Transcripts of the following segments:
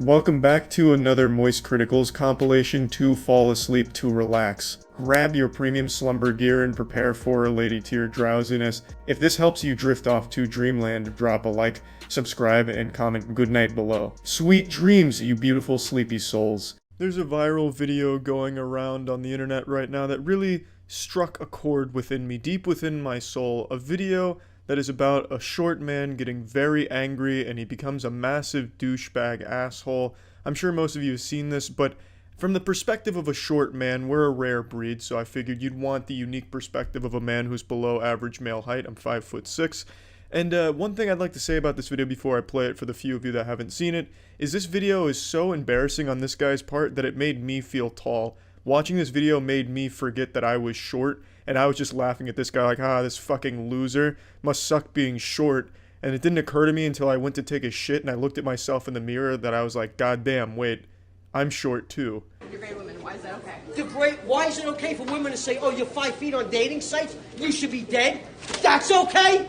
Welcome back to another Moist Criticals compilation to fall asleep to relax. Grab your premium slumber gear and prepare for a lady tier drowsiness. If this helps you drift off to dreamland, drop a like, subscribe, and comment goodnight below. Sweet dreams, you beautiful sleepy souls. There's a viral video going around on the internet right now that really struck a chord within me, deep within my soul. A video that is about a short man getting very angry and he becomes a massive douchebag asshole. I'm sure most of you have seen this, but from the perspective of a short man, we're a rare breed, so I figured you'd want the unique perspective of a man who's below average male height. I'm 5'6". And one thing I'd like to say about this video before I play it for the few of you that haven't seen it, is this video is so embarrassing on this guy's part that it made me feel tall. Watching this video made me forget that I was short, and I was just laughing at this guy like, this fucking loser must suck being short. And it didn't occur to me until I went to take a shit and I looked at myself in the mirror that I was like, God damn, wait, I'm short too. You're great women, why is that okay? Why is it okay for women to say, oh, you're 5 feet on dating sites? You should be dead? That's okay?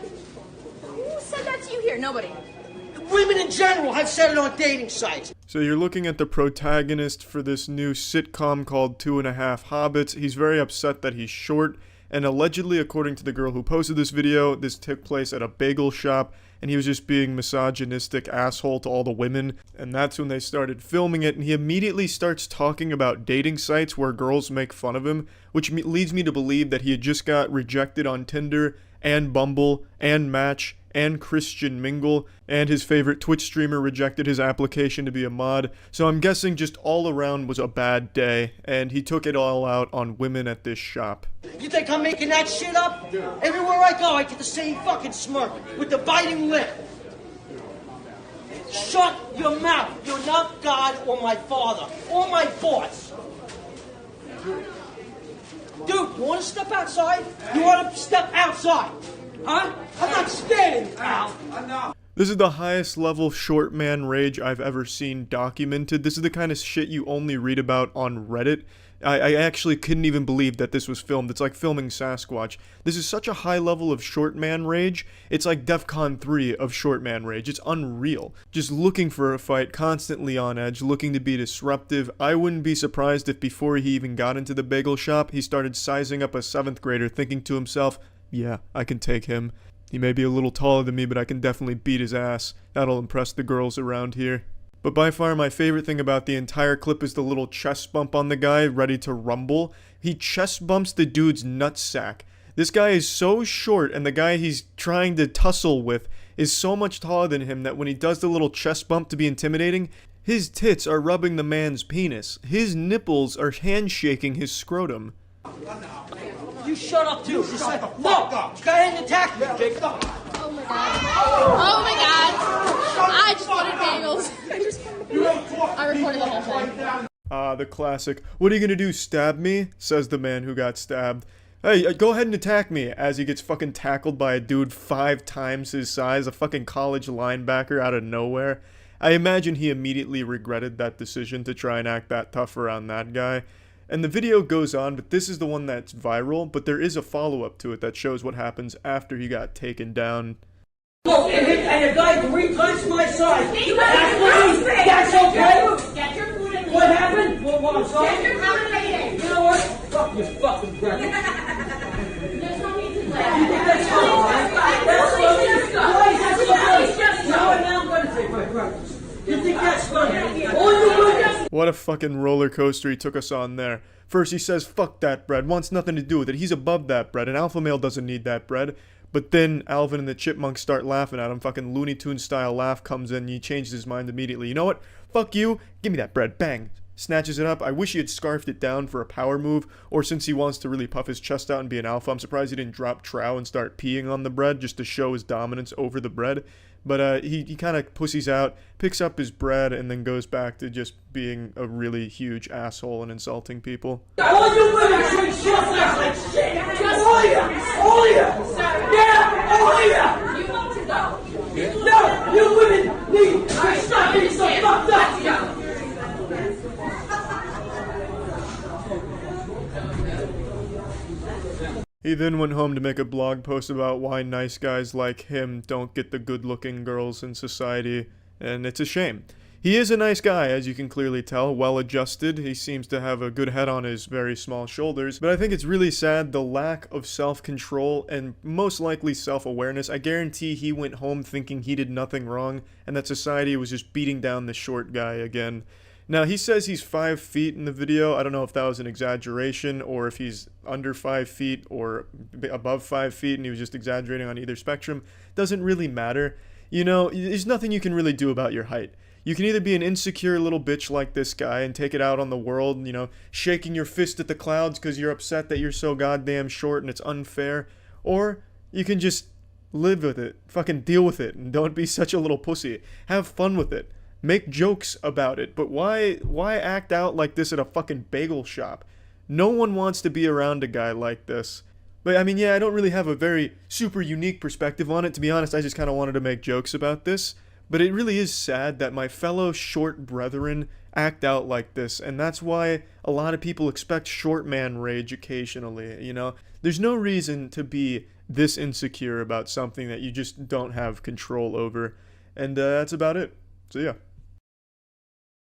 Who said that to you here? Nobody. Women in general have said it on dating sites. So you're looking at the protagonist for this new sitcom called 2.5 Hobbits. He's very upset that he's short, and allegedly, according to the girl who posted this video, this took place at a bagel shop, and he was just being misogynistic asshole to all the women, and that's when they started filming it, and he immediately starts talking about dating sites where girls make fun of him, which leads me to believe that he had just got rejected on Tinder, and Bumble, and Match, and Christian Mingle, and his favorite Twitch streamer rejected his application to be a mod, so I'm guessing just all around was a bad day, and he took it all out on women at this shop. You think I'm making that shit up? Everywhere I go, I get the same fucking smirk with the biting lip. Shut your mouth. You're not God or my father or my boss. Dude, you want to step outside? You want to step outside? Huh? I'm not scared of you, pal. This is the highest level short man rage I've ever seen documented. This is the kind of shit you only read about on Reddit. I actually couldn't even believe that this was filmed. It's like filming Sasquatch. This is such a high level of short man rage. It's like DEFCON 3 of short man rage. It's unreal. Just looking for a fight, constantly on edge, looking to be disruptive. I wouldn't be surprised if before he even got into the bagel shop, he started sizing up a 7th grader, thinking to himself, yeah, I can take him. He may be a little taller than me, but I can definitely beat his ass. That'll impress the girls around here. But by far my favorite thing about the entire clip is the little chest bump on the guy ready to rumble. He chest bumps the dude's nutsack. This guy is so short, and the guy he's trying to tussle with is so much taller than him that when he does the little chest bump to be intimidating, his tits are rubbing the man's penis. His nipples are handshaking his scrotum. You shut up too. Just like, no, go ahead and attack me, Jake. Oh my god. Oh my god. I just wanted bagels. I recorded the whole thing. The classic, what are you gonna do, stab me? Says the man who got stabbed. Hey, go ahead and attack me, as he gets fucking tackled by a dude 5 times his size, a fucking college linebacker out of nowhere. I imagine he immediately regretted that decision to try and act that tough around that guy. And the video goes on, but this is the one that's viral, but there is a follow-up to it that shows what happens after he got taken down. Oh, and a guy 3 times my size. That's okay? Get your food and What happened? What, I'm sorry? Get your food and eat it. You know what? Fuck your fucking breath. There's no need to laugh. You think that's funny? That's funny? That's funny. Now I'm going to take my breakfast. You think that's funny? All you women. What a fucking roller coaster he took us on there. First he says, fuck that bread, wants nothing to do with it, he's above that bread, an alpha male doesn't need that bread. But then Alvin and the Chipmunks start laughing at him, fucking Looney Tunes style laugh comes in, and he changes his mind immediately. You know what? Fuck you, give me that bread, bang. Snatches it up. I wish he had scarfed it down for a power move, or since he wants to really puff his chest out and be an alpha, I'm surprised he didn't drop trow and start peeing on the bread just to show his dominance over the bread. But he kind of pussies out, picks up his bread, and then goes back to just being a really huge asshole and insulting people. All you women say shit like shit. All of you. All of you. Yeah, all of you. You need to go. No, you women need to stop being so fucked up. He then went home to make a blog post about why nice guys like him don't get the good-looking girls in society, and it's a shame. He is a nice guy, as you can clearly tell, well adjusted. He seems to have a good head on his very small shoulders. But I think it's really sad, the lack of self-control and most likely self-awareness. I guarantee he went home thinking he did nothing wrong and that society was just beating down the short guy again. Now, he says he's 5 feet in the video. I don't know if that was an exaggeration or if he's under 5 feet or above 5 feet and he was just exaggerating on either spectrum. Doesn't really matter. You know, there's nothing you can really do about your height. You can either be an insecure little bitch like this guy and take it out on the world, you know, shaking your fist at the clouds because you're upset that you're so goddamn short and it's unfair, or you can just live with it, fucking deal with it, and don't be such a little pussy. Have fun with it. Make jokes about it, but why act out like this at a fucking bagel shop? No one wants to be around a guy like this. But I mean, yeah, I don't really have a very super unique perspective on it. To be honest, I just kind of wanted to make jokes about this. But it really is sad that my fellow short brethren act out like this, and that's why a lot of people expect short man rage occasionally, you know? There's no reason to be this insecure about something that you just don't have control over, and that's about it. So yeah.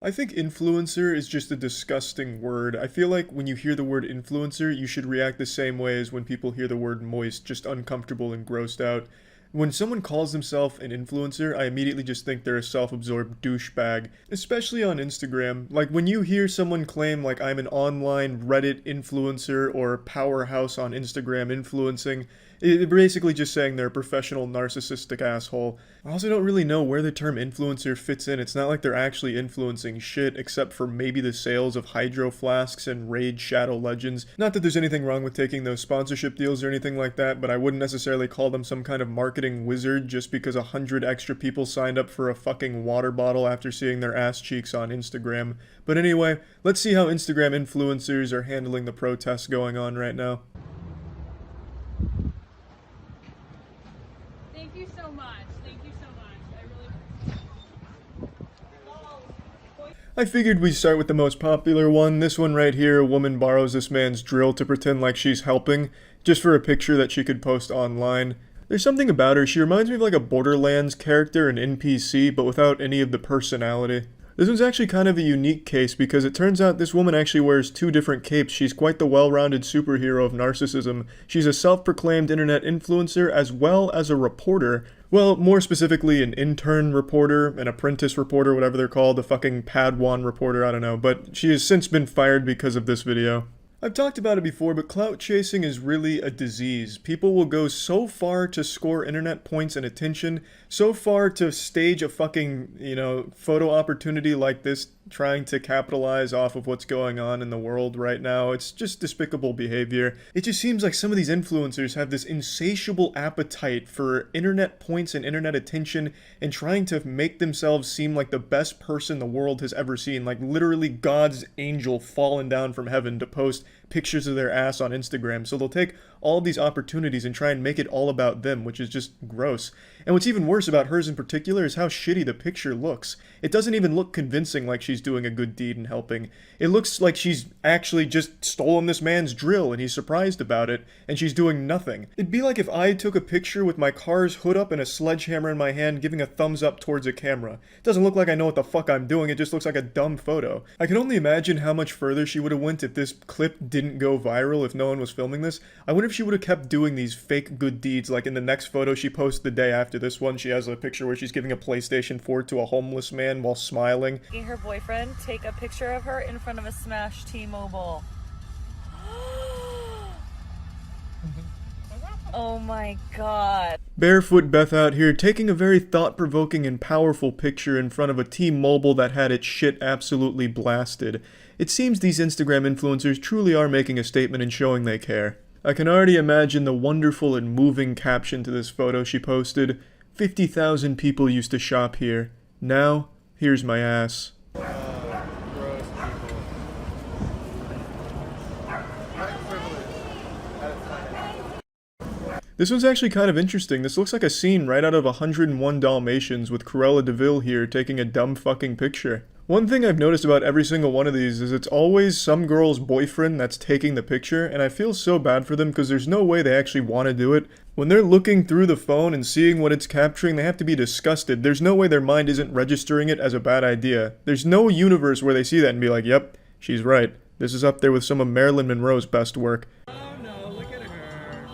I think influencer is just a disgusting word. I feel like when you hear the word influencer, you should react the same way as when people hear the word moist, just uncomfortable and grossed out. When someone calls themselves an influencer, I immediately just think they're a self-absorbed douchebag, especially on Instagram. Like, when you hear someone claim, like, I'm an online Reddit influencer or powerhouse on Instagram influencing, it's basically just saying they're a professional narcissistic asshole. I also don't really know where the term influencer fits in. It's not like they're actually influencing shit, except for maybe the sales of Hydro Flasks and Raid Shadow Legends. Not that there's anything wrong with taking those sponsorship deals or anything like that, but I wouldn't necessarily call them some kind of marketing wizard just because 100 extra people signed up for a fucking water bottle after seeing their ass cheeks on Instagram. But anyway, let's see how Instagram influencers are handling the protests going on right now. Thank you so much. Thank you so much. I really... I figured we'd start with the most popular one. This one right here, a woman borrows this man's drill to pretend like she's helping, just for a picture that she could post online. There's something about her, she reminds me of like a Borderlands character, an NPC, but without any of the personality. This one's actually kind of a unique case because it turns out this woman actually wears 2 different capes. She's quite the well-rounded superhero of narcissism. She's a self-proclaimed internet influencer as well as a reporter. Well, more specifically an intern reporter, an apprentice reporter, whatever they're called, a fucking Padawan reporter, I don't know. But she has since been fired because of this video. I've talked about it before, but clout chasing is really a disease. People will go so far to score internet points and attention, so far to stage a fucking, you know, photo opportunity like this, trying to capitalize off of what's going on in the world right now. It's just despicable behavior. It just seems like some of these influencers have this insatiable appetite for internet points and internet attention and trying to make themselves seem like the best person the world has ever seen, like literally God's angel fallen down from heaven to post pictures of their ass on Instagram. So they'll take all of these opportunities and try and make it all about them, which is just gross. And what's even worse about hers in particular is how shitty the picture looks. It doesn't even look convincing like she's doing a good deed and helping. It looks like she's actually just stolen this man's drill and he's surprised about it, and she's doing nothing. It'd be like if I took a picture with my car's hood up and a sledgehammer in my hand giving a thumbs up towards a camera. It doesn't look like I know what the fuck I'm doing, it just looks like a dumb photo. I can only imagine how much further she would have went if this clip didn't go viral, if no one was filming this. I wonder if she would have kept doing these fake good deeds, like in the next photo she posted the day after this one, she has a picture where she's giving a PlayStation 4 to a homeless man while smiling. Her boyfriend take a picture of her in front of a smashed T-Mobile. Oh my god. Barefoot Beth out here taking a very thought-provoking and powerful picture in front of a T-Mobile that had its shit absolutely blasted. It seems these Instagram influencers truly are making a statement and showing they care. I can already imagine the wonderful and moving caption to this photo she posted. 50,000 people used to shop here. Now, here's my ass. This one's actually kind of interesting. This looks like a scene right out of 101 Dalmatians with Cruella de Vil here taking a dumb fucking picture. One thing I've noticed about every single one of these is it's always some girl's boyfriend that's taking the picture, and I feel so bad for them because there's no way they actually want to do it. When they're looking through the phone and seeing what it's capturing, they have to be disgusted. There's no way their mind isn't registering it as a bad idea. There's no universe where they see that and be like, yep, she's right. This is up there with some of Marilyn Monroe's best work. Oh no, look at her.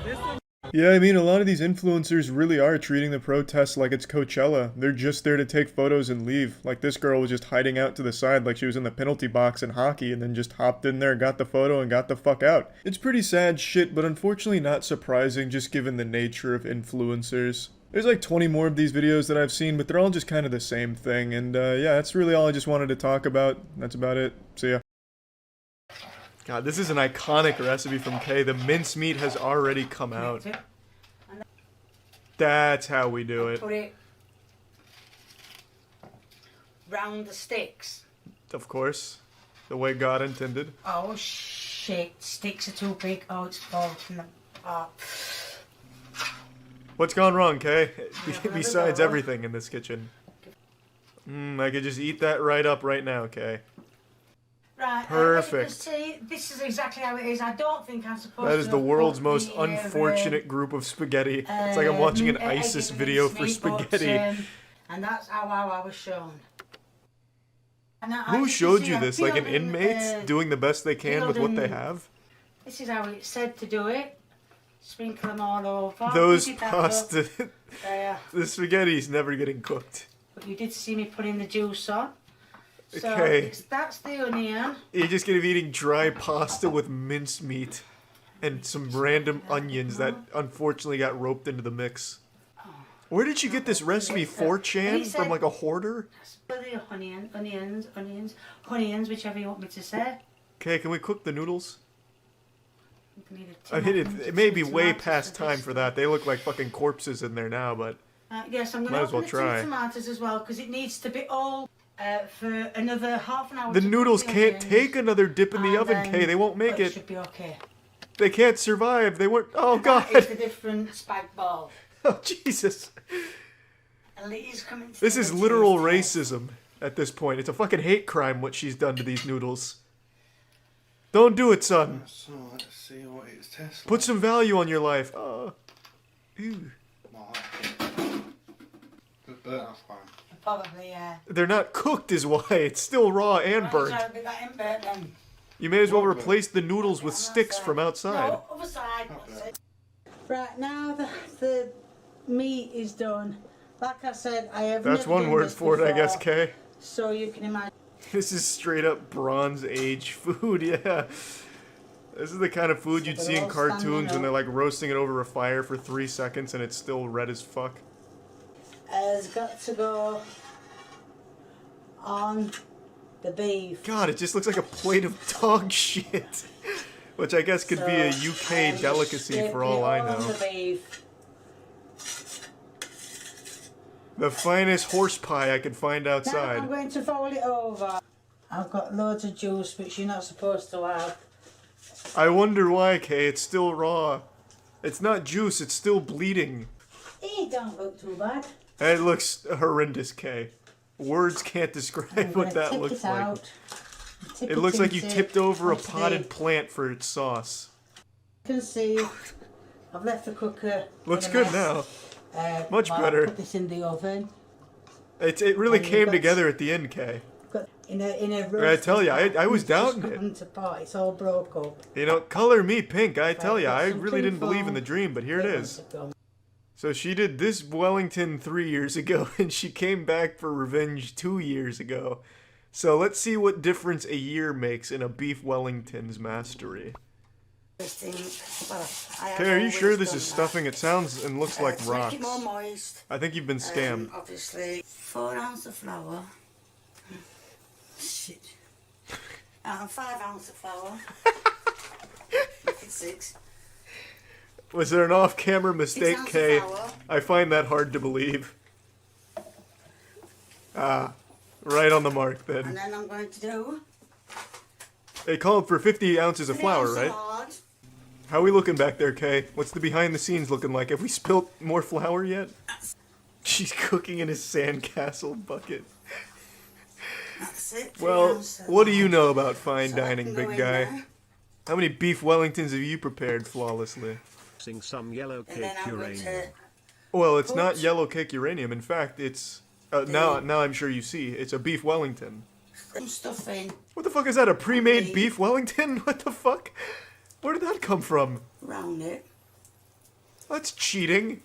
This one. Yeah, I mean, a lot of these influencers really are treating the protests like it's Coachella. They're just there to take photos and leave. Like this girl was just hiding out to the side like she was in the penalty box in hockey and then just hopped in there, got the photo, and got the fuck out. It's pretty sad shit, but unfortunately not surprising just given the nature of influencers. There's like 20 more of these videos that I've seen, but they're all just kind of the same thing. And yeah, that's really all I just wanted to talk about. That's about it. See ya. God, this is an iconic recipe from Kay. The mincemeat has already come out. That's how we do it. Put it round the sticks. Of course. The way God intended. Oh shit, sticks are too big. Oh, it's falling from the... Oh. What's gone wrong, Kay? Besides everything in this kitchen. I could just eat that right up right now, Kay. Right, Perfect. See, this is exactly how it is. I don't think I'm supposed to... That is the world's put most unfortunate group of spaghetti. It's like I'm watching an ISIS video for spaghetti. And that's how I was shown. Who showed you this? Like an inmate doing the best they can with what they have? This is how it's said to do it. Sprinkle them all over. Those pasta... The spaghetti's never getting cooked. But you did see me putting the juice on. So Okay. that's the onion. You're just gonna be eating dry pasta with mincemeat and some random onions that unfortunately got roped into the mix. Where did you get this recipe? 4chan? From like a hoarder? The onions, whichever you want me to say. Okay, can we cook the noodles? You can either I mean, it may be some way tomatoes past for time this. for that. They look like fucking corpses in there now, but... Yes, I'm going Might to as well open try. the tomatoes as well because it needs to be all for another half an hour. The to cook noodles the can't onions, take another dip in the and oven, then- Kay. They won't make but it. Should be okay. They can't survive. They weren't... Oh, God. That is the different spag ball. Oh, Jesus. And Lee's coming to This the is literal Tuesday. racism at this point. It's a fucking hate crime what she's done to these noodles. Don't do it, son. So let's see what it's tastes like. Put some value on your life. Ew. Good burnt off one. Probably, yeah. They're not cooked is why. It's still raw and burnt. Right, so be that in burnt then. You may as well replace the noodles with sticks from outside. No, other side. Right, now the meat is done. Like I said, I have That's never one done word this for it, I guess, before, Kay. So you can imagine. This is straight up Bronze Age food, yeah. This is the kind of food you'd So see they're in all standing cartoons when up. they're like roasting it over a fire for 3 seconds and it's still red as fuck. Has got to go on the beef. God, it just looks like a plate of dog shit. Which I guess could be a UK delicacy for all I On know. the beef. The finest horse pie I could find Now I'm outside. going to fold it over. I've got loads of juice which you're not supposed to have. I wonder why, Kay. It's still raw. It's not juice, it's still bleeding. It don't look too bad. It looks horrendous, Kay. Words can't I'm describe gonna what that tip looks it like. out. Tip It looks like you into- tipped over a onto the- potted plant for its sauce. You can see I've left the cooker. Looks in a good mess. now. Much I'll better. Put this in the oven. It really And you've came got- together at the end, Kay. Got in a I tell ya, I was It's just doubting it. come to pot. It's all broke up. You know, color me pink, I tell ya. got I some really didn't tin believe in foil. the dream, but here it Wait is. one second. So she did this Wellington 3 years ago, and she came back for revenge 2 years ago. So let's see what difference a year makes in a beef Wellington's mastery. Okay, are you sure this is stuffing? It sounds and looks like To rocks. make it more moist, I think you've been scammed. obviously 4 ounces of flour. Shit. 5 ounces of flour. Make it 6. Was there an off-camera mistake, 6 ounces Kay? of flour. I find that hard to believe. Right on the mark And then. then I'm going to do They called for 50 ounces of 3 flour, ounces right? lard. How are we looking back there, Kay? What's the behind the scenes looking like? Have we spilt more flour yet? She's cooking in a sandcastle bucket. That's it. Well, what do you know about fine So I dining, can go big in guy? there, How many beef Wellingtons have you prepared flawlessly? Some yellow and then cake I'm going uranium. to Well, it's not Put- yellow cake uranium. In fact, it's now I'm sure you see. It's a beef Wellington. put some stuff in, What the fuck is that? A pre-made Okay. beef Wellington? What the fuck? Where did that come from? round it. That's cheating.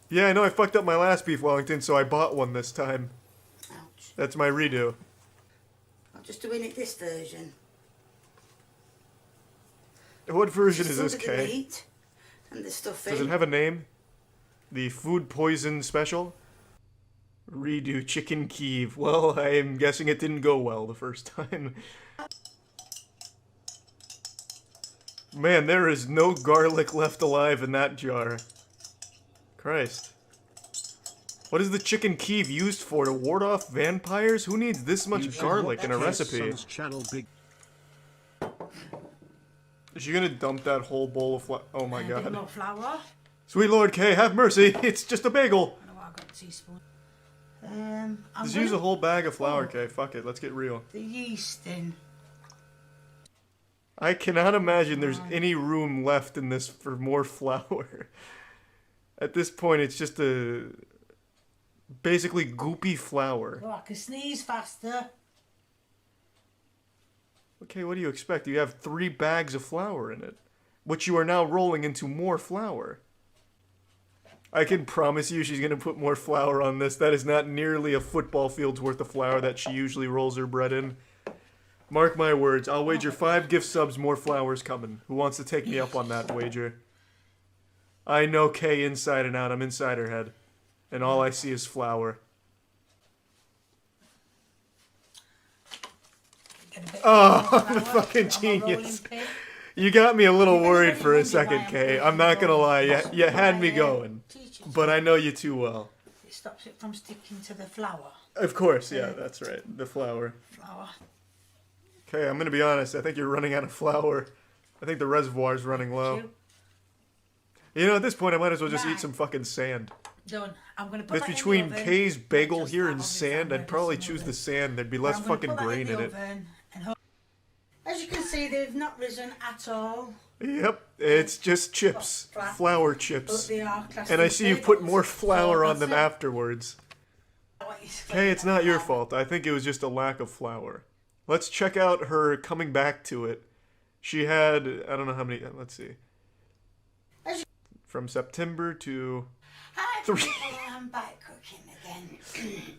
Yeah, I know I fucked up my last beef Wellington, so I bought one this time. Ouch. That's my redo. I'm just doing it this version. What version is Just this, look at the Kay? meat and the stuff Does in. it have a name? The food poison special? Redo chicken Kiev. Well, I'm guessing it didn't go well the first time. Man, there is no garlic left alive in that jar. Christ. What is the chicken Kiev used for? To ward off vampires? Who needs this much garlic in a recipe? Son's channel big. Is she gonna dump that whole bowl of oh my And a bit god. more flour. Sweet Lord Kay, have mercy. It's just a bagel. I know what, I've got a teaspoon. I'm Just gonna use a whole bag of flour, Oh. Kay. Fuck it, let's get real. put the yeast in. I cannot imagine there's any room left in this for more flour. At this point, it's just a basically goopy flour. Oh, I can sneeze faster. Okay, what do you expect? You have 3 bags of flour in it, which you are now rolling into more flour. I can promise you she's going to put more flour on this. That is not nearly a football field's worth of flour that she usually rolls her bread in. Mark my words, I'll wager 5 gift subs more flour's coming. Who wants to take me up on that wager? I know Kay inside and out. I'm inside her head. And all I see is flour. Get a bit Oh, more I'm a flour. fucking I'm a rolling genius. pin. You got me a little You're worried gonna for a really second, wonder Kay. why I'm I'm not gonna lie. rolling. You had me Right, going. teach you But I know you too well. It stops it from sticking to the flour. Of course, yeah, that's right. The flour. Flour. Okay, I'm gonna be honest. I think you're running out of flour. I think the reservoir's running low. You know, at this point, I might as well just eat Right. some fucking sand. Done. I'm going to put But that between in the oven. Kay's bagel Just here that, and obviously, sand, I'm I'd probably ready to choose the move sand. There'd be it. less I'm gonna fucking put that grain the in it. oven and as you can see, they've not risen at all. Yep, it's just chips. Flat. Flour But chips. they are classed And I as see you put bagels. more flour So on them that's it. afterwards. What is Hey, it's not your flour? fault. I think it was just a lack of flour. Let's check out her coming back to it. She had, I don't know how many, let's see. As you- From September to... Hi, 3. people, I'm back cooking again.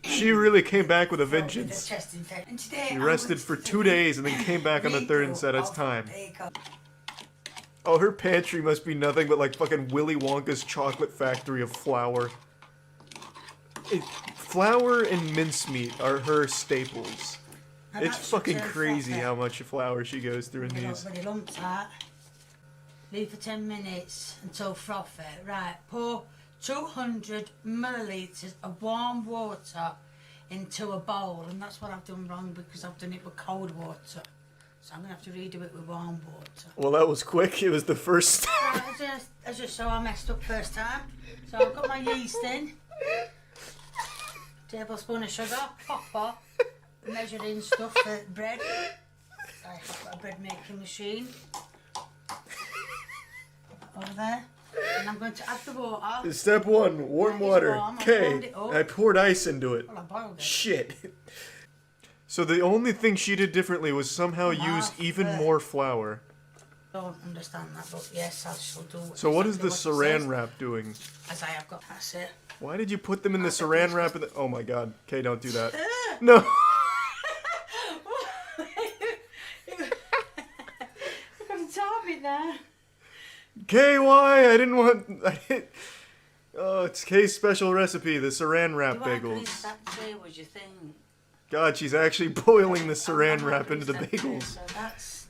She really came back with a With a vengeance. chest infection. And today She I'm rested going for to 2 do days and then came back on the third and said it's redo time. of bagel. Oh, her pantry must be nothing but like fucking Willy Wonka's chocolate factory of flour. Flour and mincemeat are her staples. And It's that's fucking your crazy froth. how much flour she goes through in Get these. over the lumps out. Leave for 10 minutes until frothy. Right, pour 200 millilitres of warm water into a bowl, and that's what I've done wrong because I've done it with cold water. So I'm going to have to redo it with warm water. Well, that was quick. It was the first. Right, I just saw I messed up first time. So I've got my yeast in. Tablespoon of sugar, pepper, measuring stuff for bread. I've got a bread making machine. Over there. And I'm going to add the water. Step 1, warm It's water. warm. I Okay. warmed it up. I poured ice into it. Well, I boiled it. Shit. So the only thing she did differently was somehow use even more flour. Don't understand that, but yes, I shall do. So what is the exactly what it saran says, wrap doing? As I have got, that's it. Why did you put them in the saran wrap? Oh my god. Okay, don't do that. No. I've got a target now. KY, I didn't want. Oh, it's Kay's special recipe, the saran wrap Do I bagels. grease that tray, what do you think? God, she's actually boiling the saran I'm wrap gonna into the grease that tray, bagels. So that's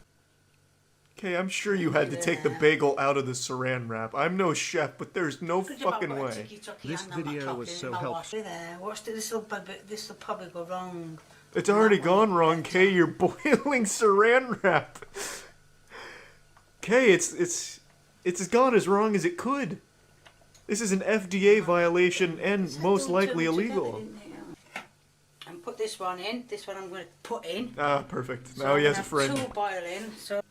Okay, I'm sure you had to take the bagel out of the saran wrap. I'm no chef, but there's no Good job, fucking I've got a way. ticky-tacky This hand on my video top was in so my helpful. wash. There, watch this will probably go wrong. It's already gone wrong, Kay. You're boiling saran wrap. Kay, it's as gone as wrong as it could. This is an FDA violation and most likely illegal. And put this one in. This one I'm going to put in. Ah, perfect. So Now he I'm has a gonna have friend. two boiling. So.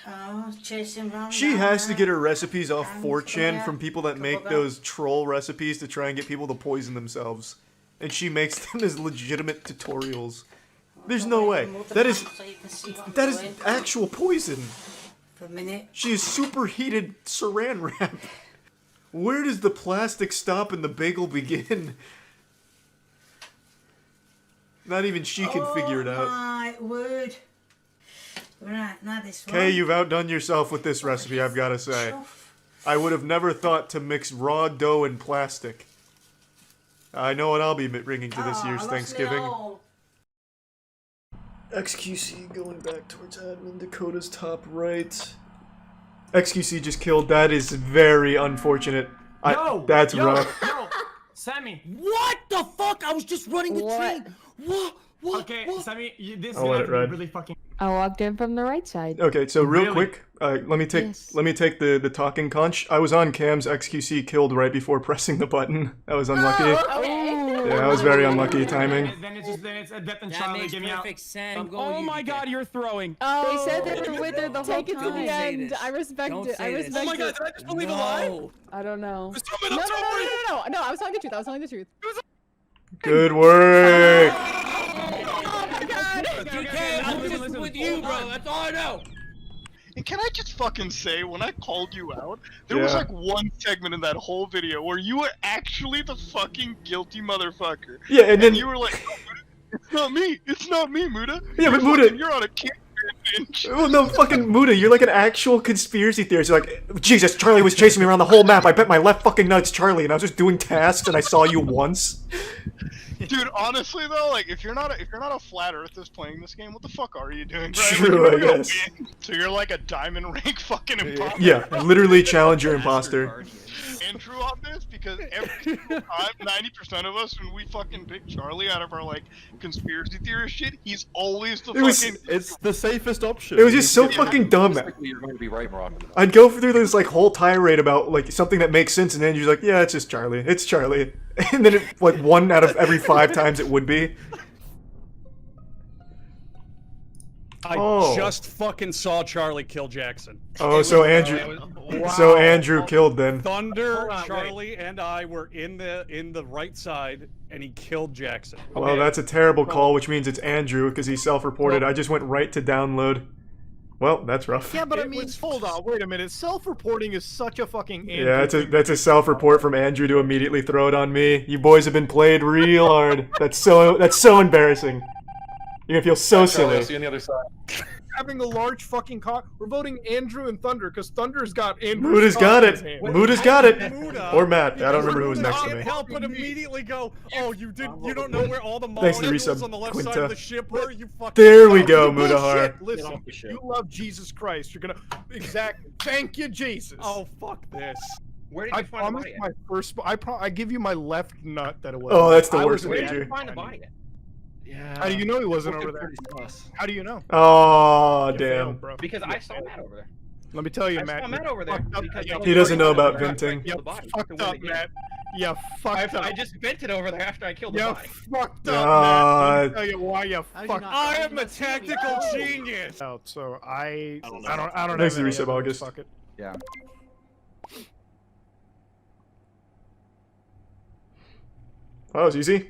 Oh, chasing round. She has to get her recipes off And 4chan from people that couple make of those troll recipes to try and get people to poison themselves. And she makes them as legitimate tutorials. There's no way. That is actual poison. For a minute. She is superheated saran wrap. Where does the plastic stop and the bagel begin? Not even she can figure it out. Oh my word. Right, now this one. Okay, you've outdone yourself with this recipe, I've gotta say. I would have never thought to mix raw dough and plastic. I know what I'll be bringing to this year's Thanksgiving. XQC going back towards admin. Dakota's top right. XQC just killed. That is very unfortunate. That's rough. Yo, Sammy. What the fuck? I was just running the train. What? Okay, Sammy, this is I'll let it ride. really fucking. I walked in from the right side. Okay, so real Really? quick, let me take the talking conch. I was on cams. XQC killed right before pressing the button. That was unlucky. Yeah, that was very unlucky timing. Then it's a death and That Charlie. makes Give me out. perfect sense. Oh my God, you're throwing. They said they were with her the whole Take it to the time. end. I respect Don't it. I say this. respect Oh my God, it. did I just believe a lie? No. I don't know. Just tell me No, not no, no, to no, no, no, no. I was telling the truth. I was telling the truth. Good work. Okay, I'm just with you, bro. That's all I know. And can I just fucking say, when I called you out, there was Yeah. like one segment in that whole video where you were actually the fucking guilty motherfucker. Yeah, and then You were like, "No, Muda, it's not me, Muda. Yeah, but You're Muda- fucking- you're on a kick, bitch." well, no, fucking Muda, you're like an actual conspiracy theorist. You're like, Jesus, Charlie was chasing me around the whole map. I bet my left fucking nut's Charlie, and I was just doing tasks, and I saw you once. Dude, honestly though, like if you're not a flat earthist playing this game, what the fuck are you doing? Right? True, Like, I you're gonna guess. win. So you're like a diamond rank fucking imposter. Yeah, literally challenger imposter. Andrew on this because every single time, 90% of us, when we fucking pick Charlie out of our like conspiracy theorist shit, he's always the fucking. It's the safest option. It was just so fucking dumb. You're going to be right, Brock. I'd go through this like whole tirade about like something that makes sense, and then you're like, yeah, it's just Charlie. It's Charlie. And then it, like 1 out of every 5 times it would be. I just fucking saw Charlie kill Jackson. Oh, so Andrew killed then. Thunder, Charlie, and I were in the right side, and he killed Jackson. Well, that's a terrible call, which means it's Andrew because he self-reported. I just went right to download. Well, that's rough. Yeah, but I mean, hold on, wait a minute. Self-reporting is such a fucking. Yeah, that's a self-report from Andrew to immediately throw it on me. You boys have been played real hard. That's so embarrassing. You're gonna feel so silly. I'll see you on the other side. Having a large fucking we're voting Andrew and Thunder because Thunder's got Andrew. Muda's got it. Muda's got it. Muda, Or Matt. I don't remember who was next to can't me. help but immediately go, oh, you don't know where all the Thanks to the molecules resub, on the left Quinta. side of the ship were? You fucking. There we go, Mudahar. Listen, you love Jesus Christ. You're gonna exactly. Thank you, Jesus. Oh fuck this. Where did I you find the promise body? my first. I give you my left nut that it was. Oh, that's the I worst was- Where did you major. find the body? Yeah. How do you know he wasn't over there? How do you know? Oh, You damn. failed, bro. Because I saw Matt over there. Let me tell you, I Matt. saw Matt over there. Because He doesn't know about venting. You fucked up, Matt. You fucked up. I just vented over there after I killed the You body. fucked up, Matt. Let me tell you why you fucked up. I am a tactical genius. Out, so I don't Thanks have to any resub other August. fuck it. Yeah. That was easy.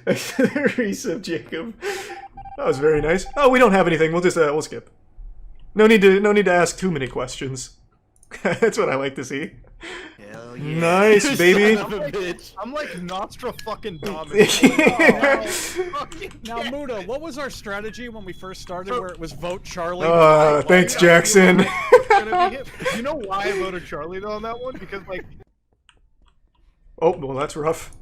Resub Jacob. That was very nice. Oh, we don't have anything. We'll just we'll skip. No need to ask too many questions. That's what I like to see. Hell Nice, baby. I'm like Nostra fucking Dom. Now, Muda, what was our strategy when we first started where it was vote Charlie? Thanks, Jackson. You know why I voted Charlie though on that one? Because like. Oh, well, that's rough.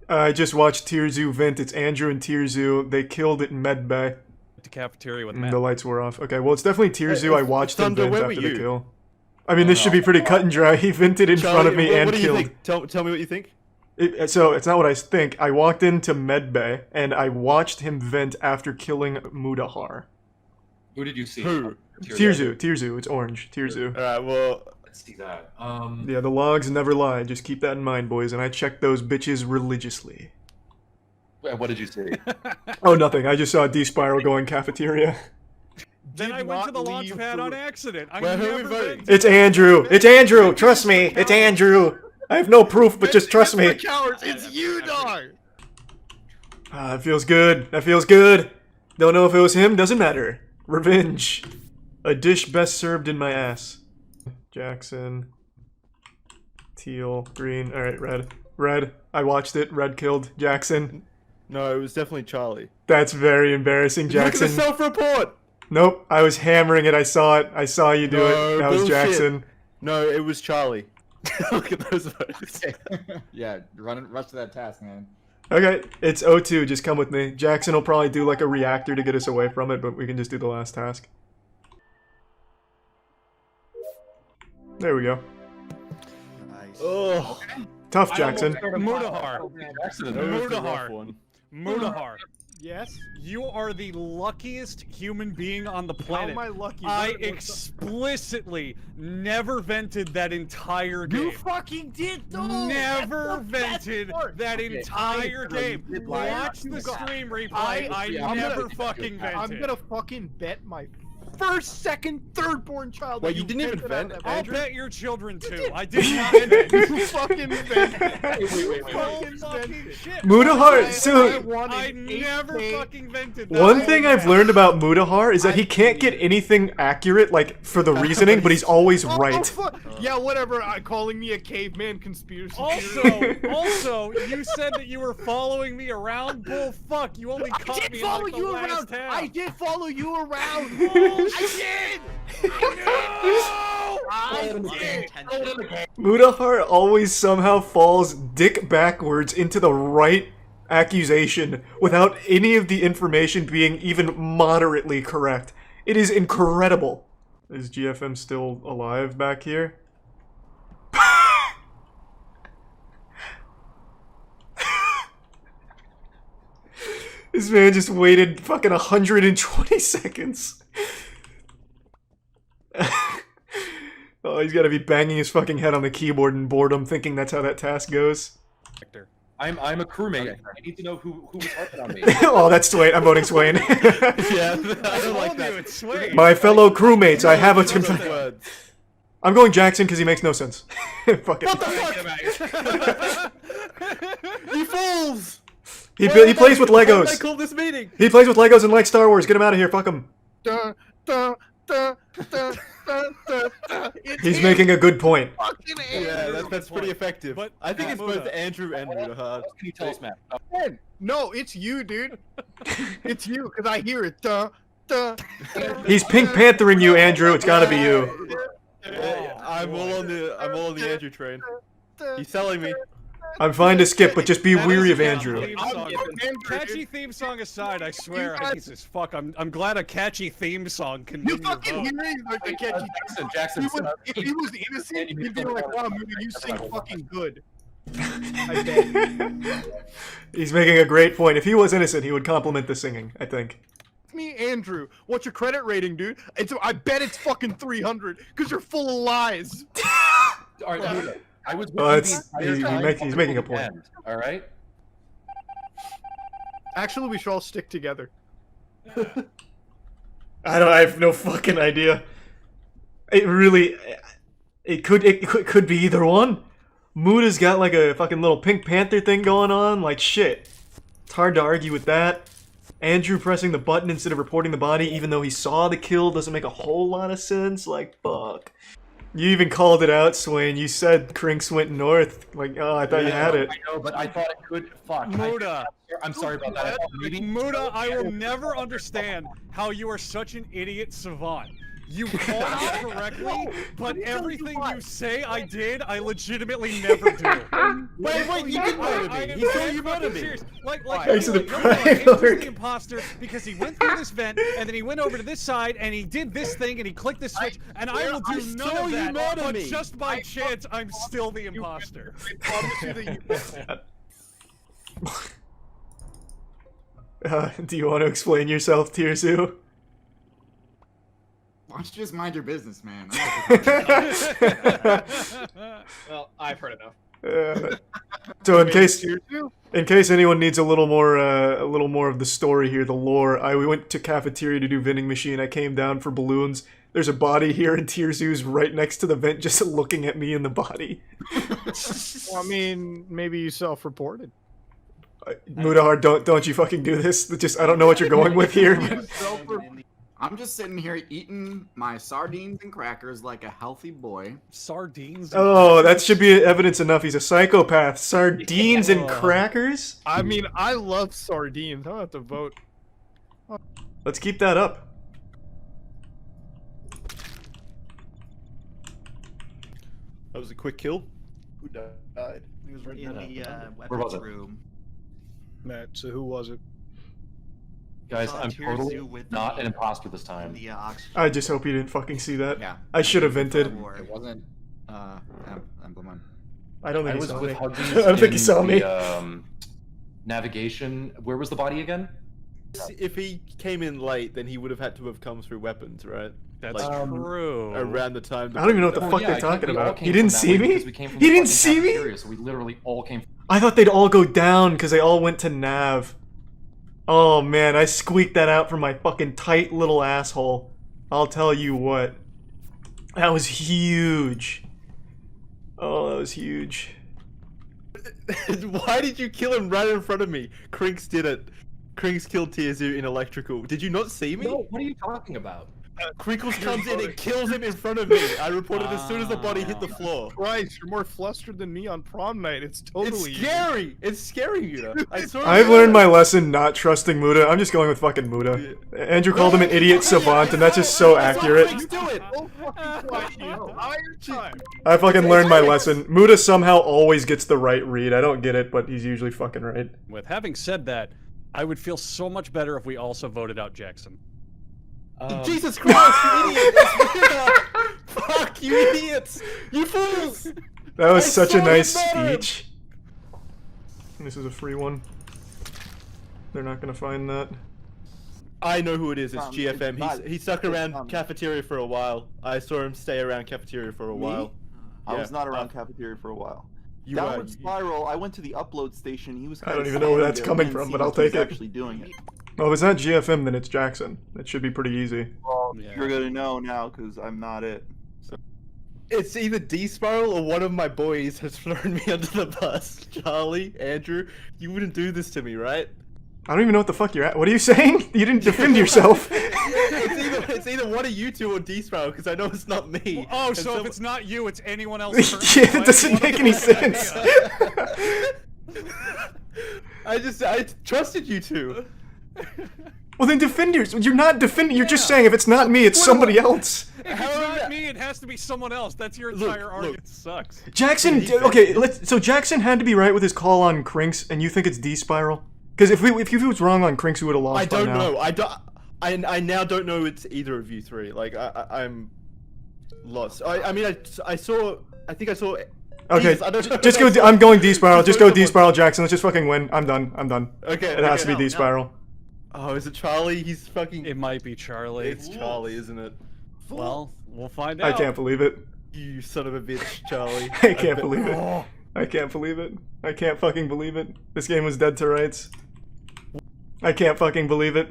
I just watched Tirzu vent. It's Andrew and Tirzu. They killed it in Medbay. The cafeteria with And Matt. the lights were off. Okay, well, it's definitely Tirzu. I watched him Thunder, vent where after were the you? kill. I mean, this should be pretty cut and dry. He vented in front of me Charlie, and what do you killed. think? Tell me what you think. So, it's not what I think. I walked into Medbay, and I watched him vent after killing Mudahar. Who did you see? Tirzu. It's orange. Tirzu. Alright, well, Let's see that. Yeah, the logs never lie. Just keep that in mind, boys. And I check those bitches religiously. What did you say? Oh, nothing. I just saw D-Spiral going cafeteria. Then I went to the launch pad on accident. I Well, who never we voting? been- It's Andrew. It's Andrew. Trust me. It's Andrew. I have no proof, but just trust me. Cowards, it's you, dog. That feels good. That feels good. Don't know if it was him. Doesn't matter. Revenge. A dish best served in my ass. Jackson. Teal. Green. Alright, red. Red. I watched it. Red killed Jackson. No, it was definitely Charlie. That's very embarrassing, Jackson. Look at the self-report! Nope. I was hammering it. I saw it. I saw you do it. That was bullshit. Jackson. No, it was Charlie. Look at those votes. Yeah, rush to that task, man. Okay, it's O2. Just come with me. Jackson will probably do like a reactor to get us away from it, but we can just do the last task. There we go. Oh, Tough, Jackson. Mudahar. Mudahar. one. Mudahar. Yes? You are the luckiest human being on the How planet. am I lucky? I What's explicitly never vented that entire game. You fucking did though! Never That's the best vented part. that Okay, entire I- game. you Watch the stream replay. I I'm never gonna- fucking vented. I'm gonna fucking bet my first, second, third born child. Wait, that you didn't even vented out vent? of that I'll Andrew? bet your children too. did. I did not vent. You fucking vented. Wait. Full fucking shit. Mudahar, so I never fucking vented that. one thing I've learned about Mudahar is that he can't get anything accurate, like, for the reasoning, but he's always Oh, right. fuck. Yeah, whatever. Calling me a caveman conspiracy Also, you said that you were following me around. Bull fuck, you only caught I did me in follow like the you last around. tab. I did follow you around. I did. Mudahar always somehow falls dick backwards into the right accusation without any of the information being even moderately correct. It is incredible. Is GFM still alive back here? This man just waited fucking 120 seconds. Oh, he's gotta be banging his fucking head on the keyboard in boredom, thinking that's how that task goes. I'm a crewmate. I need to know who was harping on me. Oh, that's Swain. I'm voting Swain. Yeah, I don't like that. It's Swain. My fellow crewmates, I have a confession. I'm going Jackson because he makes no sense. Fuck it. What the fuck? You fools! He plays with Why did I Legos. call this meeting? He plays with Legos and likes Star Wars. Get him out of here. Fuck him. Dun, dun, dun, dun, dun, dun, dun. He's making a good point. Yeah, that's pretty effective. But I think it's both Muda. Andrew and Mudahar. Can you tell us, Matt? No, it's you, dude. It's you, because I hear it. Dun, dun, dun. He's Pink Panthering you, Andrew. It's gotta be you. I'm all on the Andrew train. He's selling me. I'm fine to skip, but just be That weary is of a Andrew. theme song. Catchy theme song aside, I swear, Jesus fuck, I'm glad a catchy theme song can You win your fucking vote. hear it like the catchy. Jackson. If he was innocent, he'd be like, wow, Muda, you sing fucking good. I bet. He's making a great point. If he was innocent, he would compliment the singing, I think. It's me, Andrew. What's your credit rating, dude? I bet it's fucking 300, because you're full of lies. All right, Muda, I was with Well, you that's- the entire time he's making a point. end, all right? Actually, we should all stick together. I have no fucking idea. It really, it could be either one. Muda's got like a fucking little Pink Panther thing going on, like shit. It's hard to argue with that. Andrew pressing the button instead of reporting the body, even though he saw the kill, doesn't make a whole lot of sense. Like, fuck. You even called it out, Swain. You said Crinks went north. Like, oh, I thought you had it. I know, but I thought it could. Fuck. Muda. I'm sorry about that. I thought maybe. Muda, I will never understand how you are such an idiot savant. You called it correctly, but everything you say I did, I legitimately never do. Wait, you did murder me. He saw you murder me. Like, Thanks to the Andrew's prior. the imposter because he went through this vent and then he went over to this side and he did this thing and he clicked this switch and I will do none saw of you that. murder But me. just by chance, I'm still the imposter. I promise you that you. Do you want to explain yourself, Tirzu? Why don't you just mind your business, man? Well, I've heard enough. So in case anyone needs a little more of the story here, the lore, we went to cafeteria to do vending machine. I came down for balloons. There's a body here, and Tearzu's right next to the vent, just looking at me in the body. Well, I mean, maybe you self-reported. Mudahar, don't you fucking do this. I don't know what you're going with here. I'm just sitting here eating my sardines and crackers like a healthy boy. Sardines? Oh, that should be evidence enough. He's a psychopath. Sardines and crackers? I mean, I love sardines. I'll have to vote. Let's keep that up. That was a quick kill. Who died? He was in the Where was weapons it? room. Matt, so who was it? Guys, saw I'm Tears totally Zoo with not the- an imposter this time. The oxygen. I just hope you didn't fucking see that. Yeah. I should have vented. It wasn't, Emblem. I don't think I he was saw with me. Huggies I don't think he in saw me. the, navigation. Where was the body again? If he came in late, then he would have had to have come through weapons, right? That's Like, true. around the time. I don't even know what the Oh, fuck yeah, they're I talking think we all about. came He didn't from that see way me? because we came from He the didn't fucking see me? cafeteria, so we literally all came. I thought they'd all go down because they all went to Nav. Oh man, I squeaked that out from my fucking tight little asshole. I'll tell you what. That was huge. Oh, that was huge. Why did you kill him right in front of me? Krinks did it. Krinks killed Tearzu in electrical. Did you not see me? No, what are you talking about? Crinkles comes in and kills him in front of me. I reported as soon as the body hit the floor. Christ, you're more flustered than me on prom night. It's totally It's scary. It's scary, Muda. I saw I've learned my lesson not trusting Muda. I'm just going with fucking Muda. Andrew called him an idiot savant, and that's just so accurate. Do it. I fucking learned my lesson. Muda somehow always gets the right read. I don't get it, but he's usually fucking right. With having said that, I would feel so much better if we also voted out Jackson. Jesus Christ, you idiot! Fuck, you idiots! You fools! That was I such a saw nice the better. speech. This is a free one. They're not gonna find that. I know who it is. It's Tom, GFM. it's not- He stuck around Tom. cafeteria for a while. I saw him stay around cafeteria for a while. I Yeah. was not around cafeteria for a while. You Downward were. Spiral. I went to the upload station. He was. I don't kinda even know where standing that's there. coming We didn't from, see but I'll much he was take it. Actually doing it. Well, if it's not GFM, then it's Jackson. That should be pretty easy. Well, Yeah. you're gonna know now because I'm not it. So. It's either D Spiral or one of my boys has thrown me under the bus. Charlie, Andrew, you wouldn't do this to me, right? I don't even know what the fuck you're at. What are you saying? You didn't defend yourself. It's either one of you two or D Spiral because I know it's not me. Oh, And so some- if it's not you, it's anyone else. Yeah, that doesn't make any sense. I trusted you two. Well, then defend yourself. You're not defending. You're just saying if it's not me, it's somebody else. If it's not me, it has to be someone else. That's your entire argument. It sucks. Jackson. Okay, so Jackson had to be right with his call on Krinks, and you think it's D Spiral? Because if he was wrong on Krinks, we would have lost. I don't by now. know. I now don't know it's either of you three. Like I'm lost. I mean I saw. I think I saw. Okay, Jesus, I don't know. just go. I'm going D Spiral. Just go D Spiral, Jackson. Let's just fucking win. I'm done. Okay. It has to okay. be D Spiral. Oh, is it Charlie? He's fucking. It might be Charlie. It's Charlie, isn't it? Well, we'll find I out. can't believe it. You son of a bitch, Charlie. I can't believe it. I can't believe it. I can't fucking believe it. This game was dead to rights. I can't fucking believe it.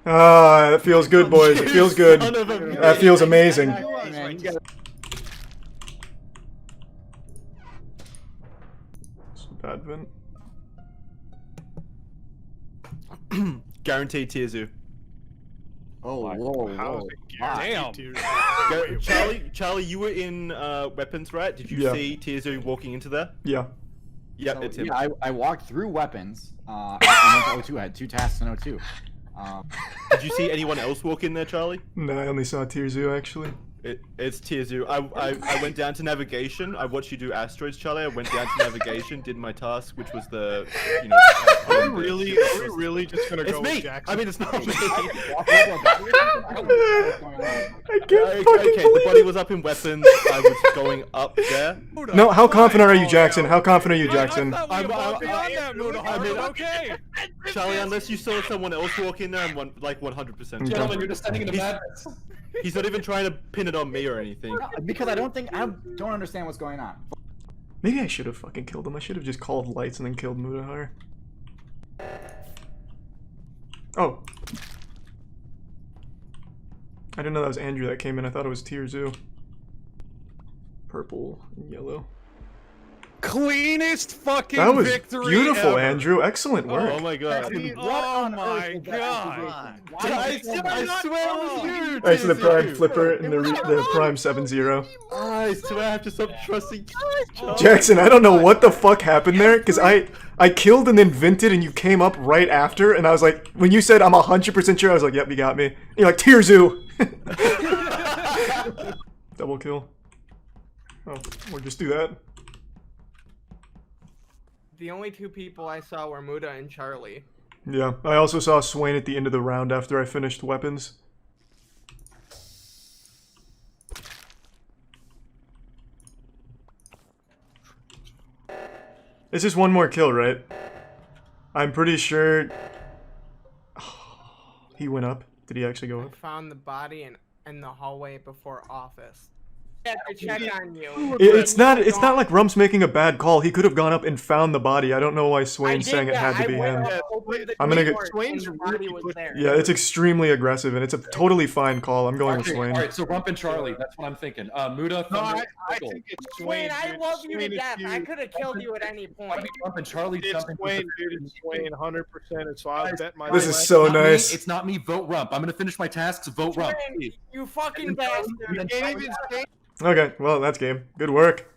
Ah, that feels good, boys. It feels good. Son of a That feels amazing. Man, you gotta... Bad vent. Guaranteed Tearzu. Oh, whoa. Damn. Charlie, you were in weapons, right? Did you Yeah. see Tearzu walking into there? Yeah. Yeah, So, it's him. yeah, I walked through weapons. I went to O2. I had 2 tasks in O2. Did you see anyone else walk in there, Charlie? No, I only saw Tearzu actually. It's Tearzu. I went down to navigation. I watched you do asteroids, Charlie. I went down to navigation, did my task, which was the Are we really just gonna It's go me. with Jackson? I mean, it's not me. I can't fucking Okay, the body was up in weapons. I was going up there. No, how confident are you, Jackson? How confident are you, Jackson? I'm beyond that, Muda. Okay. Charlie, unless you saw someone else walk in there, I'm like 100%. Gentlemen, you're descending into He's- madness. He's not even trying to pin it on me or anything. Because I don't understand what's going on. Maybe I should have fucking killed him. I should have just called lights and then killed Mudahar. Oh. I didn't know that was Andrew that came in. I thought it was Tier Zoo. Purple and yellow. Cleanest fucking That was victory beautiful, ever. Andrew. Excellent work. Oh my god. Oh my god. I swear it was you! Thanks for the Prime Flipper and the Prime 7-0. I swear I have to stop trusting Jackson, I don't know what the fuck happened there, because I killed and then vented and you came up right after, and I was like, when you said I'm 100% sure, I was like, yep, you got me. And you're like, Tier Zoo! Double kill. Oh, we'll just do that. The only two people I saw were Muda and Charlie. Yeah, I also saw Swain at the end of the round after I finished weapons. It's just one more kill, right? I'm pretty sure... He went up. Did he actually go I up? found the body in the hallway before office. I have to check on you. It's not like Rump's making a bad call. He could have gone up and found the body. I don't know why Swain's saying it had to be him. I'm gonna get... Yeah, it's extremely aggressive, and it's a totally fine call. I'm going with Swain. Alright, so Rump and Charlie, that's what I'm thinking. Muda, No, Thunder, I think it's Swain. I dude. love you to Swain is death. I huge. could have killed you at any point. Rump and Charlie It's jumping. Swain, dude. It's Swain, 100%. So I'll bet my This life. is so It's not me, nice. It's not me. Vote Rump. I'm gonna finish my tasks. Vote Rump. please. You fucking bastard. You can't even say Okay, well, that's game. Good work.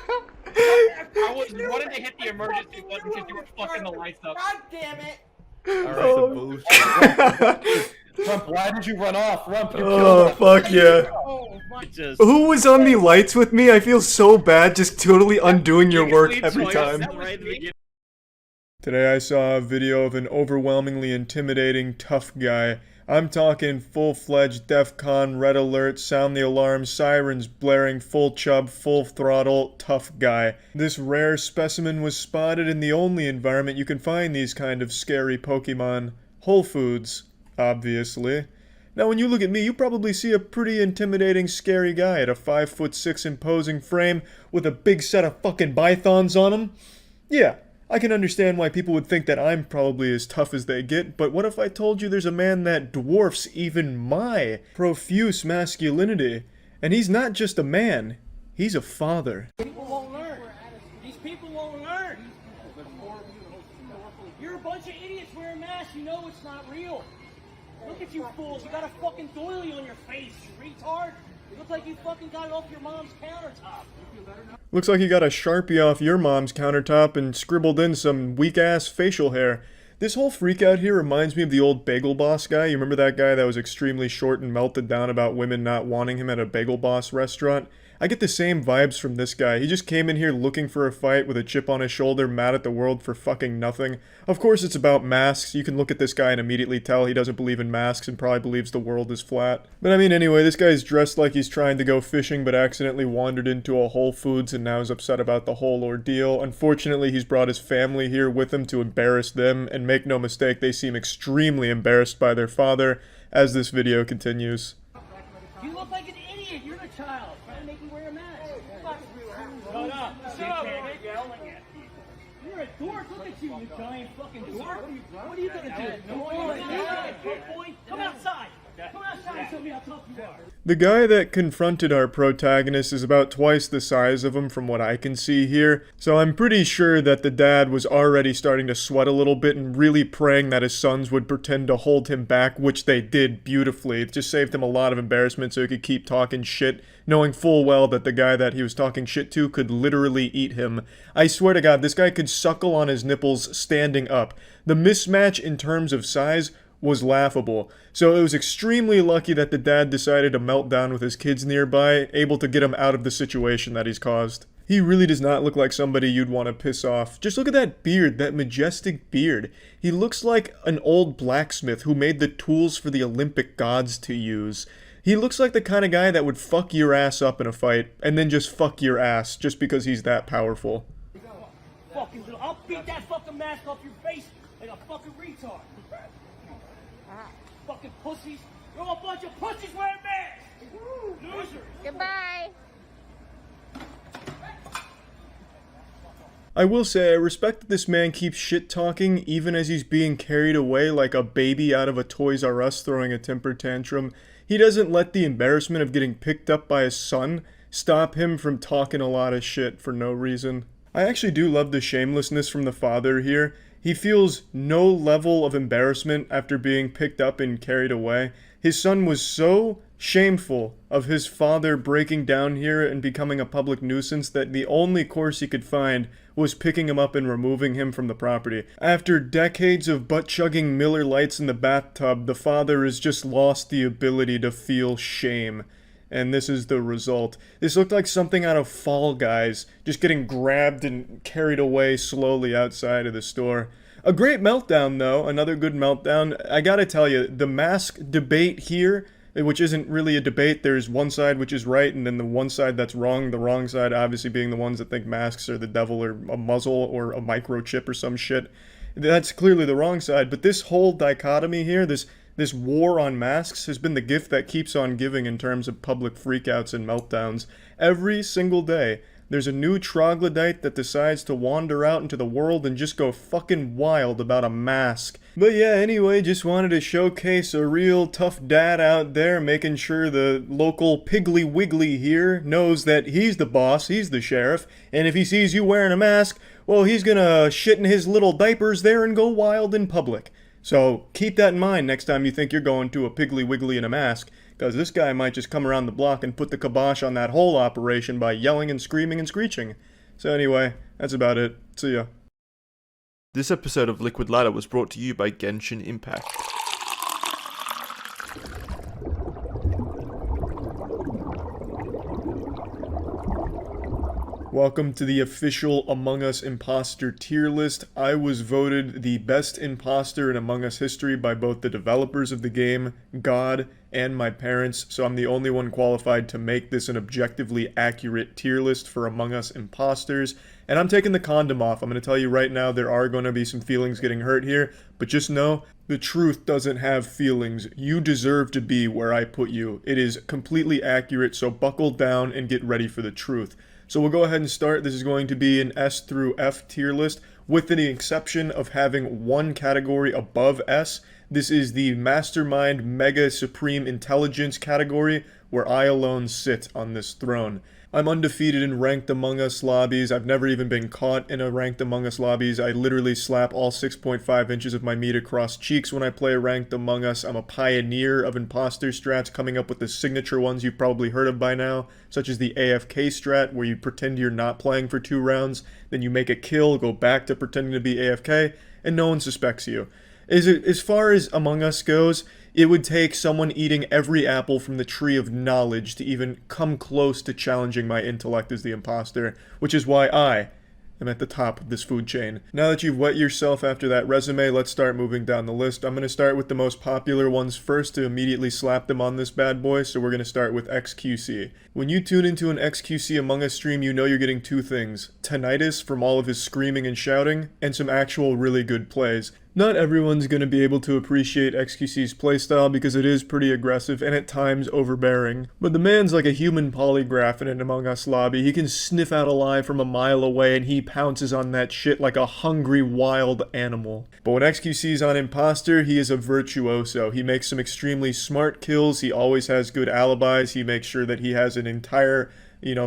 I was wanting to hit the emergency button because you were fucking the lights up. God damn it. Alright, bullshit. Rump, why did you run off? Rump, you Oh, killed fuck yeah. Oh my. Who was on the lights with me? I feel so bad just totally undoing your work every time. Today I saw a video of an overwhelmingly intimidating tough guy. I'm talking full-fledged DEFCON, red alert, sound the alarm, sirens blaring, full chub, full throttle, tough guy. This rare specimen was spotted in the only environment you can find these kind of scary Pokemon, Whole Foods, obviously. Now when you look at me, you probably see a pretty intimidating, scary guy at a 5'6" imposing frame with a big set of fucking Pythons on him. Yeah. I can understand why people would think that I'm probably as tough as they get, but what if I told you there's a man that dwarfs even my profuse masculinity? And he's not just a man, he's a father. People won't learn. These people won't learn. You're a bunch of idiots wearing masks. You know it's not real. Look at you fools. You got a fucking doily on your face, you retard. You look like you fucking got it off your mom's countertop. Looks like you got a Sharpie off your mom's countertop and scribbled in some weak-ass facial hair. This whole freakout here reminds me of the old Bagel Boss guy. You remember that guy that was extremely short and melted down about women not wanting him at a Bagel Boss restaurant? I get the same vibes from this guy. He just came in here looking for a fight with a chip on his shoulder, mad at the world for fucking nothing. Of course it's about masks. You can look at this guy and immediately tell he doesn't believe in masks and probably believes the world is flat. But I mean anyway, this guy's dressed like he's trying to go fishing but accidentally wandered into a Whole Foods and now is upset about the whole ordeal. Unfortunately, he's brought his family here with him to embarrass them, and make no mistake, they seem extremely embarrassed by their father as this video continues. You look like an idiot. You're a child. Trying to make me wear a mask. Shut up. Shut up. Yelling at people. You're a dork. Look at you, you giant fucking dork. What are you gonna do? Boy, come outside. Okay. Come outside and tell me how tough you are. The guy that confronted our protagonist is about twice the size of him from what I can see here, so I'm pretty sure that the dad was already starting to sweat a little bit and really praying that his sons would pretend to hold him back, which they did beautifully. It just saved him a lot of embarrassment so he could keep talking shit, knowing full well that the guy that he was talking shit to could literally eat him. I swear to God, this guy could suckle on his nipples standing up. The mismatch in terms of size was laughable. So it was extremely lucky that the dad decided to melt down with his kids nearby, able to get him out of the situation that he's caused. He really does not look like somebody you'd want to piss off. Just look at that beard, that majestic beard. He looks like an old blacksmith who made the tools for the Olympic gods to use. He looks like the kind of guy that would fuck your ass up in a fight, and then just fuck your ass, just because he's that powerful. Fucking little, I'll beat that fucking mask off your face like a fucking retard. Fucking pussies. You're a bunch of pussies wearing masks. Losers. Goodbye. I will say, I respect that this man keeps shit-talking even as he's being carried away like a baby out of a Toys R Us throwing a temper tantrum. He doesn't let the embarrassment of getting picked up by his son stop him from talking a lot of shit for no reason. I actually do love the shamelessness from the father here. He feels no level of embarrassment after being picked up and carried away. His son was so shameful of his father breaking down here and becoming a public nuisance that the only course he could find was picking him up and removing him from the property. After decades of butt-chugging Miller Lights in the bathtub, the father has just lost the ability to feel shame. And this is the result. This looked like something out of Fall Guys, just getting grabbed and carried away slowly outside of the store. A great meltdown, though. Another good meltdown. I gotta tell you, the mask debate here, which isn't really a debate, there's one side which is right, and then the one side that's wrong. The wrong side obviously being the ones that think masks are the devil or a muzzle or a microchip or some shit. That's clearly the wrong side, but this whole dichotomy here, this war on masks has been the gift that keeps on giving in terms of public freakouts and meltdowns. Every single day, there's a new troglodyte that decides to wander out into the world and just go fucking wild about a mask. But yeah, anyway, just wanted to showcase a real tough dad out there, making sure the local Piggly Wiggly here knows that he's the boss, he's the sheriff, and if he sees you wearing a mask, well, he's gonna shit in his little diapers there and go wild in public. So keep that in mind next time you think you're going to a Piggly Wiggly in a mask, because this guy might just come around the block and put the kibosh on that whole operation by yelling and screaming and screeching. So anyway, that's about it. See ya. This episode of Liquid Ladder was brought to you by Genshin Impact. Welcome to the official Among Us Impostor tier list. I was voted the best imposter in Among Us history by both the developers of the game, God, and my parents, so I'm the only one qualified to make this an objectively accurate tier list for Among Us imposters. And I'm taking the condom off. I'm going to tell you right now there are going to be some feelings getting hurt here, but just know the truth doesn't have feelings. You deserve to be where I put you. It is completely accurate, so buckle down and get ready for the truth. So we'll go ahead and start. This is going to be an S through F tier list, with the exception of having one category above S. This is the Mastermind Mega Supreme Intelligence category, where I alone sit on this throne. I'm undefeated in ranked Among Us lobbies. I've never even been caught in a ranked Among Us lobbies. I literally slap all 6.5 inches of my meat across cheeks when I play ranked Among Us. I'm a pioneer of imposter strats, coming up with the signature ones you've probably heard of by now, such as the AFK strat, where you pretend you're not playing for 2 rounds, then you make a kill, go back to pretending to be AFK, and no one suspects you. As far as Among Us goes, it would take someone eating every apple from the tree of knowledge to even come close to challenging my intellect as the imposter, which is why I am at the top of this food chain. Now that you've wet yourself after that resume, let's start moving down the list. I'm going to start with the most popular ones first to immediately slap them on this bad boy, so we're going to start with XQC. When you tune into an XQC Among Us stream, you know you're getting 2 things: tinnitus from all of his screaming and shouting, and some actual really good plays. Not everyone's going to be able to appreciate XQC's playstyle because it is pretty aggressive and at times overbearing, but the man's like a human polygraph in an Among Us lobby. He can sniff out a lie from a mile away and he pounces on that shit like a hungry wild animal. But when XQC's on Impostor, he is a virtuoso. He makes some extremely smart kills, he always has good alibis, he makes sure that he has an entire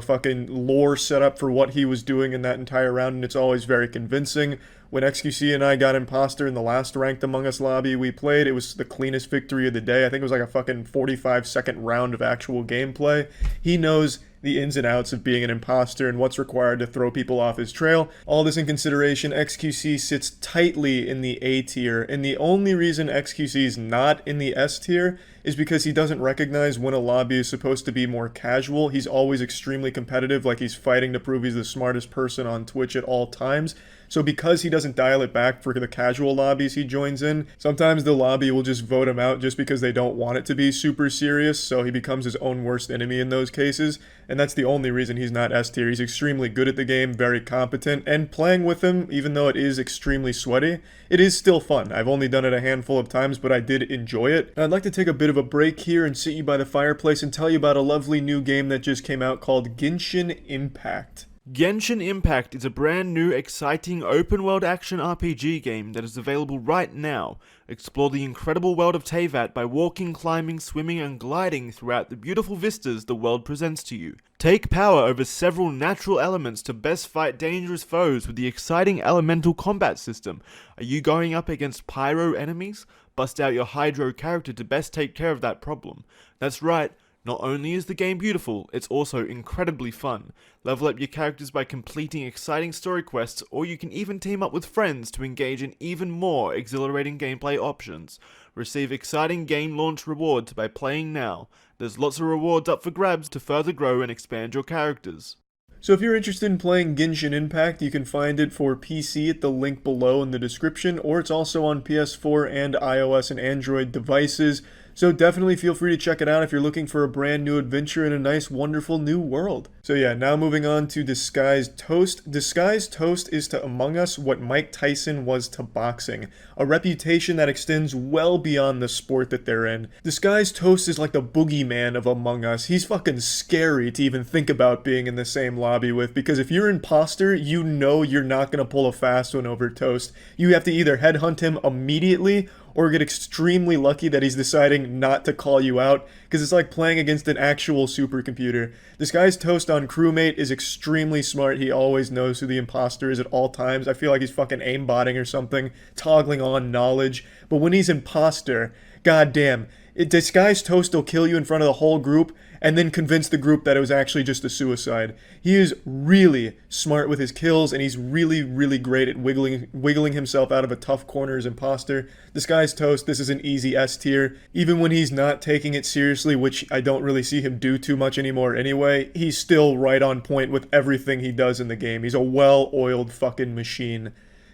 fucking lore set up for what he was doing in that entire round, and it's always very convincing. When XQC and I got Impostor in the last ranked Among Us lobby we played, it was the cleanest victory of the day. I think it was like a fucking 45-second round of actual gameplay. He knows the ins and outs of being an imposter and what's required to throw people off his trail. All this in consideration, XQC sits tightly in the A tier, and the only reason XQC is not in the S tier is because he doesn't recognize when a lobby is supposed to be more casual. He's always extremely competitive, like he's fighting to prove he's the smartest person on Twitch at all times. So because he doesn't dial it back for the casual lobbies he joins in, sometimes the lobby will just vote him out just because they don't want it to be super serious, so he becomes his own worst enemy in those cases, and that's the only reason he's not S tier. He's extremely good at the game, very competent, and playing with him, even though it is extremely sweaty, it is still fun. I've only done it a handful of times, but I did enjoy it. I'd like to take a bit of a break here and sit you by the fireplace and tell you about a lovely new game that just came out called Genshin Impact. Genshin Impact is a brand new, exciting, open-world action RPG game that is available right now. Explore the incredible world of Teyvat by walking, climbing, swimming, and gliding throughout the beautiful vistas the world presents to you. Take power over several natural elements to best fight dangerous foes with the exciting elemental combat system. Are you going up against pyro enemies? Bust out your Hydro character to best take care of that problem. That's right. Not only is the game beautiful, it's also incredibly fun. Level up your characters by completing exciting story quests, or you can even team up with friends to engage in even more exhilarating gameplay options. Receive exciting game launch rewards by playing now. There's lots of rewards up for grabs to further grow and expand your characters. So if you're interested in playing Genshin Impact, you can find it for PC at the link below in the description, or it's also on PS4 and iOS and Android devices. So definitely feel free to check it out if you're looking for a brand new adventure in a nice, wonderful new world. So yeah, now moving on to Disguised Toast. Disguised Toast is to Among Us what Mike Tyson was to boxing. A reputation that extends well beyond the sport that they're in. Disguised Toast is like the boogeyman of Among Us. He's fucking scary to even think about being in the same lobby with, because if you're Impostor, you know you're not going to pull a fast one over Toast. You have to either headhunt him immediately or get extremely lucky that he's deciding not to call you out, because it's like playing against an actual supercomputer. Disguised Toast on Crewmate is extremely smart. He always knows who the imposter is at all times. I feel like he's fucking aimbotting or something, toggling on knowledge. But when he's Impostor, goddamn, Disguised Toast will kill you in front of the whole group and then convince the group that it was actually just a suicide. He is really smart with his kills, and he's really, really great at wiggling himself out of a tough corner as Impostor. Disguised Toast, this is an easy S tier. Even when he's not taking it seriously, which I don't really see him do too much anymore anyway, he's still right on point with everything he does in the game. He's a well-oiled fucking machine.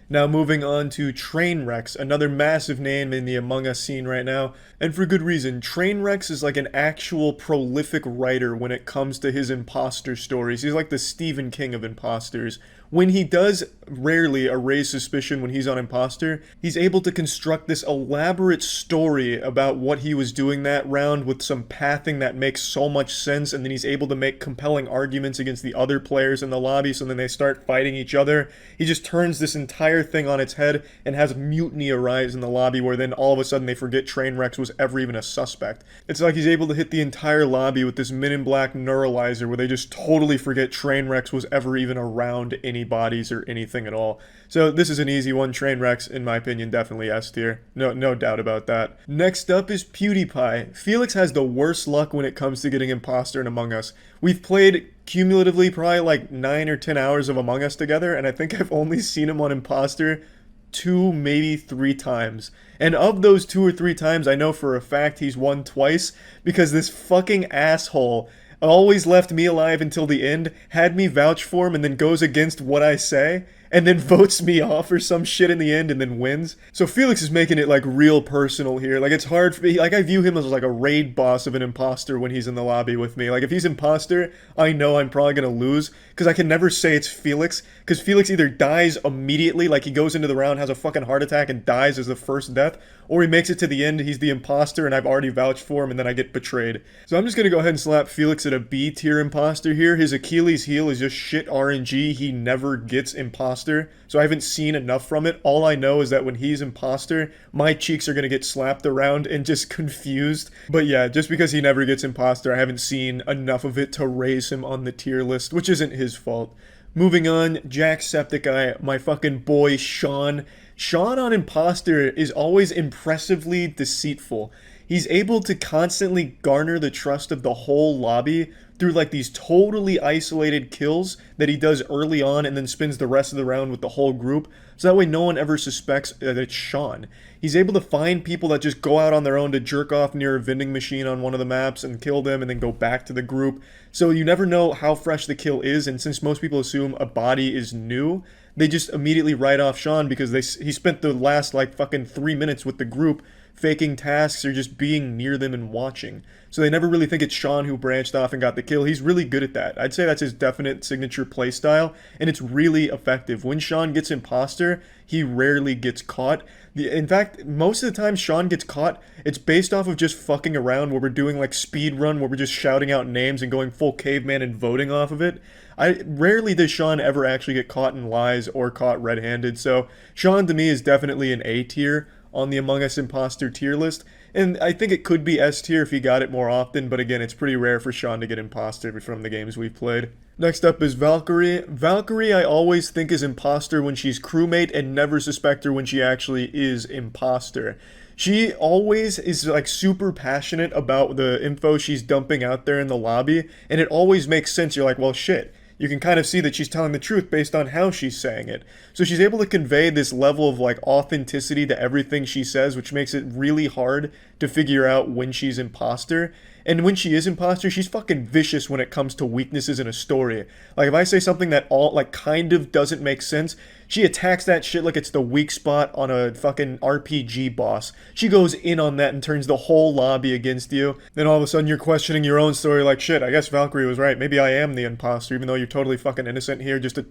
Now moving on to Trainwrecks, another massive name in the Among Us scene right now, and for good reason. Trainwrecks is like an actual prolific writer when it comes to his imposter stories. He's like the Stephen King of imposters. When he does rarely erase suspicion when he's on Impostor, he's able to construct this elaborate story about what he was doing that round with some pathing that makes so much sense, and then he's able to make compelling arguments against the other players in the lobby, so then they start fighting each other. He just turns this entire thing on its head and has mutiny arise in the lobby, where then all of a sudden they forget Trainwrecks was ever even a suspect. It's like he's able to hit the entire lobby with this Men in Black neuralizer where they just totally forget Trainwrecks was ever even around any bodies or anything at all. So this is an easy one. Trainwrecks, in my opinion, definitely S tier. No doubt about that. Next up is PewDiePie. Felix has the worst luck when it comes to getting Impostor in Among Us. We've played cumulatively probably like 9 or 10 hours of Among Us together, and I think I've only seen him on Impostor 2, maybe 3 times. And of those 2 or 3 times, I know for a fact he's won twice, because this fucking asshole always left me alive until the end, had me vouch for him, and then goes against what I say, and then votes me off or some shit in the end and then wins. So Felix is making it like real personal here. Like it's hard for me, like I view him as like a raid boss of an imposter when he's in the lobby with me. Like if he's imposter, I know I'm probably gonna lose because I can never say it's Felix because Felix either dies immediately, like he goes into the round, has a fucking heart attack and dies as the first death, or he makes it to the end, he's the imposter and I've already vouched for him and then I get betrayed. So I'm just gonna go ahead and slap Felix at a B tier imposter here. His Achilles heel is just shit RNG. He never gets imposter, so I haven't seen enough from it. All I know is that when he's imposter, my cheeks are gonna get slapped around and just confused. But yeah, just because he never gets imposter, I haven't seen enough of it to raise him on the tier list, which isn't his fault. Moving on, Jacksepticeye, my fucking boy Sean. Sean on imposter is always impressively deceitful. He's able to constantly garner the trust of the whole lobby through like these totally isolated kills that he does early on and then spends the rest of the round with the whole group. So that way no one ever suspects that it's Sean. He's able to find people that just go out on their own to jerk off near a vending machine on one of the maps and kill them and then go back to the group. So you never know how fresh the kill is, and since most people assume a body is new, they just immediately write off Sean because he spent the last like fucking 3 minutes with the group faking tasks or just being near them and watching. So they never really think it's Sean who branched off and got the kill. He's really good at that. I'd say that's his definite signature playstyle, and it's really effective. When Sean gets imposter, he rarely gets caught. In fact, most of the time Sean gets caught, it's based off of just fucking around where we're doing like speed run, where we're just shouting out names and going full caveman and voting off of it. Rarely does Sean ever actually get caught in lies or caught red-handed, so Sean to me is definitely an A tier on the Among Us imposter tier list, and I think it could be S tier if he got it more often, but again, it's pretty rare for Sean to get imposter from the games we've played. Next up is Valkyrie. Valkyrie I always think is imposter when she's crewmate and never suspect her when she actually is imposter. She always is like super passionate about the info she's dumping out there in the lobby, and it always makes sense. You're like, well shit. You can kind of see that she's telling the truth based on how she's saying it. So she's able to convey this level of like authenticity to everything she says, which makes it really hard to figure out when she's imposter. And when she is imposter, she's fucking vicious when it comes to weaknesses in a story. Like if I say something that kind of doesn't make sense, she attacks that shit like it's the weak spot on a fucking RPG boss. She goes in on that and turns the whole lobby against you. Then all of a sudden you're questioning your own story like, shit, I guess Valkyrie was right. Maybe I am the imposter, even though you're totally fucking innocent here, just a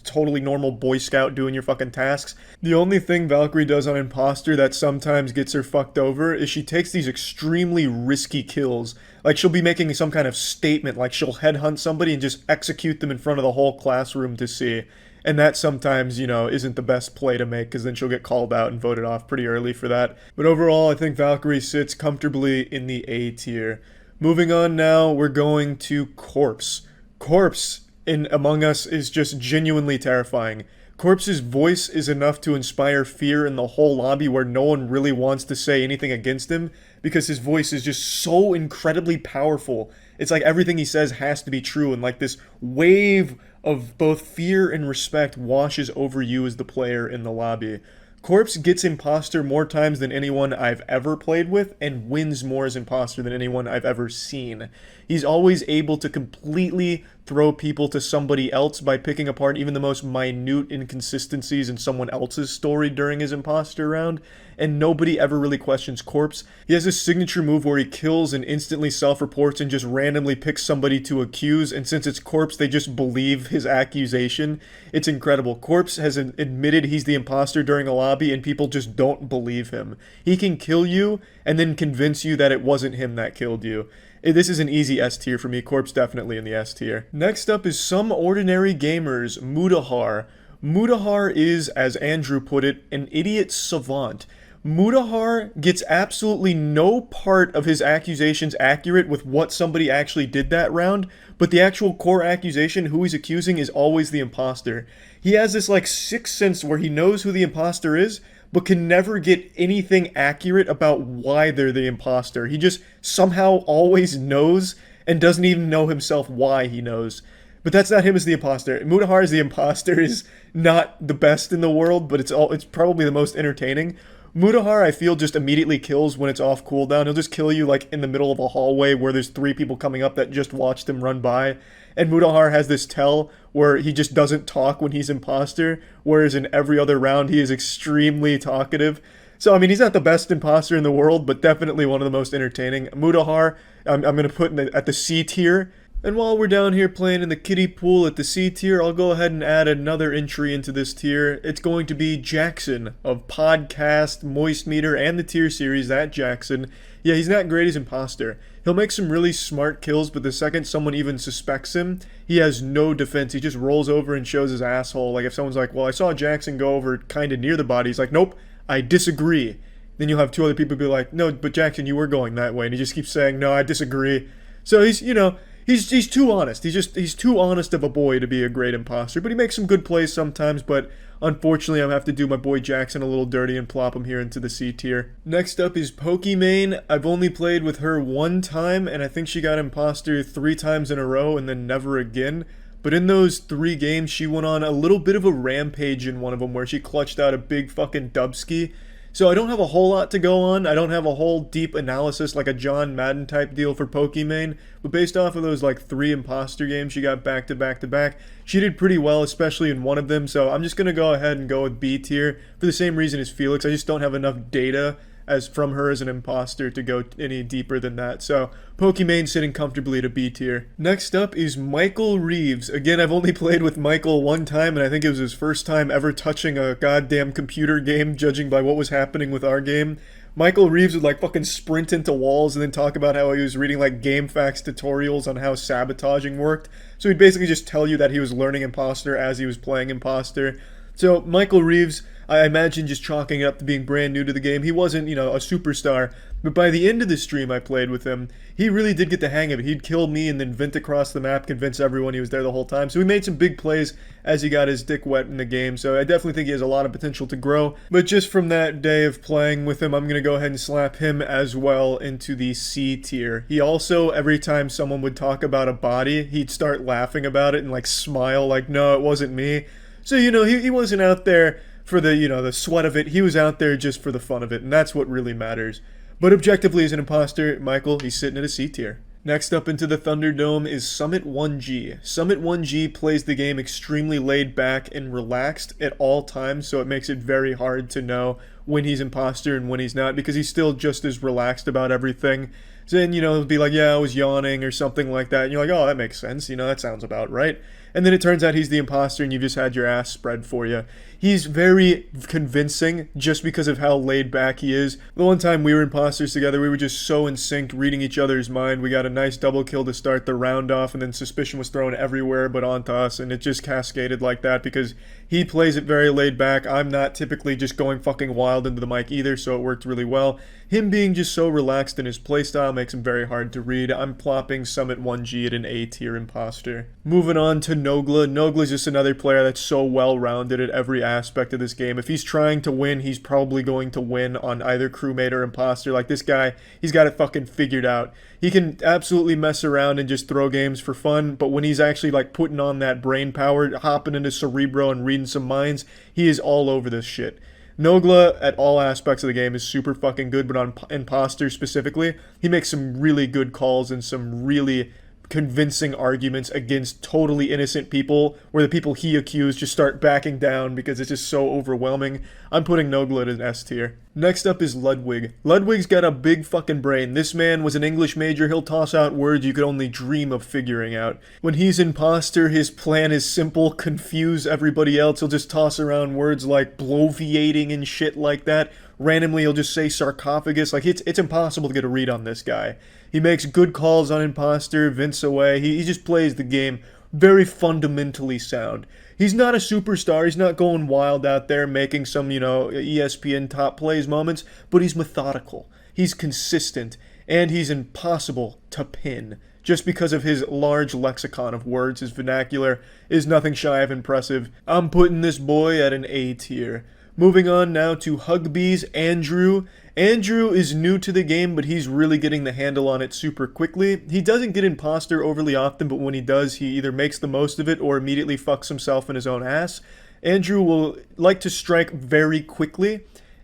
totally normal Boy Scout doing your fucking tasks. The only thing Valkyrie does on imposter that sometimes gets her fucked over is she takes these extremely risky kills. Like she'll be making some kind of statement, like she'll headhunt somebody and just execute them in front of the whole classroom to see. And that sometimes, you know, isn't the best play to make because then she'll get called out and voted off pretty early for that. But overall, I think Valkyrie sits comfortably in the A tier. Moving on now, we're going to Corpse. Corpse in Among Us is just genuinely terrifying. Corpse's voice is enough to inspire fear in the whole lobby where no one really wants to say anything against him because his voice is just so incredibly powerful. It's like everything he says has to be true, and like this wave of both fear and respect washes over you as the player in the lobby. Corpse gets imposter more times than anyone I've ever played with and wins more as imposter than anyone I've ever seen. He's always able to completely throw people to somebody else by picking apart even the most minute inconsistencies in someone else's story during his imposter round, and nobody ever really questions Corpse. He has a signature move where he kills and instantly self-reports and just randomly picks somebody to accuse, and since it's Corpse, they just believe his accusation. It's incredible. Corpse has admitted he's the imposter during a lobby, and people just don't believe him. He can kill you and then convince you that it wasn't him that killed you. This is an easy S tier for me. Corpse definitely in the S tier. Next up is Some Ordinary Gamers, Mutahar. Mutahar is, as Andrew put it, an idiot savant. Mutahar gets absolutely no part of his accusations accurate with what somebody actually did that round, but the actual core accusation, who he's accusing, is always the imposter. He has this like sixth sense where he knows who the imposter is, but can never get anything accurate about why they're the imposter. He just somehow always knows and doesn't even know himself why he knows. But that's not him as the imposter. Mutahar as the imposter is not the best in the world, but it's probably the most entertaining. Mutahar, I feel, just immediately kills when it's off cooldown. He'll just kill you, like, in the middle of a hallway where there's 3 people coming up that just watched him run by. And Mutahar has this tell where he just doesn't talk when he's imposter, whereas in every other round he is extremely talkative. So, I mean, he's not the best imposter in the world, but definitely one of the most entertaining. Mutahar, I'm going to put at the C tier. And while we're down here playing in the kiddie pool at the C tier, I'll go ahead and add another entry into this tier. It's going to be Jackson of Podcast, Moist Meter, and the tier series, that Jackson. Yeah, he's not great as imposter. He'll make some really smart kills, but the second someone even suspects him, he has no defense. He just rolls over and shows his asshole. Like if someone's like, well, I saw Jackson go over kind of near the body. He's like, nope, I disagree. Then you'll have 2 other people be like, no, but Jackson, you were going that way. And he just keeps saying, no, I disagree. So he's, you know, He's too honest. He's too honest of a boy to be a great imposter, but he makes some good plays sometimes, but unfortunately I'm gonna have to do my boy Jackson a little dirty and plop him here into the C tier. Next up is Pokimane. I've only played with her 1 time, and I think she got imposter 3 times in a row and then never again. But in those 3 games, she went on a little bit of a rampage in one of them where she clutched out a big fucking dubski. So I don't have a whole lot to go on. I don't have a whole deep analysis like a John Madden type deal for Pokimane. But based off of those like 3 imposter games she got back to back to back, she did pretty well, especially in one of them. So I'm just going to go ahead and go with B tier for the same reason as Felix. I just don't have enough data as from her as an imposter to go any deeper than that. So Pokimane sitting comfortably at a B tier. Next up is Michael Reeves. Again, I've only played with Michael 1 time, and I think it was his first time ever touching a goddamn computer game, judging by what was happening with our game. Michael Reeves would like fucking sprint into walls and then talk about how he was reading like GameFAQs tutorials on how sabotaging worked. So he'd basically just tell you that he was learning imposter as he was playing imposter. So Michael Reeves, I imagine just chalking it up to being brand new to the game. He wasn't, you know, a superstar, but by the end of the stream I played with him, he really did get the hang of it. He'd kill me and then vent across the map, convince everyone he was there the whole time. So he made some big plays as he got his dick wet in the game. So I definitely think he has a lot of potential to grow. But just from that day of playing with him, I'm going to go ahead and slap him as well into the C tier. He also, every time someone would talk about a body, he'd start laughing about it and like smile like, no, it wasn't me. So, you know, he wasn't out there for the, you know, the sweat of it. He was out there just for the fun of it, and that's what really matters. But objectively, as an imposter, Michael, he's sitting at a C tier. Next up into the Thunderdome is Summit 1G. Summit 1G plays the game extremely laid back and relaxed at all times, so it makes it very hard to know when he's imposter and when he's not, because he's still just as relaxed about everything. So then, you know, he'll be like, yeah, I was yawning or something like that, and you're like, oh, that makes sense, you know, that sounds about right. And then it turns out he's the imposter and you've just had your ass spread for you. He's very convincing just because of how laid back he is. The one time we were imposters together, we were just so in sync, reading each other's mind. We got a nice double kill to start the round off, and then suspicion was thrown everywhere but onto us, and it just cascaded like that because he plays it very laid back. I'm not typically just going fucking wild into the mic either, so it worked really well. Him being just so relaxed in his playstyle makes him very hard to read. I'm plopping Summit 1G at an A tier imposter. Moving on to Nogla. Nogla's just another player that's so well-rounded at every aspect of this game. If he's trying to win, he's probably going to win on either crewmate or imposter. Like this guy, he's got it fucking figured out. He can absolutely mess around and just throw games for fun, but when he's actually like putting on that brain power, hopping into Cerebro and reading some minds, he is all over this shit. Nogla, at all aspects of the game, is super fucking good, but on Imposter specifically, he makes some really good calls and some really convincing arguments against totally innocent people, where the people he accused just start backing down because it's just so overwhelming. I'm putting Nogla at an S tier. Next up is Ludwig. Ludwig's got a big fucking brain. This man was an English major. He'll toss out words you could only dream of figuring out. When he's imposter, his plan is simple: confuse everybody else. He'll just toss around words like bloviating and shit like that. Randomly, he'll just say sarcophagus. Like, it's impossible to get a read on this guy. He makes good calls on imposter, Vince away. He just plays the game very fundamentally sound. He's not a superstar. He's not going wild out there making some, you know, ESPN top plays moments, but he's methodical. He's consistent, and he's impossible to pin. Just because of his large lexicon of words, his vernacular is nothing shy of impressive. I'm putting this boy at an A tier. Moving on now to Hugbee's Andrew. Andrew is new to the game, but he's really getting the handle on it super quickly. He doesn't get imposter overly often, but when he does, he either makes the most of it or immediately fucks himself in his own ass. Andrew will like to strike very quickly,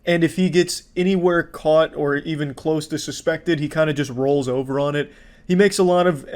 and if he gets anywhere caught or even close to suspected, he kind of just rolls over on it. He makes a lot of,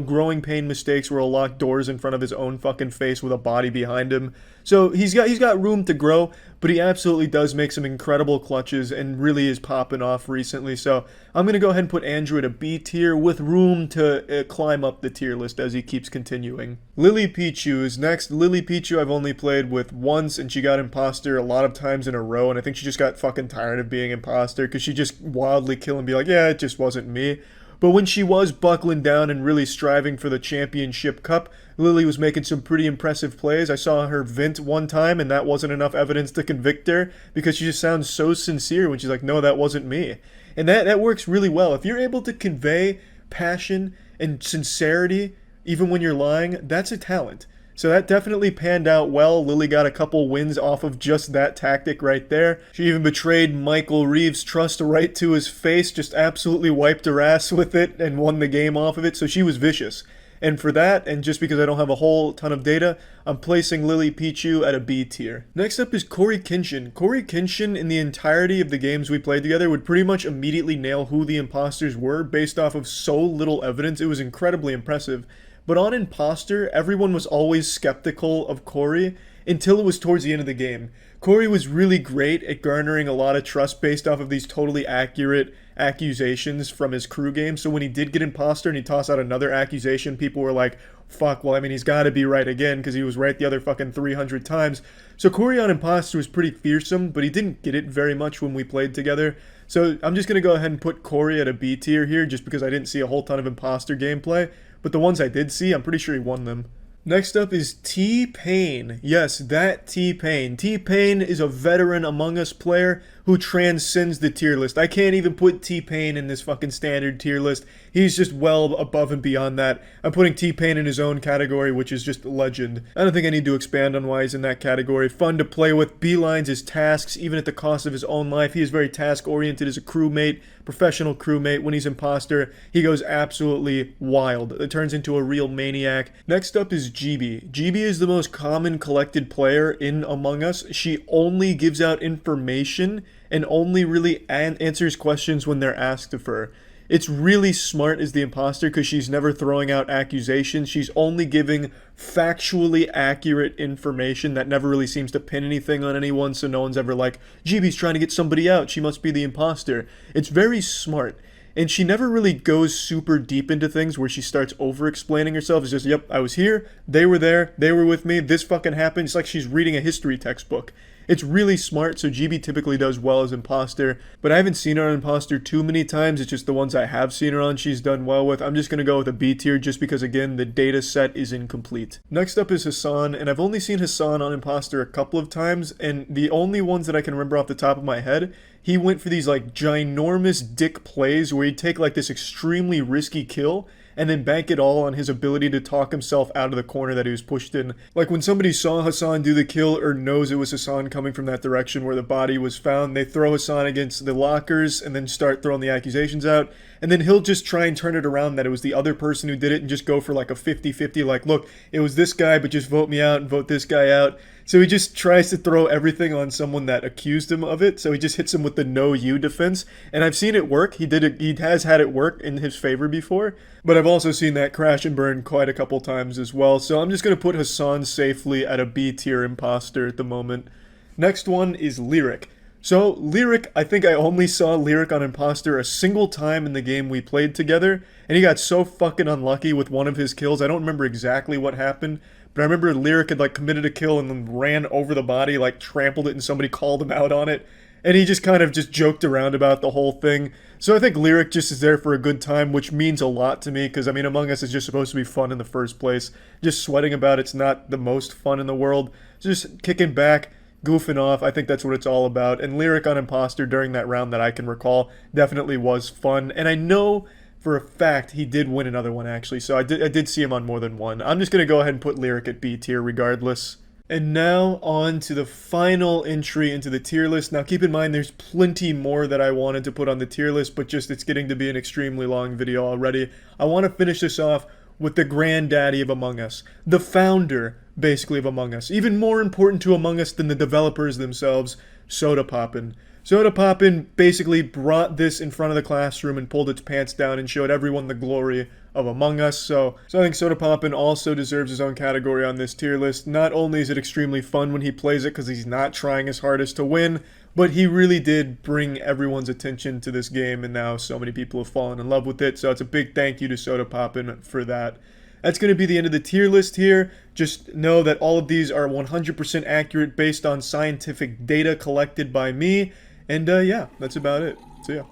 growing pain mistakes where he'll lock doors in front of his own fucking face with a body behind him. So he's got room to grow, but he absolutely does make some incredible clutches and really is popping off recently. So I'm going to go ahead and put Andrew at a B tier with room to climb up the tier list as he keeps continuing. Lily Pichu is next. Lily Pichu I've only played with once, and she got imposter a lot of times in a row, and I think she just got fucking tired of being imposter because she just wildly kill and be like, yeah, it just wasn't me. But when she was buckling down and really striving for the championship cup, Lily was making some pretty impressive plays. I saw her vent one time, and that wasn't enough evidence to convict her because she just sounds so sincere when she's like, no, that wasn't me. And that works really well. If you're able to convey passion and sincerity even when you're lying, that's a talent. So that definitely panned out well. Lily got a couple wins off of just that tactic right there. She even betrayed Michael Reeves' trust right to his face, just absolutely wiped her ass with it and won the game off of it. So she was vicious. And for that, and just because I don't have a whole ton of data, I'm placing Lily Pichu at a B tier. Next up is Corey Kinshin. Corey Kinshin, in the entirety of the games we played together, would pretty much immediately nail who the imposters were based off of so little evidence. It was incredibly impressive. But on Impostor, everyone was always skeptical of Corey until it was towards the end of the game. Corey was really great at garnering a lot of trust based off of these totally accurate accusations from his crew game. So when he did get Impostor and he tossed out another accusation, people were like, fuck, well, I mean, he's got to be right again because he was right the other fucking 300 times. So Corey on Impostor was pretty fearsome, but he didn't get it very much when we played together. So I'm just going to go ahead and put Corey at a B tier here just because I didn't see a whole ton of Impostor gameplay. But the ones I did see, I'm pretty sure he won them. Next up is T-Pain. Yes, that T-Pain. T-Pain is a veteran Among Us player who transcends the tier list. I can't even put T-Pain in this fucking standard tier list. He's just well above and beyond that. I'm putting T-Pain in his own category, which is just legend. I don't think I need to expand on why he's in that category. Fun to play with, beelines his tasks, even at the cost of his own life. He is very task-oriented as a crewmate, professional crewmate. When he's imposter, he goes absolutely wild. It turns into a real maniac. Next up is GB. GB is the most common collected player in Among Us. She only gives out information and only really answers questions when they're asked of her. It's really smart as the imposter because she's never throwing out accusations. She's only giving factually accurate information that never really seems to pin anything on anyone, so no one's ever like, GB's trying to get somebody out, she must be the imposter. It's very smart. And she never really goes super deep into things where she starts over-explaining herself. It's just, yep, I was here, they were there, they were with me, this fucking happened. It's like she's reading a history textbook. It's really smart, so GB typically does well as imposter, but I haven't seen her on imposter too many times. It's just the ones I have seen her on she's done well with. I'm just going to go with a B tier just because, again, the data set is incomplete. Next up is Hassan, and I've only seen Hassan on imposter a couple of times, and the only ones that I can remember off the top of my head, he went for these like ginormous dick plays where he'd take like this extremely risky kill and then bank it all on his ability to talk himself out of the corner that he was pushed in. Like when somebody saw Hassan do the kill or knows it was Hassan coming from that direction where the body was found, they throw Hassan against the lockers and then start throwing the accusations out. And then he'll just try and turn it around that it was the other person who did it and just go for like a 50-50, like, look, it was this guy, but just vote me out and vote this guy out. So he just tries to throw everything on someone that accused him of it. So he just hits him with the no you defense. And I've seen it work. He has had it work in his favor before. But I've also seen that crash and burn quite a couple times as well. So I'm just going to put Hassan safely at a B tier imposter at the moment. Next one is Lyric. So Lyric, I think I only saw Lyric on imposter a single time in the game we played together. And he got so fucking unlucky with one of his kills. I don't remember exactly what happened. But I remember Lyric had like committed a kill and then ran over the body, like trampled it, and somebody called him out on it. And he just kind of just joked around about the whole thing. So I think Lyric just is there for a good time, which means a lot to me, because I mean, Among Us is just supposed to be fun in the first place. Just sweating about it's not the most fun in the world. Just kicking back, goofing off, I think that's what it's all about. And Lyric on imposter during that round that I can recall definitely was fun. And I know for a fact he did win another one actually, so I did see him on more than one. I'm just going to go ahead and put Lyric at B tier regardless. And now on to the final entry into the tier list. Now keep in mind there's plenty more that I wanted to put on the tier list, but just it's getting to be an extremely long video already. I want to finish this off with the granddaddy of Among Us, the founder basically of Among Us, even more important to Among Us than the developers themselves, Soda Poppin'. Soda Poppin' basically brought this in front of the classroom and pulled its pants down and showed everyone the glory of Among Us. So I think Soda Poppin' also deserves his own category on this tier list. Not only is it extremely fun when he plays it because he's not trying his hardest to win, but he really did bring everyone's attention to this game, and now so many people have fallen in love with it. So it's a big thank you to Soda Poppin' for that. That's going to be the end of the tier list here. Just know that all of these are 100% accurate based on scientific data collected by me. And yeah, that's about it. So yeah.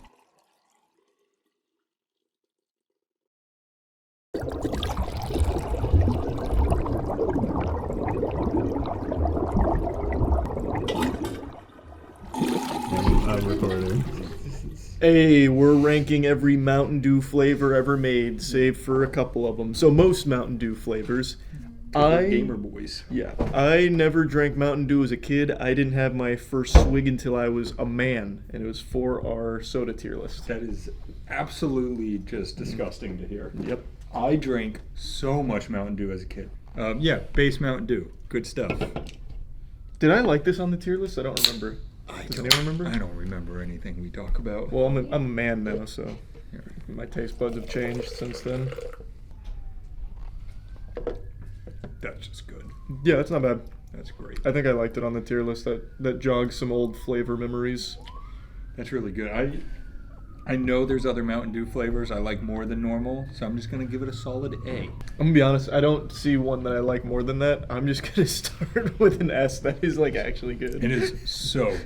I'm recording. Hey, we're ranking every Mountain Dew flavor ever made, save for a couple of them. So most Mountain Dew flavors. Gamer boys. Yeah, I never drank Mountain Dew as a kid. I didn't have my first swig until I was a man, and it was for our soda tier list. That is absolutely just disgusting to hear. Yep. I drank so much Mountain Dew as a kid. Yeah, base Mountain Dew. Good stuff. Did I like this on the tier list? I don't remember. Does anyone remember? I don't remember anything we talk about. Well, I'm a man now, so my taste buds have changed since then. That's just good. Yeah, that's not bad. That's great. I think I liked it on the tier list. That jogs some old flavor memories. That's really good. I know there's other Mountain Dew flavors I like more than normal, so I'm just going to give it a solid A. I'm going to be honest, I don't see one that I like more than that. I'm just going to start with an S. That is, like, actually good. It is so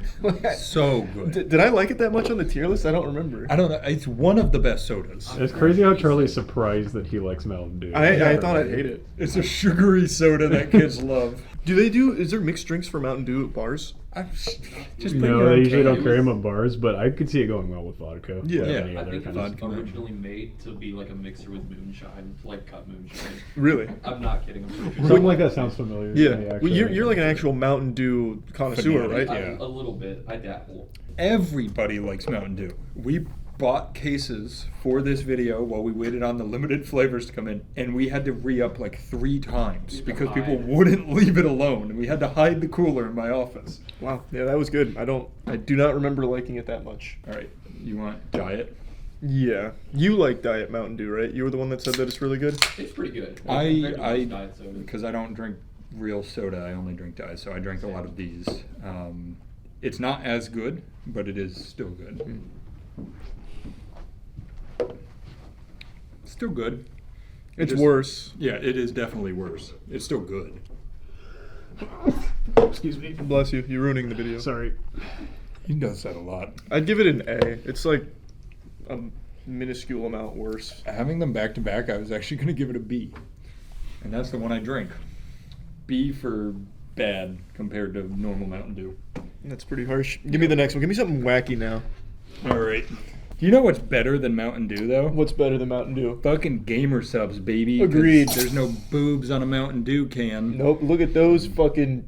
good. Did I like it that much on the tier list? I don't remember. I don't know. It's one of the best sodas. It's crazy how Charlie's surprised that he likes Mountain Dew. I thought I'd hate it. It's a sugary soda that kids love. Is there mixed drinks for Mountain Dew at bars? No, they usually don't carry them at bars, but I could see it going well with vodka. Yeah. Any I other think it kind was of originally made to be like a mixer with moonshine, like cut moonshine. Really? I'm not kidding. I'm pretty sure. Something like that sounds familiar. Yeah. To me, Well, you're like an actual Mountain Dew connoisseur, right? A little bit. I dabble. Everybody likes Mountain Dew. We bought cases for this video while we waited on the limited flavors to come in, and we had to re-up like 3 times because people wouldn't leave it alone, and we had to hide the cooler in my office. Wow. Yeah, that was good. I do not remember liking it that much. All right. You want Diet? Yeah. You like Diet Mountain Dew, right? You were the one that said that it's really good? It's pretty good. Because I don't drink real soda, I only drink Diet, so I drank a lot of these. It's not as good, but it is still good. Still good. It's worse. Yeah, it is definitely worse. It's still good. Excuse me. Bless you. You're ruining the video. Sorry. He does that a lot. I'd give it an A. It's like a minuscule amount worse. Having them back to back, I was actually going to give it a B. And that's the one I drink. B for bad compared to normal Mountain Dew. That's pretty harsh. Give me the next one. Give me something wacky now. All right. Do you know what's better than Mountain Dew, though? What's better than Mountain Dew? Fucking Gamer Subs, baby. Agreed. There's no boobs on a Mountain Dew can. Nope. Look at those fucking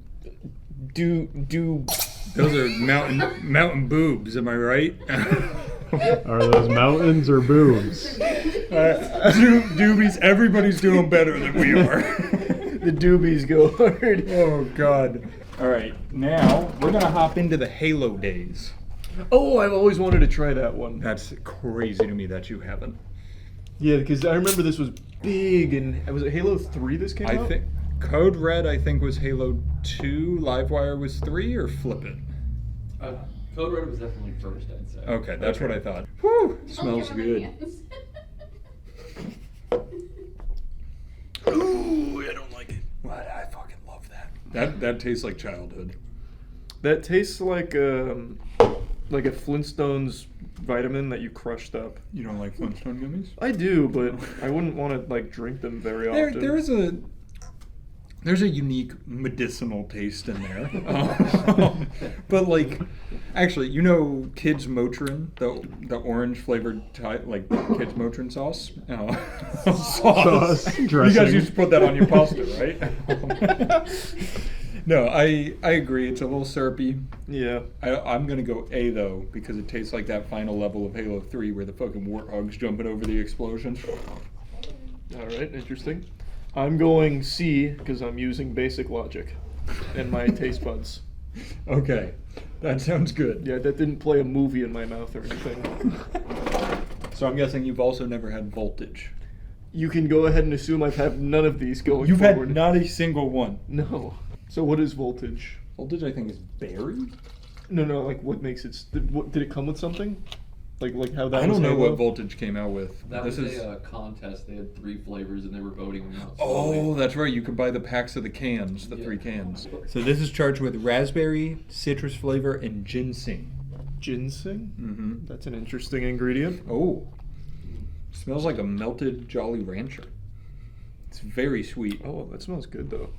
do. Those are mountain boobs. Am I right? Are those mountains or boobs? Doobies. Everybody's doing better than we are. The doobies go hard. Oh God. All right. Now we're gonna hop into the Halo days. Oh, I've always wanted to try that one. That's crazy to me that you haven't. Yeah, because I remember this was big, and was it Halo 3 this came out? I think Code Red, I think, was Halo 2, Livewire was 3, or flip it? Code Red was definitely first, I'd say. Okay, that's what I thought. Whew, smells good. Ooh, I don't like it. What? I fucking love that. That tastes like childhood. That tastes like a Flintstones vitamin that you crushed up. You don't like Flintstone gummies? I do, but I wouldn't want to like drink them very often. There's a unique medicinal taste in there. But like, actually, you know Kids Motrin, the orange flavored like Kids Motrin sauce? Sauce. You guys used to put that on your pasta, right? No, I agree. It's a little syrupy. Yeah. I'm going to go A, though, because it tastes like that final level of Halo 3 where the fucking warthog's jumping over the explosion. All right, interesting. I'm going C because I'm using basic logic and my taste buds. Okay. That sounds good. Yeah, that didn't play a movie in my mouth or anything. So I'm guessing you've also never had voltage. You can go ahead and assume I've had none of these going You've forward. had not a single one. No. So what is voltage? Voltage, I think, is berry. No, like what makes it? Did it come with something? Like how that? I was don't know Halo? what voltage came out with. That this was is. a contest. They had 3 flavors and they were voting them out. Oh, that's right. You could buy the packs of the cans, the 3 cans. So this is charged with raspberry, citrus flavor, and ginseng. Ginseng? Mm-hmm. That's an interesting ingredient. Oh. Smells like a melted Jolly Rancher. It's very sweet. Oh, that smells good though.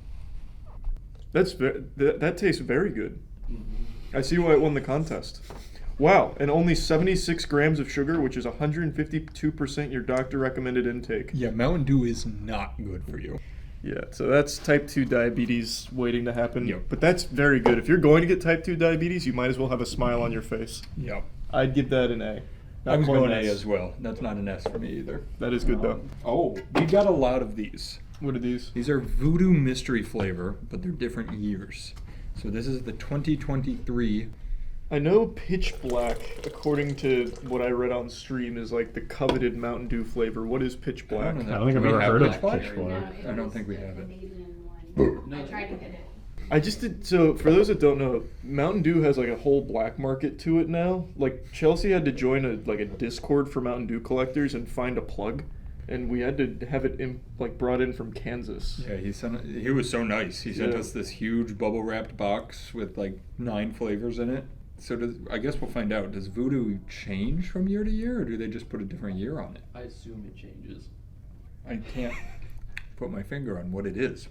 That tastes very good. I see why it won the contest. Wow, and only 76 grams of sugar, which is 152% your doctor recommended intake. Yeah, Mountain Dew is not good for you. Yeah, so that's type 2 diabetes waiting to happen. Yep. But that's very good. If you're going to get type 2 diabetes, you might as well have a smile on your face. Yep. I'd give that an A. I was quite going an A S. as well. That's not an S for me either. That is good though. Oh, we got a lot of these. What are these? These are Voodoo Mystery flavor, but they're different years. So this is the 2023. I know Pitch Black, according to what I read on stream, is like the coveted Mountain Dew flavor. What is Pitch Black? I don't think I've ever heard of Pitch Black. I don't think we have it. I tried to get it. I just did. So for those that don't know, Mountain Dew has like a whole black market to it now. Like Chelsea had to join a Discord for Mountain Dew collectors and find a plug, and we had to have it brought in from Kansas. Yeah, he was so nice. He sent us this huge bubble wrapped box with like 9 flavors in it. So I guess we'll find out. Does Voodoo change from year to year, or do they just put a different year on it? I assume it changes. I can't put my finger on what it is.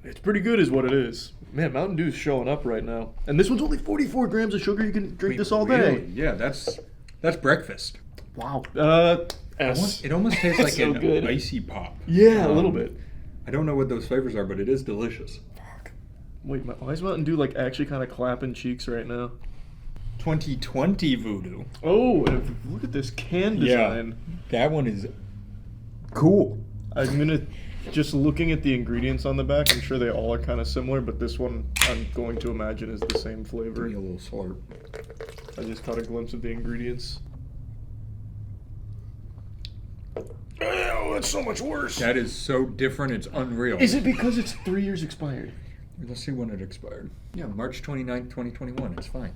It's pretty good is what it is. Man, Mountain Dew's showing up right now. And this one's only 44 grams of sugar. You can drink this all day. Really? Yeah, that's breakfast. Wow. S. It almost tastes like So an good. icy pop. Yeah, a little bit. I don't know what those flavors are, but it is delicious. Wait, why is Mountain Dew actually kind of clapping cheeks right now? 2020 Voodoo. Oh, and look at this can design. Yeah, that one is cool. I'm gonna just looking at the ingredients on the back. I'm sure they all are kind of similar, but this one I'm going to imagine is the same flavor. Give me a little slurp. I just caught a glimpse of the ingredients. Oh, that's so much worse. That is so different. It's unreal. Is it because it's 3 years expired? Let's see when it expired. Yeah, March 29th, 2021. It's fine.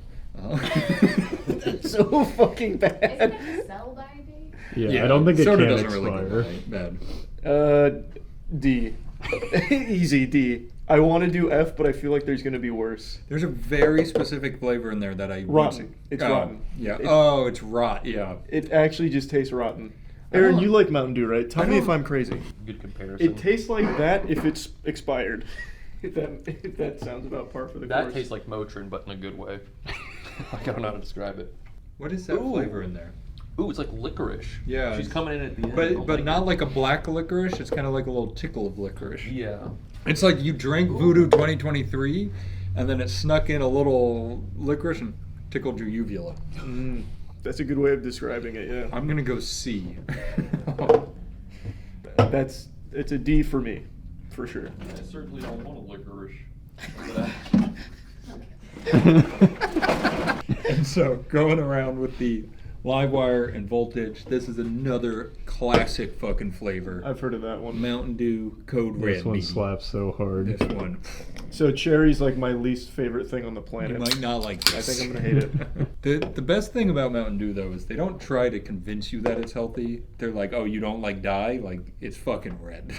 That's so fucking bad. Isn't it a sell-by date? Yeah, I don't think it soda can doesn't expire. really go bad. D. Easy D. I want to do F, but I feel like there's going to be worse. There's a very specific flavor in there that I Rotten. It's rotten. Yeah. It's rot. Yeah. It actually just tastes rotten. Aaron, you like Mountain Dew, right? Tell me if I'm crazy. Good comparison. It tastes like that if it's expired. if that sounds about par for the course. That tastes like Motrin, but in a good way. I don't know how to describe it. What is that flavor in there? Ooh, it's like licorice. Yeah. She's coming in at the end. But not like a black licorice. It's kind of like a little tickle of licorice. Yeah. It's like you drank Voodoo 2023, and then it snuck in a little licorice and tickled your uvula. That's a good way of describing it, yeah. I'm gonna go C. It's a D for me, for sure. I certainly don't want a licorice. And so, going around with the Livewire and Voltage, this is another classic fucking flavor. I've heard of that one. Mountain Dew Code Red. This one baby. slaps so hard. This one. So cherry's like my least favorite thing on the planet. You might not like this. I think I'm gonna hate it. The best thing about Mountain Dew though is they don't try to convince you that it's healthy. They're like, oh, you don't like dye? Like, it's fucking red.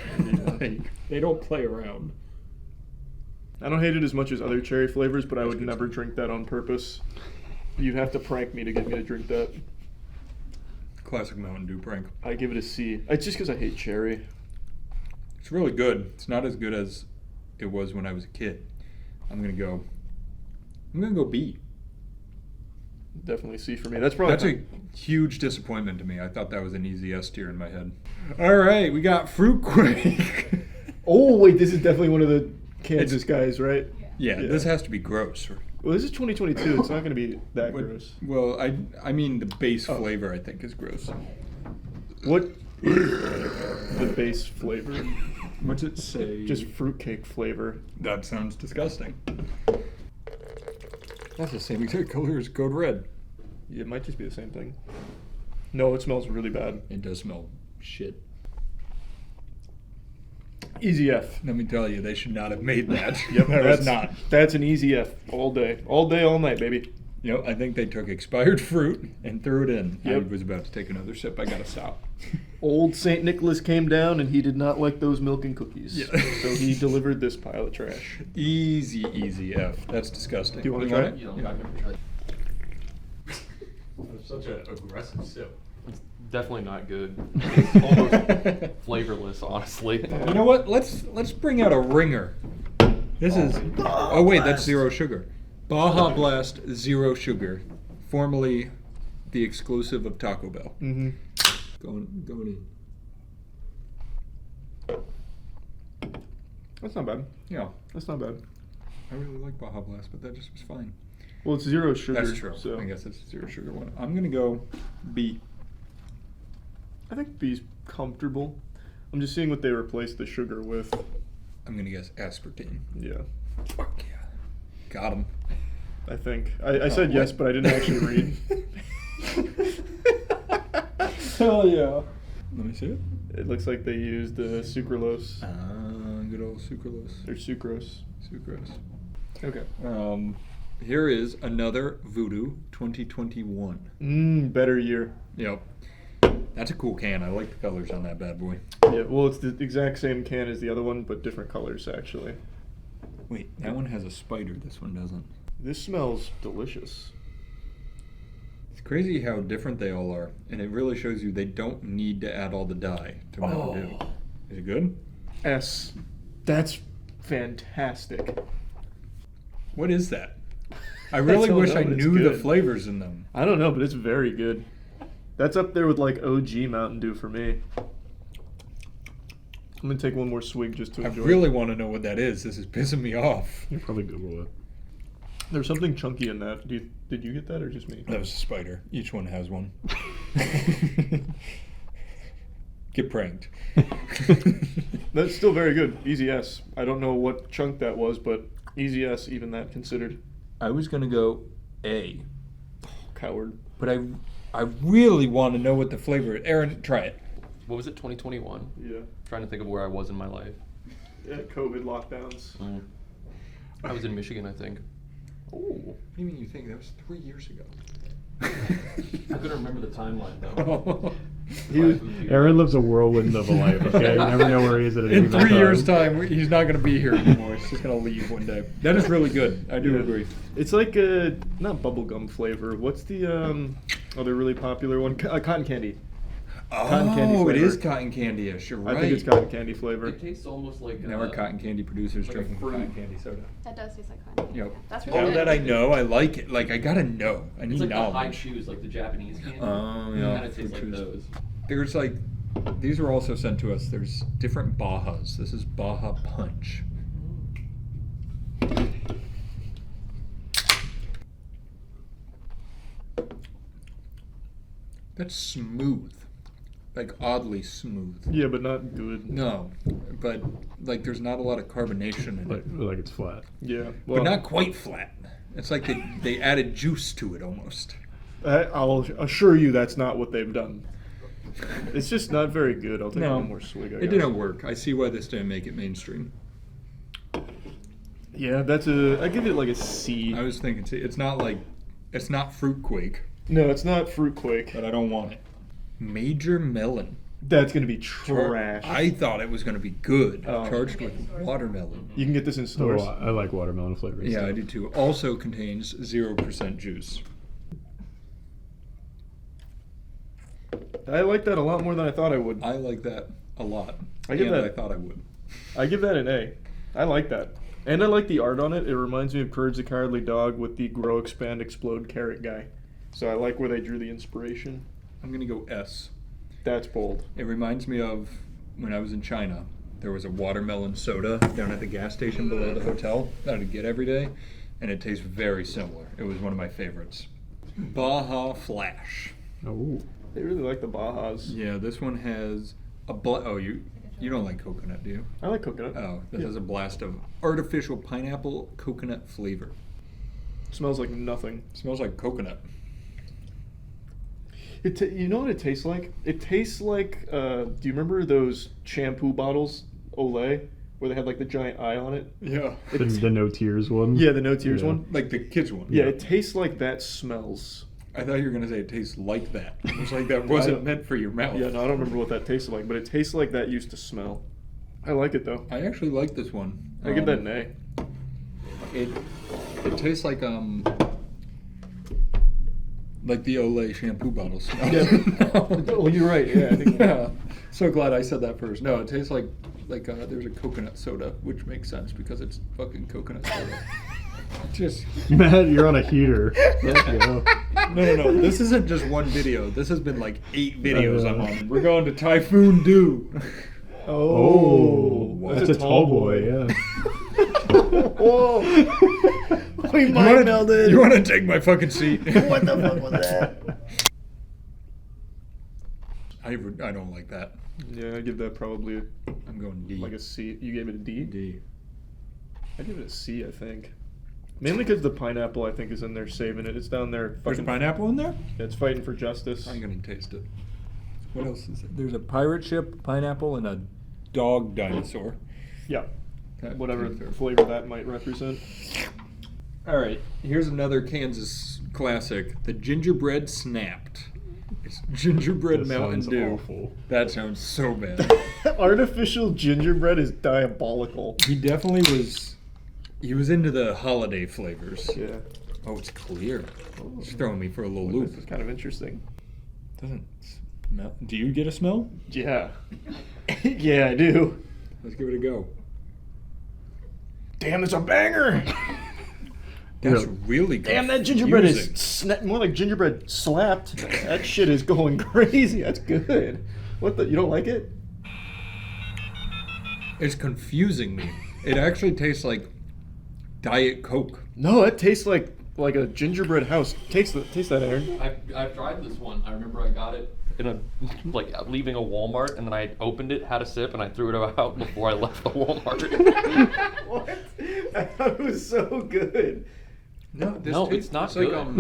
Like, they don't play around. I don't hate it as much as other cherry flavors, but I would never drink that on purpose. You'd have to prank me to get me to drink that. Classic Mountain Dew prank. I give it a C. It's just because I hate cherry. It's really good. It's not as good as it was when I was a kid. I'm gonna go B. Definitely C for me. That's probably a huge disappointment to me. I thought that was an easy S tier in my head. All right, we got Fruit Quake. Oh wait, this is definitely one of the Kansas guys, right? Yeah, this has to be gross. Well, this is 2022. It's not going to be that gross. Well, I mean the base flavor I think is gross. What is the base flavor? What's it say? Just fruitcake flavor. That sounds disgusting. That's the same exact color as Code Red. Yeah, it might just be the same thing. No, it smells really bad. It does smell shit. Easy F. Let me tell you, they should not have made that. Yep, that that's was not. That's an easy F all day, all night, baby. You know, I think they took expired fruit and threw it in. I Yep. was about to take another sip. I gotta stop. Old Saint Nicholas came down and he did not like those milk and cookies. Yeah. So he delivered this pile of trash. Easy F. That's disgusting. Do you want to try it? Yeah. That's such an aggressive sip. It's definitely not good. It's almost flavorless, honestly. You know what? Let's bring out a ringer. This is. Oh wait, that's zero sugar. Baja Blast Zero Sugar, formerly the exclusive of Taco Bell. Mm-hmm. Going in. That's not bad. Yeah, That's not bad. I really like Baja Blast, but that just was fine. Well, it's zero sugar. That's true. So I guess it's a zero sugar one. I'm gonna go B. I think B's comfortable. I'm just seeing what they replaced the sugar with. I'm gonna guess aspartame. Yeah. Fuck yeah. Got him. I think. I said yes, but I didn't actually read. Hell yeah. Let me see it. It looks like they used sucralose. Good old sucralose. Or sucrose. Sucrose. Okay. Here is another Voodoo 2021. Better year. Yep. That's a cool can. I like the colors on that bad boy. Yeah, well, it's the exact same can as the other one, but different colors, actually. Wait, that one has a spider. This one doesn't. This smells delicious. It's crazy how different they all are, and it really shows you they don't need to add all the dye to Mountain Dew. Is it good? S. That's fantastic. What is that? I really don't wish know, I but it's knew the good. flavors in them. I don't know, but it's very good. That's up there with like OG Mountain Dew for me. I'm gonna take one more swig just to I enjoy really it. want to know what that is. This is pissing me off. You probably Google it. There's something chunky in that. Did you get that or just me? That was a spider. Each one has one. Get pranked. That's still very good. Easy S. I don't know what chunk that was, but easy S, even that considered. I was gonna go A, Coward. but I really want to know what the flavor is. Aaron, try it. What was it, 2021? Yeah. Trying to think of where I was in my life. Yeah, COVID lockdowns. I was in Michigan, I think. Oh. What do you mean you think? That was 3 years ago. I couldn't remember the timeline, though. Aaron lives a whirlwind of a life, okay? You never know where he is at any In given 3 years' time. time, he's not going to be here anymore. He's just going to leave one day. That is really good. I do agree. It's like a, not bubblegum flavor. What's the other really popular one? Cotton candy. Cotton candy Oh, it flavor. is cotton candy-ish. You're right. I think it's cotton candy flavor. It tastes almost like Now our cotton candy producers like a drinking fruit. cotton candy soda. That does taste like cotton. Yep. That's Now really good. that I know, I like it. Like, I gotta know. I need It's like the high knowledge. chews, like the Japanese candy. Oh, yeah. It kind of tastes like Fruit chews. those. There's like, these were also sent to us. There's different Bajas. This is Baja Punch. That's smooth. Like oddly smooth. Yeah, but not good. No, but like there's not a lot of carbonation in it. Like it's flat. Yeah. But not quite flat. It's like they added juice to it almost. I'll assure you that's not what they've done. It's just not very good. I'll take No, one more swig. I it guess. didn't work. I see why this didn't make it mainstream. Yeah, I give it like a C. I was thinking, see, it's not Fruit Quake. No, it's not Fruit Quake. But I don't want it. Major Melon. That's gonna be trash. I thought it was gonna be good. Oh. Charged with watermelon. You can get this in stores. Oh, I like watermelon flavors. Yeah, too. I do too. Also contains 0% juice. I like that a lot more than I thought I would. I like that a lot. I give that. I thought I would. I give that an A. I like that. And I like the art on it. It reminds me of Courage the Cowardly Dog with the Grow, Expand, Explode carrot guy. So I like where they drew the inspiration. I'm gonna go S. That's bold. It reminds me of when I was in China. There was a watermelon soda down at the gas station below the hotel that I'd get every day, and it tastes very similar. It was one of my favorites. Baja Flash. Oh. They really like the Bajas. Yeah, this one has a you don't like coconut, do you? I like coconut. Oh, this has a blast of artificial pineapple coconut flavor. Smells like nothing. Smells like coconut. You know what it tastes like? It tastes like, do you remember those shampoo bottles, Olay, where they had like the giant eye on it? Yeah. The no tears one. Yeah, the no tears one. Like the kids one. Yeah, it tastes like that smells. I thought you were gonna say it tastes like that. It was like that wasn't meant for your mouth. Yeah, no, I don't remember what that tasted like, but it tastes like that used to smell. I like it though. I actually like this one. I give that an A. It tastes like the Olay shampoo bottle smell. Yeah. Oh, you're right. Yeah. I think Yeah. So glad I said that first. No, it tastes like there's a coconut soda, which makes sense because it's fucking coconut soda. Just Matt, you're on a heater. Let's go. No. This isn't just one video. This has been like 8 videos I'm on. We're going to Typhoon Dew. Oh, that's a tall boy. Yeah. Whoa. We mind melded. You want to take my fucking seat? What the fuck was that? I don't like that. Yeah, I give that probably. I'm going D. Like a C. You gave it a D? D. I give it a C, I think. Mainly because the pineapple, I think, is in there saving it. It's down there. There's pineapple in there? Yeah, it's fighting for justice. I'm gonna taste it. What else is there? There's a pirate ship, pineapple, and a dog dinosaur. Yeah. That Whatever seems fair. flavor that might represent. All right, here's another Kansas classic: the gingerbread snapped. It's gingerbread That Mountain sounds Dew. awful. That sounds so bad. Artificial gingerbread is diabolical. He definitely was. He was into the holiday flavors. Yeah. Oh, it's clear. It's throwing me for a little loop. This is kind of interesting. Doesn't smell. Do you get a smell? Yeah. Yeah, I do. Let's give it a go. Damn, it's a banger! That's really good. Damn, that gingerbread is more like gingerbread slapped. That shit is going crazy. That's good. What the? You don't like it? It's confusing me. It actually tastes like Diet Coke. No, it tastes like a gingerbread house. Taste that, Aaron. I've tried this one. I remember I got it in a leaving a Walmart, and then I opened it, had a sip, and I threw it out before I left the Walmart. What? I thought it was so good. No, it's not like, good.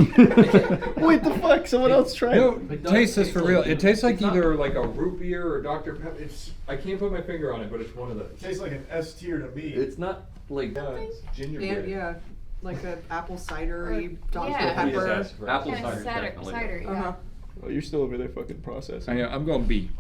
Wait, the fuck? Someone else tried it. No, taste this for real. It tastes like either like a root beer or Dr. Pepper. I can't put my finger on it, but it's one of those. It tastes like an S tier to me. It's not like gingerbread. Yeah, like an apple cider, Dr. Yeah. Pepper. Apple Yeah, cider, definitely. cider, yeah. Uh-huh. Oh, you're still over there fucking processing. I'm going B.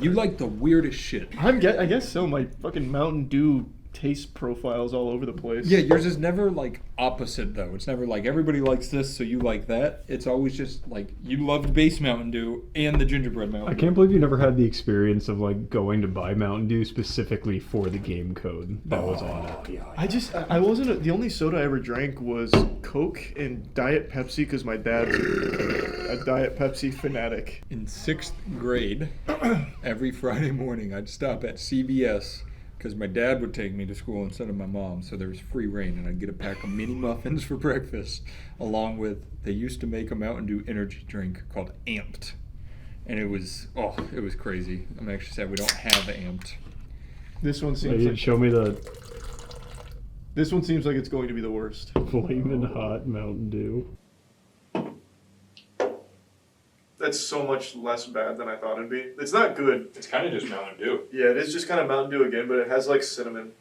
You like the weirdest shit. I guess so. My fucking Mountain Dew taste profiles all over the place. Yeah, yours is never like opposite though. It's never like everybody likes this, so you like that. It's always just like you loved base Mountain Dew and the gingerbread Mountain I Dew. can't believe you never had the experience of like going to buy Mountain Dew specifically for the game code that was on it. I wasn't the only soda I ever drank was Coke and Diet Pepsi because my dad's a Diet Pepsi fanatic. In 6th grade, every Friday morning I'd stop at CVS because my dad would take me to school instead of my mom, so there was free reign, and I'd get a pack of mini muffins for breakfast, along with, they used to make a Mountain Dew energy drink called Amped. And it was crazy. I'm actually sad we don't have Amped. This one You seems didn't like show me the this one seems like it's going to be the worst. flaming hot Mountain Dew. That's so much less bad than I thought it'd be. It's not good. It's kind of just Mountain Dew. Yeah, it is just kind of Mountain Dew again, but it has like cinnamon.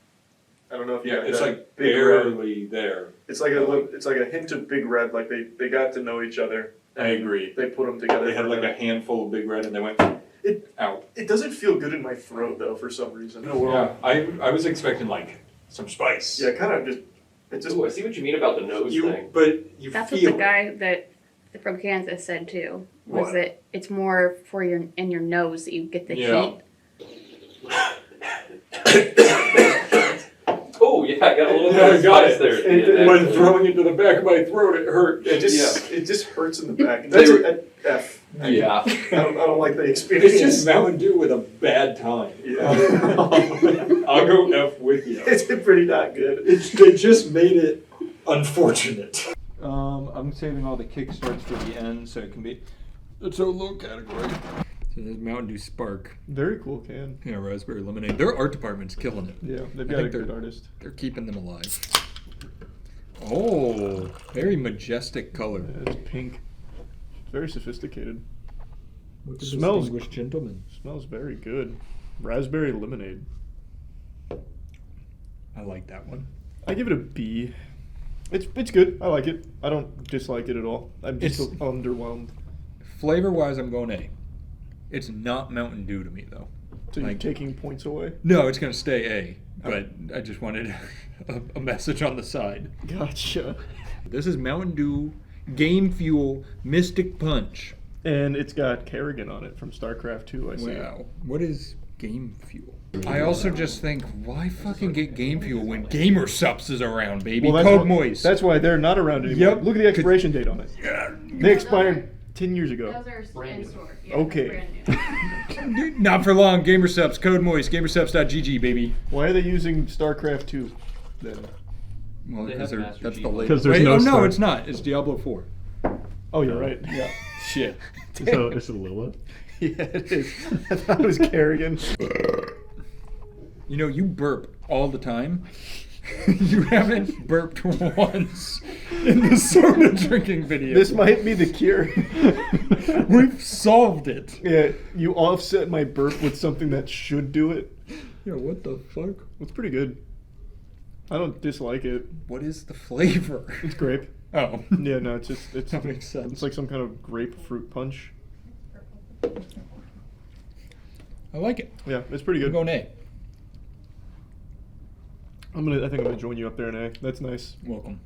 I don't know if you Yeah, got it's that. like Big Red. barely there. It's like a hint of Big Red. Like they got to know each other. I agree. They put them together. They had like a handful of Big Red, and they went out. It doesn't feel good in my throat though for some reason. Yeah, I was expecting like some spice. Yeah, kind of just. It just. Ooh, I see what you mean about the nose thing. But you That's feel what the guy that from Kansas said too. Was What? that it's more for your nose that you get the Yeah. heat. Oh yeah, I got a little Yeah, I bit of got spice it. there. When throwing it to the back of my throat, it hurt. It just hurts in the back. They That's were- an F. Yeah. I don't like the experience. It's just Mountain Dew with a bad time. Yeah. I'll go F with you. It's pretty not good. They just made it unfortunate. I'm saving all the kickstarts for the end so it can be. It's a low category. So there's Mountain Dew Spark. Very cool can. Yeah, raspberry lemonade. Their art department's killing it. Yeah, they've I got a think good artist. They're keeping them alive. Oh, very majestic color. It's pink. Very sophisticated. Look at Smells distinguished gentleman. Smells very good. Raspberry lemonade. I like that one. I give it a B. It's good. I like it. I don't dislike it at all. I'm just underwhelmed. Flavor-wise, I'm going A. It's not Mountain Dew to me, though. So you're taking points away? No, it's going to stay A. But I just wanted a message on the side. Gotcha. This is Mountain Dew Game Fuel Mystic Punch. And it's got Kerrigan on it from StarCraft 2, I see. Wow. What is Game Fuel? I also just think, why fucking get Game Fuel when GamerSupps is around, baby? Well, Code Moist. That's why they're not around anymore. Yep. Look at the expiration date on it. Yeah. They expired 10 years ago. Those are in store. Yeah, Okay. Not for long. GamerSupps. Code Moist. GamerSupps.gg, baby. Why are they using StarCraft 2 then? Well, They because have Master that's Chief the on it. latest. 'Cause there's Wait, no no, Star- it's not. It's Diablo 4. Oh, you're right. Yeah. Shit. So is it Lilith? Yeah, it is. I thought it was Kerrigan. You know, you burp all the time. You haven't burped once in the soda drinking video. This might be the cure. We've solved it. Yeah, you offset my burp with something that should do it. Yeah, what the fuck? It's pretty good. I don't dislike it. What is the flavor? It's grape. Oh. Yeah, no, it's That makes sense. It's like some kind of grapefruit punch. I like it. Yeah, it's pretty I'm good. going A. I think I'm gonna join you up there in A. That's nice. Welcome.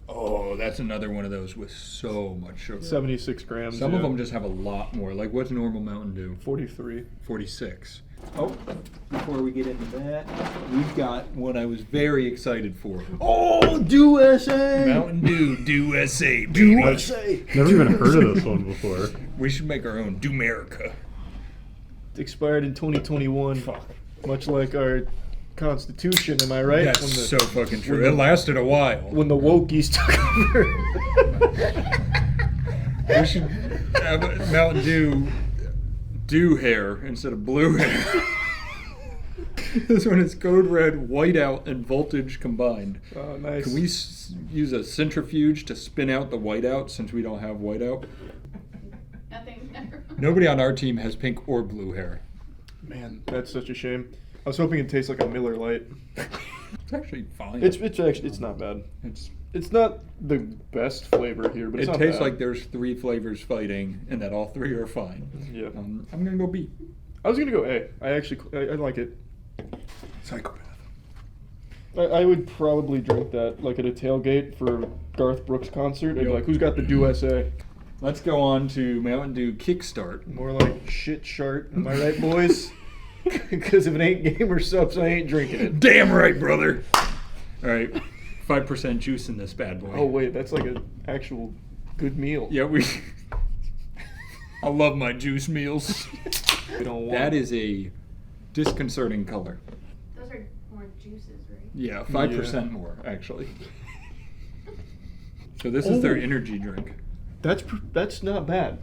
Oh, that's another one of those with so much sugar. 76 grams. Some yeah. of them just have a lot more. Like, what's normal Mountain Dew? 43. 46. Oh, before we get into that, we've got what I was very excited for. Oh, Do SA! Mountain Dew, Do SA. Do SA! Never even heard of this one before. We should make our own Dumerica. It expired in 2021. Fuck. Much like our Constitution, am I right? That's so fucking true. It lasted a while. When the wokies took over. We should have Mountain Dew hair instead of blue hair. This one is code red, whiteout, and voltage combined. Oh, nice. Can we use a centrifuge to spin out the whiteout since we don't have whiteout? Nothing. Nobody on our team has pink or blue hair. Man, that's such a shame. I was hoping it tastes like a Miller Lite. It's actually fine. It's not bad. It's not the best flavor here, but it's not tastes bad. like there's 3 flavors fighting and that all 3 are fine. Yeah. I'm gonna go B. I was gonna go A. I like it. Psychopath. I would probably drink that like at a tailgate for Garth Brooks concert. I'd be like, who's got the Dew SA? Let's go on to Mountain Dew Kickstart. More like shit shart. Am I right, boys? Because if it ain't GamerSupps, I ain't drinking it. Damn right, brother. All right, 5% juice in this bad boy. Oh wait, that's like an actual good meal. Yeah, I love my juice meals. We don't want That is a disconcerting color. Those are more juices, right? Yeah, 5% more actually. So this is their energy drink. That's not bad.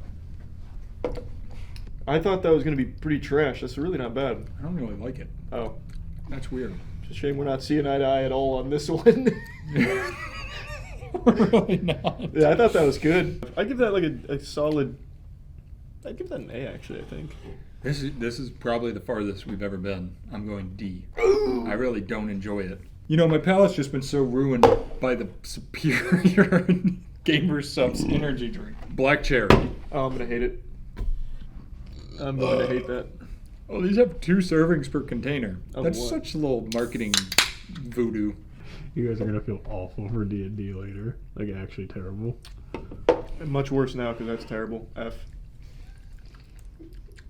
I thought that was going to be pretty trash. That's really not bad. I don't really like it. Oh. That's weird. It's a shame we're not seeing eye to eye at all on this one. Really not. Yeah, I thought that was good. I give that like a solid... I'd give that an A, actually, I think. This is probably the farthest we've ever been. I'm going D. I really don't enjoy it. You know, my palate's just been so ruined by the superior GamerSupps energy drink. Black cherry. Oh, I'm going to hate it. I'm going to hate that. Oh, these have 2 servings per container. Of That's what? such little marketing voodoo. You guys are gonna feel awful for D&D later. Like actually terrible. Much worse now because that's terrible. F.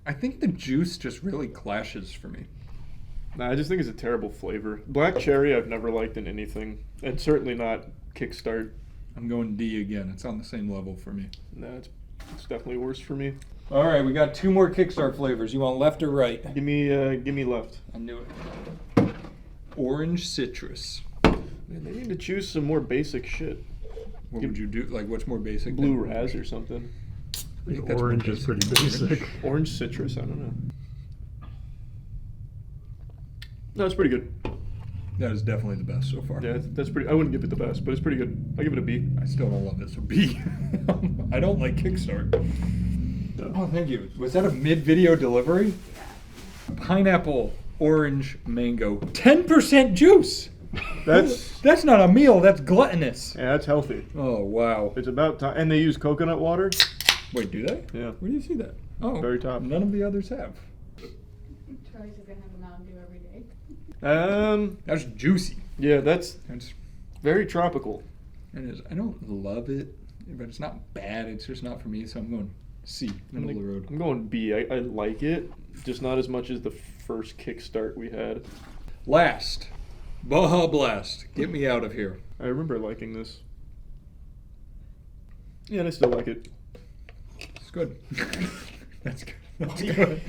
I think the juice just really clashes for me. Nah, I just think it's a terrible flavor. Black cherry I've never liked in anything. And certainly not Kickstart. I'm going D again. It's on the same level for me. Nah, it's definitely worse for me. All right, we got 2 more Kickstart flavors. You want left or right? Give me left. I knew it. Orange citrus. Man, they need to choose some more basic shit. What would you do? Like, what's more basic? Blue than raz or something. I think that's Orange more is pretty than basic. Orange citrus, I don't know. No, it's pretty good. That is definitely the best so far. Yeah, that's pretty. I wouldn't give it the best, but it's pretty good. I give it a B. I still don't love it, so B. I don't like Kickstart. Oh, thank you. Was that a mid-video delivery? Pineapple, orange, mango, 10% juice. That's not a meal. That's gluttonous. Yeah, that's healthy. Oh wow. It's about time. And they use coconut water. Wait, do they? Yeah. Where do you see that? Oh, Very top. None of the others have. Charlie's gonna have a Mountain Dew every day. That's juicy. Yeah, that's That's very tropical. it is. I don't love it, but it's not bad. It's just not for me. So I'm going C, middle of the road. I'm going B. I like it, just not as much as the first Kickstart we had. Last, Baja Blast. Get me out of here. I remember liking this. Yeah, and I still like it. It's good. That's good. That's good.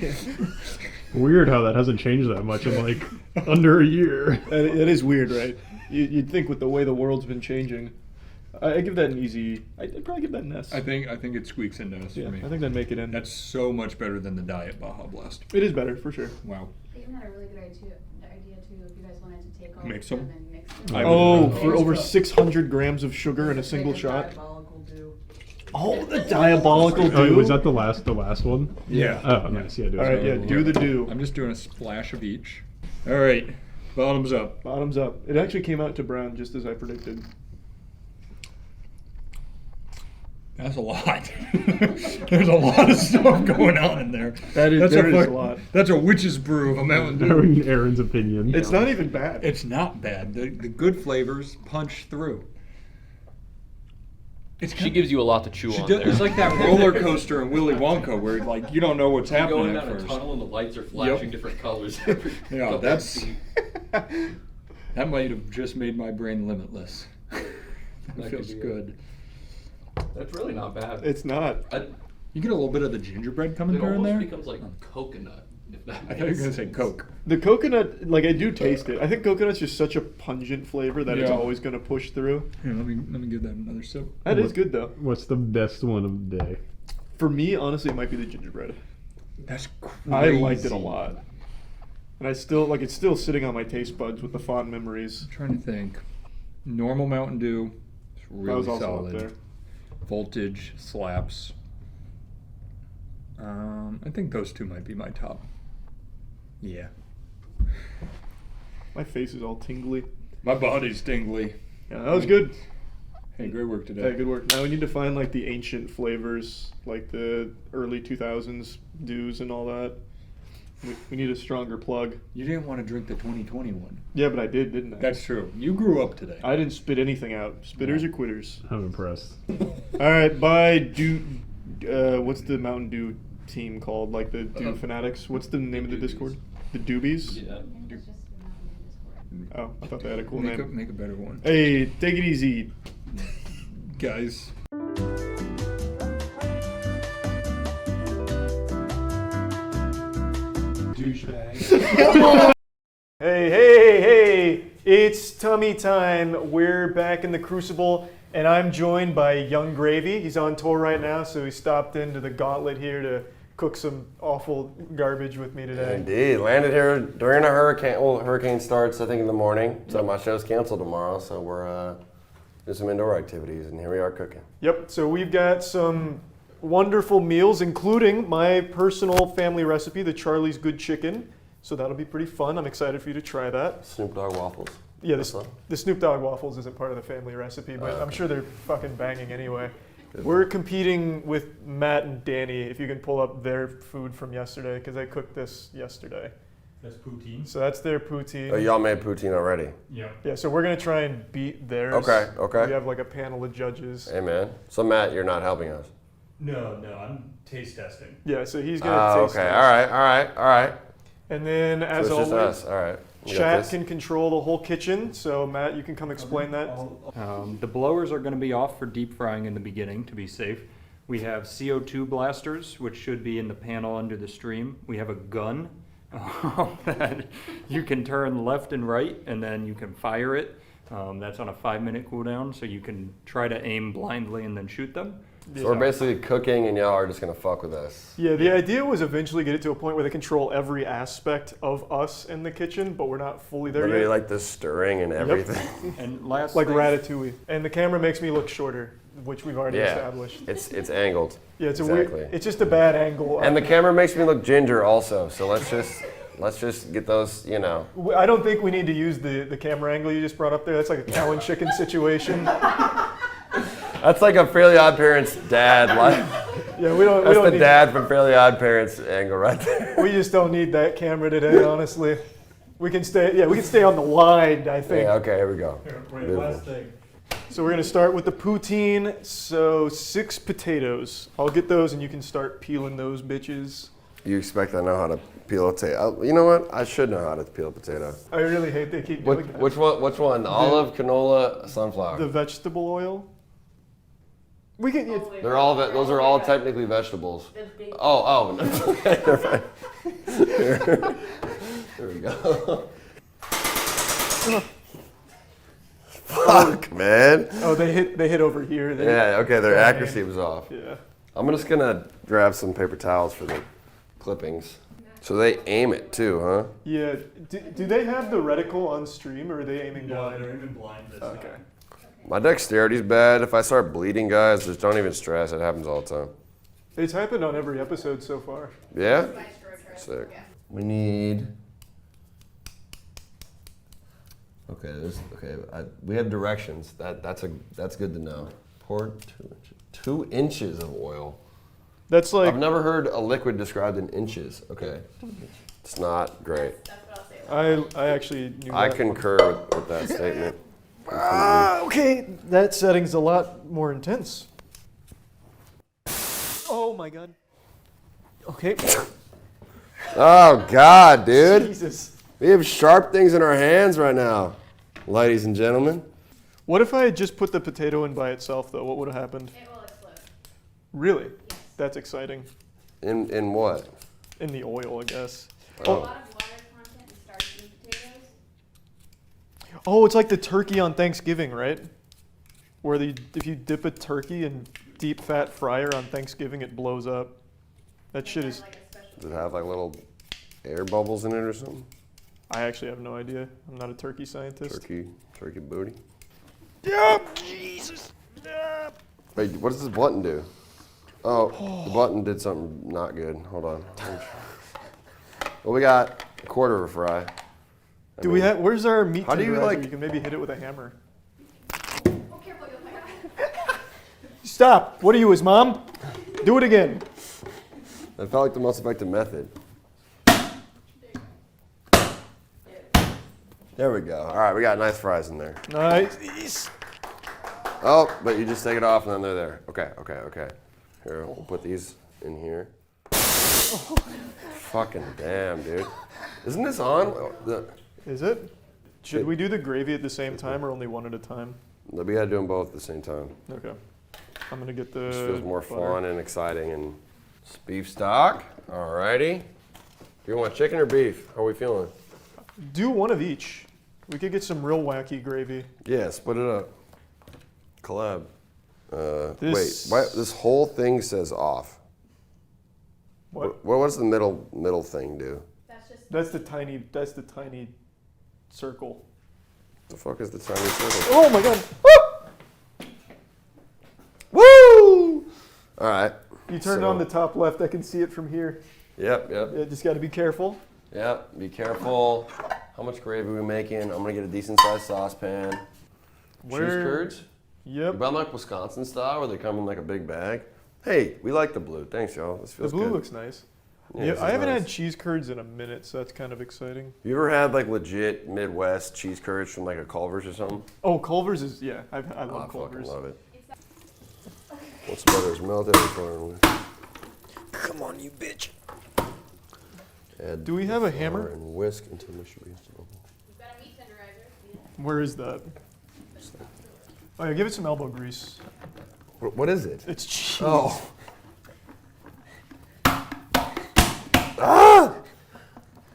Weird how that hasn't changed that much in like under a year. It is weird, right? You'd think with the way the world's been changing. I give that an easy. I'd probably give that an S. I think it squeaks into S Yeah, for me. I think that'd make it in. That's so much better than the Diet Baja Blast. It is better for sure. Wow. Isn't that a really good idea too, if you guys wanted to take all Mix of them? them and mix them? Oh, for over 600 grams of sugar in a single shot. Oh, the diabolical Oh, dew. was that the last one? Yeah. Oh, nice. Yeah, do All right, yeah, do the dew. I'm just doing a splash of each. All right, bottoms up. Bottoms up. It actually came out to brown just as I predicted. That's a lot. There's a lot of stuff going on in there. There is a lot. That's a witch's brew of a Mountain Dew. Aaron's opinion. It's not even bad. It's not bad. The good flavors punch through. She gives you a lot to chew on. It's like that roller coaster in Willy Wonka where like you don't know what's You're happening going at down a first. tunnel and the lights are flashing different colors. Yeah, that might have just made my brain limitless. That feels could be good. That's really not bad. It's not. You get a little bit of the gingerbread coming It through in almost there. becomes like coconut. If that I thought you were gonna say Coke. The coconut, like I do taste it. I think coconut's just such a pungent flavor that it's Yeah. always going to push through. Here, let me give that another sip. That is good though. What's the best one of the day? For me, honestly, it might be the gingerbread. That's crazy. I liked it a lot. And I still, like, it's still sitting on my taste buds with the fond memories. I'm trying to think. Normal Mountain Dew, it's really was also up solid. there. Voltage slaps. I think those two might be my top. Yeah. My face is all tingly. My body's tingly. Yeah, that was good. Hey, great work today. Hey, good work. Now we need to find like the ancient flavors, like the early 2000s dews and all that. We need a stronger plug. You didn't want to drink the 2021. Yeah, but I did, didn't I? That's true. You grew up today. I didn't spit anything out. Spitters or quitters. I'm impressed. All right, bye. What's the Mountain Dew team called? Like the Dew Fanatics? What's the name of the Discord? The Doobies? Yeah. Oh, I thought they had a cool Make name. make a better one. Hey, take it easy, guys. Hey, it's tummy time. We're back in the Crucible, and I'm joined by Young Gravy. He's on tour right now, so he stopped into the gauntlet here to cook some awful garbage with me today. Indeed. Landed here during a hurricane. Well, hurricane starts, I think, in the morning, so my show's canceled tomorrow, so we're doing some indoor activities, and here we are cooking. Yep, so we've got some wonderful meals, including my personal family recipe, the Charlie's Good Chicken. So that'll be pretty fun. I'm excited for you to try that. Snoop Dogg waffles. Yeah, the Snoop Dogg waffles isn't part of the family recipe, but I'm sure they're fucking banging anyway. We're competing with Matt and Danny, if you can pull up their food from yesterday, because I cooked this yesterday. That's poutine. So that's their poutine. Oh, y'all made poutine already? Yeah. Yeah, so we're going to try and beat theirs. Okay. We have like a panel of judges. Hey, man. So, Matt, you're not helping us? No, I'm taste testing. Yeah, so he's going to taste okay. test. All right. And then, as so it's always, just us. All right. Chat can control the whole kitchen. So, Matt, you can come explain that. The blowers are going to be off for deep frying in the beginning to be safe. We have CO2 blasters, which should be in the panel under the stream. We have a gun that you can turn left and right, and then you can fire it. That's on a 5-minute cooldown, so you can try to aim blindly and then shoot them. So we're basically cooking, and y'all are just gonna fuck with us. Yeah, the idea was eventually get it to a point where they control every aspect of us in the kitchen, but we're not fully there Literally yet. like the stirring and everything. And last Like thing, Ratatouille. And the camera makes me look shorter, which we've already established. It's angled. Yeah, it's exactly. a weird, it's just a bad angle. And the camera makes me look ginger also. So let's just get those, you know. I don't think we need to use the camera angle you just brought up there. That's like a cow and chicken situation. That's like a Fairly Odd Parents dad. Like, yeah, we don't. That's we don't the need dad from Fairly Odd Parents angle right there. We just don't need that camera today, honestly. We can stay. Yeah, we can stay on the wide, I think. Yeah. Okay. Here we go. Right, last thing. So we're gonna start with the poutine. So 6 potatoes. I'll get those, and you can start peeling those bitches. You expect I know how to peel a potato? You know what? I should know how to peel a potato. I really hate they keep doing that. Which one? Which one? Olive, canola, sunflower. The vegetable oil. We can. They're all. Those are all technically vegetables. Oh. There we go. Fuck, man. Oh, they hit over here. Yeah. Okay. Their accuracy was off. Yeah. I'm just gonna grab some paper towels for the clippings. So they aim it too, huh? Yeah. Do they have the reticle on stream, or are they aiming blind? No, they're aiming blind this time. My dexterity's bad. If I start bleeding, guys, just don't even stress. It happens all the time. It's happened on every episode so far. Yeah? Sick. We need... Okay, we have directions. That's good to know. Pour 2 inches of oil. That's like... I've never heard a liquid described in inches. Okay. It's not great. I actually knew that. I concur with that statement. Okay, that setting's a lot more intense. Oh my god. Okay. Oh god, dude. Jesus. We have sharp things in our hands right now, ladies and gentlemen. What if I had just put the potato in by itself, though? What would have happened? It will explode. Really? Yes. That's exciting. In what? In the oil, I guess. A lot of water content and starch in potatoes. Oh, it's like the turkey on Thanksgiving, right? Where if you dip a turkey in deep fat fryer on Thanksgiving, it blows up. That shit is... Does it have like little air bubbles in it or something? I actually have no idea. I'm not a turkey scientist. Turkey booty. Yep, Jesus. Yep. Wait, what does this button do? Oh, the button did something not good. Hold on. Well, we got a quarter of a fry. Do we have? Where's our meat? How do you tenderizer? like? You can maybe hit it with a hammer. Stop! What are you, his mom? Do it again. That felt like the most effective method. There we go. All right, we got nice fries in there. Nice. Oh, but you just take it off and then they're there. Okay. Here, we'll put these in here. Fucking damn, dude. Isn't this on? Is it? Should we do the gravy at the same time or only one at a time? We gotta do them both at the same time. Okay. I'm gonna get the This feels more butter. fun and exciting. And beef stock. Alrighty. Do you want chicken or beef? How are we feeling? Do one of each. We could get some real wacky gravy. Yeah, split it up. Collab. This- Wait, this whole thing says off. What? What's the middle thing do? That's the tiny circle. The fuck is the tiny circle? Oh my god. Woo! All right. You turned on the top left. I can see it from here. Yep. Yeah, just got to be careful. Yep. Be careful. How much gravy are we making? I'm gonna get a decent sized saucepan. Cheese curds? Yep. You buy them like Wisconsin style, where they come in like a big bag. Hey, we like the blue. Thanks, y'all. This The feels blue good. looks nice. Yeah, Yeah, this I is haven't nice. had cheese curds in a minute, so that's kind of exciting. You ever had like legit Midwest cheese curds from like a Culver's or something? Oh, Culver's is, yeah, I I love Culver's. fucking love it. Once the butter's melted, come on, you bitch. Add Do we have a flour hammer? and whisk until mixture begins to bubble. Where is that? Oh yeah, give it some elbow grease. What is it? It's cheese. Oh. Ah!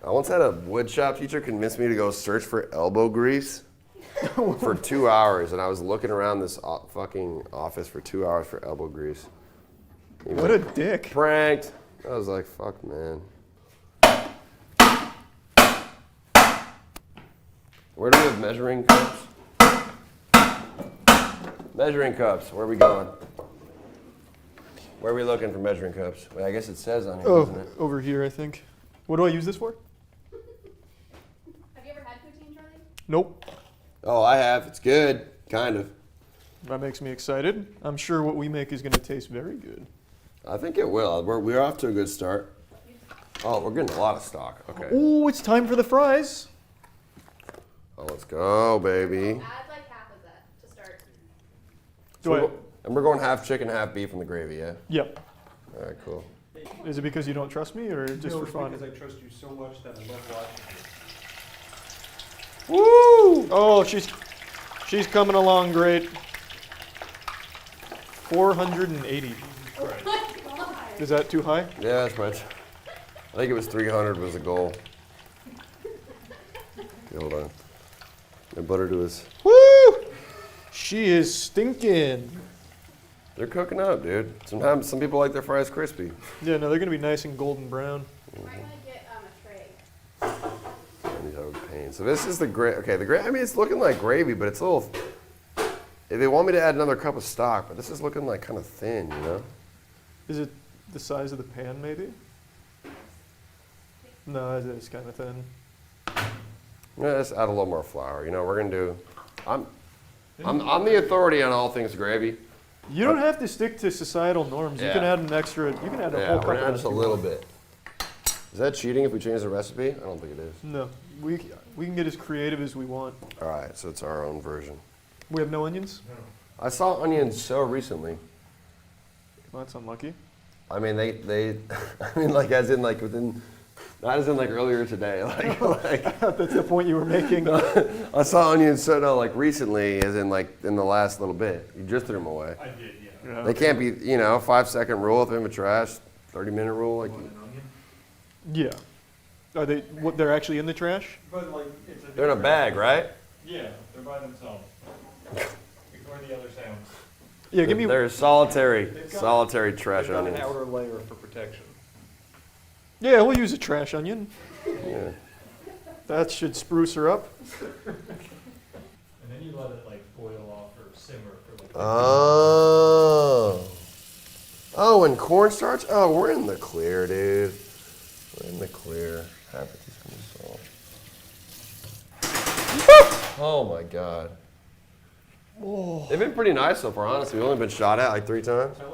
I once had a woodshop teacher convince me to go search for elbow grease for 2 hours, and I was looking around this fucking office for 2 hours for elbow grease. What a dick. Pranked. I was like, fuck, man. Where do we have measuring cups? Measuring cups. Where are we going? Where are we looking for measuring cups? Wait, I guess it says on here, doesn't it? Over here, I think. What do I use this for? Have you ever had poutine, Charlie? Nope. Oh, I have. It's good. Kind of. That makes me excited. I'm sure what we make is going to taste very good. I think it will. We're off to a good start. Oh, we're getting a lot of stock. Okay. Oh, it's time for the fries. Oh, let's go, baby. Add like half of that to start. And we're going half chicken, half beef in the gravy, yeah? Yep. All right, cool. Is it because you don't trust me or just No, for it's fun? because I trust you so much that I love watching. Woo! Oh, she's coming along great. 480. Is that too high? Yeah, that's much. I think it was 300 was the goal. Okay, hold on. The butter to us. Woo! She is stinking. They're cooking up, dude. Sometimes some people like their fries crispy. Yeah, no, they're gonna be nice and golden brown. I'm gonna get a tray. I need to have a pain. So this is the gravy. Okay, the gravy. I mean, it's looking like gravy, but it's a little. They want me to add another cup of stock, but this is looking like kind of thin, you know? Is it the size of the pan, maybe? No, it is kind of thin. Yeah, let's add a little more flour. You know, we're gonna do. I'm the authority on all things gravy. You don't have to stick to societal norms. You Yeah. can add an extra. You can add a Yeah, whole we're cup. gonna add of just a that if you little want. bit. Is that cheating if we change the recipe? I don't think it is. No, we can get as creative as we want. All right, so it's our own version. We have no onions. I saw onions so recently. Well, that's unlucky. I mean, they I mean, like as in like within, not as in like earlier today. Like That's the point you were making. I saw onions so no, like recently, as in like in the last little bit. You just threw them away. I did, yeah. They can't be, 5-second rule if they're in the trash, 30-minute rule. Like Yeah. Are they? What? They're actually in the trash? But like, it's a they're in a bag, right? Yeah, they're by themselves. Ignore the other sounds. Yeah, give me. They're solitary trash They've got an onions. outer layer for protection. Yeah, we'll use a trash onion. Yeah. That should spruce her up. And then you let it like boil off or simmer for like. Oh, and cornstarch? Oh, we're in the clear, dude. We're in the clear. Half a teaspoon of salt. Oh my god. They've been pretty nice so far, honestly. We've only been shot at like 3 times. Do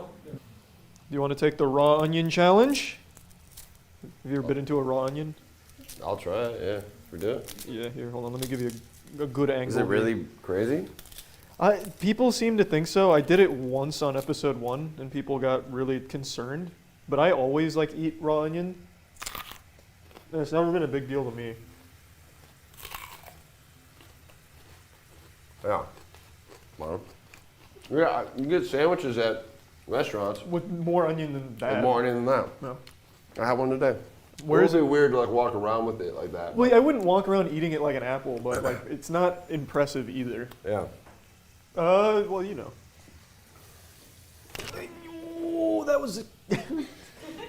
you want to take the raw onion challenge? Have you ever bit into a raw onion? I'll try it, yeah. If we do it. Yeah, here, hold on. Let me give you a good angle. Is it really crazy? People seem to think so. I did it once on episode 1, and people got really concerned. But I always eat raw onion. And it's never been a big deal to me. Yeah. Well, yeah, you get sandwiches at restaurants. With more onion than that. With more onion than that. No. I had one today. Where Where is is it weird to walk around with it like that? Well, I wouldn't walk around eating it like an apple, but it's not impressive either. Yeah. Well, you know. Oh, that was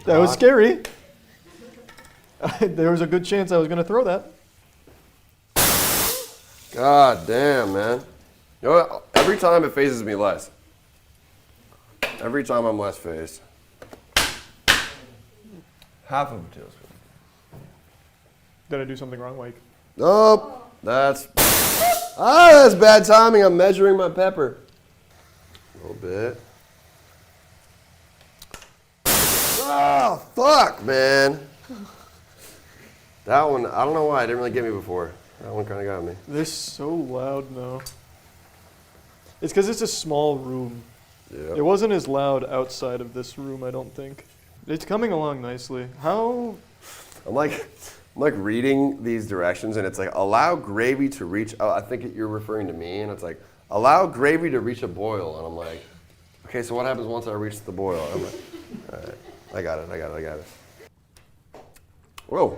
that was scary. There was a good chance I was going to throw that. God damn, man. You know what? Every time it phases me less. Every time I'm less phased. Half of a tablespoon. Did I do something wrong, Mike? Nope. That's bad timing. I'm measuring my pepper. A little bit. Oh, fuck, man. That one, I don't know why. It didn't really get me before. That one kind of got me. They're so loud now. It's because it's a small room. Yeah. It wasn't as loud outside of this room, I don't think. It's coming along nicely. How? I'm like reading these directions, and it's like, allow gravy to reach, I think you're referring to me, and it's like, allow gravy to reach a boil. And I'm like, okay, so what happens once I reach the boil? I'm like, all right, I got it. Whoa.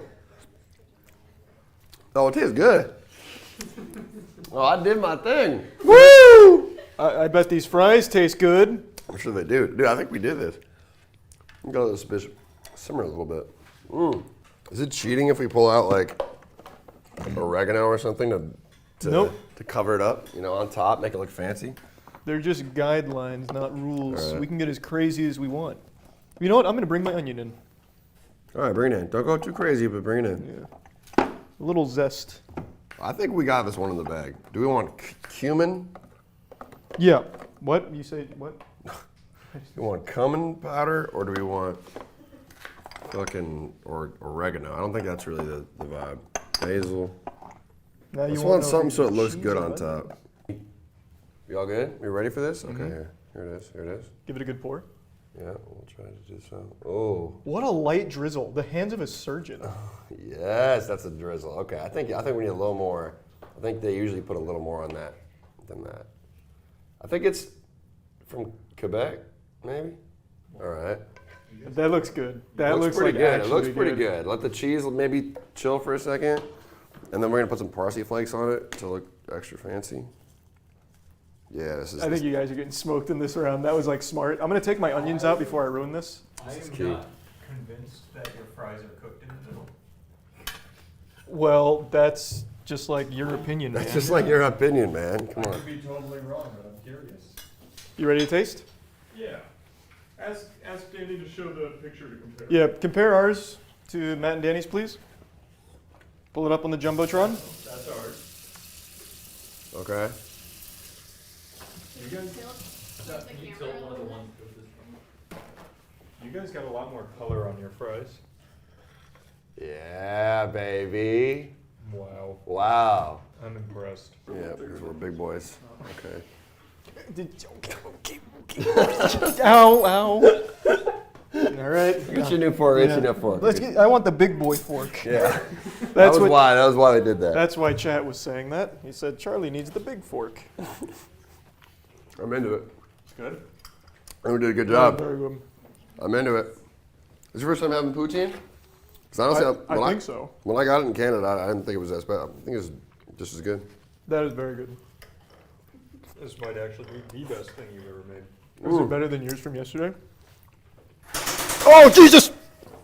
Oh, it tastes good. Oh, I did my thing. Woo! I bet these fries taste good. I'm sure they do. Dude, I think we did this. Got a little suspicious. Simmer a little bit. Is it cheating if we pull out like oregano or something to Nope. to cover it up? You know, on top, make it look fancy. They're just guidelines, not rules. All right. We can get as crazy as we want. You know what? I'm gonna bring my onion in. All right, bring it in. Don't go too crazy, but bring it in. Yeah. A little zest. I think we got this one in the bag. Do we want cumin? Yeah. What? You say what? Do we want cumin powder or do we want fucking oregano? I don't think that's really the vibe. Basil. Now you Just wanna want know if something you so it put looks cheese good on on it? top. You all good? You ready for this? Okay, Mhm. here it is. Here it is. Give it a good pour. Yeah, we'll try to do some. Oh. What a light drizzle. The hands of a surgeon. Yes, that's a drizzle. Okay, I think we need a little more. I think they usually put a little more on that than that. I think it's from Quebec, maybe. All right. That looks good. That It looks pretty like good. It looks actually pretty good. Let the cheese maybe chill for a second, and then we're gonna put some parsley flakes on it to look extra fancy. Yeah, this is. I think you guys are getting smoked in this round. That was like smart. I'm gonna take my onions out before I ruin this. I am key. not convinced that your fries are cooked in the middle. Well, that's just like your opinion, man. That's just like your opinion, man. Come I on. could be totally wrong, but I'm curious. You ready to taste? Yeah. Ask Danny to show the picture to compare. Yeah, compare ours to Matt and Danny's, please. Pull it up on the Jumbotron. That's ours. Okay. You guys, Can you tilt one of the ones with this one? you guys got a lot more color on your fries. Yeah, baby. Wow. Wow. I'm impressed. Yeah, because we're big boys. Okay. Ow, ow. All right. Get your new fork. Get your new fork. Let's get. I want the big boy fork. Yeah. That's That was why they did that. That's why chat was saying that. He said Charlie needs the big fork. I'm into it. Good. And we did a good job. Very good. I'm into it. Is your first time having poutine? Because honestly, I think so. When I got it in Canada, I didn't think it was as bad. I think it was just as good. That is very good. This might actually be the best thing you've ever made. Was it better than yours from yesterday? Oh Jesus!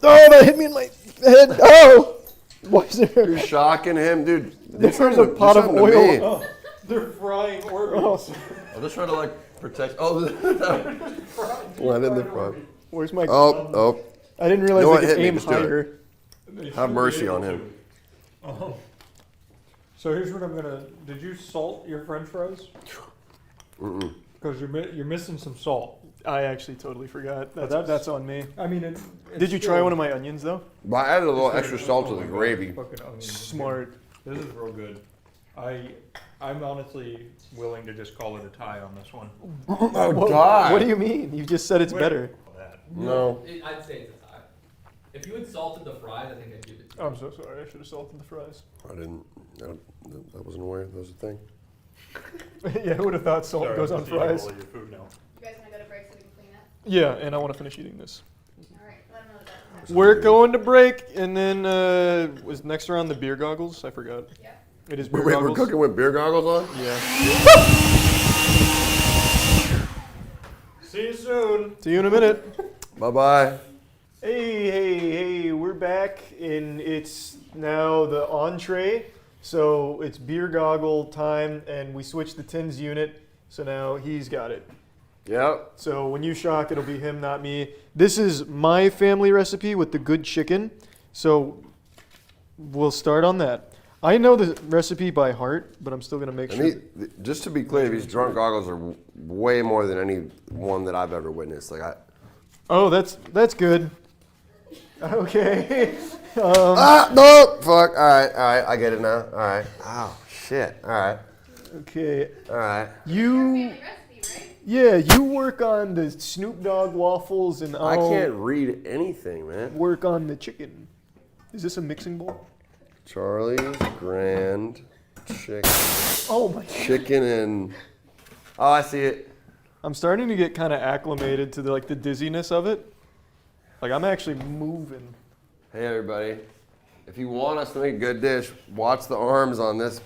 Oh, that hit me in my head. Oh! Why is there? You're shocking him, dude. There's a pot of oil. Oh. They're frying Oreos. I'm just trying to like protect. Oh, one in the front. Where's my? Oh. I didn't realize You know what? they could Hit me. aim Just do it. higher. Have mercy on him. Oh. So here's what I'm gonna. Did you salt your French fries? Mm-mm. Because you're missing some salt. I actually totally forgot. That's on me. I mean, Did you try one of my onions though? But I added a little extra salt to the gravy. Smart. This is real good. I'm honestly willing to just call it a tie on this one. What do you mean? You just said it's better. No. I'd say it's a tie. If you had salted the fries, I think I'd give it to you. I'm so sorry. I should have salted the fries. I didn't. I wasn't aware that was a thing. Yeah, who would have thought salt Sorry, goes I'm on just eating fries? all your food now. You guys want to go to break so we can clean up? Yeah, and I want to finish eating this. Alright, let them know that. We're going to break, and then was next round the beer goggles? I forgot. Yeah. It is beer Wait, goggles. we're cooking with beer goggles on? Yeah. See you soon. See you in a minute. Bye-bye. Hey, we're back, and it's now the entree. So it's beer goggle time, and we switched the tins unit, so now he's got it. Yep. So when you shock, it'll be him, not me. This is my family recipe with the good chicken, so we'll start on that. I know the recipe by heart, but I'm still gonna make sure. Just to be clear, these drunk goggles are way more than any one that I've ever witnessed. Oh, that's good. Okay. No, fuck. All right. I get it now. All right. Oh, shit. All right. Okay. All right. Yeah, you work on the Snoop Dogg waffles, and I I'll can't read anything, man. work on the chicken. Is this a mixing bowl? Charlie's Grand Chicken. Oh my. Chicken and. Oh, I see it. I'm starting to get kind of acclimated to the dizziness of it. Like I'm actually moving. Hey, everybody. If you want us to make a good dish, watch the arms on this.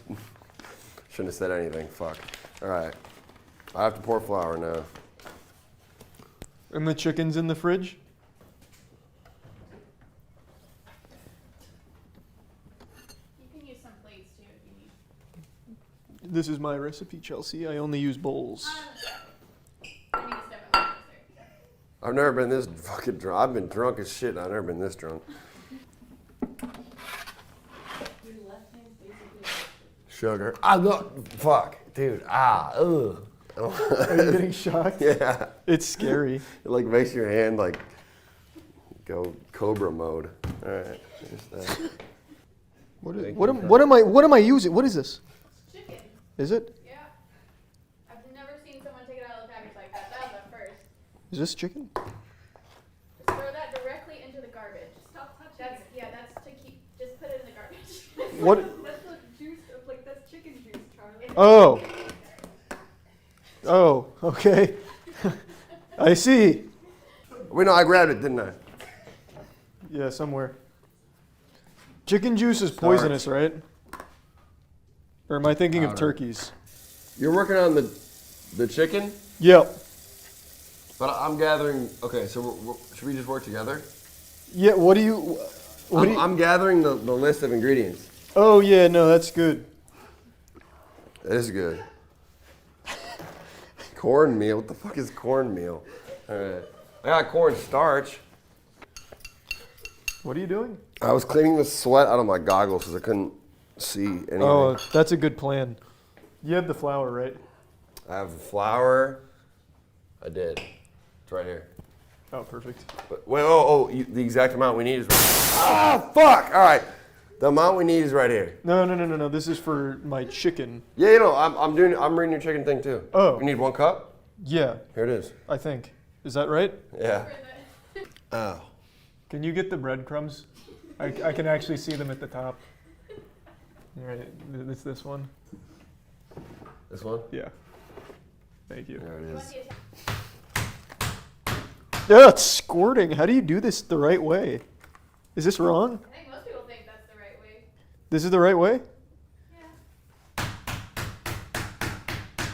Shouldn't have said anything. Fuck. All right. I have to pour flour now. And the chicken's in the fridge? This is my recipe, Chelsea. I only use bowls. I've never been this fucking drunk. I've been drunk as shit. I've never been this drunk. Sugar. Look. Fuck. Dude. Ugh. Are you getting shocked? Yeah. It's scary. It like makes your hand like go cobra mode. All right. What am I using? What is this? Chicken. Is it? Yeah. I've never seen someone take it out of the package like that. That was a first. Is this chicken? Just throw that directly into the garbage. Stop touching it. That's to keep. Just put it in the garbage. What? That's the juice of like that's chicken juice, Charlie. Oh. Oh, okay. I see. Wait, no, I grabbed it, didn't I? Yeah, somewhere. Chicken juice is poisonous, right? Or am I thinking of turkeys? You're working on the chicken? Yep. But I'm gathering. Okay, so should we just work together? Yeah. What do you? I'm gathering the list of ingredients. Oh yeah, no, that's good. That is good. Cornmeal. What the fuck is cornmeal? All right. I got cornstarch. What are you doing? I was cleaning the sweat out of my goggles because I couldn't see anything. Oh, that's a good plan. You have the flour, right? I have the flour. I did. It's right here. Oh, perfect. But, wait, the exact amount we need is right. Fuck! All right. The amount we need is right here. No. This is for my chicken. Yeah, you know, I'm reading your chicken thing too. Oh. You need 1 cup? Yeah. Here it is. I think. Is that right? Yeah. Oh. Can you get the breadcrumbs? I can actually see them at the top. All right, it's this one. This one? Yeah. Thank you. There it is. Yeah, it's squirting. How do you do this the right way? Is this wrong? I think most people think that's the right way. This is the right way?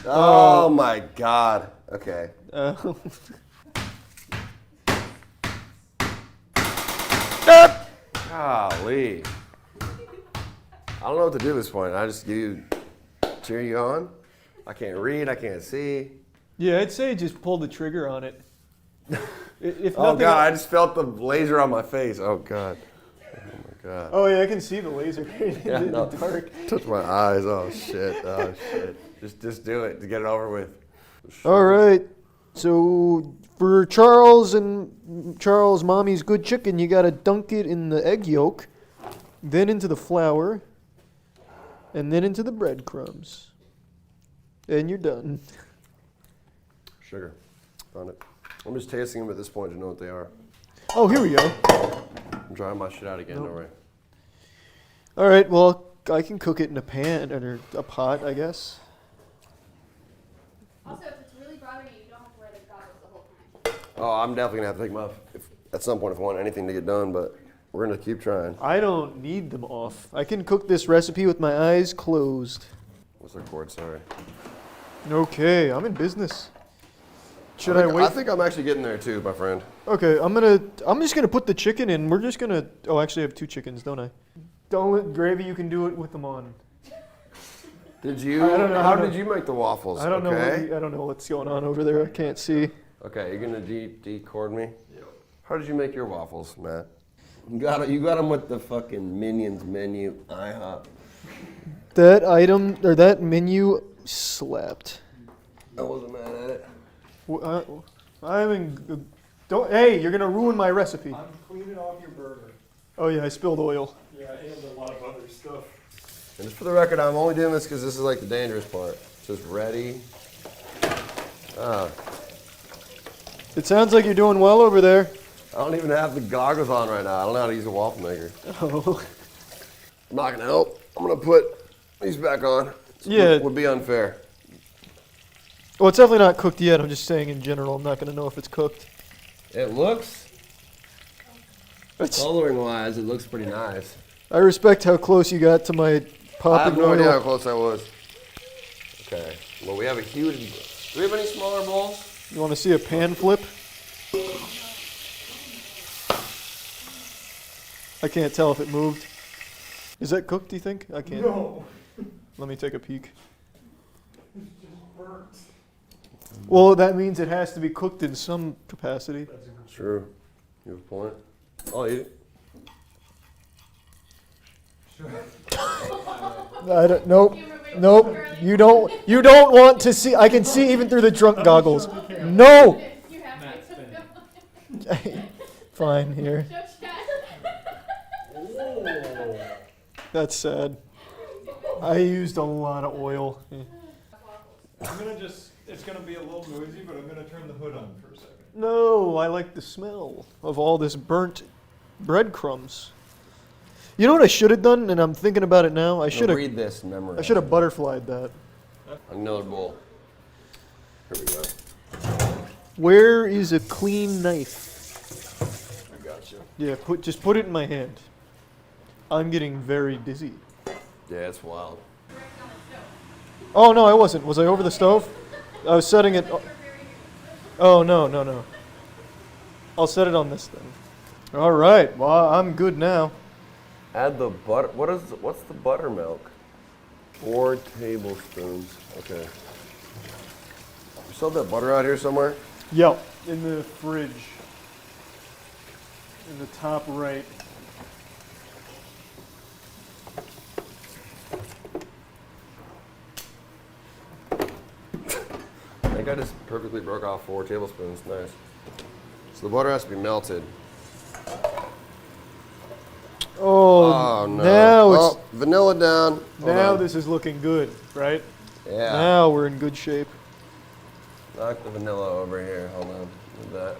Oh my god. Okay. Golly. I don't know what to do at this point. I just cheer you on. I can't read. I can't see. Yeah, I'd say just pull the trigger on it. If Oh god, I just felt the laser on my face. Oh god. Oh my god. Oh yeah, I can see the laser in the dark. Touch my eyes. Oh shit. Oh shit. Just do it to get it over with. All right. So for Charles mommy's good chicken, you gotta dunk it in the egg yolk, then into the flour, and then into the breadcrumbs. And you're done. Sugar. Found it. I'm just tasting them at this point to know what they are. Oh, here we go. I'm drying my shit out again, don't worry. All right, well, I can cook it in a pan or a pot, I guess. Also, if it's really bothering you, you don't have to wear the goggles the whole time. Oh, I'm definitely gonna have to take them off at some point if I want anything to get done, but we're gonna keep trying. I don't need them off. I can cook this recipe with my eyes closed. What's our cord? Sorry. Okay, I'm in business. Should I wait? I think I'm actually getting there too, my friend. Okay, I'm just gonna put the chicken in. We're just gonna. Oh, actually, I have 2 chickens, don't I? Don't let gravy. You can do it with them on. Did you? I don't know. How did you make the waffles? I don't know. Okay. I don't know what's going on over there. I can't see. Okay, you're gonna decord me. Yep. How did you make your waffles, Matt? You got them with the fucking Minions menu. IHOP. That menu slapped. I wasn't mad at it. Hey, you're gonna ruin my recipe. I'm cleaning off your burger. Oh yeah, I spilled oil. Yeah, and a lot of other stuff. And just for the record, I'm only doing this because this is like the dangerous part. It says ready. It sounds like you're doing well over there. I don't even have the goggles on right now. I don't know how to use a waffle maker. Oh. I'm not gonna help. I'm gonna put these back on. Yeah. Would be unfair. Well, it's definitely not cooked yet. I'm just saying in general. I'm not gonna know if it's cooked. It looks, coloring wise, it looks pretty nice. I respect how close you got to my popping I have no oil. idea how close I was. Okay. Well, we have a huge. Do we have any smaller bowls? You want to see a pan flip? I can't tell if it moved. Is that cooked, do you think? I can't. No. Let me take a peek. Well, that means it has to be cooked in some capacity. True. You have a point. I'll eat it. I don't, nope. Nope. You don't want to see. I can see even through the drunk goggles. No. Fine, here. That's sad. I used a lot of oil. I'm gonna just, it's gonna be a little noisy, but I'm gonna turn the hood on for a second. No, I like the smell of all this burnt breadcrumbs. You know what I should have done, and I'm thinking about it now? I should have read this and memorize I should have butterflied that. Another bowl. Here we go. Where is a clean knife? I got you. Yeah, just put it in my hand. I'm getting very dizzy. Yeah, it's wild. Oh no, I wasn't. Was I over the stove? I was setting it. Oh no. I'll set it on this thing. All right. Well, I'm good now. Add the butter. What's the buttermilk? 4 tablespoons. Okay. You still have that butter out here somewhere? Yep, in the fridge. In the top right. I think I just perfectly broke off 4 tablespoons. Nice. So the butter has to be melted. Oh, no. Now it's vanilla down. Hold now on. this is looking good, right? Yeah. Now we're in good shape. Knock the vanilla over here. Hold on. Do that.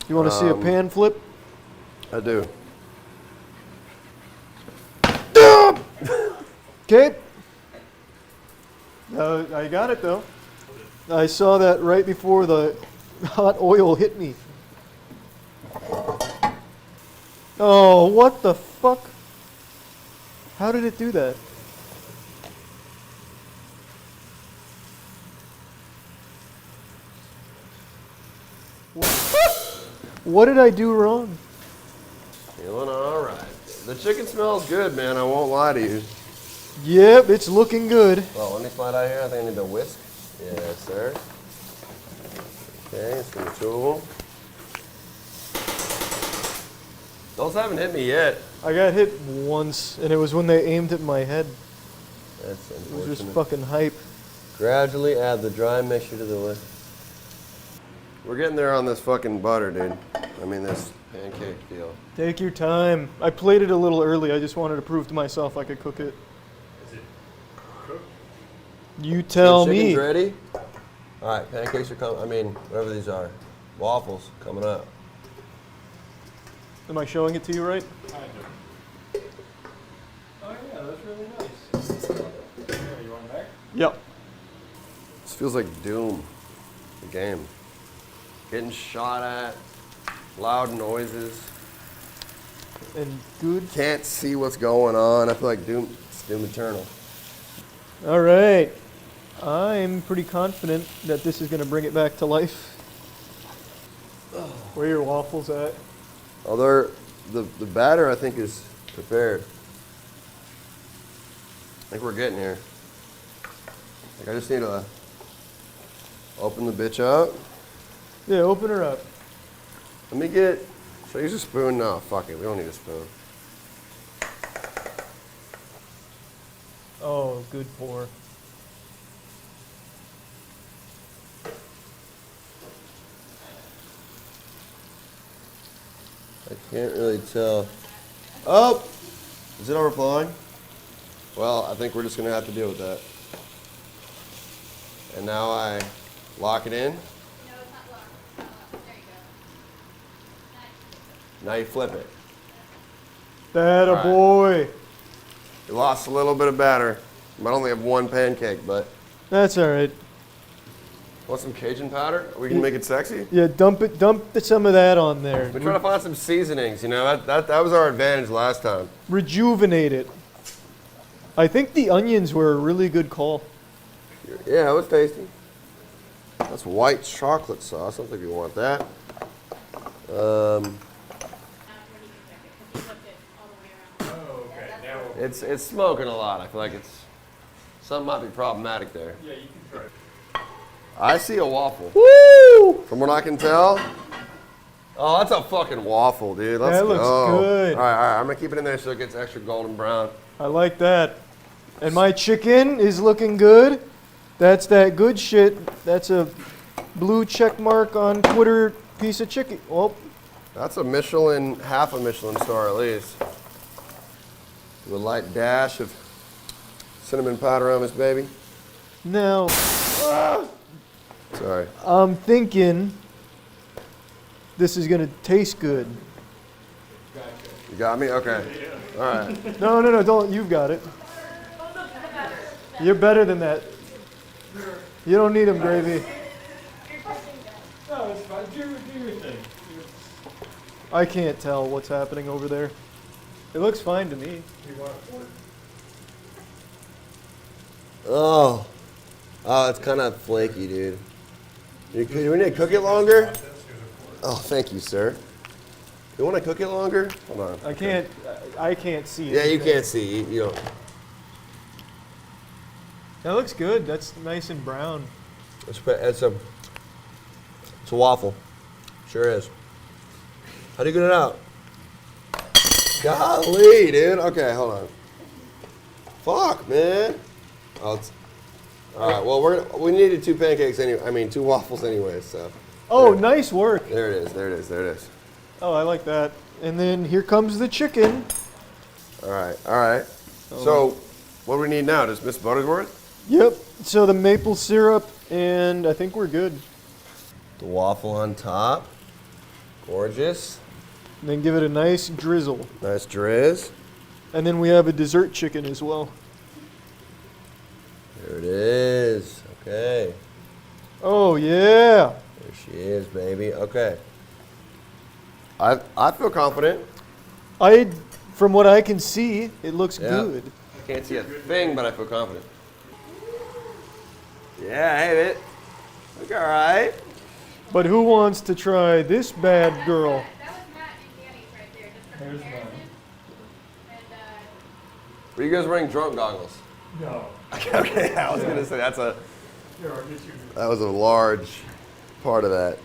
You want to see a pan flip? I do. Okay. I got it though. I saw that right before the hot oil hit me. Oh, what the fuck? How did it do that? What did I do wrong? Feeling all right. The chicken smells good, man. I won't lie to you. Yep, it's looking good. Well, let me slide out here. I think I need to whisk. Yes, sir. Okay, it's gonna be 2 of them. Those haven't hit me yet. I got hit once, and it was when they aimed at my head. That's It unfortunate. was just fucking hype. Gradually add the dry mixture to the list. We're getting there on this fucking butter, dude. I mean, this pancake deal. Take your time. I played it a little early. I just wanted to prove to myself I could cook it. Is it cooked? You tell The me. chicken's ready? All right, pancakes are coming. I mean, whatever these are. Waffles coming up. Am I showing it to you right? Kind of. Oh yeah, that's really nice. Here, you want back? Yep. This feels like Doom, the game. Getting shot at, loud noises. And good. Can't see what's going on. I feel like it's Doom Eternal. All right. I'm pretty confident that this is going to bring it back to life. Where are your waffles at? Although the batter, I think, is prepared. I think we're getting here. Like, I just need to open the bitch up. Yeah, open her up. Let me get. Should I use a spoon? No, fuck it. We don't need a spoon. Oh, good pour. I can't really tell. Oh! Is it overflowing? Well, I think we're just going to have to deal with that. And now I lock it in. Now you flip it. That a All right. boy. You lost a little bit of batter. You might only have 1 pancake, but That's all right. want some Cajun powder? Are we gonna make it sexy? Yeah, dump some of that on there. We're trying to find some seasonings. You know, that was our advantage last time. Rejuvenate it. I think the onions were a really good call. Yeah, it was tasty. That's white chocolate sauce. I don't think you want that. It's smoking a lot. I feel like it's Something might be problematic there. Yeah, you can try. I see a waffle. Woo! From what I can tell. Oh, that's a fucking waffle, dude. Let's That looks go. good. All right. I'm gonna keep it in there so it gets extra golden brown. I like that. And my chicken is looking good. That's that good shit. That's a blue check mark on Twitter piece of chicken. Oh, that's a Michelin, half a Michelin star at least. With a light dash of cinnamon powder on this baby. now Sorry. I'm thinking this is gonna taste good. You got me? Okay. All right. No, don't. You've got it. You're better than that. You don't need them, Gravy. No, it's fine. Do your thing. I can't tell what's happening over there. It looks fine to me. Oh. Oh, it's kind of flaky, dude. Do we need to cook it longer? Oh, thank you, sir. You want to cook it longer? Hold on. I can't see it. Yeah, you can't see. You don't. That looks good. That's nice and brown. It's a waffle. Sure is. How do you get it out? Golly, dude. Okay, hold on. Fuck, man. Oh, it's, all right. Well, we needed 2 pancakes anyway. I mean, 2 waffles anyway. So. Oh, nice work. There it is. There it is. There it is. Oh, I like that. And then here comes the chicken. All right. All right. So, what do we need now? Just Miss Butterworth? Yep. So the maple syrup, and I think we're good. The waffle on top. Gorgeous. And then give it a nice drizzle. Nice drizz. And then we have a dessert chicken as well. There it is. Okay. Oh, yeah. There she is, baby. Okay. I feel confident. From what I can see, it looks good. I can't see a thing, but I feel confident. Yeah, hey, it. Look all right. But who wants to try this bad girl? There's mine. Were you guys wearing drunk goggles? No. Okay, I was gonna say that was a large part of that.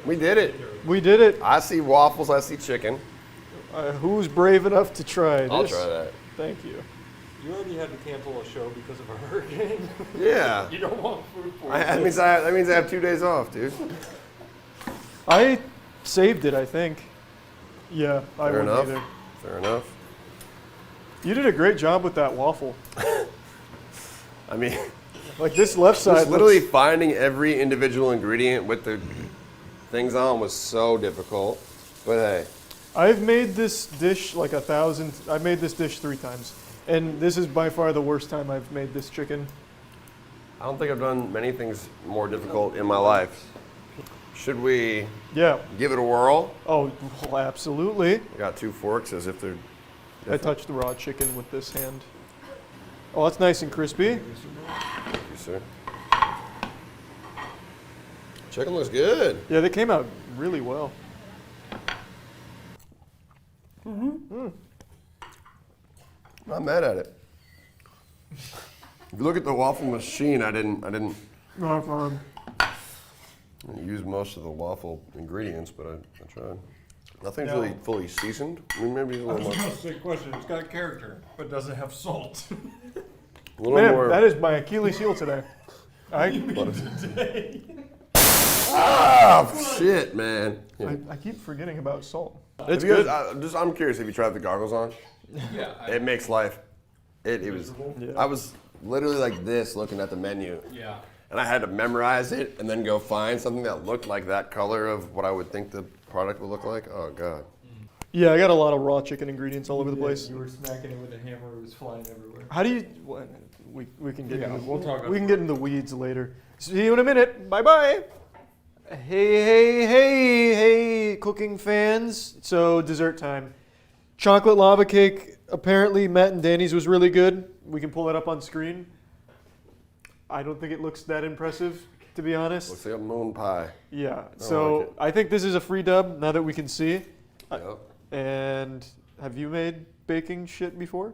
We did it. We did it. I see waffles. I see chicken. Who's brave enough to try this? I'll try that. Thank you. You already had to cancel a show because of a hurricane. Yeah. You don't want food for That means I have 2 days off, dude. I saved it, I think. Yeah, I Fair wouldn't enough. either. Fair enough. You did a great job with that waffle. I mean, like this left side. just literally finding every individual ingredient with the things on was so difficult. But hey. I've made this dish like 1,000. I've made this dish 3 times. And this is by far the worst time I've made this chicken. I don't think I've done many things more difficult in my life. Should we give it a whirl? Oh, well, absolutely. I got 2 forks as if they're different. I touched the raw chicken with this hand. Oh, that's nice and crispy. Thank you, sir. Chicken looks good. Yeah, they came out really well. Not mad at it. If you look at the waffle machine, I didn't use most of the waffle ingredients, but I tried. Nothing's really fully seasoned. I mean, maybe a I little was more. going to say question. It's got character, but does it have salt? A little Man, more. that is my Achilles heel today. Today. Ah, shit, man. Yeah. I keep forgetting about salt. It's good. I'm curious. Have you tried the goggles on? Yeah. It makes life. It was. Yeah. I was literally like this looking at the menu. Yeah. And I had to memorize it and then go find something that looked like that color of what I would think the product would look like. Oh god. Yeah, I got a lot of raw chicken ingredients all over the place. You were smacking it with a hammer. It was flying everywhere. How do you? Well, we can get Yeah, into, we'll talk we can get in the weeds later. See you in a minute. Bye bye. Hey, cooking fans. So dessert time. Chocolate lava cake. Apparently, Matt and Danny's was really good. We can pull that up on screen. I don't think it looks that impressive, to be honest. Looks like a moon pie. Yeah. I So like it. I think this is a free dub now that we can see. Yep. And have you made baking shit before?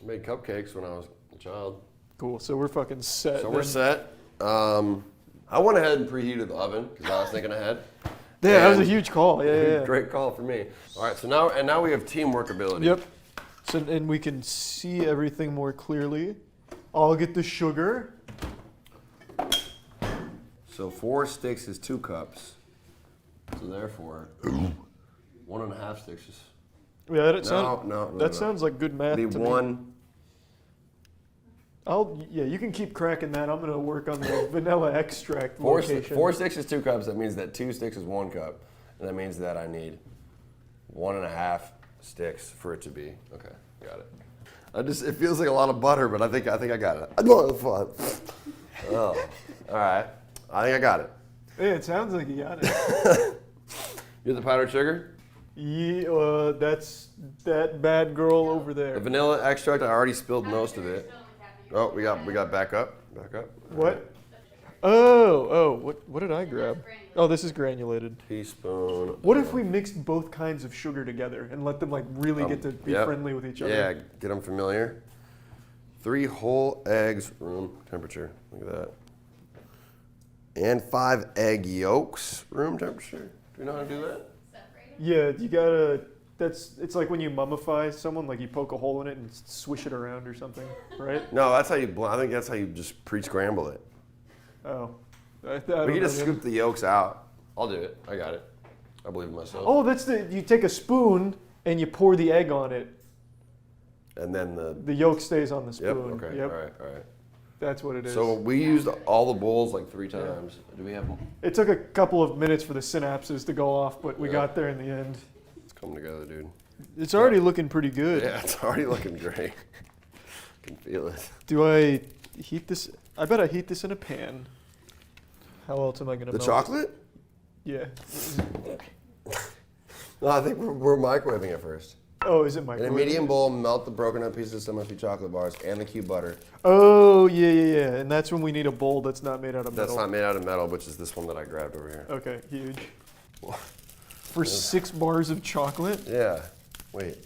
I made cupcakes when I was a child. Cool. So we're fucking set. So we're set. I went ahead and preheated the oven because I was thinking ahead. Yeah, that was a huge call. Yeah. Great call for me. All right, so now we have teamwork ability. Yep. So and we can see everything more clearly. I'll get the sugar. So 4 sticks is 2 cups. So therefore, 1.5 sticks is. Yeah, that No. sounds like good math Need to one. me. You can keep cracking that. I'm gonna work on the vanilla extract 4 location. 4 sticks is 2 cups. That means that 2 sticks is 1 cup, and that means that I need 1.5 sticks for it to be. Okay, got it. It feels like a lot of butter, but I think I got it. Oh, all right. I think I got it. Yeah, it sounds like you got it. You're the powdered sugar? Yeah, that's that bad girl over there. The vanilla extract, I already spilled most of it. Oh, we got back up. What? Oh, what did I grab? Oh, this is granulated. Teaspoon. What if we mixed both kinds of sugar together and let them like really get to be friendly with each other? Yeah, get them familiar. 3 whole eggs, room temperature. Look at that. And 5 egg yolks, room temperature. Do you know how to do that? Yeah, you gotta. It's like when you mummify someone, like you poke a hole in it and swish it around or something, right? No, that's how you. I think that's how you just pre-scramble it. Oh. We can just scoop the yolks out. I'll do it. I got it. I believe in myself. Oh, you take a spoon and you pour the egg on it. And then the yolk stays on the spoon. Yep. Okay. Yep. All right. That's what it is. So we used all the bowls like 3 times. Do we have? It took a couple of minutes for the synapses to go off, but we got there in the end. It's coming together, dude. It's already looking pretty good. Yeah, it's already looking great. I can feel it. Do I heat this? I bet I heat this in a pan. How else am I gonna? The melt? chocolate? Yeah. No, I think we're microwaving it first. Oh, is it microwave? In a medium bowl, melt the broken up pieces of some must be chocolate bars and the cube butter. Oh, yeah. And that's when we need a bowl that's not made out of metal. That's not made out of metal, which is this one that I grabbed over here. Okay, huge. For 6 bars of chocolate? Yeah. Wait.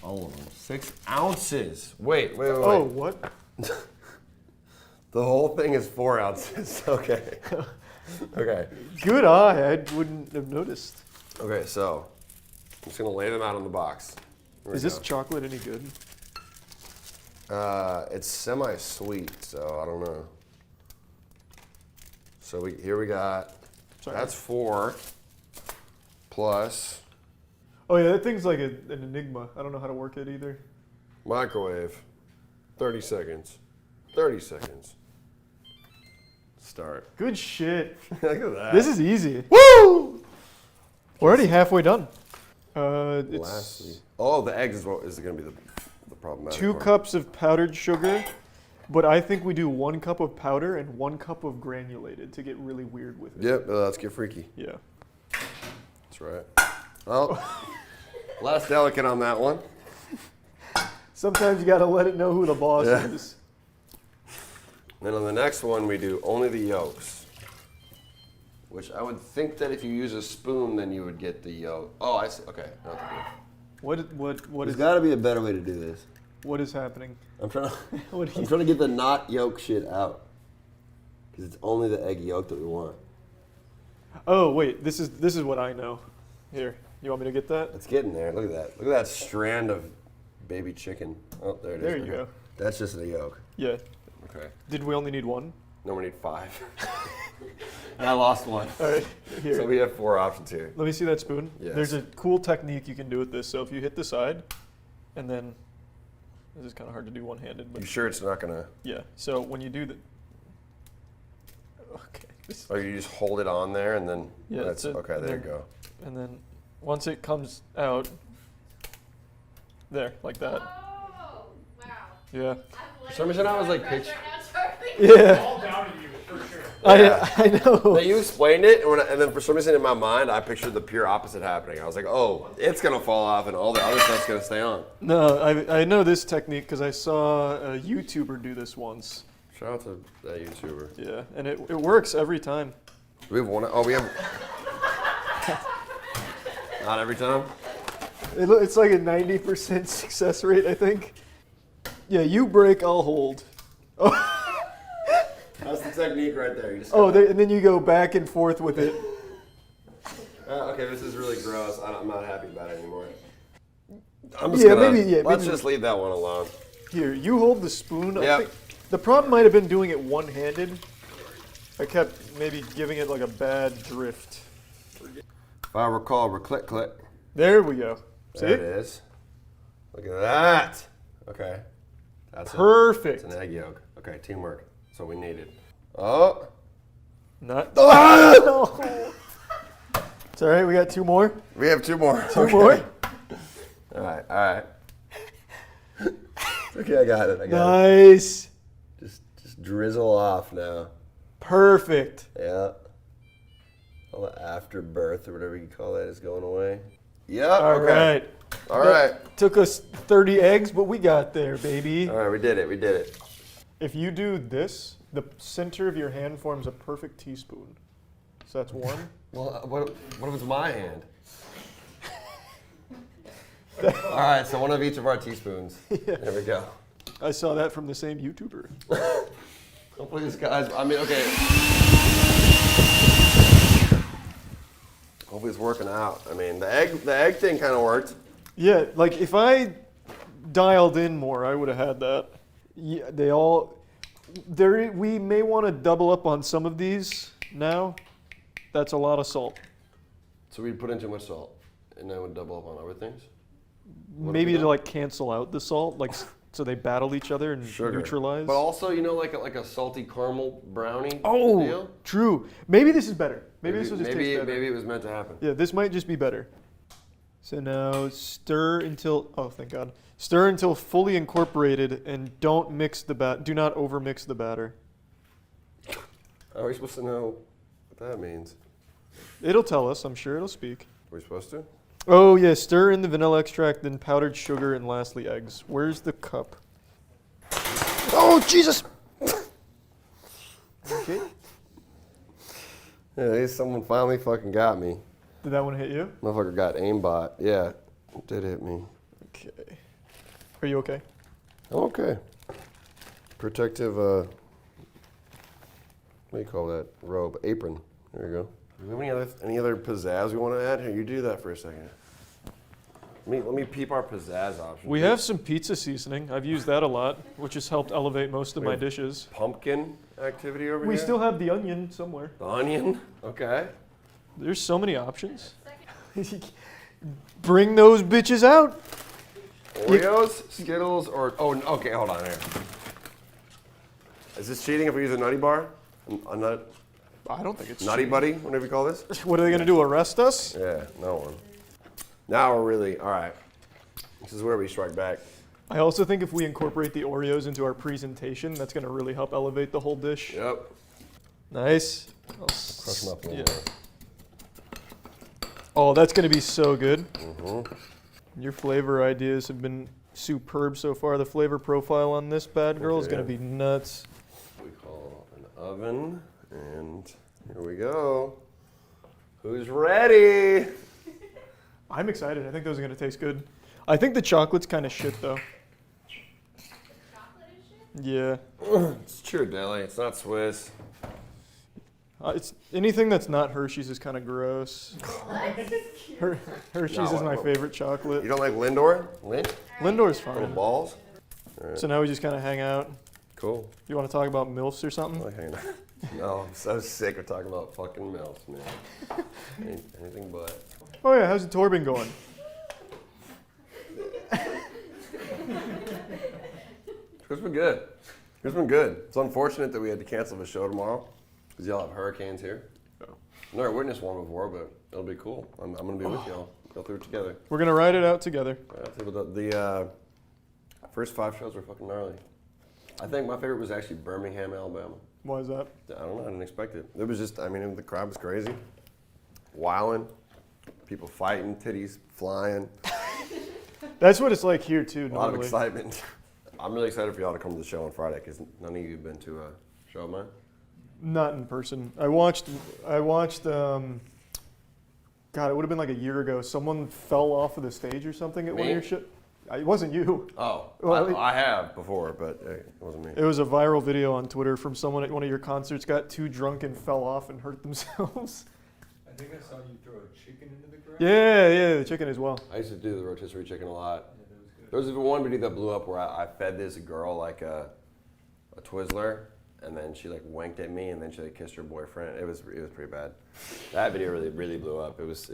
All of them. 6 ounces. Wait. Oh, what? The whole thing is 4 ounces. Okay. Okay. Good eye. I wouldn't have noticed. Okay, so I'm just gonna lay them out on the box. Is this chocolate any good? It's semi-sweet, so I don't know. So here we got. Sorry. That's 4 plus. Oh yeah, that thing's like an enigma. I don't know how to work it either. Microwave. 30 seconds. 30 seconds. Start. Good shit. Look at that. This is easy. Woo! We're already halfway done. Lastly. Oh, the eggs is what is going to be the problematic 2 part. cups of powdered sugar, but I think we do 1 cup of powder and 1 cup of granulated to get really weird with it. Yep, let's get freaky. Yeah. That's right. Well, less delicate on that one. Sometimes you got to let it know who the boss is. Then on the next one, we do only the yolks. Which I would think that if you use a spoon, then you would get the yolk. Oh, I see. Okay. Not the What There's is? got to be a better way to do this. What is happening? I'm trying to get the not yolk shit out. Because it's only the egg yolk that we want. Oh wait, this is what I know. Here, you want me to get that? It's getting there. Look at that. Look at that strand of baby chicken. Oh, there it is. There you go. That's just the yolk. Yeah. Okay. Did we only need 1? No, we need 5. And I lost 1. All right, here. So we have 4 options here. Let me see that spoon. Yes. There's a cool technique you can do with this. So if you hit the side, and then this is kind of hard to do one-handed. But You sure it's not gonna? yeah. So when you do the Oh, you just hold it on there and then. yeah, That's okay. There you go. And then once it comes out, there like that. Oh, wow. Yeah. For some reason, I was like pitch. Yeah. All down to you, for sure. I know. No, you explained it, and then for some reason in my mind, I pictured the pure opposite happening. I was like, oh, it's gonna fall off, and all the other stuff's gonna stay on. No, I know this technique because I saw a YouTuber do this once. Shout out to that YouTuber. Yeah, and it works every time. Do we have one? Oh, we have. Not every time. It's like a 90% success rate, I think. Yeah, you break, I'll hold. That's the technique right there. You just Oh, and then you go back and forth with it. Okay, this is really gross. I'm not happy about it anymore. I'm just let's just leave that one alone. Here, you hold the spoon. Yep. I think the problem might have been doing it one-handed. I kept maybe giving it like a bad drift. If I recall, we're click. There we go. See? There it is. Look at that. Okay. That's Perfect. It's an egg yolk. Okay, teamwork. That's what we needed. Oh. Not. Oh! It's all right. We got 2 more. We have 2 more. 2 more. All right. Okay, I got it. Nice. Just drizzle off now. Perfect. Yeah. All the afterbirth or whatever you call that is going away. Yep. All right. All right. Took us 30 eggs, but we got there, baby. All right, we did it. If you do this, the center of your hand forms a perfect teaspoon. So that's 1. Well, what if it's my hand? All right, so 1 of each of our teaspoons. Yeah. There we go. I saw that from the same YouTuber. Hopefully this guy's, okay. Hopefully it's working out. I mean, the egg thing kind of worked. Yeah, like if I dialed in more, I would have had that. Yeah, we may want to double up on some of these now. That's a lot of salt. So we'd put in too much salt, and then we'd double up on other things? Maybe to like cancel out the salt, like so they battle each other and neutralize. But also, like a salty caramel brownie Oh, deal? true. Maybe this is better. Maybe this will just taste better. Maybe it was meant to happen. Yeah, this might just be better. So now stir until, oh thank God. Stir until fully incorporated and don't mix the do not overmix the batter. Are we supposed to know what that means? It'll tell us, I'm sure it'll speak. Are we supposed to? Oh yeah, stir in the vanilla extract, then powdered sugar, and lastly eggs. Where's the cup? Oh, Jesus! Okay. Yeah, at least someone finally fucking got me. Did that one hit you? Motherfucker got aimbot. Yeah, it did hit me. Okay. Are you okay? I'm okay. Protective, what do you call that? Robe, apron. There you go. Do we have any other pizzazz we want to add? Here, you do that for a second. Let me peep our pizzazz options. We have some pizza seasoning. I've used that a lot, which has helped elevate most of my dishes. Pumpkin activity over here? We still have the onion somewhere. The onion? Okay. There's so many options. Bring those bitches out. Oreos, Skittles, or... Oh, okay, hold on here. Is this cheating if we use a nutty bar? A nut? I don't think it's Nutty cheating. Buddy, whatever you call this? What are they going to do, arrest us? Yeah, no one. Now we're really... All right. This is where we strike back. I also think if we incorporate the Oreos into our presentation, that's going to really help elevate the whole dish. Yep. Nice. Crush them up a little more. Oh, that's going to be so good. Mm-hmm. Your flavor ideas have been superb so far. The flavor profile on this bad girl is going to be nuts. We call an oven, and here we go. Who's ready? I'm excited. I think those are going to taste good. I think the chocolate's kind of shit, though. Yeah. It's Ghirardelli. It's not Swiss. It's anything that's not Hershey's is kind of gross. Hershey's is my favorite chocolate. You don't like Lindor? Lindor's fine. Little balls? All right. So now we just kind of hang out. Cool. You want to talk about MILFs or something? I like hanging out. No, I'm so sick of talking about fucking MILFs, man. Anything but. Oh yeah, how's the tour been going? It's been good. It's been good. It's unfortunate that we had to cancel the show tomorrow because y'all have hurricanes here. I've never witnessed one before, but it'll be cool. I'm going to be with y'all. Go through it together. We're going to ride it out together. The first 5 shows were fucking gnarly. I think my favorite was actually Birmingham, Alabama. Why is that? I don't know. I didn't expect it. It was just, I mean, the crowd was crazy. Wilding. People fighting, titties flying. That's what it's like here, too, A lot of normally. excitement. I'm really excited for y'all to come to the show on Friday because none of you have been to a show of mine. Not in person. I watched, God, it would have been like a year ago. Someone fell off of the stage or something at one of your shows. It wasn't you. Oh, Well, I have before, but it wasn't me. It was a viral video on Twitter from someone at one of your concerts got too drunk and fell off and hurt themselves. I think I saw you throw a chicken into the ground. Yeah, the chicken as well. I used to do the rotisserie chicken a lot. There was one video that blew up where I fed this girl like a Twizzler, and then she like winked at me, and then she like kissed her boyfriend. It was pretty bad. That video really blew up. It was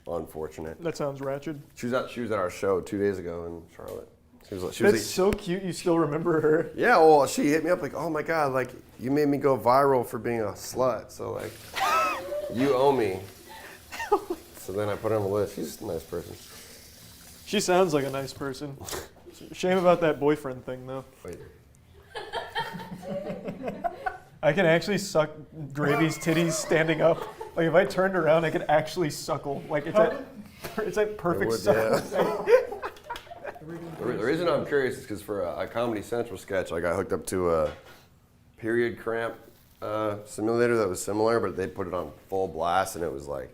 unfortunate. That sounds ratchet. She was at our show 2 days ago in Charlotte. That's so cute. You still remember her? Yeah. Well, she hit me up like, oh my god, like you made me go viral for being a slut. So like, you owe me. So then I put her on the list. She's a nice person. She sounds like a nice person. Shame about that boyfriend thing, though. Wait. I can actually suck Gravy's titties standing up. Like if I turned around, I could actually suckle. Like it's that perfect would, suckle. The reason I'm curious is because for a Comedy Central sketch, I got hooked up to a period cramp simulator that was similar, but they put it on full blast, and it was like.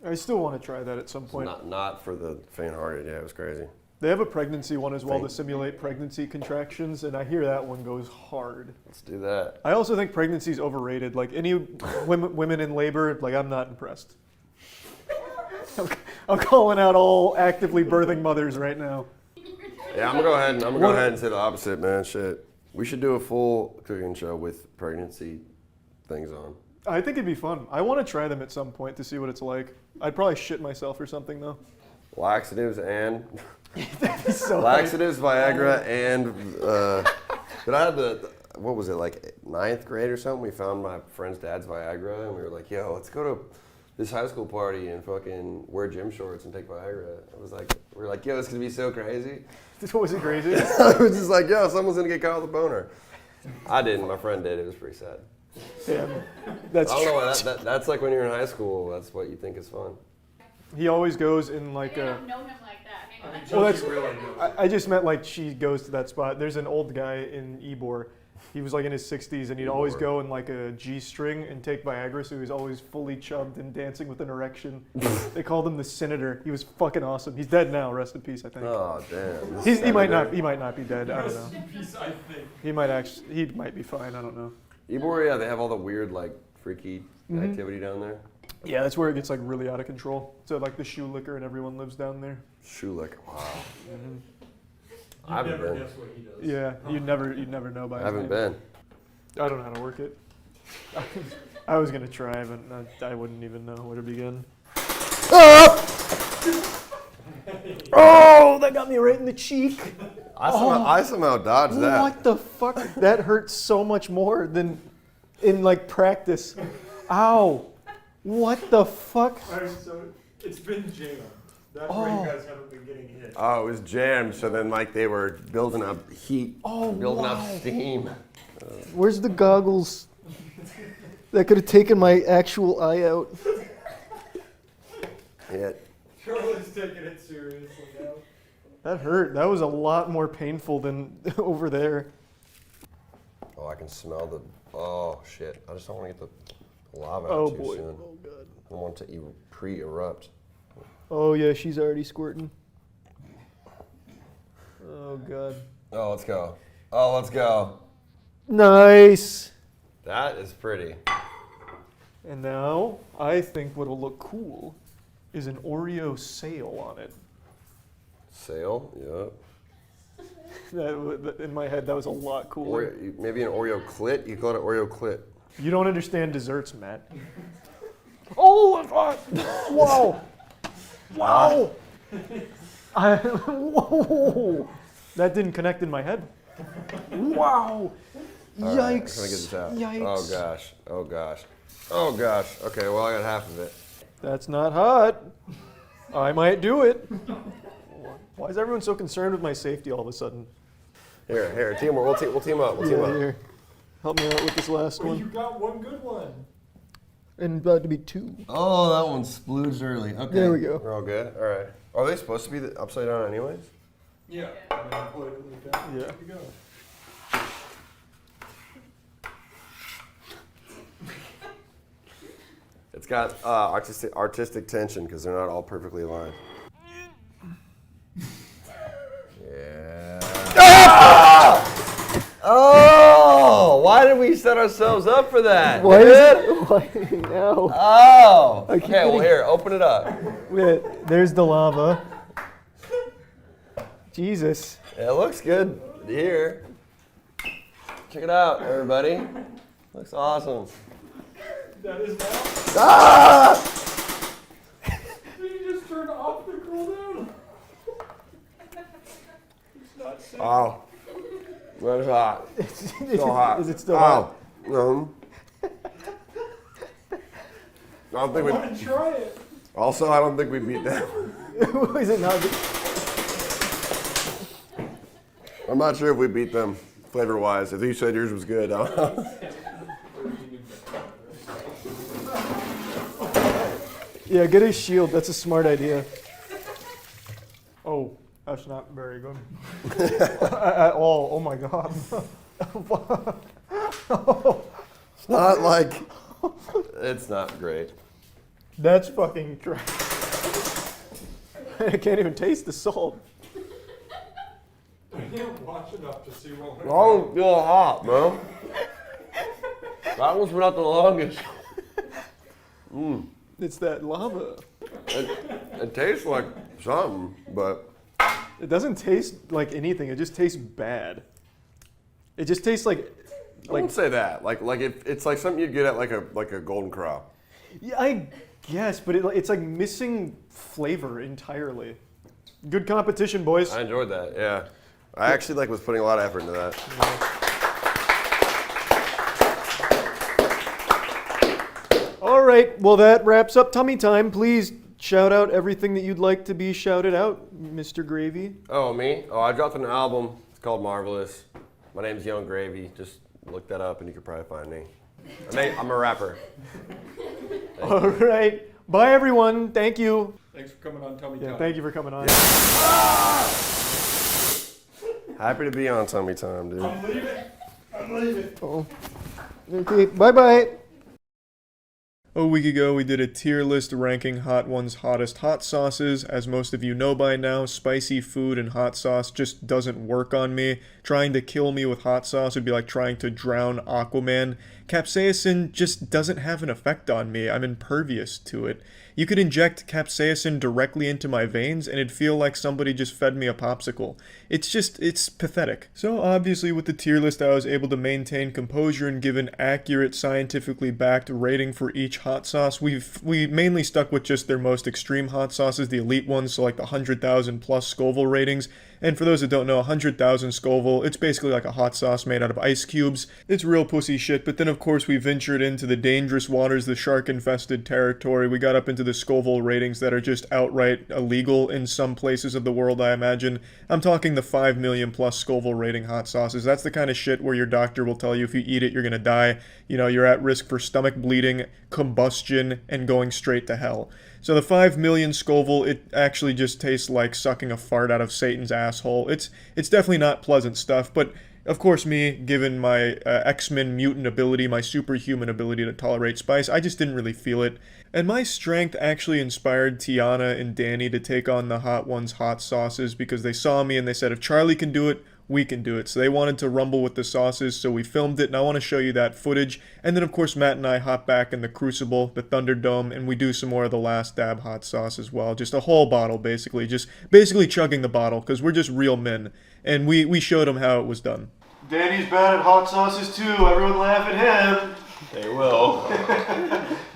I still want to try that at some point. Not for the faint-hearted. Yeah, it was crazy. They have a pregnancy one as well to simulate pregnancy contractions, and I hear that one goes hard. Let's do that. I also think pregnancy is overrated. Like any women in labor, like I'm not impressed. I'm calling out all actively birthing mothers right now. Yeah, I'm gonna go ahead and say the opposite, man. Shit, we should do a full cooking show with pregnancy things on. I think it'd be fun. I want to try them at some point to see what it's like. I'd probably shit myself or something though. Laxatives and so laxatives, Viagra, and but I had what was it, like 9th grade or something? We found my friend's dad's Viagra, and we were like, yo, let's go to this high school party and fucking wear gym shorts and take Viagra. We were like, yo, it's gonna be so crazy. Was it crazy? I was just like, yo, someone's gonna get caught with a boner. I didn't. My friend did. It was pretty sad. Yeah, that's I don't know. That's like when you're in high school. That's what you think is fun. He always goes in like a. know him like that. Well, that's. I just meant like she goes to that spot. There's an old guy in Ybor. He was like in his 60s, and he'd always go in like a G-string and take Viagra, so he was always fully chubbed and dancing with an erection. They called him the Senator. He was fucking awesome. He's dead now. Rest in peace, I think. Oh damn. He might not be dead. I don't know. Rest in peace, I think. He might be fine. I don't know. Ybor, yeah, they have all the weird like freaky activity down there. Yeah, that's where it gets like really out of control. So like the shoe licker and everyone lives down there. Shoe licker, wow. I haven't been. Guess what he does. Yeah, you'd never know by his I haven't name. been. I don't know how to work it. I was gonna try, but I wouldn't even know where to begin. Oh, that got me right in the cheek. I somehow dodged that. What the fuck? That hurts so much more than in like practice. Ow. What the fuck? So it's been jammed. That's where you guys haven't been getting hit. Oh, it was jammed. So then like they were building up heat, building up steam. Where's the goggles? That could have taken my actual eye out. Yeah. Charlie's taking it seriously now. That hurt. That was a lot more painful than over there. Oh, I can smell the. Oh shit! I just don't want to get the lava out too soon. Oh god. I don't want it to pre-erupt. Oh yeah, she's already squirting. Oh god. Oh, let's go. Oh, let's go. Nice. That is pretty. And now, I think what'll look cool is an Oreo sail on it. Sail? Yep. In my head, that was a lot cooler. Maybe an Oreo clit? You call it an Oreo clit. You don't understand desserts, Matt. Oh, it's hot. Whoa. Wow. Whoa. That didn't connect in my head. Wow. All Yikes. right, I'm gonna get this out. Yikes. Oh gosh. Oh gosh. Oh gosh. Okay, well I got half of it. That's not hot. I might do it. Why is everyone so concerned with my safety all of a sudden? Here, teamwork. We'll team up. We'll team up. Here. Help me out with this last Well, one. you got one good one. And about to be two. Oh, that one splooged early. Okay. There we go. We're all good. All right. Are they supposed to be upside down anyways? Yeah. Yeah. There you go. It's got artistic tension because they're not all perfectly aligned. did we set ourselves up for that? Why dude? is it? Why? No. Oh. I keep Okay, well getting- here, open it up. Wait, there's the lava. Jesus. It looks good here. Check it out, everybody. Looks awesome. That is now. Ah! You just turned off the cooldown. Oh. That's hot. Is So hot. Is it still hot? I don't think we. Want to try it? Also, I don't think we beat them. Is it not? I'm not sure if we beat them flavor-wise. If you said yours was good, I don't know. Yeah, get a shield. That's a smart idea. Oh, that's not very good. At all. Oh my god. It's not like. It's not great. That's fucking trash. I can't even taste the salt. I didn't watch enough to see what That one's still hot, bro. That one's been out the longest. Mm. It's that lava. It tastes like something, but It doesn't taste like anything. It just tastes bad. It just tastes like. I wouldn't say that. Like it's like something you'd get at like a Golden Corral. Yeah, I guess, but it's like missing flavor entirely. Good competition, boys. I enjoyed that. Yeah, I actually was putting a lot of effort into that. All right, well that wraps up Tummy Time. Please shout out everything that you'd like to be shouted out, Mr. Gravy. Oh, me? Oh, I dropped an album. It's called Marvelous. My name's Young Gravy. Just look that up and you could probably find me. I'm a rapper. All right, bye everyone. Thank you. Thanks for coming on Tummy Yeah, Time. thank you for coming on. Happy to be on Tummy Time, dude. I'm leaving. Oh. Okay, bye-bye. A week ago, we did a tier list ranking Hot One's hottest hot sauces. As most of you know by now, spicy food and hot sauce just doesn't work on me. Trying to kill me with hot sauce would be like trying to drown Aquaman. Capsaicin just doesn't have an effect on me. I'm impervious to it. You could inject capsaicin directly into my veins and it'd feel like somebody just fed me a popsicle. It's pathetic. So obviously with the tier list I was able to maintain composure and give an accurate, scientifically backed rating for each hot sauce. We mainly stuck with just their most extreme hot sauces, the elite ones, so like the 100,000 plus Scoville ratings. And for those that don't know, 100,000 Scoville, it's basically like a hot sauce made out of ice cubes. It's real pussy shit, but then of course we ventured into the dangerous waters, the shark-infested territory. We got up into the Scoville ratings that are just outright illegal in some places of the world, I imagine. I'm talking the 5 million plus Scoville rating hot sauces. That's the kind of shit where your doctor will tell you if you eat it, you're gonna die. You know, you're at risk for stomach bleeding, combustion, and going straight to hell. So the 5 million Scoville, it actually just tastes like sucking a fart out of Satan's asshole. It's definitely not pleasant stuff, but of course me, given my X-Men mutant ability, my superhuman ability to tolerate spice, I just didn't really feel it. And my strength actually inspired Tiana and Danny to take on the Hot Ones hot sauces because they saw me and they said, if Charlie can do it, we can do it. So they wanted to rumble with the sauces, so we filmed it, and I want to show you that footage. And then, of course, Matt and I hop back in the Crucible, the Thunderdome, and we do some more of the Last Dab hot sauce as well. Just a whole bottle, basically. Just basically chugging the bottle, because we're just real men. And we showed them how it was done. Danny's bad at hot sauces too. Everyone laugh at him. They will.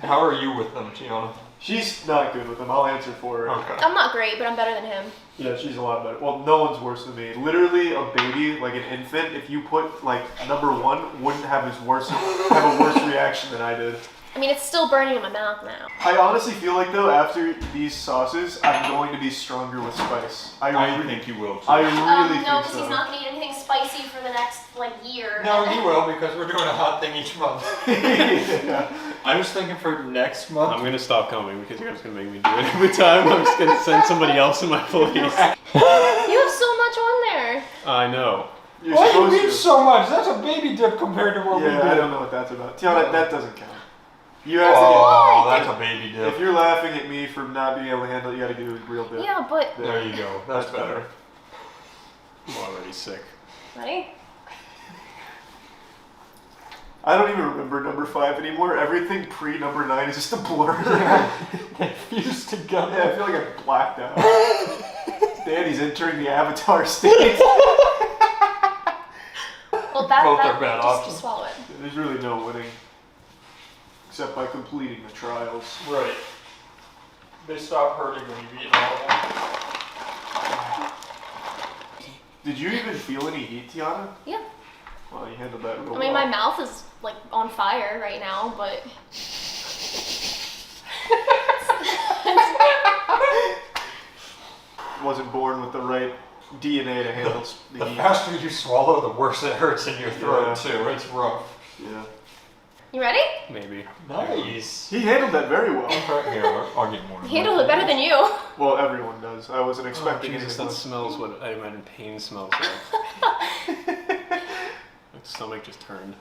How are you with them, Tiana? She's not good with them. I'll answer for her. Okay. I'm not great, but I'm better than him. Yeah, she's a lot better. Well, no one's worse than me. Literally, a baby, like an infant, if you put like number one, wouldn't have a worse reaction than I did. I mean, it's still burning in my mouth now. I honestly feel like though, after these sauces, I'm going to be stronger with spice. I think you will. Too. I really No, think because so. he's not gonna eat anything spicy for the next year. No, he will because we're doing a hot thing each month. Yeah. I was thinking for next month. I'm gonna stop coming because you're just gonna make me do it every time. I'm just gonna send somebody else in my place. You have so much on there. I know. Why do you eat so much? That's a baby dip compared to what we Yeah, did. I don't know what that's about. Tiana, that doesn't count. You have that's a baby dip. If you're laughing at me for not being able to handle it, you gotta do a real dip. Yeah, but... There you go. That's better. I'm already sick. Ready? I don't even remember number 5 anymore. Everything pre number 9 is just a blur. They fused together. Yeah, I feel like I blacked out. Danny's entering the Avatar state. Well, that, Both that are bad just options. swallow it. There's really no winning. Except by completing the trials. Right. They stop hurting when you've eaten all of them. Did you even feel any heat, Tiana? Yeah. Well, you handled that real I mean, well. my mouth is like on fire right now, but. Wasn't born with the right DNA to handle the The heat. faster you swallow, the worse it hurts in your throat, Yeah. too. It's rough. Yeah. You ready? Maybe. Nice. He handled that very well. Here, I'll get more. You handled it better than you. Well, everyone does. I wasn't Oh, expecting Jesus, anything that less. smells what I imagine pain smells like. My stomach just turned.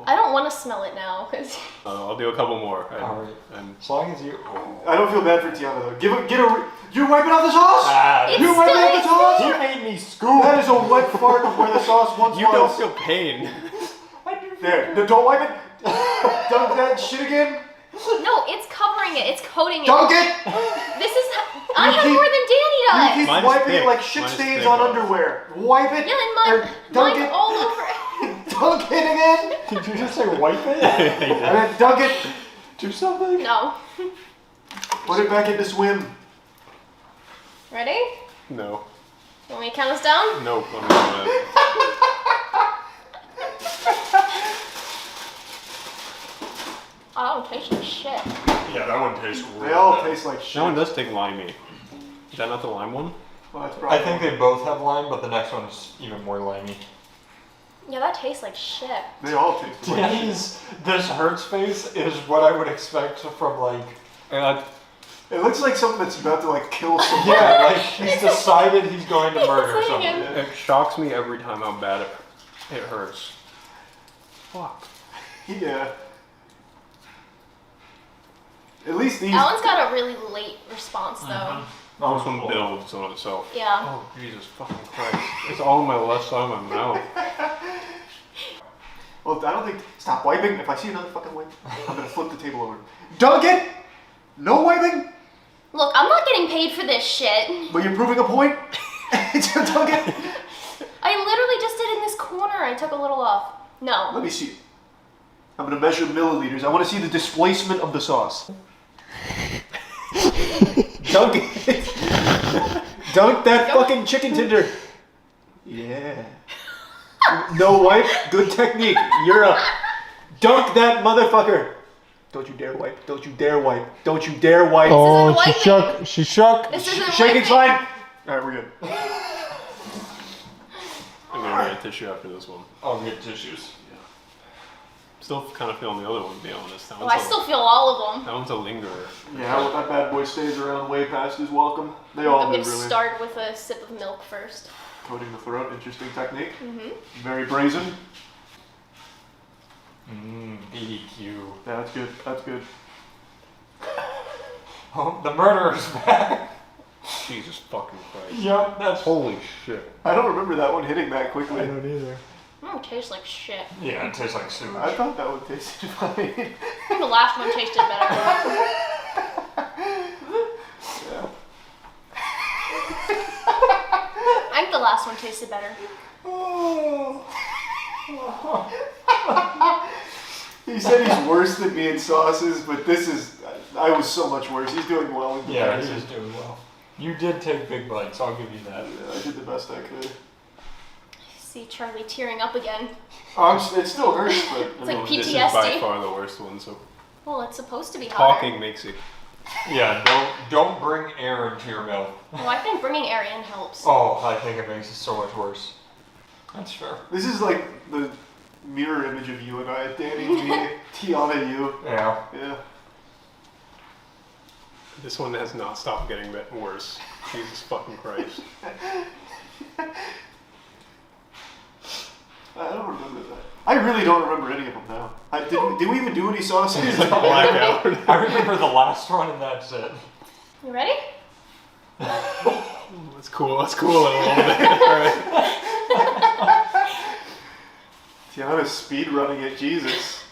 I don't want to smell it now, because. I'll do a couple more. Alright. As long as you. I don't feel bad for Tiana though. You wiping out the sauce? Ah, It's you wiping out the still sauce? you made me scoop. That is a wet fart of where the sauce once You was. don't feel pain. There, no, don't wipe it. Dunk that shit again. No, it's covering it. It's coating it. Dunk it. This is. I have keep- more than Danny You does. keep Mine is wiping it thick. like shit Mine is stains thick, on though. underwear. Wipe it. Yeah, and or dunk mine's it. all over it. Dunk it again. Did you just say wipe it? I meant dunk it. Do something? No. Put it back into swim. Ready? No. Want me to count us down? Nope. I'm not doing that. Oh, that one tastes like shit. Yeah, that one tastes weird. They all taste like shit. That one does take limey. Is that not the lime one? Well, that's I probably think they both have lime, but the next one's even more limey. Yeah, that tastes like shit. They all taste like shit. Danny's this hurts face is what I would expect from like. It looks like something that's about to like kill someone. Yeah, like he's decided he's going to murder saying someone. it. It shocks me every time how bad it hurts. Fuck. Yeah. At least these. That one's got a really late response, though. This one builds on itself. Yeah. Oh, Jesus fucking Christ. It's all on my left side of my mouth. Well, I don't think. Stop wiping. If I see another fucking wipe, I'm gonna flip the table over. Dunk it. No wiping. Look, I'm not getting paid for this shit. But you're proving a point. Dunk it. I literally just did it in this corner. I took a little off. No. Let me see it. I'm gonna measure milliliters. I want to see the displacement of the sauce. Dunk it. Dunk that fucking chicken tender. Yeah. No wipe. Good technique. You're up. Dunk that motherfucker. Don't you dare wipe. Don't you dare wipe. Don't you dare wipe. Oh, she shook. She shook. This isn't Shaking's wiping. fine. All right, we're good. I'm gonna get a tissue after this one. I'll get tissues. Still kind of feeling the other one, to be honest. That Oh, one's I still feel all of them. That one's a lingerer. Yeah, well, that bad boy stays around way past his welcome. They all I'm do, gonna really. start with a sip of milk first. Coating the throat, interesting technique. Mm-hmm. Very brazen. BDQ. Yeah, that's good. That's good. Oh, the murderer's back. Jesus fucking Christ. Yep, that's. Holy shit. I don't remember that one hitting that quickly. I don't either. Oh, it tastes like shit. Yeah, it tastes like sewage. I thought that one tasted fine. I think the last one tasted better. Yeah. I think the last one tasted better. He said he's worse than me in sauces, but this is. I was so much worse. He's doing well in Yeah, comparison. he is doing well. You did take big bites, I'll give you that. Yeah, I did the best I could. See Charlie tearing up again. It still hurts, but. It's like This is by PTSD. far the worst one, so. Well, it's supposed to be harder. Talking makes it. Yeah, don't bring air into your mouth. Well, I think bringing air in helps. Oh, I think it makes it so much worse. That's fair. This is like the mirror image of you and I. Danny, me, Tiana, you. Yeah. Yeah. This one has not stopped getting worse. Jesus fucking Christ. I don't remember that. I really don't remember any of them now. Did we even do any sauces? Blackout. I remember the last one and that's it. You ready? Let's cool it a little bit. Alright. Tiana's was speed running it, Jesus.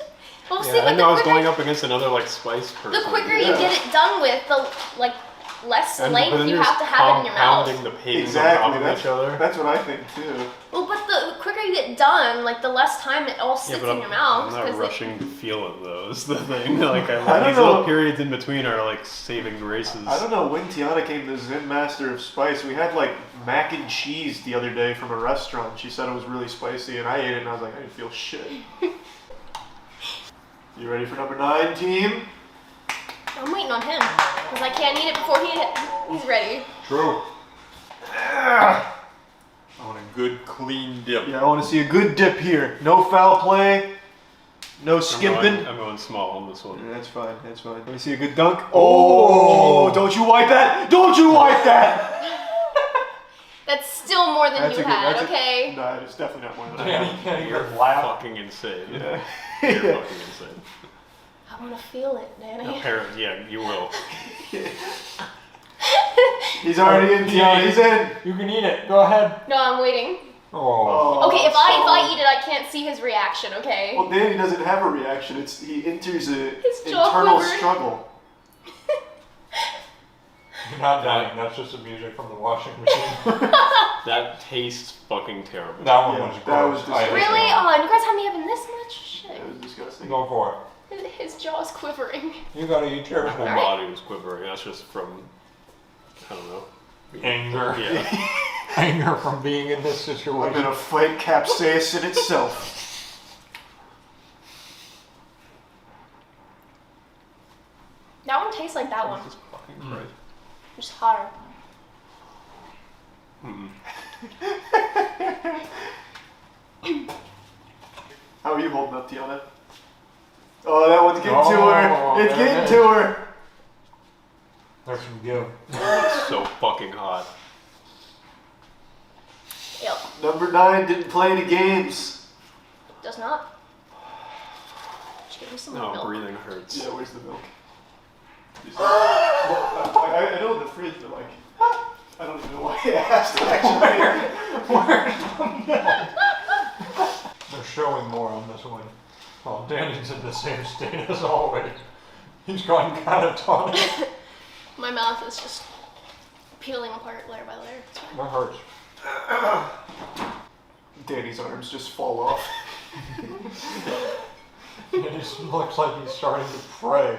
Well, see, Yeah, I but know I was the quicker, going up against another like spice person. the quicker you get it done with, the less But length then you you're have to have it in your mouth. compounding the pages Exactly. on top of each other. That's what I think too. Well, but the quicker you get done, the less time it all sits in your mouth. I'm not 'cause rushing to feel it though. Is the thing. Like I don't these know. little periods in between are like saving graces. I don't know when Tiana came to Zen Master of Spice. We had like mac and cheese the other day from a restaurant. She said it was really spicy, and I ate it, and I was like, I didn't feel shit. You ready for number 9, team? I'm waiting on him because I can't eat it before he's ready. True. I want a good clean dip. Yeah, I want to see a good dip here. No foul play. No skimping. I'm going small on this one. Yeah, that's fine. That's fine. Let me see a good dunk. Oh! Don't you wipe that! Don't you wipe that! That's still more than you had, okay? No, it's definitely not more than I had. You're fucking insane. Yeah. You're fucking insane. I want to feel it, Danny. Apparently, yeah, you will. He's already in, Tiana. He's in. You can eat it. Go ahead. No, I'm waiting. Oh. Okay, if I eat it, I can't see his reaction, okay? Well, Danny doesn't have a reaction. He enters a jaw internal quivered. struggle. You're not dying. That's just the music from the washing machine. That tastes fucking terrible. That one was gross. That was Really? Oh, and you guys have me having this much? Shit. It was disgusting. Go for His jaw's quivering. it. You gotta eat yours. My whole body was quivering. That's just from, I don't know. Anger. Yeah. Anger from being in this I'm situation. gonna fight capsaicin itself. That one tastes like that one. Jesus fucking Christ. Just hotter. How are you holding up, Tiana? Oh, that one's getting to her. It's getting to her. There's some give. It's so fucking hot. Yep. Number 9 didn't play any games. Does not. Just give me some more No, milk. breathing hurts. Yeah, where's the milk? I know the fridge, but like, I don't even know why I asked actually. They're showing more on this one. Well, Danny's in the same state as always. He's gone catatonic. My mouth is just peeling apart layer by layer. It's fine. That hurts. Danny's arms just fall off. It just looks like he's starting to pray.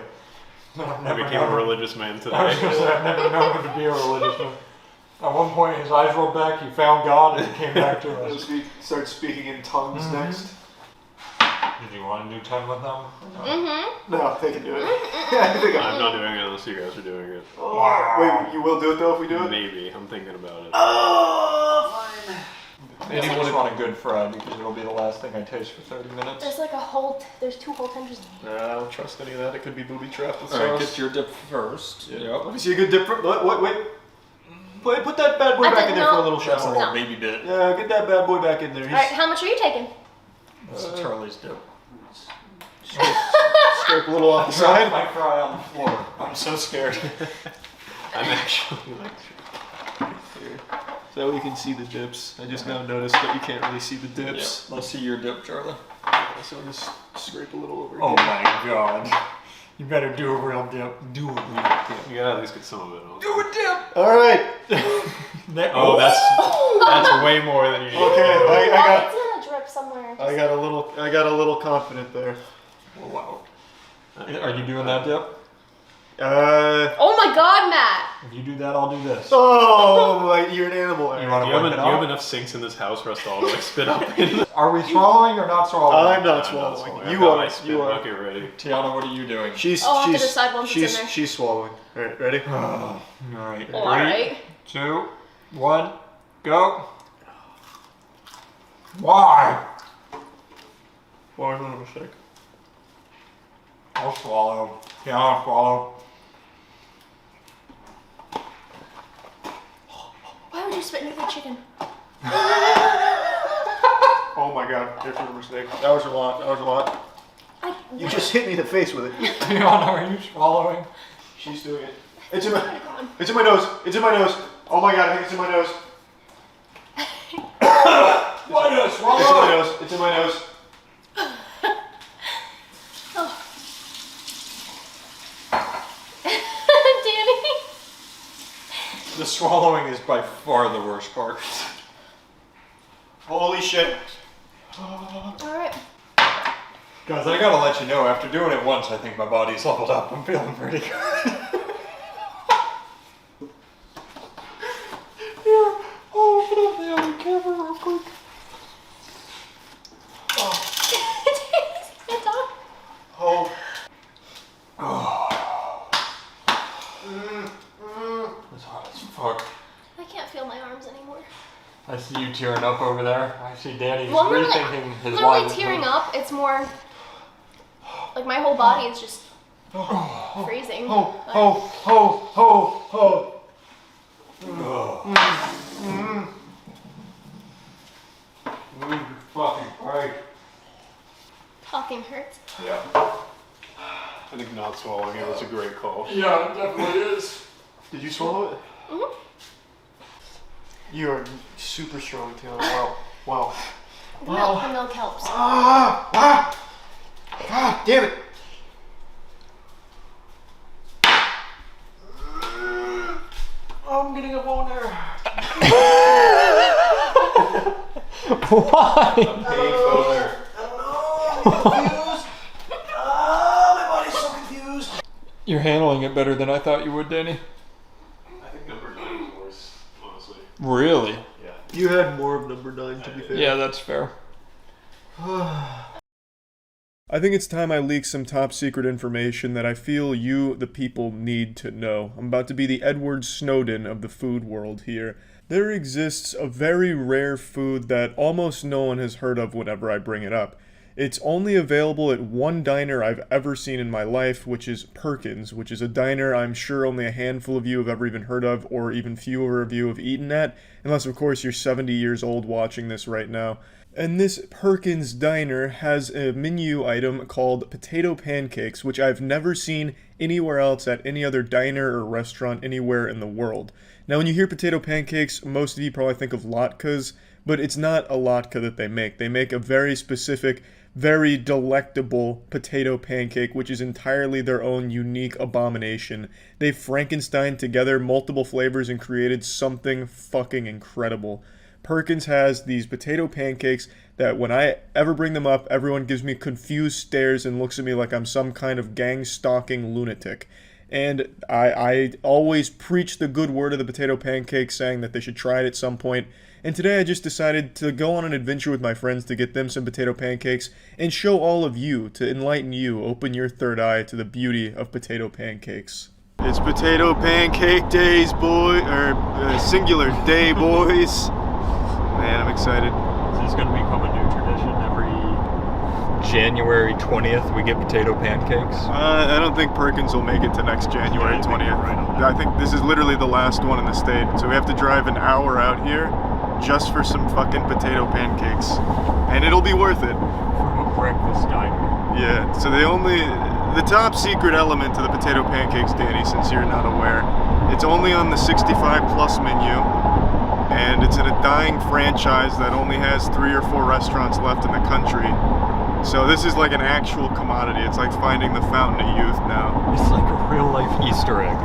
I became a religious man today. I was gonna say, I've never known him to be a religious man. At one point, his eyes rolled back, he found God, and he came back to us. Start speaking in tongues next. Did you want to do 10 with them? Mm-hmm. No, they can do it. I'm not doing it unless you guys are doing it. Oh, wait, you will do it though if we do it? Maybe. I'm thinking about it. Oh, fine. I just want a good fry because it'll be the last thing I taste for 30 minutes. There's like there's 2 whole tenders. Nah, I don't trust any of that. It could be booby trapped with sauce. Alright, get your dip first. Yeah. Yep. Let me see a good dip. Wait, put that bad boy back in there for a little That's a shower. little baby bit. Yeah, get that bad boy back in there. Alright, how much are you taking? This is Charlie's dip. Scrape a little off the side. My fry on the floor. I'm so scared. I'm actually like... So you can see the dips. I just now noticed that you can't really see the dips. Yeah. Let's see your dip, Charlie. So I'm just scrape a little over Oh here. my god. You better do a real dip. Do a real dip. You gotta at least get some of it on. Do a dip! Alright. Oh, that's way more than you need. Okay, It's gonna drip somewhere. I got a little confident there. Wow. Are you doing that dip? Oh my god, Matt! If you do that, I'll do this. Oh, you're an animal. You want Do to you wipe it have out? enough sinks in this house for us to all like spit up in? Are we swallowing or not swallowing? I'm not swallowing. I've You got are. my spit You are. bucket ready. Tiana, what are you doing? I'll have to decide once it's in there. She's swallowing. Alright, ready? Alright. Alright. 3, 2, 1, go. Why? Why was that a mistake? I'll swallow. Yeah, I'll swallow. Why would you spit into the chicken? Oh my god, there's a mistake. That was a lot. You just hit me in the face with it. Tiana, are you swallowing? She's doing it. It's in my nose. It's in my nose. Oh my god, I think it's in my nose. What a swallow! It's in my nose. The swallowing is by far the worst part. Holy shit. Alright. Guys, I gotta let you know, after doing it once, I think my body's leveled up. I'm feeling pretty good. Here, put up the other camera real quick. Oh. That's hot as fuck. I can't feel my arms anymore. I see you tearing up over there. I see Danny's Well, I'm not rethinking his literally life. tearing up. It's more like my whole body is just freezing. Oh. Fucking right. Talking hurts. Yeah. I think not swallowing it was a great call. Yeah, it definitely is. Did you swallow it? Mm-hmm. You are super strong, Taylor. Wow. Wow. The milk helps. Damn it. I'm getting a boner. Why? A pain boner. My body's so confused. You're handling it better than I thought you would, Danny. I think number 9 was worse, honestly. Really? Yeah. You had more of number 9, to be fair. Yeah, that's fair. I think it's time I leak some top secret information that I feel you, the people, need to know. I'm about to be the Edward Snowden of the food world here. There exists a very rare food that almost no one has heard of whenever I bring it up. It's only available at one diner I've ever seen in my life, which is Penguinz, which is a diner I'm sure only a handful of you have ever even heard of, or even fewer of you have eaten at, unless of course you're 70 years old watching this right now. And this Penguinz diner has a menu item called potato pancakes, which I've never seen anywhere else at any other diner or restaurant anywhere in the world. Now when you hear potato pancakes, most of you probably think of latkes, but it's not a latke that they make. They make a very specific, very delectable potato pancake, which is entirely their own unique abomination. They've Frankensteined together multiple flavors and created something fucking incredible. Penguinz has these potato pancakes that when I ever bring them up, everyone gives me confused stares and looks at me like I'm some kind of gang-stalking lunatic. And I always preach the good word of the potato pancakes, saying that they should try it at some point. And today I just decided to go on an adventure with my friends to get them some potato pancakes and show all of you, to enlighten you, open your third eye to the beauty of potato pancakes. It's potato pancake days, singular day, boys. Man, I'm excited. This is going to become a new tradition. Every January 20th, we get potato pancakes. I don't think Penguinz will make it to next January 20th. I think this is literally the last one in the state, so we have to drive an hour out here just for some fucking potato pancakes. And it'll be worth it. From a breakfast diner. Yeah, so the top secret element to the potato pancakes, Danny, since you're not aware, it's only on the 65 plus menu. And it's in a dying franchise that only has 3 or 4 restaurants left in the country. So this is like an actual commodity. It's like finding the fountain of youth now. It's like a real-life Easter egg.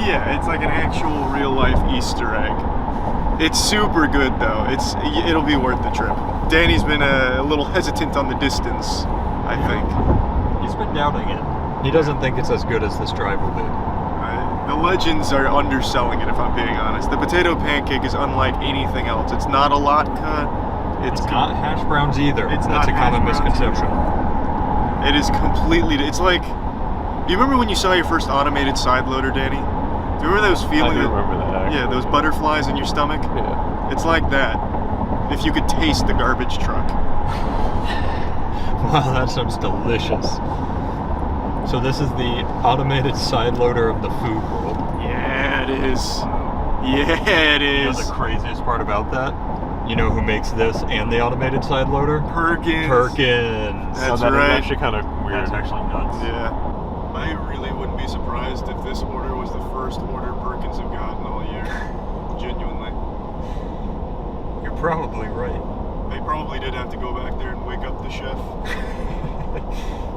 Yeah, it's like an actual real-life Easter egg. It's super good though. It'll be worth the trip. Danny's been a little hesitant on the distance, I think. He's been doubting it. He doesn't think it's as good as this drive will be. The legends are underselling it, if I'm being honest. The potato pancake is unlike anything else. It's not a latke. It's not hash browns either. That's a common misconception. It is completely. It's like. Do you remember when you saw your first automated side loader, Danny? Do you remember those feelings? I do remember that, actually. Yeah, those butterflies in your stomach? Yeah. It's like that. If you could taste the garbage truck. Wow, that sounds delicious. So this is the automated side loader of the food world. Yeah, it is. Yeah, it is. You know the craziest part about that? You know who makes this and the automated side loader? Penguinz. That's right. Is actually kind of weird. That's actually nuts. Yeah. I really wouldn't be surprised if this order was the first order Penguinz have gotten all year. Genuinely. You're probably right. They probably did have to go back there and wake up the chef.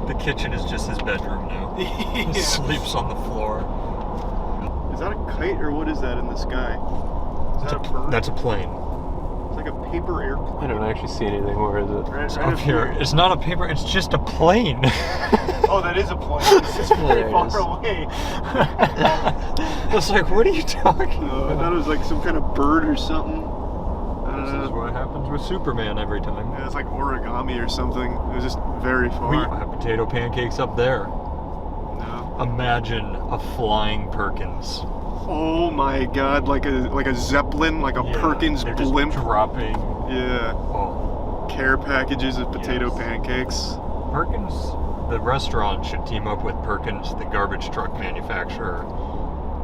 The kitchen is just his bedroom now. He sleeps on the floor. Is that a kite or what is that in the sky? Is that a bird? That's a plane. It's like a paper airplane. I don't actually see anything. Where is it? It's up here. It's not a paper. It's just a plane. Oh, that is a plane. It's just very there it far is. away. I was like, what are you talking about? I thought it was like some kind of bird or something. This is what happens with Superman every time. Yeah, it's like origami or something. It was just very far. We have potato pancakes up there. No. Imagine a flying Perkins. Oh my god, like a Zeppelin, like a Perkins they're just blimp. dropping. Yeah. Oh. Care packages of potato pancakes. Perkins, the restaurant should team up with Perkins, the garbage truck manufacturer,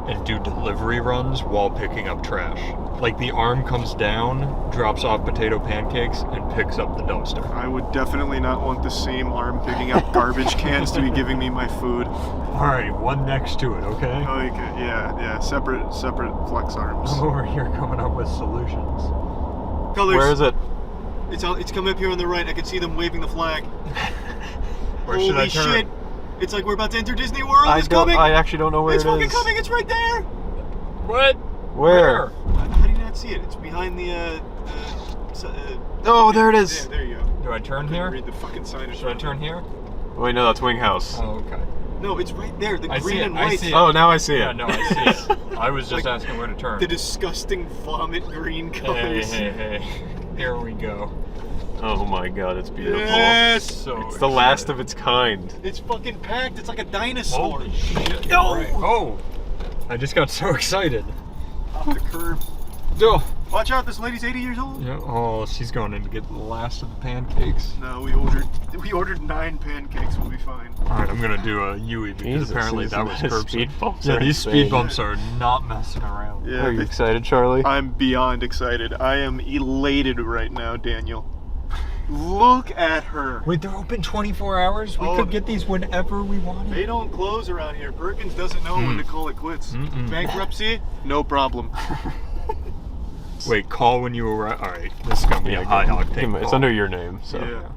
and do delivery runs while picking up trash. Like the arm comes down, drops off potato pancakes, and picks up the dumpster. I would definitely not want the same arm picking up garbage cans to be giving me my food. Alright, one next to it, okay? Oh, okay. Yeah. Separate flex arms. I'm over here coming up with solutions. Colors. Where is it? It's coming up here on the right. I can see them waving the flag. Where should I Holy turn? shit! It's like we're about to enter Disney World. It's coming. I actually don't know where It's it is. fucking coming. It's right there. What? Where? How do you not see it? It's behind the. Oh, there it is. Yeah, there you go. Do I turn here? Read the fucking sign. Should I turn here? Wait, no, that's Wing House. Oh, okay. No, it's right there. The I green see it. and I white. see it. Oh, now I see Yeah, it. no, I see it. I was just asking where to turn. The disgusting vomit green colors. Hey. Here we go. Oh my god, it's beautiful. Yes. So It's the last of its kind. It's fucking packed. It's like a dinosaur. Holy shit. No! Right. Oh! I just got so excited. Off the curb. Oh! Watch out, this lady's 80 years old. Yeah, oh, she's going in to get the last of the pancakes. No, we ordered 9 pancakes. We'll be fine. Alright, I'm gonna do a Yui because Jesus, apparently that was curbside. speed bumps Yeah, are these speed insane. bumps are not messing around. Yeah, Are you excited, Charlie? I'm beyond excited. I am elated right now, Daniel. Look at her. Wait, they're open 24 hours? We Oh, could get these whenever we wanted. They don't close around here. Perkins doesn't know when to call it quits. Bankruptcy? No problem. Wait, call when you arrive. Alright, this is gonna be a high octane. It's call. under your name, so.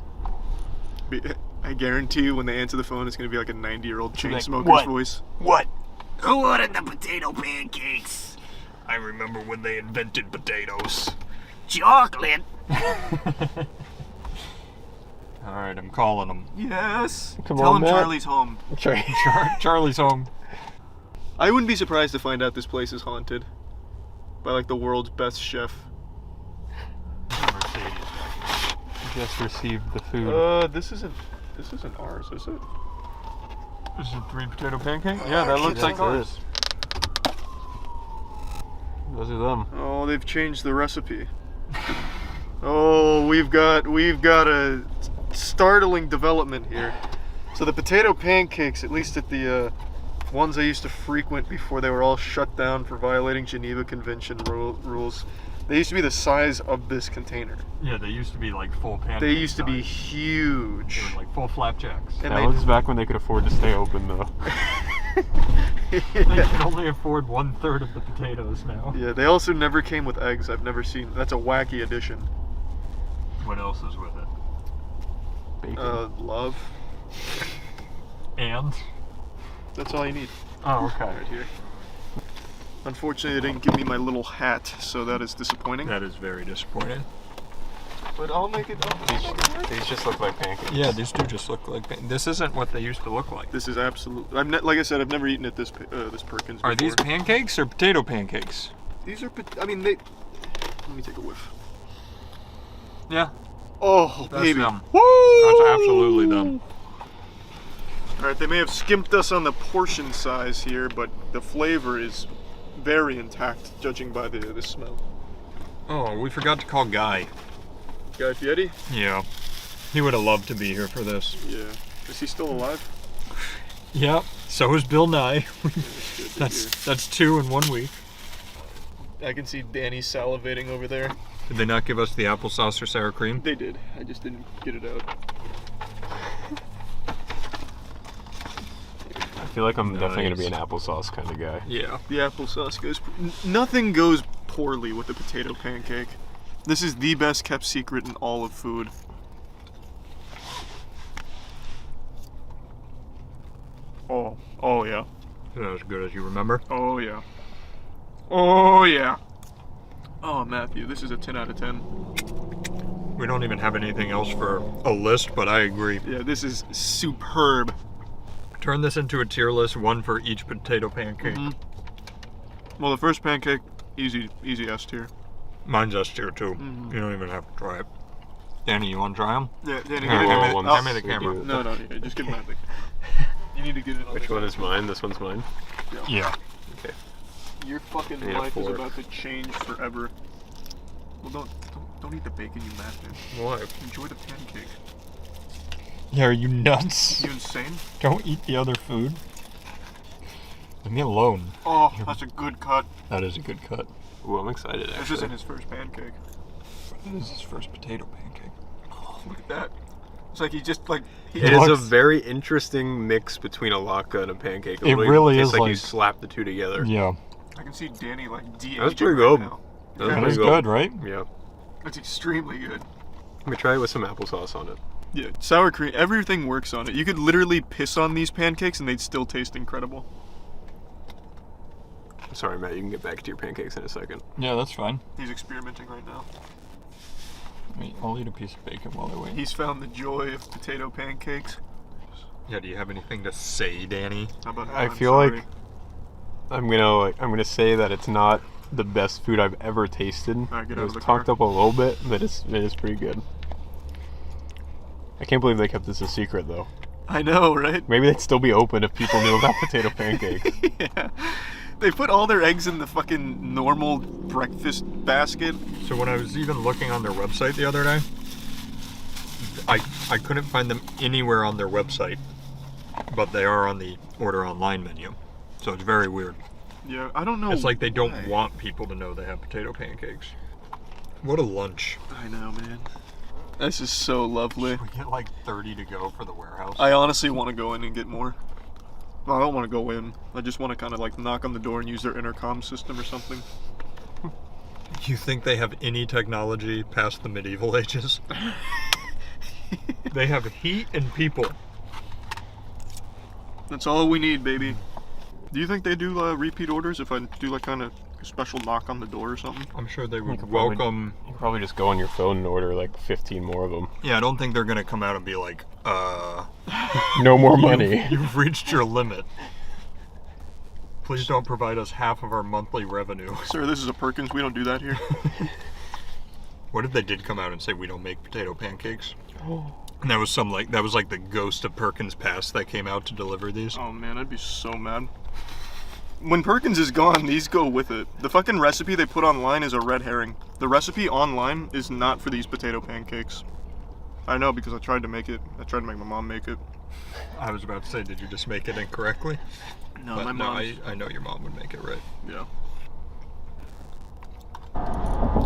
Yeah. I guarantee you when they answer the phone, it's going to be like a 90-year-old chain Like, smoker's what? voice. What? Who ordered the potato pancakes? I remember when they invented potatoes. Chocolate. Alright, I'm calling them. Yes. Come Tell on, him Matt. Charlie's home. Charlie's home. I wouldn't be surprised to find out this place is haunted by like the world's best chef. Just received the food. This isn't ours, is it? This is a 3 potato pancake? Yeah, that looks like ours. Those are them. Oh, they've changed the recipe. Oh, we've got a startling development here. So the potato pancakes, at least at the ones I used to frequent before they were all shut down for violating Geneva Convention rules, they used to be the size of this container. Yeah, they used to be like full pancakes. They used to be huge. They were like full flapjacks. And That was back when they could afford to stay open, though. They can only afford 1/3 of the potatoes now. Yeah, they also never came with eggs. I've never seen. That's a wacky addition. What else is with it? Bacon. Love. And? That's all you need. Oh, okay. Right here. Unfortunately, they didn't give me my little hat, so that is disappointing. That is very disappointing. But I'll make it. These just look like pancakes. Yeah, these do just look like This isn't what they used to look like. This is absolutely. Like I said, I've never eaten at this Perkins. Are these before. pancakes or potato pancakes? These are. I mean, they. Let me take a whiff. Yeah. Oh, That's baby. them. Woo! That's absolutely them. All right, they may have skimped us on the portion size here, but the flavor is very intact, judging by the smell. Oh, we forgot to call Guy. Guy Fieri? Yeah. He would have loved to be here for this. Yeah. Is he still alive? Yep. So is Bill Nye. That's 2 in 1 week. I can see Danny salivating over there. Did they not give us the applesauce or sour cream? They did. I just didn't get it out. I feel like I'm definitely going to be an applesauce kind of guy. Yeah. The applesauce goes. Nothing goes poorly with the potato pancake. This is the best kept secret in all of food. Oh yeah. Is that as good as you remember? Oh yeah. Oh yeah. Oh Matthew, this is a 10 out of 10. We don't even have anything else for a list, but I agree. Yeah, this is superb. Turn this into a tier list, one for each potato pancake. Well, the first pancake, easy S tier. Mine's S tier too. You don't even have to try it. Danny, you want to try them? Yeah, Danny, hand me the camera. No, yeah, just give me that thing. You need to get it on. Which one is mine? This one's mine? Yeah. Okay. Your fucking I need a life is fork. about to change forever. Well, don't eat the bacon, you madman. Why? Enjoy the pancake. Yeah, are you nuts? You insane? Don't eat the other food. Leave me alone. Oh, that's a good cut. That is a good cut. Ooh, I'm excited, This actually. isn't his first pancake. This is his first potato pancake. Oh, look at that. It's like he just like he It is a very interesting mix between a latke and a pancake. It really tastes is like you like- slap the two together. Yeah. I can see Danny like de-aging That's pretty right good. now. That That was is pretty good, right? Yeah. That's extremely good. Let me try it with some applesauce on it. Yeah, sour cream, everything works on it. You could literally piss on these pancakes and they'd still taste incredible. Sorry, Matt, you can get back to your pancakes in a second. Yeah, that's fine. He's experimenting right now. Wait, I'll eat a piece of bacon while I wait. He's found the joy of potato pancakes. Yeah, do you have anything to say, Danny? How about I feel like I'm gonna say that it's not the best food I've ever tasted. Alright, get It out was of the talked car. up a little bit, but it is pretty good. I can't believe they kept this a secret though. I know, right? Maybe they'd still be open if people knew about potato pancakes. Yeah. They put all their eggs in the fucking normal breakfast basket. So when I was even looking on their website the other day, I couldn't find them anywhere on their website, but they are on the order online menu. So it's very weird. Yeah, I don't know. It's like they don't why. want people to know they have potato pancakes. What a lunch. I know, man. This is so lovely. We get like 30 to go for the warehouse. I honestly want to go in and get more. Well, I don't want to go in. I just want to kind of like knock on the door and use their intercom system or something. You think they have any technology past the medieval ages? They have heat and people. That's all we need, baby. Do you think they do repeat orders if I do like kind of a special knock on the door or something? I'm sure they You would could probably- welcome. You could probably just go on your phone and order like 15 more of them. Yeah, I don't think they're gonna come out and be like, No more money. You've reached your limit. Please don't provide us half of our monthly revenue. Sir, this is a Perkins. We don't do that here. What if they did come out and say we don't make potato pancakes? And that was like the ghost of Perkins Pass that came out to deliver these. Oh man, I'd be so mad. When Perkins is gone, these go with it. The fucking recipe they put online is a red herring. The recipe online is not for these potato pancakes. I know because I tried to make it. I tried to make my mom make it. I was about to say, did you just make it incorrectly? No, But my mom. I know your mom would make it right. Yeah.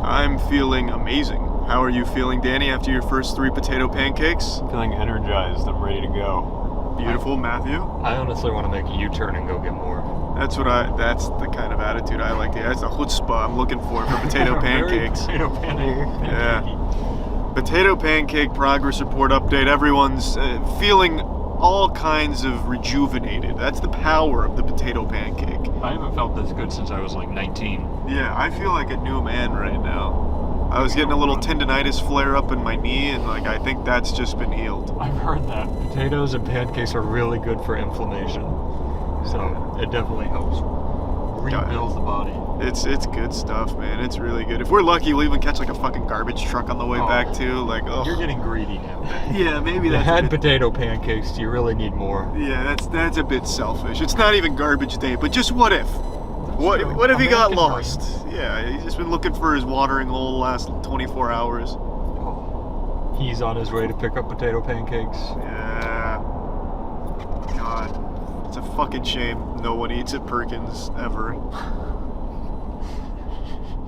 I'm feeling amazing. How are you feeling, Danny, after your first 3 potato pancakes? Feeling energized. I'm ready to go. Beautiful, Matthew. I honestly want to make a U-turn and go get more. That's the kind of attitude I like. That's the chutzpah I'm looking for potato Very pancakes. potato pancake. Yeah. Potato pancake progress report update. Everyone's feeling all kinds of rejuvenated. That's the power of the potato pancake. I haven't felt this good since I was like 19. Yeah, I feel like a new man right now. I was getting a little tendonitis flare up in my knee, and like I think that's just been healed. I've heard that potatoes and pancakes are really good for inflammation. So it definitely helps rebuild the body. It's good stuff, man. It's really good. If we're lucky, we'll even catch like a fucking garbage truck on the way back too. Like, oh. You're getting greedy now. Yeah, maybe You that's had a bit, potato pancakes. Do you really need more? yeah, that's a bit selfish. It's not even garbage day, but just what if? What if he got American lost? Yeah, he's just been looking for his watering hole the last 24 hours. He's on his way to pick up potato pancakes. Yeah. God, it's a fucking shame no one eats at Perkins ever.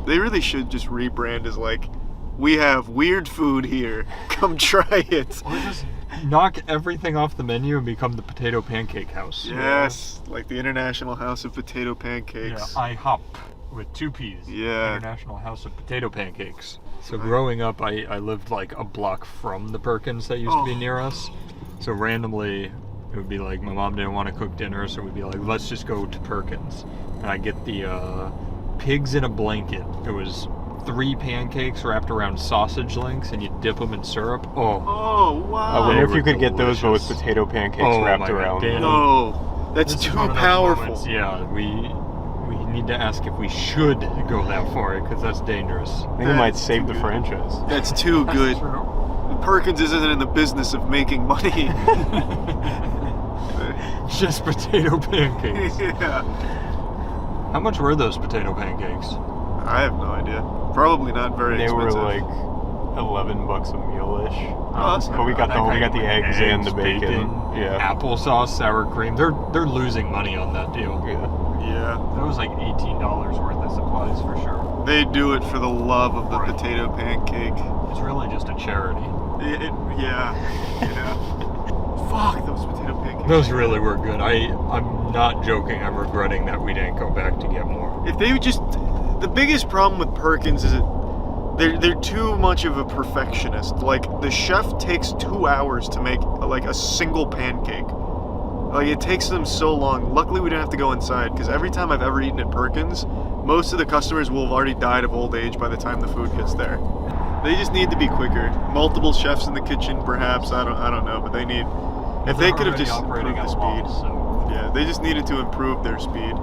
They really should just rebrand as like, we have weird food here. Come try it. Or just knock everything off the menu and become the potato pancake house. Yes, like the International House of Potato Pancakes. Yeah, IHOP with 2 P's. Yeah. International House of Potato Pancakes. So growing up, I lived like a block from the Perkins that used to be near us. So randomly, it would be like my mom didn't want to cook dinner, so we'd be like, let's just go to Perkins. And I get the pigs in a blanket. It was 3 pancakes wrapped around sausage links, and you dip them in syrup. Oh, Oh, wow. I wonder if They you were could get those but with delicious. potato pancakes Oh wrapped my God, around. Danny. No, that's This is too one of those powerful. moments, yeah, we need to ask if we should go that far, because that's dangerous. I think it might save the franchise. That's too good. Perkins isn't in the business of making money. Just potato pancakes. Yeah. How much were those potato pancakes? I have no idea. Probably not very They expensive. were like $11 a meal-ish. Oh, that's But we got the eggs and the bacon. Yeah. Applesauce, sour cream. They're losing money on that deal. Yeah. That was like $18 worth of supplies for sure. They do it for the love of the potato pancake. It's really just a charity. Yeah. Fuck those potato pancakes. Those really were good. I'm not joking. I'm regretting that we didn't go back to get more. If they would just, the biggest problem with Perkins is they're too much of a perfectionist. Like the chef takes 2 hours to make like a single pancake. Like it takes them so long. Luckily we didn't have to go inside because every time I've ever eaten at Perkins, most of the customers will have already died of old age by the time the food gets there. They just need to be quicker. Multiple chefs in the kitchen, perhaps. I don't know, but they need. If they could have just improved the speed, yeah, they just needed to improve their speed.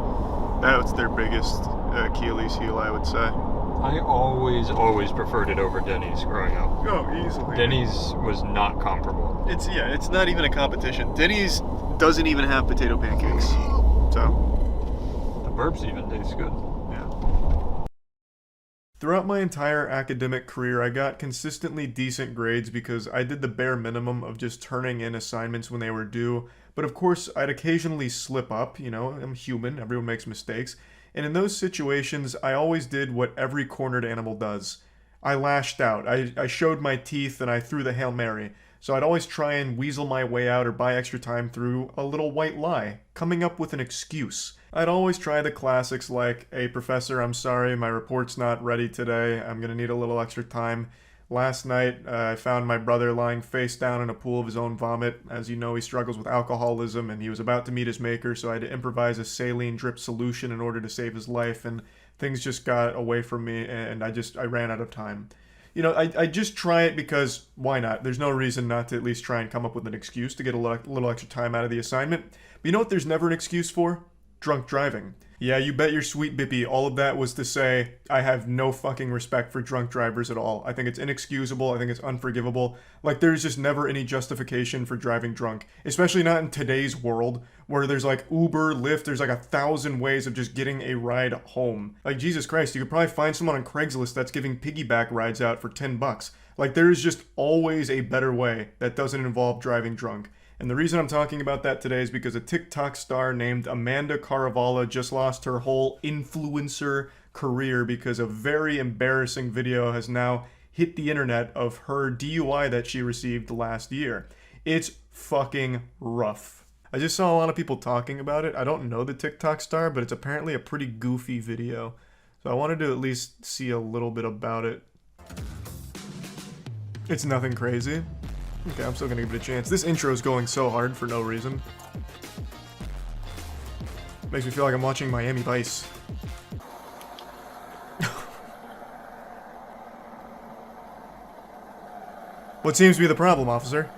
That's their biggest Achilles heel, I would say. I always preferred it over Denny's growing up. Oh, easily. Denny's was not comparable. It's not even a competition. Denny's doesn't even have potato pancakes, so. The burps even taste good. Throughout my entire academic career, I got consistently decent grades because I did the bare minimum of just turning in assignments when they were due. But of course, I'd occasionally slip up, you know, I'm human, everyone makes mistakes. And in those situations, I always did what every cornered animal does. I lashed out, I showed my teeth, and I threw the Hail Mary. So I'd always try and weasel my way out or buy extra time through a little white lie, coming up with an excuse. I'd always try the classics like, "Hey professor, I'm sorry, my report's not ready today, I'm gonna need a little extra time." Last night, I found my brother lying face down in a pool of his own vomit. As you know, he struggles with alcoholism and he was about to meet his maker, so I had to improvise a saline drip solution in order to save his life, and things just got away from me and I ran out of time. You know, I just try it because why not? There's no reason not to at least try and come up with an excuse to get a little extra time out of the assignment. But you know what there's never an excuse for? Drunk driving. Yeah, you bet your sweet bippy all of that was to say I have no fucking respect for drunk drivers at all. I think it's inexcusable. I think it's unforgivable. Like, there's just never any justification for driving drunk. Especially not in today's world where there's like Uber, Lyft, there's like 1,000 ways of just getting a ride home. Like, Jesus Christ, you could probably find someone on Craigslist that's giving piggyback rides out for $10. Like, there's just always a better way that doesn't involve driving drunk. And the reason I'm talking about that today is because a TikTok star named Amanda Caravala just lost her whole influencer career because a very embarrassing video has now hit the internet of her DUI that she received last year. It's fucking rough. I just saw a lot of people talking about it. I don't know the TikTok star, but it's apparently a pretty goofy video. So I wanted to at least see a little bit about it. It's nothing crazy. Okay, I'm still gonna give it a chance. This intro is going so hard for no reason. Makes me feel like I'm watching Miami Vice. What seems to be the problem, officer?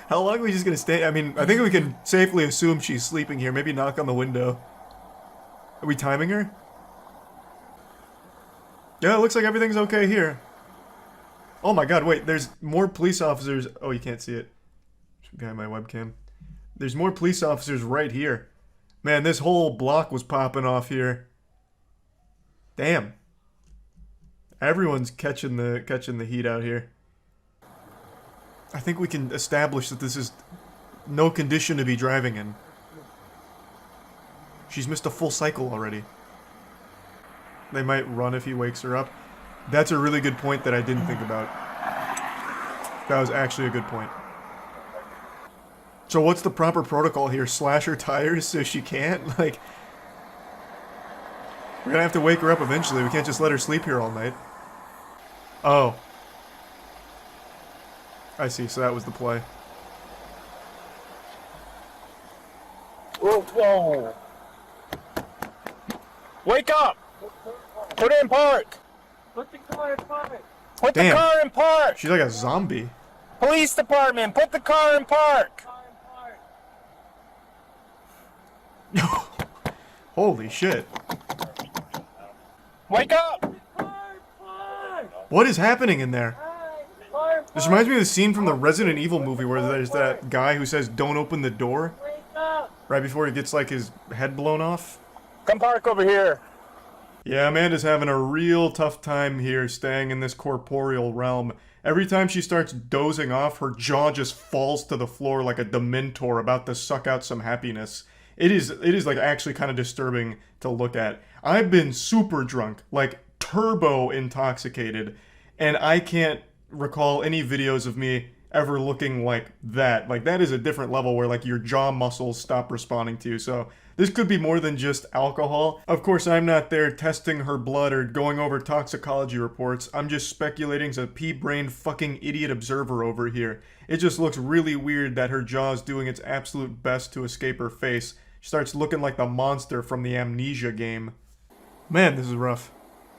How long are we just gonna stay? I mean, I think we can safely assume she's sleeping here. Maybe knock on the window. Are we timing her? Yeah, it looks like everything's okay here. Oh my god, wait, there's more police officers. Oh, you can't see it. It's behind my webcam. There's more police officers right here. Man, this whole block was popping off here. Damn. Everyone's catching the heat out here. I think we can establish that this is no condition to be driving in. She's missed a full cycle already. They might run if he wakes her up. That's a really good point that I didn't think about. That was actually a good point. So what's the proper protocol here? Slash her tires so she can't? Like, we're gonna have to wake her up eventually. We can't just let her sleep here all night. Oh. I see, so that was the play. Whoa, whoa. Wake up! Put it in park! Put the car in park. Put Damn. the car in park! She's like a zombie. Police department, put the car in park! Holy shit. Wake up! What is happening in there? This reminds me of the scene from the Resident Evil movie where there's that guy who says, "Don't open the door," right before he gets like his head blown off. Come park over here. Yeah, Amanda's having a real tough time here staying in this corporeal realm. Every time she starts dozing off, her jaw just falls to the floor like a dementor about to suck out some happiness. It is like actually kind of disturbing to look at. I've been super drunk, like turbo intoxicated, and I can't recall any videos of me ever looking like that. Like, that is a different level where like your jaw muscles stop responding to you. So this could be more than just alcohol. Of course, I'm not there testing her blood or going over toxicology reports. I'm just speculating as a pea-brained fucking idiot observer over here. It just looks really weird that her jaw is doing its absolute best to escape her face. She starts looking like the monster from the Amnesia game. Man, this is rough.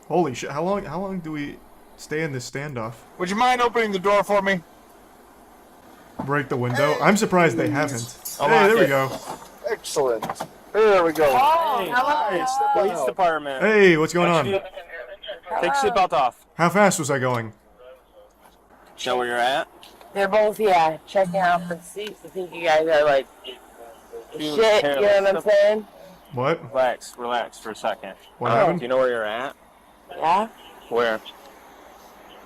Holy shit, how long do we stay in this standoff? Would you mind opening the door for me? Break the window? I'm surprised they haven't. I'll Hey, lock there we it. go. Excellent. There we go. Oh, Nice. The police department. Hey, what's going on? Take your seatbelt off. How fast was I going? Know where you're at? They're both, checking out the seats. I think you guys are like shit, you know what I'm saying? What? Relax for a second. What happened? Do you know where you're at? Yeah? Where?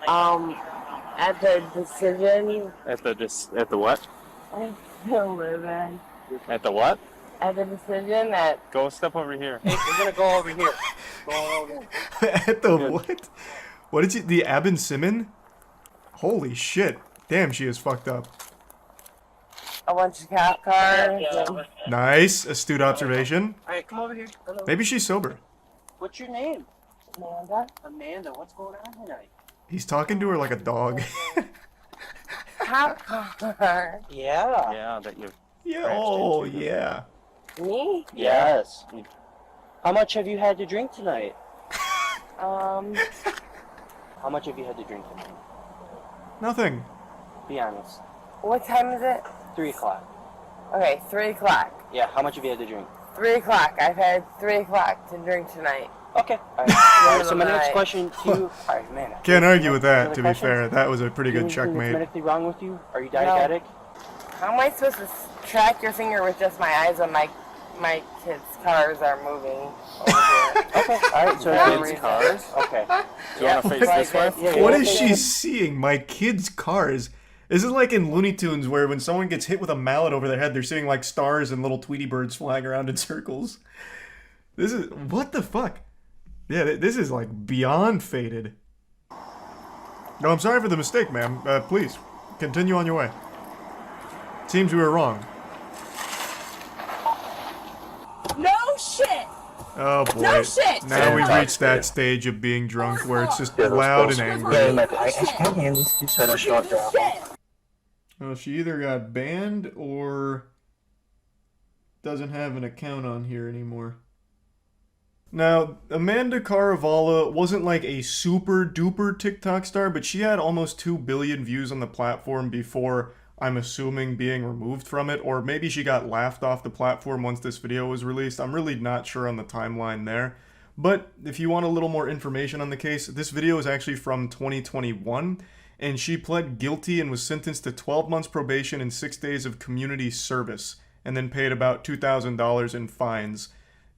At the decision. At the what? I still live in. At the what? At the decision that. Go step over here. Hey, we're gonna go over here. Go over. At the what? What did you... The Abin Simon? Holy shit. Damn, she is fucked up. A bunch of cop cars. and- Nice. Astute observation. Alright, come over here. Hello. Maybe she's sober. What's your name? Amanda. Amanda, what's going on tonight? He's talking to her like a dog. Cop car. Yeah. Yeah, that you. Yeah. Oh, yeah. Me? Yes. How much have you had to drink tonight? Um. How much have you had to drink tonight? Nothing. Be honest. What time is it? 3 o'clock. Okay, 3 o'clock. Yeah, how much have you had to drink? 3 o'clock. I've had 3 o'clock to drink tonight. Okay. Alright, so my next Alright. question to you... Alright, man. Can't argue with that, Other to be questions? fair. That was a pretty good Anything that's checkmate. medically wrong with you? Are you diabetic? How am I supposed to track your finger with just my eyes when my kids' cars are moving over here? Okay, alright, so For no kids' reason. cars? Okay. Do you want to face this way? Yeah, What yeah, is yeah. she seeing? My kids' cars? This is like in Looney Tunes where when someone gets hit with a mallet over their head, they're seeing like stars and little Tweety birds flying around in circles. This is... What the fuck? Yeah, this is like beyond faded. No, I'm sorry for the mistake, ma'am. Please, continue on your way. Seems we were wrong. No shit! Oh boy. No shit! Now we've reached that stage of being drunk where it's just loud and angry. Well, she either got banned or doesn't have an account on here anymore. Now, Amanda Caravala wasn't like a super duper TikTok star, but she had almost 2 billion views on the platform before, I'm assuming, being removed from it, or maybe she got laughed off the platform once this video was released. I'm really not sure on the timeline there. But if you want a little more information on the case, this video is actually from 2021, and she pled guilty and was sentenced to 12 months probation and 6 days of community service, and then paid about $2,000 in fines.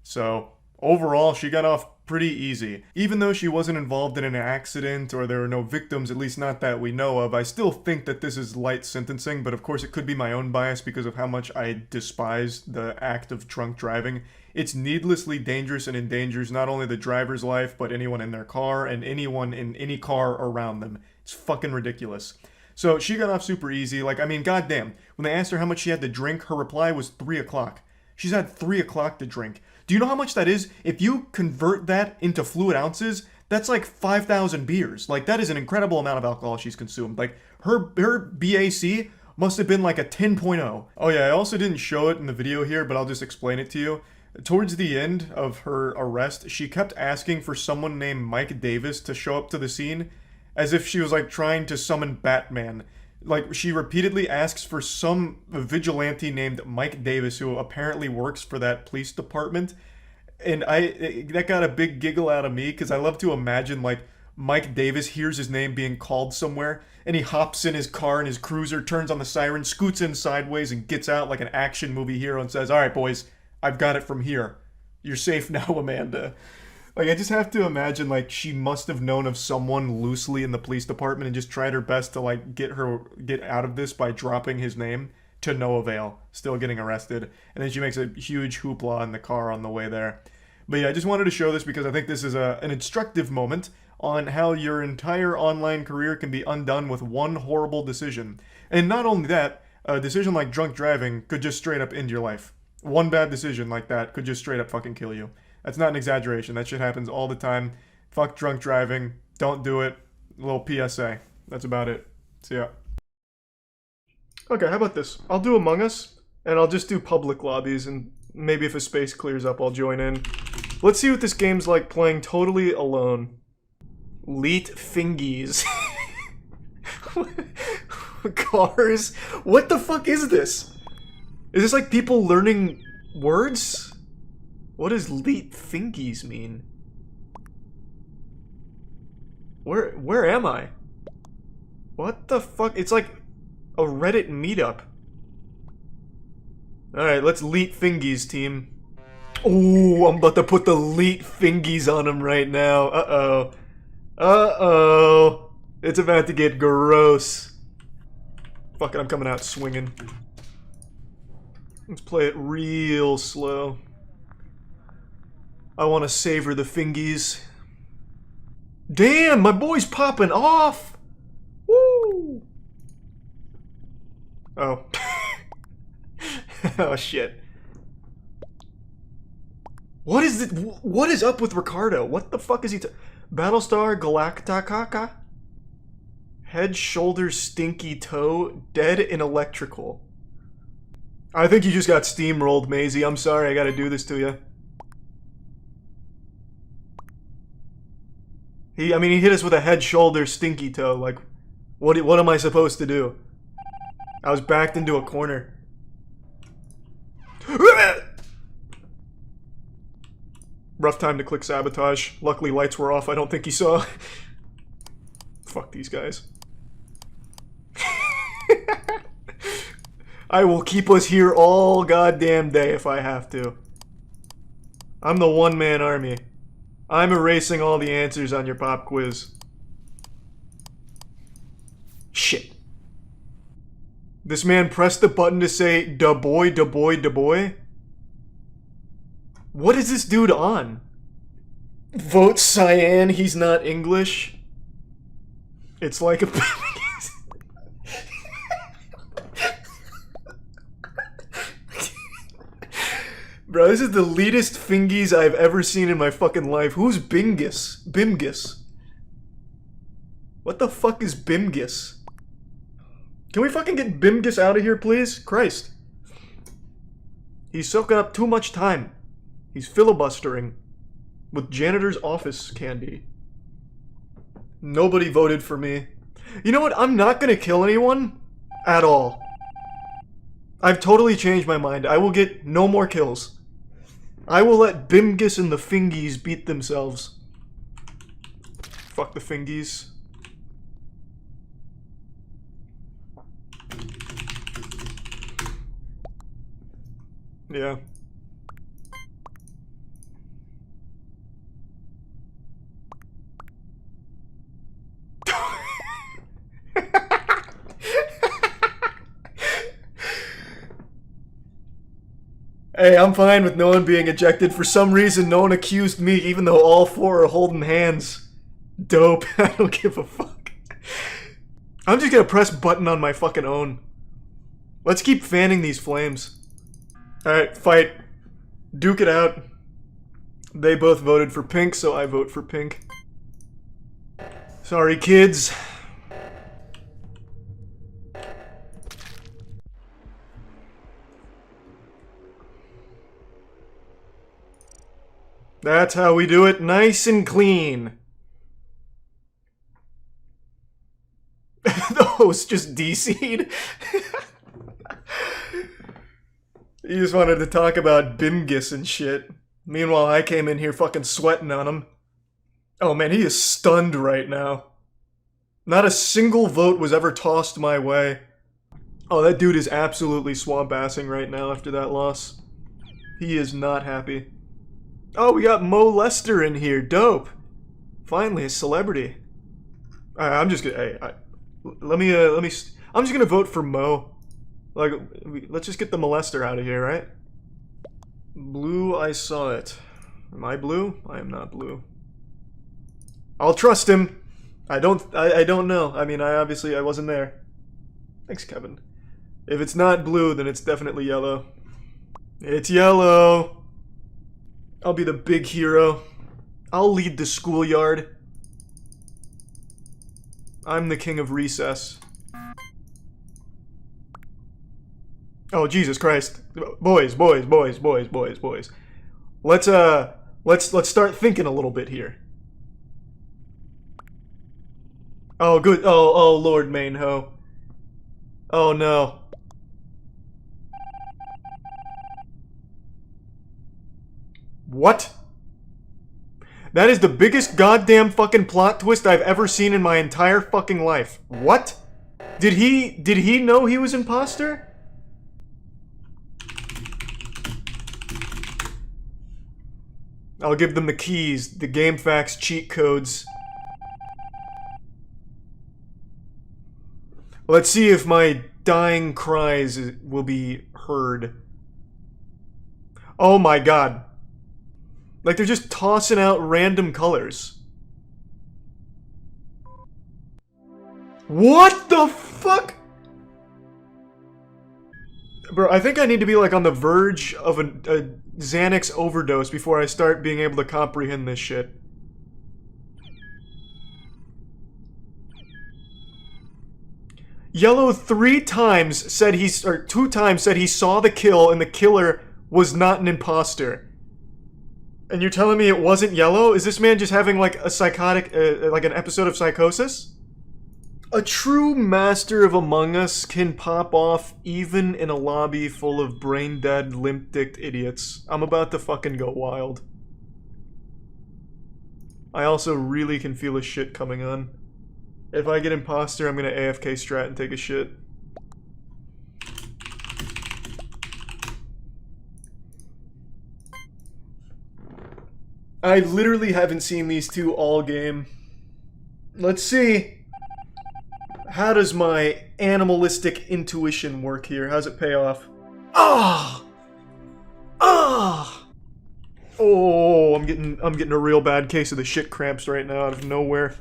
So overall, she got off pretty easy. Even though she wasn't involved in an accident or there were no victims, at least not that we know of, I still think that this is light sentencing, but of course it could be my own bias because of how much I despise the act of drunk driving. It's needlessly dangerous and endangers not only the driver's life, but anyone in their car and anyone in any car around them. It's fucking ridiculous. So she got off super easy. Like, I mean, goddamn. When they asked her how much she had to drink, her reply was 3 o'clock. She's had 3 o'clock to drink. Do you know how much that is? If you convert that into fluid ounces, that's like 5,000 beers. Like, that is an incredible amount of alcohol she's consumed. Like, her BAC must have been like a 10.0. Oh yeah, I also didn't show it in the video here, but I'll just explain it to you. Towards the end of her arrest, she kept asking for someone named Mike Davis to show up to the scene, as if she was like trying to summon Batman. Like, she repeatedly asks for some vigilante named Mike Davis, who apparently works for that police department. And that got a big giggle out of me, because I love to imagine, like, Mike Davis hears his name being called somewhere, and he hops in his car in his cruiser, turns on the siren, scoots in sideways, and gets out like an action movie hero and says, "All right, boys, I've got it from here. You're safe now, Amanda." Like, I just have to imagine, like, she must have known of someone loosely in the police department and just tried her best to, like, get out of this by dropping his name, to no avail, still getting arrested. And then she makes a huge hoopla in the car on the way there. But yeah, I just wanted to show this because I think this is an instructive moment on how your entire online career can be undone with one horrible decision. And not only that, a decision like drunk driving could just straight up end your life. One bad decision like that could just straight up fucking kill you. That's not an exaggeration. That shit happens all the time. Fuck drunk driving. Don't do it. A little PSA. That's about it. See ya. Okay, how about this? I'll do Among Us, and I'll just do public lobbies, and maybe if a space clears up, I'll join in. Let's see what this game's like playing totally alone. Leet fingies. Cars? What the fuck is this? Is this like people learning words? What does leet fingies mean? Where am I? What the fuck? It's like a Reddit meetup. Alright, let's leet fingies, team. Ooh, I'm about to put the leet fingies on him right now. Uh-oh. Uh-oh. It's about to get gross. Fuck it, I'm coming out swinging. Let's play it real slow. I want to savor the fingies. Damn, my boy's popping off! Woo! Oh. Oh, shit. What is it? What is up with Ricardo? What the fuck is he Battlestar Galactica? Head, shoulders, stinky toe, dead and electrical. I think you just got steamrolled, Maisie. I'm sorry I gotta do this to you. He hit us with a head, shoulders, stinky toe. Like, what am I supposed to do? I was backed into a corner. Rough time to click sabotage. Luckily lights were off. I don't think he saw. Fuck these guys. I will keep us here all goddamn day if I have to. I'm the one-man army. I'm erasing all the answers on your pop quiz. Shit. This man pressed the button to say, da boy, da boy, da boy. What is this dude on? Vote Cyan, he's not English. It's like a... Bro, this is the leetest fingies I've ever seen in my fucking life. Who's Bingus? Bimgus. What the fuck is Bimgus? Can we fucking get Bimgus out of here, please? Christ. He's soaking up too much time. He's filibustering with janitor's office candy. Nobody voted for me. You know what? I'm not gonna kill anyone at all. I've totally changed my mind. I will get no more kills. I will let Bimgus and the fingies beat themselves. Fuck the fingies. Yeah. Hey, I'm fine with no one being ejected. For some reason, no one accused me, even though all four are holding hands. Dope. I don't give a fuck. I'm just gonna press button on my fucking own. Let's keep fanning these flames. Alright, fight. Duke it out. They both voted for pink, so I vote for pink. Sorry, kids. That's how we do it, nice and clean. The host just DC'd. He just wanted to talk about Bimgis and shit. Meanwhile, I came in here fucking sweating on him. Oh man, he is stunned right now. Not a single vote was ever tossed my way. Oh, that dude is absolutely swamp-assing right now after that loss. He is not happy. Oh, we got Mo Lester in here. Dope. Finally, a celebrity. I'm just gonna... Hey, I'm just gonna vote for Mo. Like, let's just get the molester out of here, right? Blue, I saw it. Am I blue? I am not blue. I'll trust him. I don't know. I mean, I wasn't there. Thanks, Kevin. If it's not blue, then it's definitely yellow. It's yellow. I'll be the big hero. I'll lead the schoolyard. I'm the king of recess. Oh, Jesus Christ. Boys. Let's start thinking a little bit here. Oh, good. Oh, Lord Mainho. Oh, no. What? That is the biggest goddamn fucking plot twist I've ever seen in my entire fucking life. What? Did he know he was imposter? I'll give them the keys, the GameFAQs cheat codes. Let's see if my dying cries will be heard. Oh my god. Like, they're just tossing out random colors. What the fuck? Bro, I think I need to be, like, on the verge of a Xanax overdose before I start being able to comprehend this shit. Yellow 3 times said or 2 times said he saw the kill and the killer was not an imposter. And you're telling me it wasn't Yellow? Is this man just having, like, a psychotic, like an episode of psychosis? A true master of Among Us can pop off even in a lobby full of brain-dead, limp-dicked idiots. I'm about to fucking go wild. I also really can feel a shit coming on. If I get imposter, I'm gonna AFK strat and take a shit. I literally haven't seen these two all game. Let's see. How does my animalistic intuition work here? How's it pay off? Ah! Ah! Oh, I'm getting a real bad case of the shit cramps right now out of nowhere.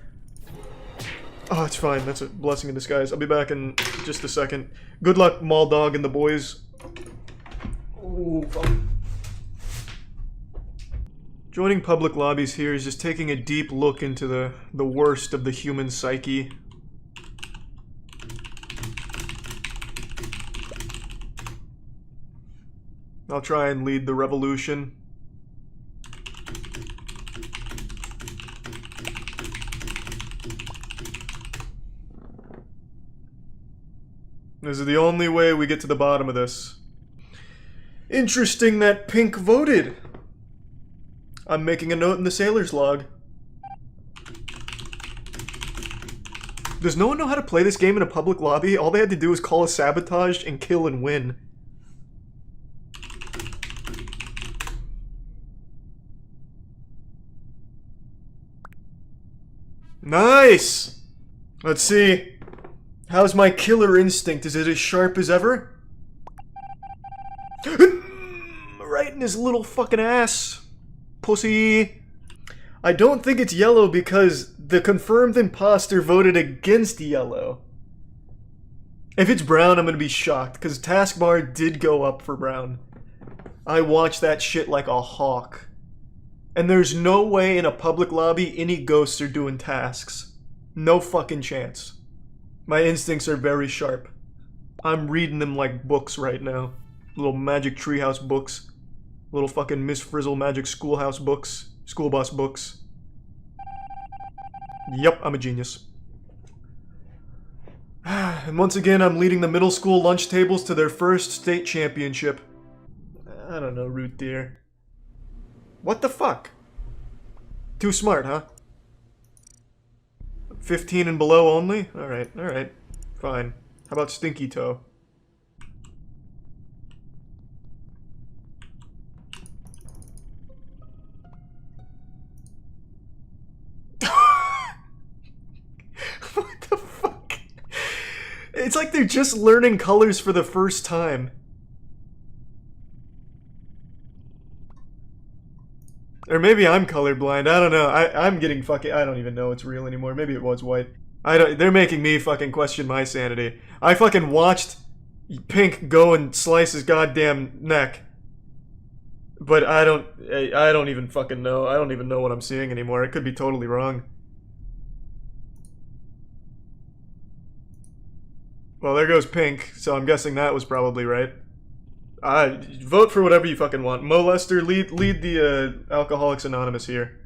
Oh, it's fine. That's a blessing in disguise. I'll be back in just a second. Good luck, Mall Dog and the boys. Oh, fuck. Joining public lobbies here is just taking a deep look into the worst of the human psyche. I'll try and lead the revolution. This is the only way we get to the bottom of this. Interesting that Pink voted. I'm making a note in the sailor's log. Does no one know how to play this game in a public lobby? All they had to do was call a sabotage and kill and win. Nice! Let's see. How's my killer instinct? Is it as sharp as ever? Right in his little fucking ass. Pussy. I don't think it's Yellow because the confirmed imposter voted against Yellow. If it's Brown, I'm gonna be shocked, because taskbar did go up for Brown. I watched that shit like a hawk. And there's no way in a public lobby any ghosts are doing tasks. No fucking chance. My instincts are very sharp. I'm reading them like books right now. Little Magic Treehouse books. Little fucking Miss Frizzle Magic Schoolhouse books. School bus books. Yep, I'm a genius. And once again, I'm leading the middle school lunch tables to their first state championship. I don't know, root deer. What the fuck? Too smart, huh? 15 and below only? Alright, alright. Fine. How about Stinky Toe? What the fuck? It's like they're just learning colors for the first time. Or maybe I'm colorblind. I don't know. I'm getting fucking... I don't even know it's real anymore. Maybe it was white. They're making me fucking question my sanity. I fucking watched Pink go and slice his goddamn neck. But I don't even fucking know. I don't even know what I'm seeing anymore. It could be totally wrong. Well, there goes Pink, so I'm guessing that was probably right. Vote for whatever you fucking want. Molester, lead the Alcoholics Anonymous here.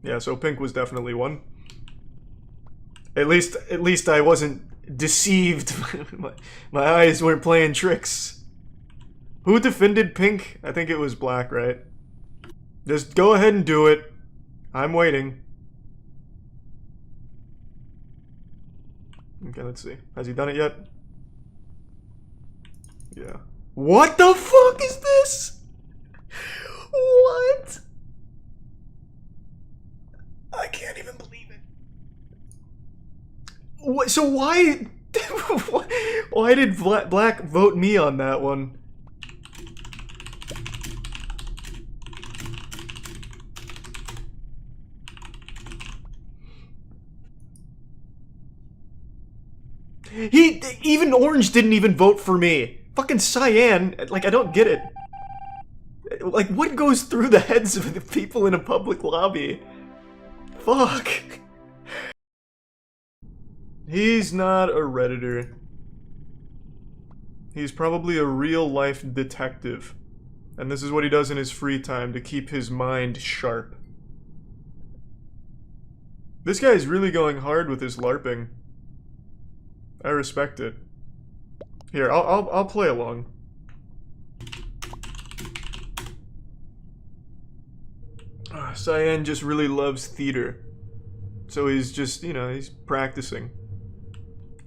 Yeah, so Pink was definitely one. At least I wasn't deceived. My eyes weren't playing tricks. Who defended Pink? I think it was Black, right? Just go ahead and do it. I'm waiting. Okay, let's see. Has he done it yet? Yeah. What the fuck is this? What? I can't even believe it. What, so why... why did Black vote me on that one? Even Orange didn't even vote for me. Fucking Cyan, like, I don't get it. Like, what goes through the heads of the people in a public lobby? Fuck. He's not a Redditor. He's probably a real-life detective. And this is what he does in his free time to keep his mind sharp. This guy's really going hard with his LARPing. I respect it. Here, I'll play along. Cyan just really loves theater. So he's just, you know, he's practicing.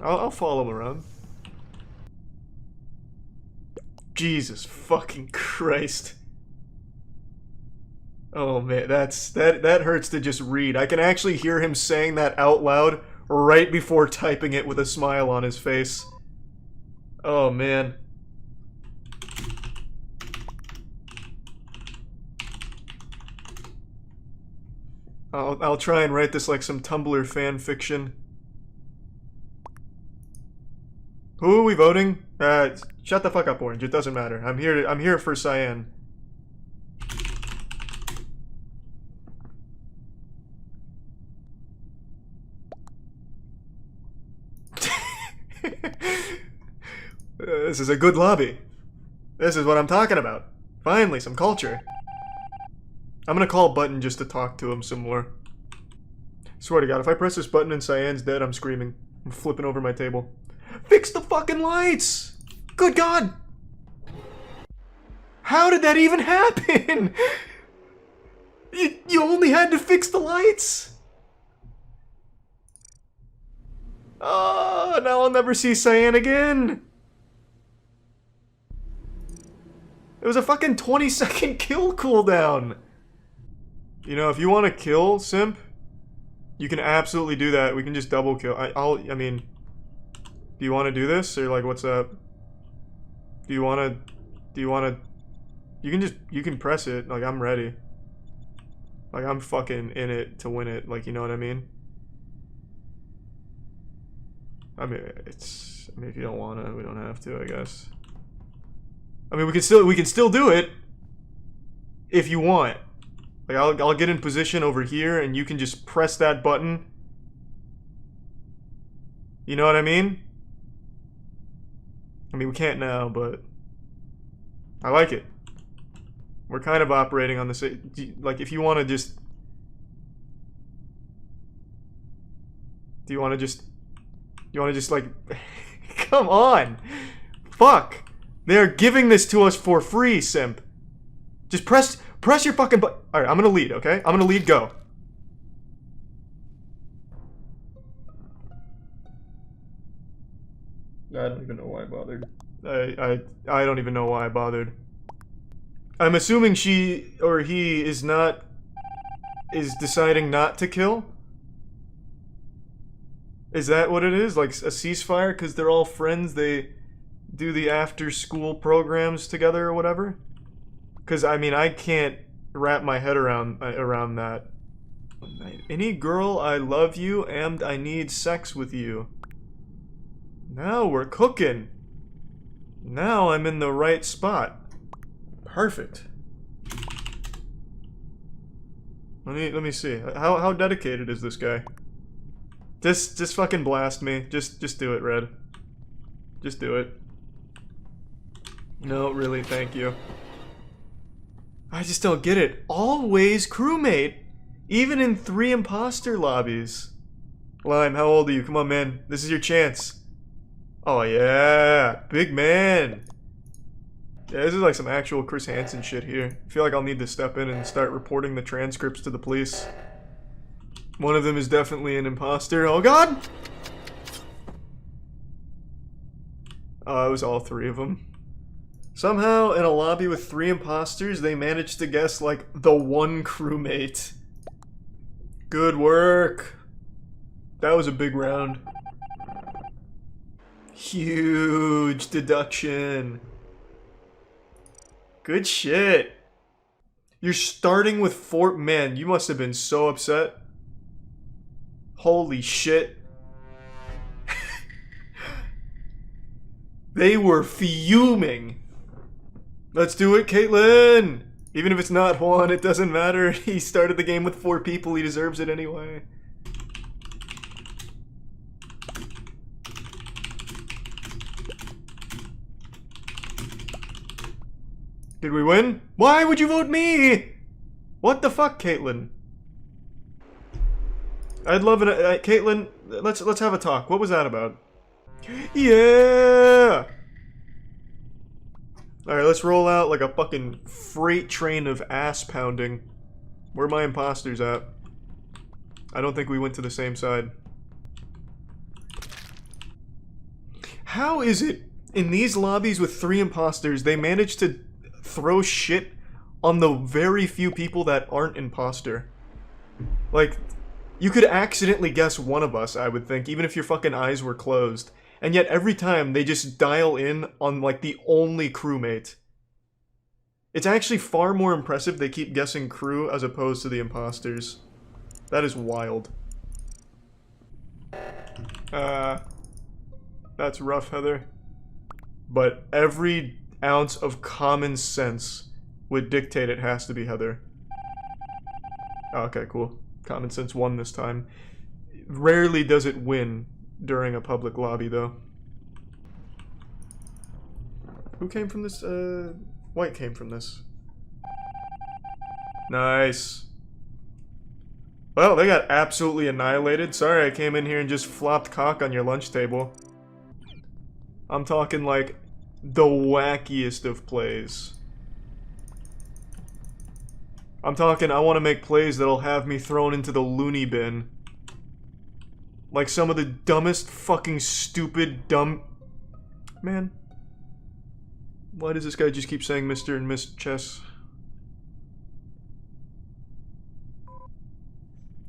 I'll follow him around. Jesus fucking Christ. Oh man, that hurts to just read. I can actually hear him saying that out loud right before typing it with a smile on his face. Oh man. I'll try and write this like some Tumblr fan fiction. Who are we voting? Shut the fuck up, Orange. It doesn't matter. I'm here for Cyan. This is a good lobby. This is what I'm talking about. Finally, some culture. I'm gonna call Button just to talk to him some more. Swear to God, if I press this button and Cyan's dead, I'm screaming. I'm flipping over my table. Fix the fucking lights! Good God! How did that even happen? You only had to fix the lights? Oh, now I'll never see Cyan again. It was a fucking 20-second kill cooldown. You know, if you want to kill Simp, you can absolutely do that. We can just double kill. I mean, do you want to do this? Or like, what's up? Do you want to, you can press it. Like, I'm ready. Like, I'm fucking in it to win it. Like, you know what I mean? I mean, if you don't want to, we don't have to, I guess. I mean, we can still do it if you want. Like, I'll get in position over here, and you can just press that button. You know what I mean? I mean, we can't now, but I like it. We're kind of operating on the same... Like, if you want to just... Do you want to just... You want to just, like... Come on! Fuck! They're giving this to us for free, simp. Just press your fucking button. Alright, I'm gonna lead, okay? I'm gonna lead, go. I don't even know why I bothered. I don't even know why I bothered. I'm assuming she or he is deciding not to kill? Is that what it is? Like a ceasefire? Because they're all friends, they do the after-school programs together or whatever? Because, I mean, I can't wrap my head around that. Any girl, I love you, and I need sex with you. Now we're cooking. Now I'm in the right spot. Perfect. Let me see. How dedicated is this guy? Just fucking blast me. Just do it, Red. Just do it. No, really, thank you. I just don't get it. Always crewmate, even in 3 imposter lobbies. Lime, how old are you? Come on, man. This is your chance. Oh yeah, big man. Yeah, this is like some actual Chris Hansen shit here. I feel like I'll need to step in and start reporting the transcripts to the police. One of them is definitely an imposter. Oh god! Oh, it was all 3 of them. Somehow, in a lobby with 3 imposters, they managed to guess, like, the one crewmate. Good work. That was a big round. Huge deduction. Good shit. You're starting with 4... Man, you must have been so upset. Holy shit. They were fuming. Let's do it, Caitlin! Even if it's not Juan, it doesn't matter. He started the game with 4 people. He deserves it anyway. Did we win? Why would you vote me? What the fuck, Caitlin? I'd love it. Caitlin, let's have a talk. What was that about? Yeah! Alright, let's roll out like a fucking freight train of ass pounding. Where are my imposters at? I don't think we went to the same side. How is it in these lobbies with 3 imposters they managed to throw shit on the very few people that aren't imposter? Like, you could accidentally guess one of us, I would think, even if your fucking eyes were closed. And yet every time they just dial in on like the only crewmate. It's actually far more impressive they keep guessing crew as opposed to the imposters. That is wild. That's rough, Heather. But every ounce of common sense would dictate it has to be Heather. Oh, okay, cool. Common sense won this time. Rarely does it win during a public lobby, though. Who came from this? White came from this. Nice. Well, they got absolutely annihilated. Sorry I came in here and just flopped cock on your lunch table. I'm talking like the wackiest of plays. I'm talking I want to make plays that'll have me thrown into the loony bin. Like some of the dumbest fucking stupid dumb... Man. Why does this guy just keep saying Mr. and Miss Chess?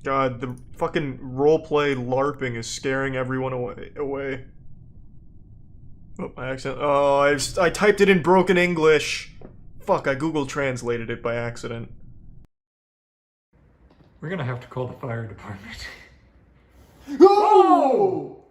God, the fucking roleplay LARPing is scaring everyone away. Oh, my accent. Oh, I typed it in broken English. Fuck, I Google translated it by accident. We're gonna have to call the fire department. Oh!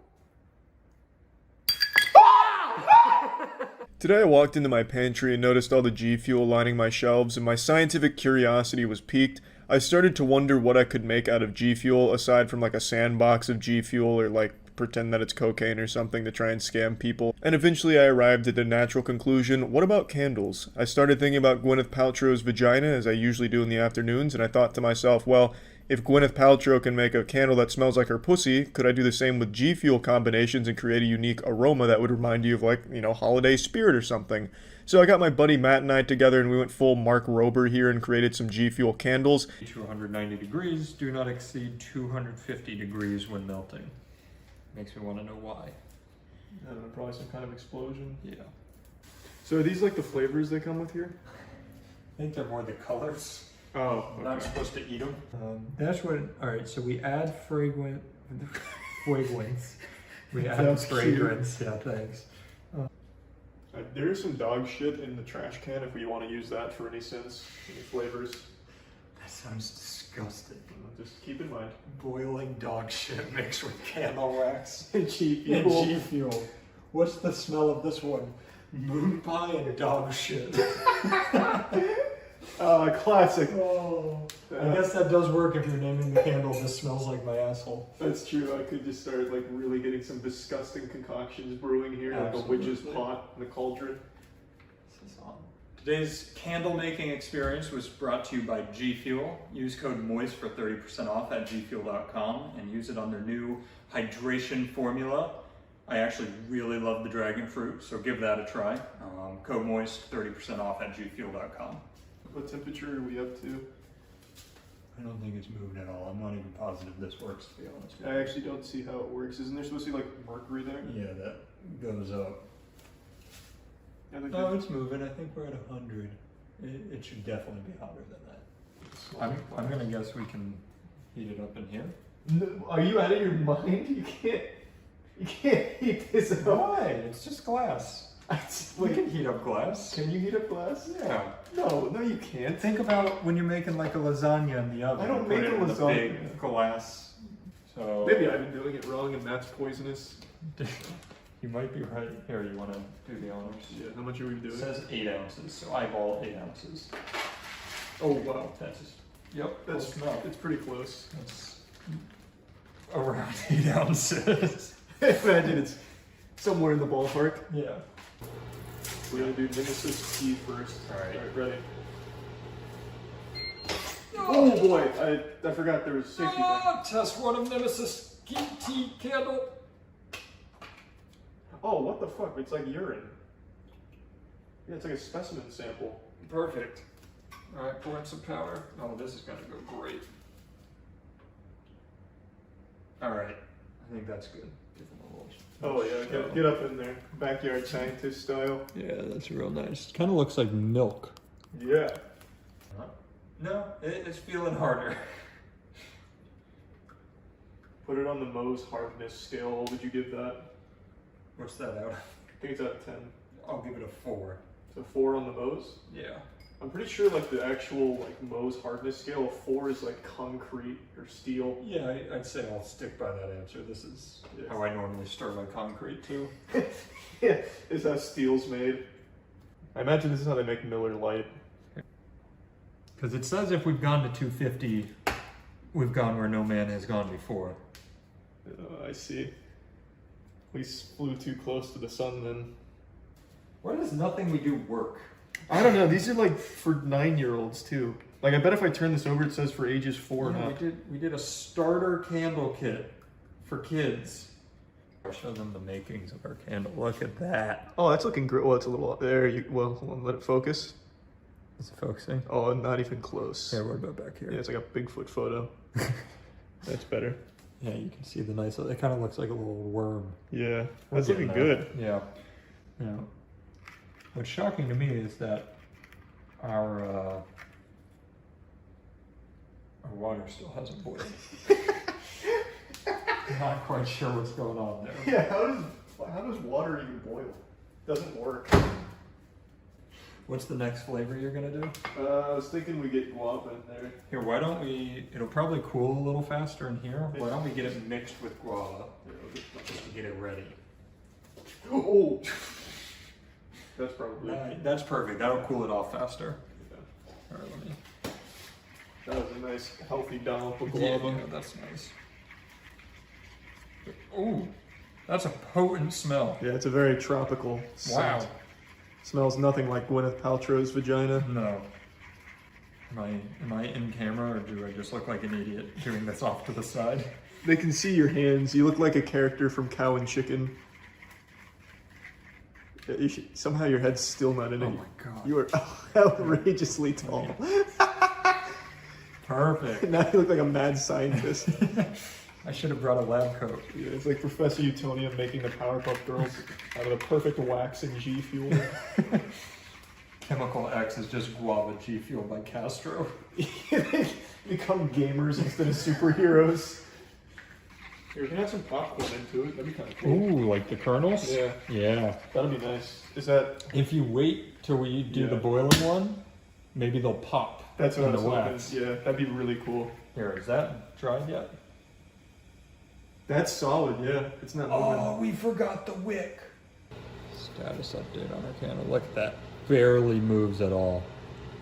Today I walked into my pantry and noticed all the G Fuel lining my shelves, and my scientific curiosity was piqued. I started to wonder what I could make out of G Fuel aside from like a sandbox of G Fuel or like pretend that it's cocaine or something to try and scam people. And eventually I arrived at the natural conclusion, what about candles? I started thinking about Gwyneth Paltrow's vagina, as I usually do in the afternoons, and I thought to myself, well, if Gwyneth Paltrow can make a candle that smells like her pussy, could I do the same with G Fuel combinations and create a unique aroma that would remind you of, like, you know, holiday spirit or something? So I got my buddy Matt and I together and we went full Mark Rober here and created some G Fuel candles. 290 degrees, do not exceed 250 degrees when melting. Makes me want to know why. I don't know, probably some kind of explosion. Yeah. So are these like the flavors they come with here? I think they're more the colors. Oh, okay. Not supposed to eat them. That's what. All right, so we add fragrance. We add That's fragrance. cute. Yeah, thanks. There is some dog shit in the trash can if we want to use that for any sense, any flavors. That sounds disgusting. Just keep in mind. Boiling dog shit mixed with candle wax and G and Fuel. G Fuel. What's the smell of this one? Moon pie and dog shit. Classic. Oh, I guess that does work if you're naming the candle "This Smells Like My Asshole." That's true. I could just start like really getting some disgusting concoctions brewing here, like a witch's pot in the cauldron. This is on. Today's candle making experience was brought to you by G Fuel. Use code MOIST for 30% off at gfuel.com and use it on their new hydration formula. I actually really love the dragon fruit, so give that a try. Code MOIST, 30% off at gfuel.com. What temperature are we up to? I don't think it's moved at all. I'm not even positive this works, to be honest with you. I actually don't see how it works. Isn't there supposed to be like mercury there? Yeah, that goes up. Oh, Oh, it's moving. I think we're at 100. It should definitely be hotter than that. I'm gonna guess we can heat it up in here. No, are you out of your mind? You can't heat this up. Why? It's just glass. We can heat up glass. Can you heat up glass? Yeah. No, you can't. Think about when you're making like a lasagna in the oven. I don't Put make it a in the lasagna. big glass. So Maybe I've been doing it wrong and that's poisonous. You might be right. Here, you want to do the honors? Yeah, how much are we doing? It says 8 ounces, so eyeball 8 ounces. Oh, wow. That's just, yep, That's it's pretty close. That's around 8 ounces. Imagine it's somewhere in the ballpark. Yeah. We're gonna do Nemesis tea first. Alright. Ready? Oh boy, I forgot there was a safety thing. Test one of Nemesis tea candle. Oh, what the fuck? It's like urine. Yeah, it's like a specimen sample. Perfect. Alright, pour in some powder. Oh, this is gonna go great. Alright, I think that's good. Give them a little. Oh yeah, get up in there. Backyard scientist style. Yeah, that's real nice. Kind of looks like milk. Yeah. No, it's feeling harder. Put it on the Mohs hardness scale. What would you give that? What's that out of? I think it's out of 10. I'll give it a 4. So 4 on the Mohs? Yeah. I'm pretty sure like the actual like Mohs hardness scale of 4 is like concrete or steel. Yeah, I'd say I'll stick by that answer. This is how I normally start my concrete too. Yeah, this is how steel's made. I imagine this is how they make Miller Lite. Because it says if we've gone to 250, we've gone where no man has gone before. I see. We flew too close to the sun then. Why does nothing we do work? I don't know. These are like for 9-year-olds too. Like I bet if I turn this over, it says for ages 4 and up. We did a starter candle kit for kids. I'll show them the makings of our candle. Look at that. Oh, that's looking great. Well, it's a little there. Well, hold on, let it focus. Is it focusing? Oh, not even close. Yeah, what about back here? Yeah, it's like a Bigfoot photo. That's better. Yeah, you can see the nice. It kind of looks like a little worm. Yeah, that's looking good. Yeah. Yeah. What's shocking to me is that our water still hasn't boiled. Not quite sure what's going on there. Yeah, how does water even boil? Doesn't work. What's the next flavor you're gonna do? I was thinking we get guava in there. Here, why don't we? It'll probably cool a little faster in here. Why don't we get it mixed with guava just to get it ready? Oh, that's probably. That's perfect. That'll cool it off faster. Yeah. All right, let me. That was a nice, healthy dollop of Yeah, guava. that's nice. Ooh, That's a potent smell. Yeah, it's a very tropical Wow. scent. Smells nothing like Gwyneth Paltrow's vagina. No. Am I in camera or do I just look like an idiot doing this off to the side? They can see your hands. You look like a character from Cow and Chicken. Yeah, somehow your head's still not in it. Oh my god. You are outrageously tall. Perfect. Now you look like a mad scientist. I should have brought a lab coat. Yeah, it's like Professor Utonium making the Powerpuff Girls out of the perfect wax and G Fuel. Chemical X is just guava G Fuel by Castro. Become gamers instead of superheroes. Here, we can add some popcorn into it. That'd be kind of cool. Ooh, like the kernels? Yeah. Yeah. That'd be nice. Is that... If you wait till we do the boiling one, maybe they'll pop. That's what I was in the hoping. wax. Yeah, that'd be really cool. Here, is that dried yet? That's solid, yeah. It's not moving. Oh, we forgot the wick. Status update on our candle. Look at that. Barely moves at all.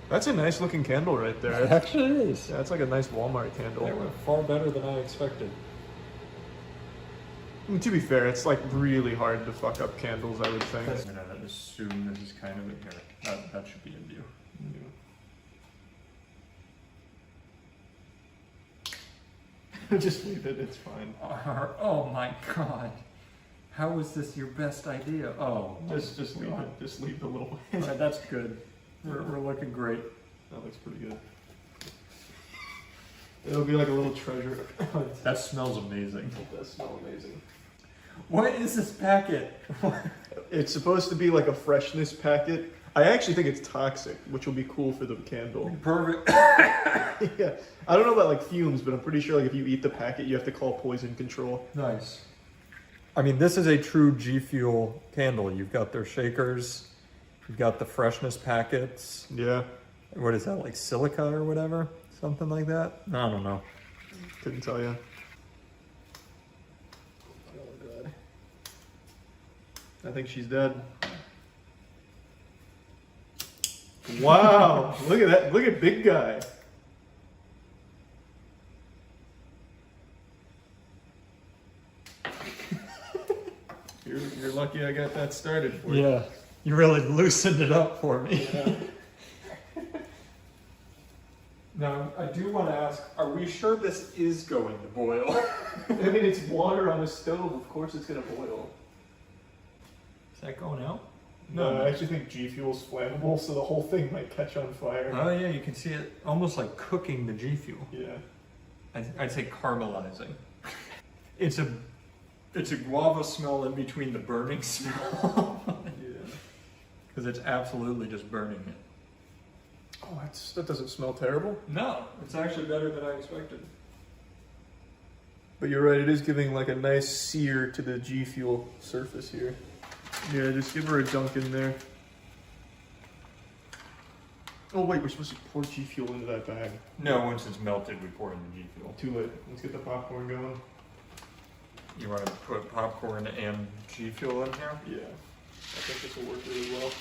That's a nice looking candle right there. It actually is. Yeah, it's like a nice Walmart candle. They were far better than I expected. I mean, to be fair, it's like really hard to fuck up candles, I would think. I'm gonna assume this is kind of it here. That should be in view. Just leave it, it's fine. Oh my god. How is this your best idea? Oh, Just leave it. Just leave the little... Alright, that's good. We're looking great. That looks pretty good. It'll be like a little treasure. That smells amazing. It does smell amazing. What is this packet? It's supposed to be like a freshness packet. I actually think it's toxic, which will be cool for the candle. Perfect. Yeah. I don't know about like fumes, but I'm pretty sure like if you eat the packet, you have to call poison control. Nice. I mean, this is a true G Fuel candle. You've got their shakers, you've got the freshness packets. Yeah. What is that, like silica or whatever? Something like that? I don't know. Couldn't tell you. Oh god. I think she's dead. Wow. Look at that. Look at big guy. You're lucky I got that started for you. Yeah. You really loosened it up for me. Yeah. Now, I do want to ask, are we sure this is going to boil? I mean, it's water on a stove. Of course it's going to boil. Is that going out? No, I actually think G Fuel's flammable, so the whole thing might catch on fire. Oh yeah, you can see it almost like cooking the G Fuel. Yeah. I'd say caramelizing. It's a guava smell in between the burning smell. Yeah. Because it's absolutely just burning it. Oh, that doesn't smell terrible. No, it's actually better than I expected. But you're right, it is giving like a nice sear to the G Fuel surface here. Yeah, just give her a dunk in there. Oh wait, we're supposed to pour G Fuel into that bag. No, once it's melted, we pour in the G Fuel. Too late. Let's get the popcorn going. You want to put popcorn and G Fuel in here? Yeah. I think this will work really well.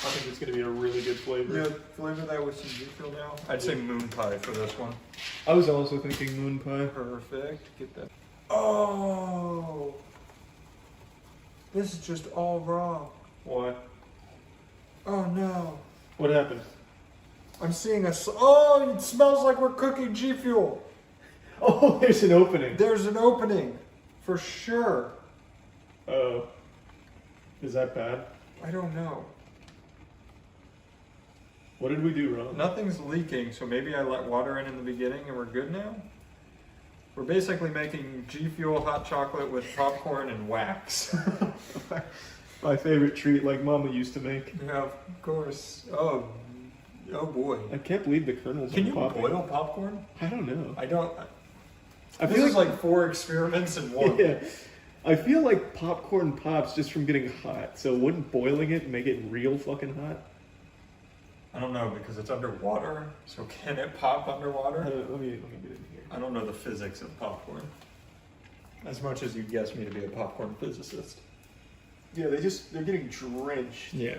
I think it's going to be a really good flavor. Yeah, flavor that with some G Fuel now. I'd say moon pie for this one. I was also thinking moon pie. Perfect. Get that. Oh! This is just all wrong. What? Oh no. What happened? I'm seeing oh, it smells like we're cooking G Fuel. Oh, there's an opening. There's an opening. For sure. Oh. Is that bad? I don't know. What did we do wrong? Nothing's leaking, so maybe I let water in the beginning and we're good now? We're basically making G Fuel hot chocolate with popcorn and wax. My favorite treat like Mama used to make. Yeah, of course. Oh boy. I can't believe the kernels Can are you popping. boil popcorn? I don't know. I don't. I This feel is like 4 experiments in one. Yeah. I feel like popcorn pops just from getting hot, so wouldn't boiling it make it real fucking hot? I don't know, because it's underwater, so can it pop underwater? Let me get in here. I don't know the physics of popcorn. As much as you guess me to be a popcorn physicist. Yeah, they're getting drenched. Yeah.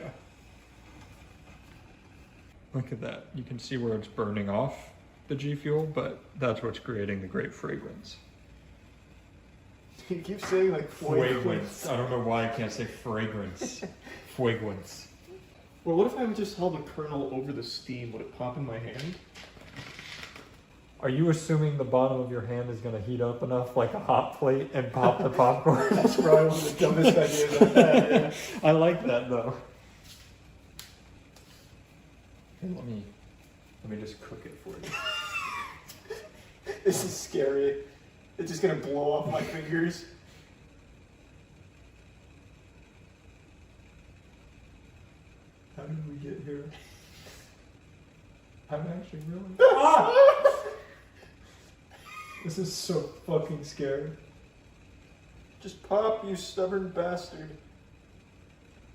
Look at that. You can see where it's burning off. the G Fuel, but that's what's creating the great fragrance. You keep saying like Fragrance. I don't know why I can't say fragrance. Fragrance. Well, what if I just held a kernel over the steam? Would it pop in my hand? Are you assuming the bottom of your hand is going to heat up enough like a hot plate and pop the popcorn? That's probably one of the dumbest ideas I've had. Yeah. I like that though. Hey, let me just cook it for you. This is scary. It's just gonna blow off my fingers. How did we get here? I'm actually really... Ah! This is so fucking scary. Just pop, you stubborn bastard.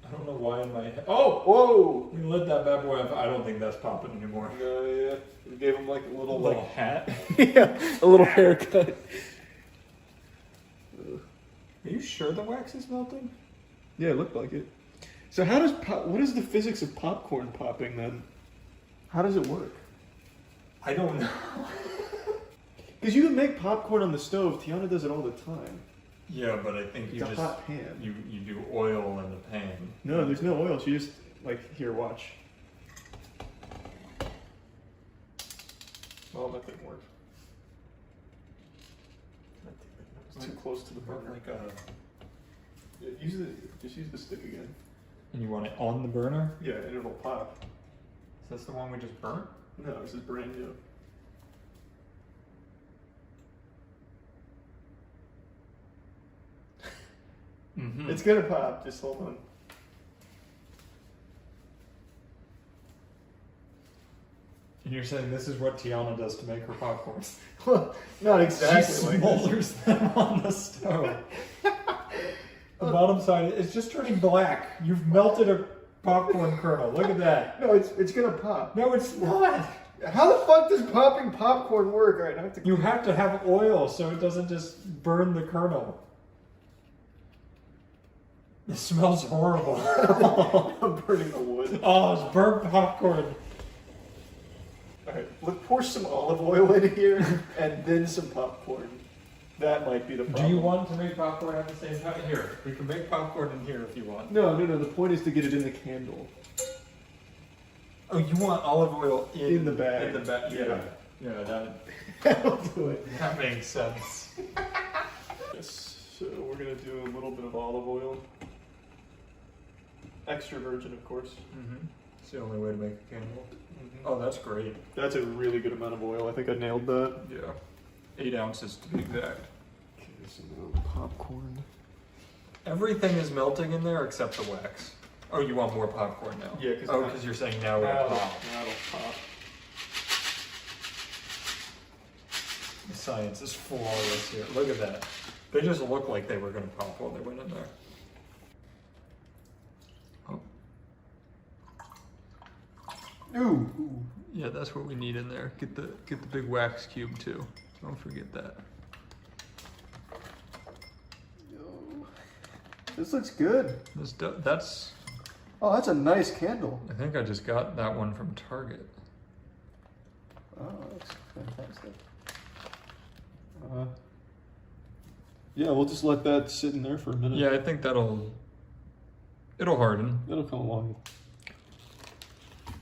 I don't know why in my head... Oh! Whoa! We lit that bad boy up. I don't think that's popping anymore. No, yeah. We gave him like a little hat? Yeah, a little haircut. Are you sure the wax is melting? Yeah, it looked like it. So how does what is the physics of popcorn popping then? How does it work? I don't know. Because you can make popcorn on the stove. Tiana does it all the time. Yeah, but I think It's a hot pan. You do oil in the pan. No, there's no oil. She just like here, watch. Oh, that didn't work. It's too close to the burner. Like Just use the stick again. And you want it on the burner? Yeah, and it'll pop. Is this the one we just burnt? No, this is brand new. Mm-hmm. It's gonna pop. Just hold on. And you're saying this is what Tiana does to make her popcorn? Well, not exactly. She like this. smolders them on the stove. The bottom side is just turning black. You've melted a popcorn kernel. Look at that. No, it's gonna pop. No, it's not. How the fuck does popping popcorn work? All right, I have to. You have to have oil so it doesn't just burn the kernel. It smells horrible. I'm burning the wood. Oh, it's burnt popcorn. Alright, let's pour some olive oil in here and then some popcorn. That might be the problem. Do you want to make popcorn at the same time? Here, we can make popcorn in here if you want. No. The point is to get it in the candle. Oh, you want olive oil In the bag. In the bag. Yeah. Yeah, That'll do it. that makes sense. Yes, so we're gonna do a little bit of olive oil. Extra virgin, of course. Mm-hmm. It's the only way to make a candle. Mm-hmm. Oh, that's great. That's a really good amount of oil. I think I nailed that. Yeah. 8 ounces to be exact. Okay, some popcorn. Everything is melting in there except the wax. Oh, you want more popcorn now? Yeah, because you're saying now it'll pop. That'll pop. The science is flawless here. Look at that. They just look like they were going to pop while they went in there. Oh. Ooh. Yeah, that's what we need in there. Get the big wax cube too. Don't forget that. This looks good. That's. Oh, that's a nice candle. I think I just got that one from Target. Oh, that's fantastic. Yeah, we'll just let that sit in there for a minute. Yeah, I think it'll harden. It'll come along.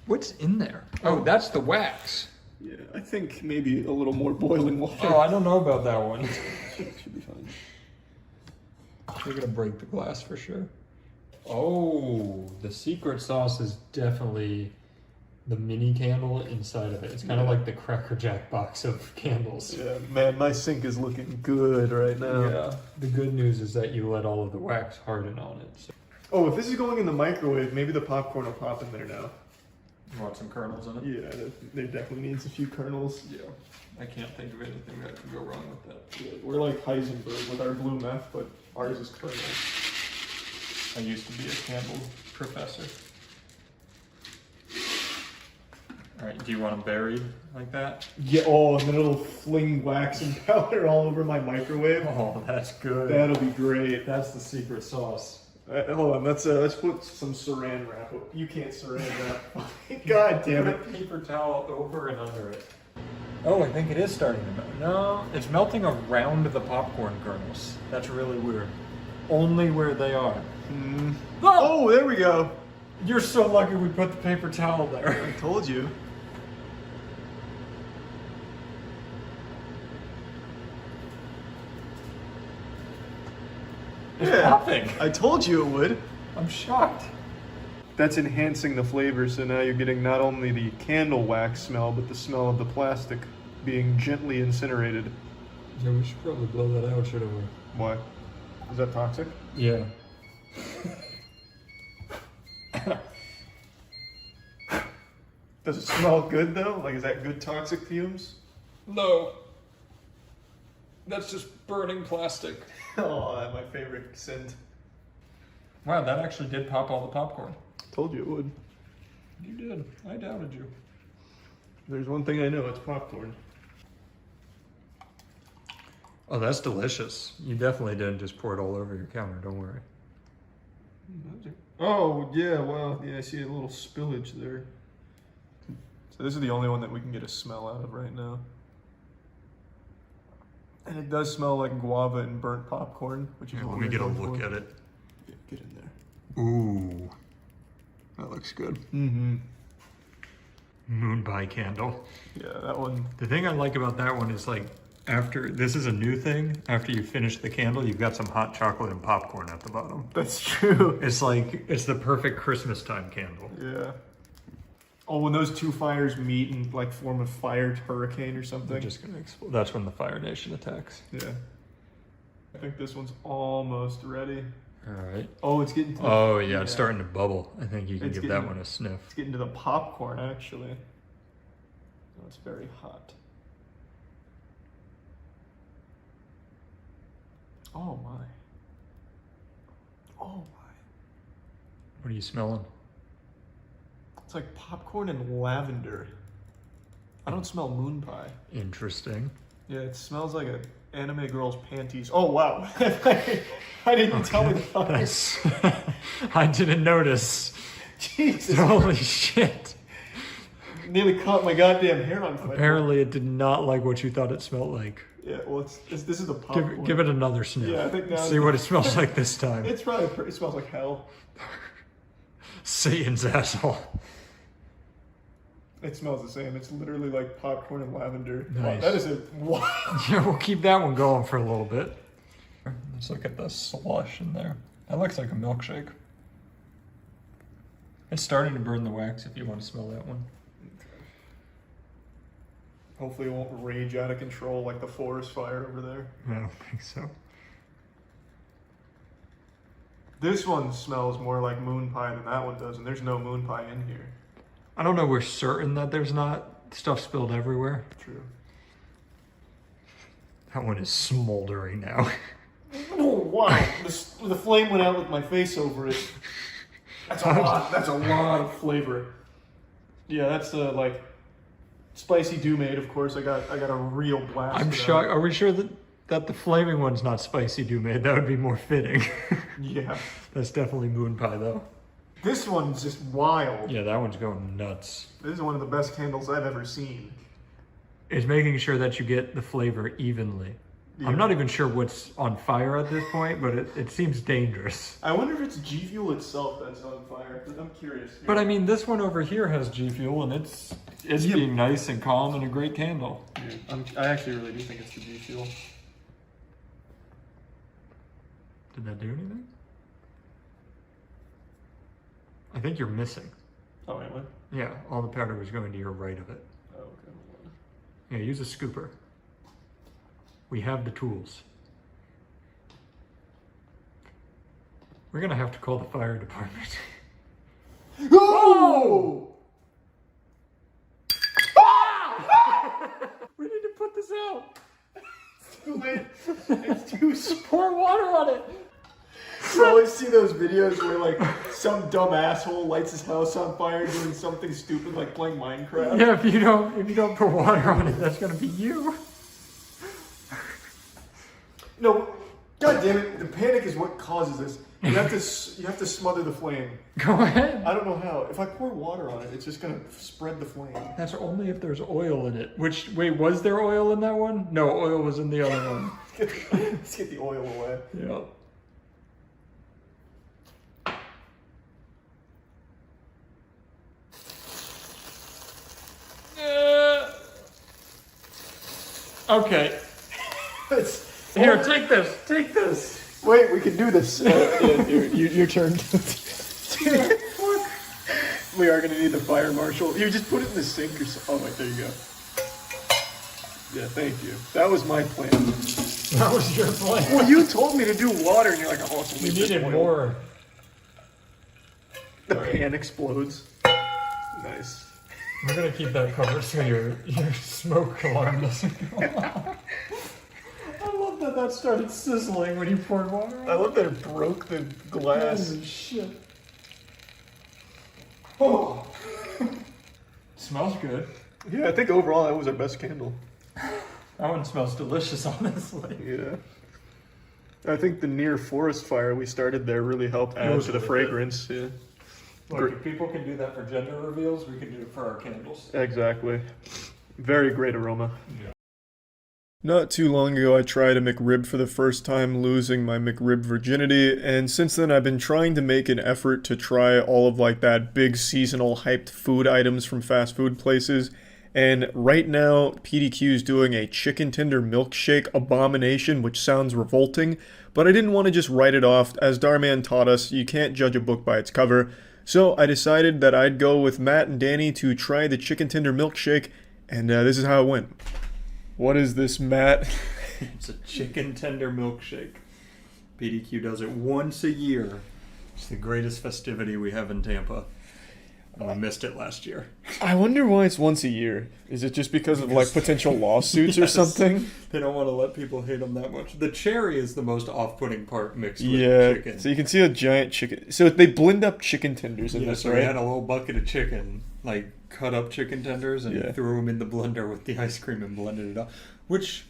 What's in there? Oh, that's the wax. Yeah, I think maybe a little more boiling water. Oh, I don't know about that one. Should be fine. We're gonna break the glass for sure. Oh, the secret sauce is definitely the mini candle inside of it. It's kind of like the Cracker Jack box of candles. Yeah, man, my sink is looking good right now. Yeah. The good news is that you let all of the wax harden on it. So. Oh, if this is going in the microwave, maybe the popcorn will pop in there now. You want some kernels in it? Yeah, there definitely needs a few kernels. Yeah. I can't think of anything that could go wrong with that. Yeah, we're like Heisenberg with our blue meth, but ours is kernels. I used to be a candle professor. Alright, do you want them buried like that? Yeah, and then it'll fling wax and powder all over my microwave. Oh, that's good. That'll be great. That's the secret sauce. Hold on, let's put some saran wrap. You can't saran wrap. God damn it. Put a paper towel over and under it. Oh, I think it is starting to melt. No, it's melting around the popcorn kernels. That's really weird. Only where they are. Oh, there we go. You're so lucky we put the paper towel there. I told you. It's Yeah, popping. I told you it would. I'm shocked. That's enhancing the flavor, so now you're getting not only the candle wax smell, but the smell of the plastic being gently incinerated. Yeah, we should probably blow that out, shouldn't we? Why? Is that toxic? Yeah. Does it smell good though? Like, is that good toxic fumes? No. That's just burning plastic. Oh, that's my favorite scent. Wow, that actually did pop all the popcorn. Told you it would. You did. I doubted you. There's one thing I know, it's popcorn. Oh, that's delicious. You definitely didn't just pour it all over your counter, don't worry. Oh, yeah, well, yeah, I see a little spillage there. So this is the only one that we can get a smell out of right now. And it does smell like guava and burnt popcorn, which is Here, what let me we're get a going look for. at it. Yeah, get in there. Ooh. That looks good. Mm-hmm. Moon pie candle. Yeah, that one. The thing I like about that one is like, after, this is a new thing, after you finish the candle, you've got some hot chocolate and popcorn at the bottom. That's true. It's like, it's the perfect Christmas time candle. Yeah. Oh, when those two fires meet and like form a fired hurricane or something. They're just gonna explode. That's when the Fire Nation attacks. Yeah. I think this one's almost ready. All right. Oh, it's getting to the, Oh yeah, it's starting to bubble. I think you can It's give that getting- one a sniff. It's getting to the popcorn, actually. Oh, it's very hot. Oh my. Oh my. What are you smelling? It's like popcorn and lavender. I don't smell moon pie. Interesting. Yeah, it smells like an anime girl's panties. Oh wow. I didn't tell me the That's, I didn't notice. Jesus. Holy shit. Nearly caught my goddamn hair on fire. Apparently it did not like what you thought it smelled like. Yeah, well, this is a popcorn. Give it another sniff. Yeah, I think now. See what it smells like this time. It's probably it smells like hell. Satan's asshole. It smells the same. It's literally like popcorn and lavender. Wow, Nice. that is a wow. Yeah, we'll keep that one going for a little bit. Let's look at the slush in there. That looks like a milkshake. It's starting to burn the wax if you want to smell that one. Hopefully it won't rage out of control like the forest fire over there. I don't think so. This one smells more like moon pie than that one does, and there's no moon pie in here. I don't know, we're certain that there's not stuff spilled everywhere. True. That one is smoldering now. Oh wow! The flame went out with my face over it. That's a lot. That's a lot of flavor. Yeah, that's like spicy do-made. Of course, I got a real blast. I'm of that. shocked. Are we sure that the flaming one's not spicy do-made? That would be more fitting. Yeah. That's definitely moon pie though. This one's just wild. Yeah, that one's going nuts. This is one of the best candles I've ever seen. It's making sure that you get the flavor evenly. Yeah. I'm not even sure what's on fire at this point, but it seems dangerous. I wonder if it's G Fuel itself that's on fire. I'm curious. But I mean, this one over here has G Fuel, and it's being nice and calm and a great candle. Yeah, I actually really do think it's the G Fuel. Did that do anything? I think you're missing. Oh, am I? Yeah, all the powder was going to your right of it. Oh, okay. Yeah, use a scooper. We have the tools. We're gonna have to call the fire department. Oh! We need to put this out. It's too late. It's too Pour water on it. You always see those videos where like some dumb asshole lights his house on fire doing something stupid like playing Minecraft. Yeah, if you don't put water on it, that's gonna be you. No, God damn it! The panic is what causes this. You have to smother the flame. Go ahead. I don't know how. If I pour water on it, it's just gonna spread the flame. That's only if there's oil in it. Which, wait, was there oil in that one? No, oil was in the other one. Let's get the oil away. Yeah. Okay. Here, take this. Take this. Wait, we can do this. Your turn. We are gonna need the fire marshal. You just put it in the sink or something. Oh, wait, there you go. Yeah, thank you. That was my plan. That was your plan. Well, you told me to do water, and you're like, oh, so We needed more. The pan explodes. Nice. We're gonna keep that covered so your smoke alarm doesn't go off. I love that that started sizzling when you poured water on. I love that it broke the glass. Holy shit. Oh. Smells good. Yeah, I think overall that was our best candle. That one smells delicious, honestly. Yeah. I think the near forest fire we started there really helped add to the fragrance. Yeah. Look, if people can do that for gender reveals, we can do it for our candles. Exactly. Very great aroma. Yeah. Not too long ago, I tried a McRib for the first time, losing my McRib virginity, and since then I've been trying to make an effort to try all of like that big seasonal hyped food items from fast food places. And right now, PDQ is doing a chicken tender milkshake abomination, which sounds revolting, but I didn't want to just write it off. As Darman taught us, you can't judge a book by its cover. So I decided that I'd go with Matt and Danny to try the chicken tender milkshake, and this is how it went. What is this, Matt? It's a chicken tender milkshake. PDQ does it once a year. It's the greatest festivity we have in Tampa. And we missed it last year. I wonder why it's once a year. Is it just because of like potential lawsuits or Yes. something? They don't want to let people hate them that much. The cherry is the most off-putting part mixed with Yeah, chicken. so you can see a giant chicken. So they blend up chicken tenders in Yeah, this, so right? we had a little bucket of chicken, like cut up chicken tenders, and Yeah. threw them in the blender with the ice cream and blended it up. Which,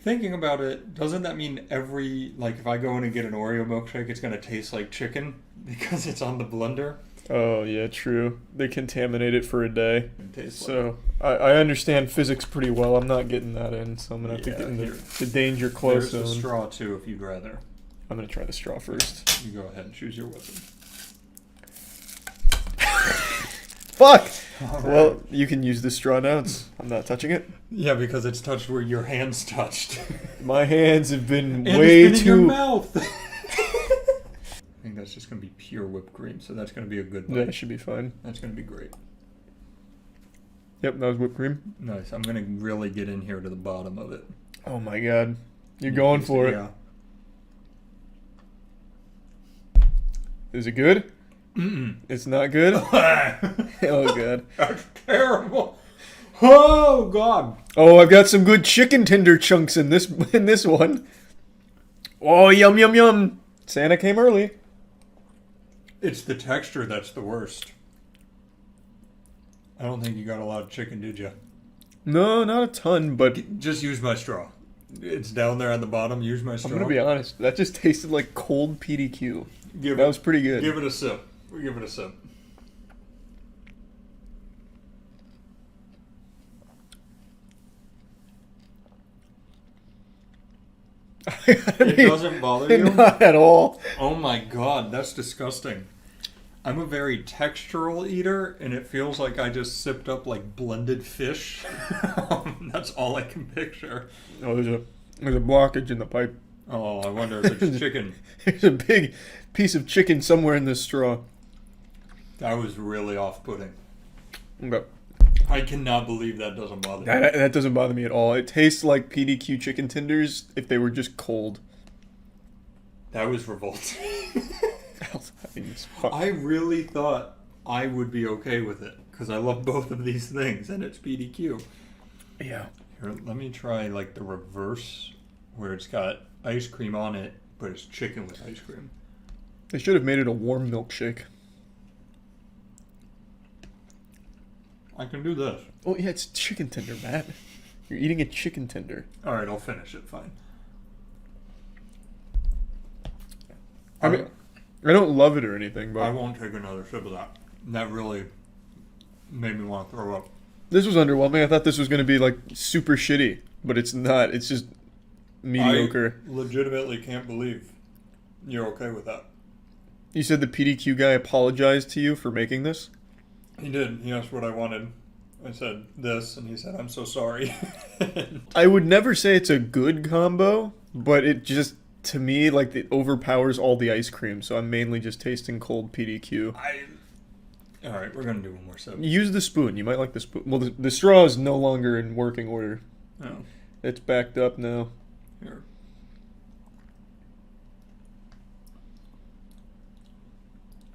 thinking about it, doesn't that mean if I go in and get an Oreo milkshake, it's going to taste like chicken because it's on the blender? Oh, yeah, true. They contaminate it for a day. So, I understand physics pretty well. I'm not getting that in, so I'm going to have to get in the danger close There's zone. the straw, too, if you'd rather. I'm going to try the straw first. You go ahead and choose your weapon. Fuck! All Well, right. you can use the straw now. I'm not touching it. Yeah, because it's touched where your hands touched. My hands have been And way it's been in your too... mouth. I think that's just going to be pure whipped cream, so that's going to be a good bite. Yeah, that should be fine. That's going to be great. Yep, that was whipped cream. Nice. I'm going to really get in here to the bottom of it. Oh my god. You're going for it. Yeah. Is it good? Mm-mm. It's not good? Oh god. That's terrible. Oh god. Oh, I've got some good chicken tender chunks in this one. Oh, yum yum yum. Santa came early. It's the texture that's the worst. I don't think you got a lot of chicken, did you? No, not a ton, but Just use my straw. It's down there on the bottom. Use my straw. I'm gonna be honest. That just tasted like cold PDQ. That was pretty good. Give it a sip. We give it a sip. It doesn't bother you? Not at all. Oh my god, that's disgusting. I'm a very textural eater, and it feels like I just sipped up like blended fish. That's all I can picture. Oh, there's a blockage in the pipe. Oh, I wonder if it's chicken. There's a big piece of chicken somewhere in this straw. That was really off-putting. Okay. I cannot believe that doesn't bother me. That doesn't bother me at all. It tastes like PDQ chicken tenders if they were just cold. That was revolting. I mean, it's fuck. I really thought I would be okay with it because I love both of these things, and it's PDQ. Yeah. Here, let me try like the reverse, where it's got ice cream on it, but it's chicken with ice cream. They should have made it a warm milkshake. I can do this. Oh yeah, it's chicken tender, Matt. You're eating a chicken tender. All right, I'll finish it. Fine. I mean, I don't love it or anything, but I won't take another sip of that. That really made me want to throw up. this was underwhelming. I thought this was going to be like super shitty, but it's not. It's just mediocre. I legitimately can't believe you're okay with that. You said the PDQ guy apologized to you for making this? He did. He asked what I wanted. I said this, and he said, "I'm so sorry." I would never say it's a good combo, but it just, to me, like, it overpowers all the ice cream, so I'm mainly just tasting cold PDQ. All right, we're gonna do one more sip. Use the spoon. You might like the spoon. Well, the straw is no longer in working order. Oh. It's backed up now. Here.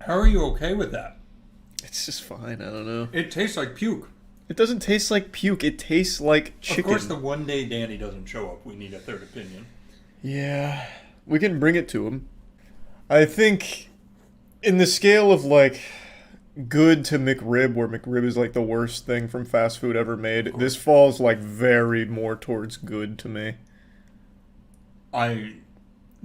How are you okay with that? It's just fine. I don't know. It tastes like puke. It doesn't taste like puke. It tastes like chicken. Of course, the one day Danny doesn't show up, we need a third opinion. Yeah, we can bring it to him. I think in the scale of like good to McRib, where McRib is like the worst thing from fast food ever made, this falls like very more towards good to me.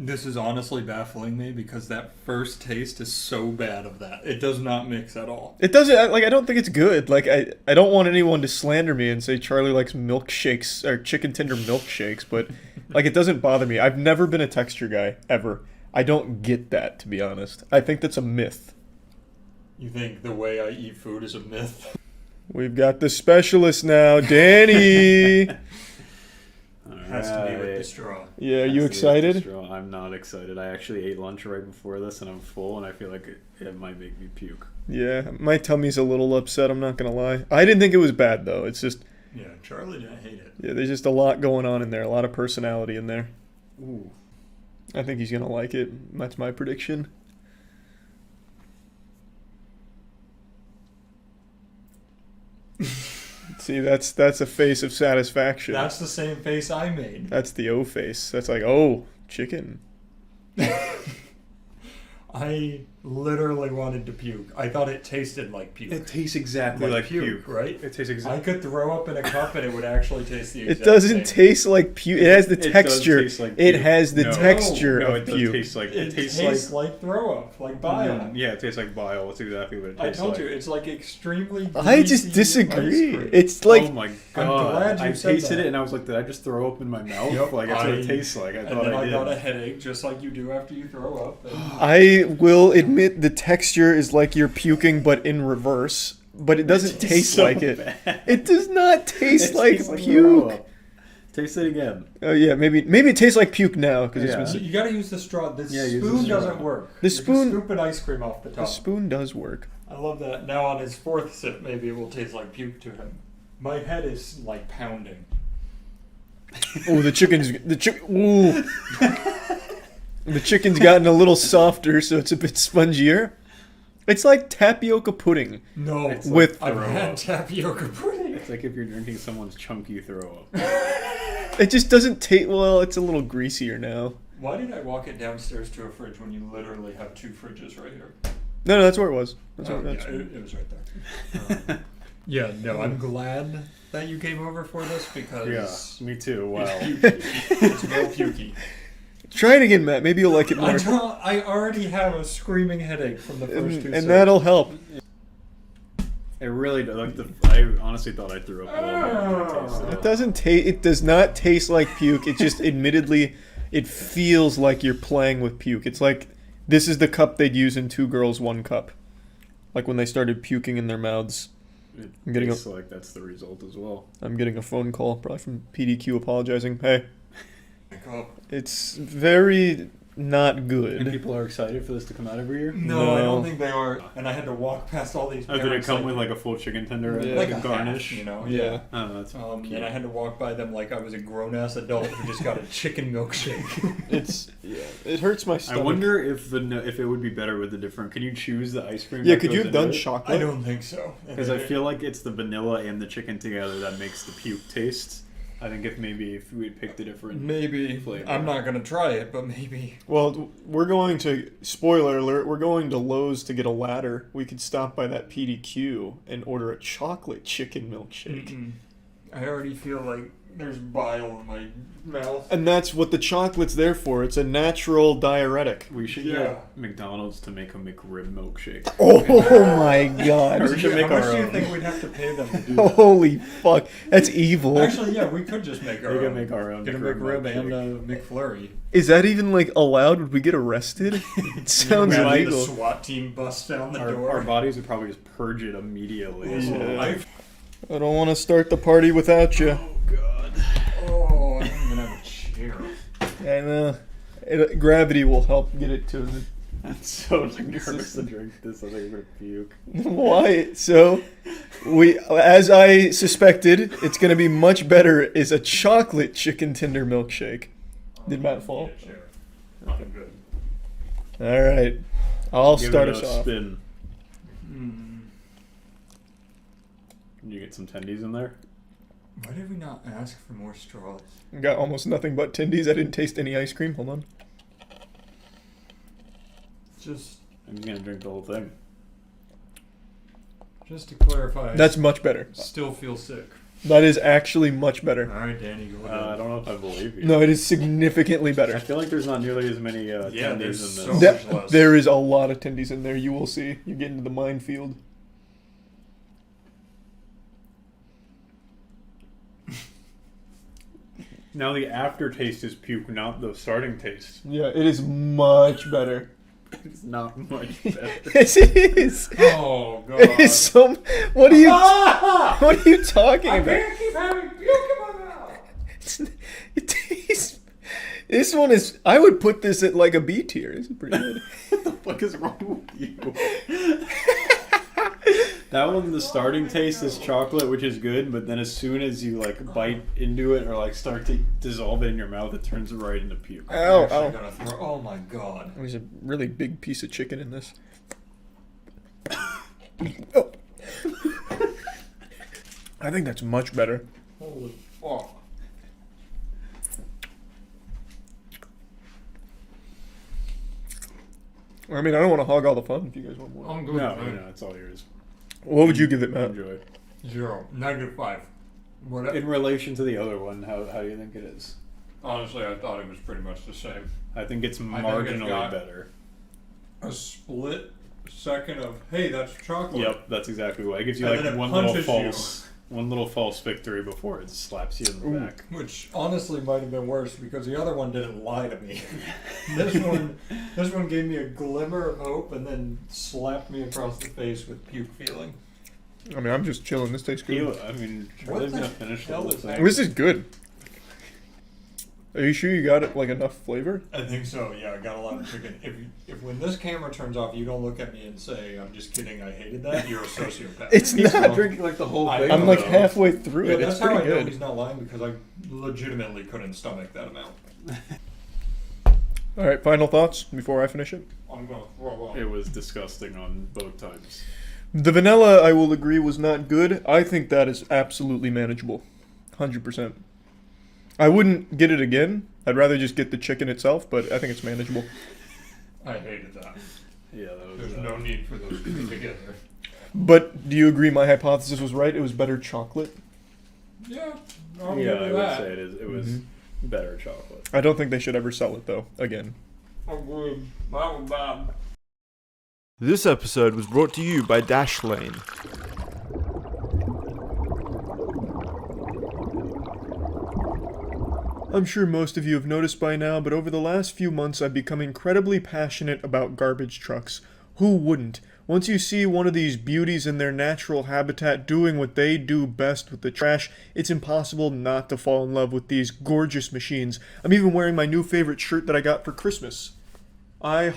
This is honestly baffling me because that first taste is so bad of that. It does not mix at all. It doesn't, like, I don't think it's good. Like, I don't want anyone to slander me and say Charlie likes milkshakes, or chicken tender milkshakes, but, like, it doesn't bother me. I've never been a texture guy, ever. I don't get that, to be honest. I think that's a myth. You think the way I eat food is a myth? We've got the specialist now, Danny! Has to be with the straw. Yeah, are you excited? I'm not excited. I actually ate lunch right before this, and I'm full, and I feel like it might make me puke. Yeah, my tummy's a little upset, I'm not gonna lie. I didn't think it was bad, though. It's just... Yeah, Charlie didn't hate it. Yeah, there's just a lot going on in there, a lot of personality in there. Ooh. I think he's gonna like it. That's my prediction. See, that's a face of satisfaction. That's the same face I made. That's the O face. That's like, oh, chicken. I literally wanted to puke. I thought it tasted like puke. It tastes exactly like puke. right? It tastes I could throw up in a cup and it would actually taste the exact It doesn't same. taste like puke. It has the texture. Does taste like it puke. has the No. texture No, of it does puke. taste like It tastes like throw up, like bile. Yeah, it tastes like bile. That's exactly what it I tastes told like. you, it's like extremely I just greasy disagree. ice cream. It's like, oh my I'm god! glad you I said tasted that. it and I was like, did I just throw up in my mouth? Yep, Like that's what it tastes like. I and thought then I I did. got a headache, just like you do after you throw up. And I will admit the texture is like you're puking, but in reverse. But it doesn't taste so like it. bad. It does not taste It like tastes like puke. throw up. Taste it again. Oh yeah, maybe it tastes like puke now because Yeah. it's been. you gotta use the straw. The Yeah, use the spoon straw. doesn't work. The You're spoon- just scooping ice cream off the The top. spoon does work. I love that. Now on his fourth sip, maybe it will taste like puke to him. My head is like pounding. Oh, the chicken's ooh. The chicken's gotten a little softer, so it's a bit spongier. It's like tapioca pudding. No, It's with like I've throw had up. tapioca pudding. It's like if you're drinking someone's chunky throw up. it just doesn't taste well. It's a little greasier now. Why did I walk it downstairs to a fridge when you literally have two fridges right here? No, that's where it was. That's Oh, where, yeah, that's it was right there. Yeah, no, I'm glad that you came over for this because Yeah, me too. Wow. it's real pukey. Try it again, Matt. Maybe you'll like it more. I already have a screaming headache from the first two and sips. that'll help. It really does. Like I honestly thought I threw up a little bit. When I tasted It doesn't taste. It does not taste like puke. It just admittedly, it feels like you're playing with puke. It's like this is the cup they'd use in Two Girls, One Cup, like when they started puking in their mouths. It I'm getting tastes like that's the result as well. I'm getting a phone call, probably from PDQ apologizing. Hey, Oh. it's very not And good. people are excited for this to come out every year. No, I No. don't think they are. And I had to walk past all these. Oh, did it parents, come with like a full chicken tender, Yeah. like like a garnish? half, you know? Yeah. Oh, that's cute. And I had to walk by them like I was a grown ass adult who just got a chicken milkshake. It's it hurts my I stomach. wonder if if it would be better with the different. Can you choose the ice cream? Yeah, that could you goes have done into it? chocolate? I don't think so. Because I feel like it's the vanilla and the chicken together that makes the puke taste. I think if we had picked a different Maybe. flavor. I'm not gonna try it, but maybe. Well, we're going to, spoiler alert, we're going to Lowe's to get a ladder. We could stop by that PDQ and order a chocolate chicken milkshake. Mm-mm. I already feel like there's bile in my mouth. And that's what the chocolate's there for. It's a natural diuretic. We should get McDonald's to make a McRib milkshake. Oh my god. Or we should make How much our do you own. think we'd have to pay them to do that? Holy fuck. That's evil. Actually, yeah, we could just make our We own. could make our own Get a McRib McRib and a McFlurry. Is that even like allowed? Would we get arrested? It sounds We might illegal. The SWAT team busts down the Our, door. our bodies would probably just purge it immediately. So. Yeah. I don't want to start the party without you. Oh, I don't even have a chair. I know. Gravity will help get it to the... I'm so nervous to drink this. I think I'm gonna puke. Why? So, as I suspected, it's going to be much better is a chocolate chicken tender milkshake. Did Matt fall? Nothing good. All right. I'll Give start it us a off. spin. Can you get some tendies in there? Why did we not ask for more straws? Got almost nothing but tendies. I didn't taste any ice cream. Hold on. Just I'm just gonna drink the whole thing. to clarify. That's much better. Still feel sick. That is actually much better. All right, Danny, go ahead. I don't know if I believe you. No, it is significantly better. I feel like there's not nearly as many tendies there's in so this. much less. There is a lot of tendies in there. You will see. You get into the minefield. Now the aftertaste is puke, not the starting taste. Yeah, it is much better. It's not much better. Yes, it is. Oh god. It is so. What are you? What are you talking about? can't keep having puke in my mouth. It tastes. This one is. I would put this at like a B tier. This is pretty good. What the fuck is wrong with you? That one, the starting taste is chocolate, which is good, but then as soon as you like bite into it or like start to dissolve it in your mouth, it turns right into puke. Ow, I'm ow. actually gonna throw. Oh my god. There's a really big piece of chicken in this. Oh. I think that's much better. Holy fuck. I mean, I don't want to hog all the fun if you guys want more. I'm good. No, man. no, it's all yours. What would you give it, Matt? Enjoy. 0. -5. What? In relation to the other one, how do you think it is? Honestly, I thought it was pretty much the same. I think it's think marginally it's got- better. A split second of, hey, that's chocolate. Yep, that's exactly what it gives you. And Like then it one little punches false victory before it slaps you in the back. Which honestly might have been worse because the other one didn't lie to me. this one gave me a glimmer of hope and then slapped me across the face with puke feeling. I mean, I'm just chilling. This tastes good. I mean, What Charlie's the gonna finish the hell whole is thing. that? This is good. Are you sure you got it like enough flavor? I think so. Yeah, I got a lot of chicken. If when this camera turns off, you don't look at me and say, "I'm just kidding, I hated that," you're a sociopath. It's He's not. drinking like the whole I thing. I'm like though. halfway through Yeah, it. It's that's how I pretty know good. he's not lying because I legitimately couldn't stomach that amount. All right, final thoughts before I finish it. I'm gonna throw up. It was disgusting on both times. The vanilla, I will agree, was not good. I think that is absolutely manageable. 100%. I wouldn't get it again. I'd rather just get the chicken itself, but I think it's manageable. I hated that. Yeah, that was. There's no need for those two together. But do you agree my hypothesis was right? It was better chocolate? Yeah, I'll Yeah, give I you would that. say it is. It was better chocolate. I don't think they should ever sell it, though, again. Agreed. That was bad. This episode was brought to you by Dashlane. I'm sure most of you have noticed by now, but over the last few months I've become incredibly passionate about garbage trucks. Who wouldn't? Once you see one of these beauties in their natural habitat doing what they do best with the trash, it's impossible not to fall in love with these gorgeous machines. I'm even wearing my new favorite shirt that I got for Christmas. I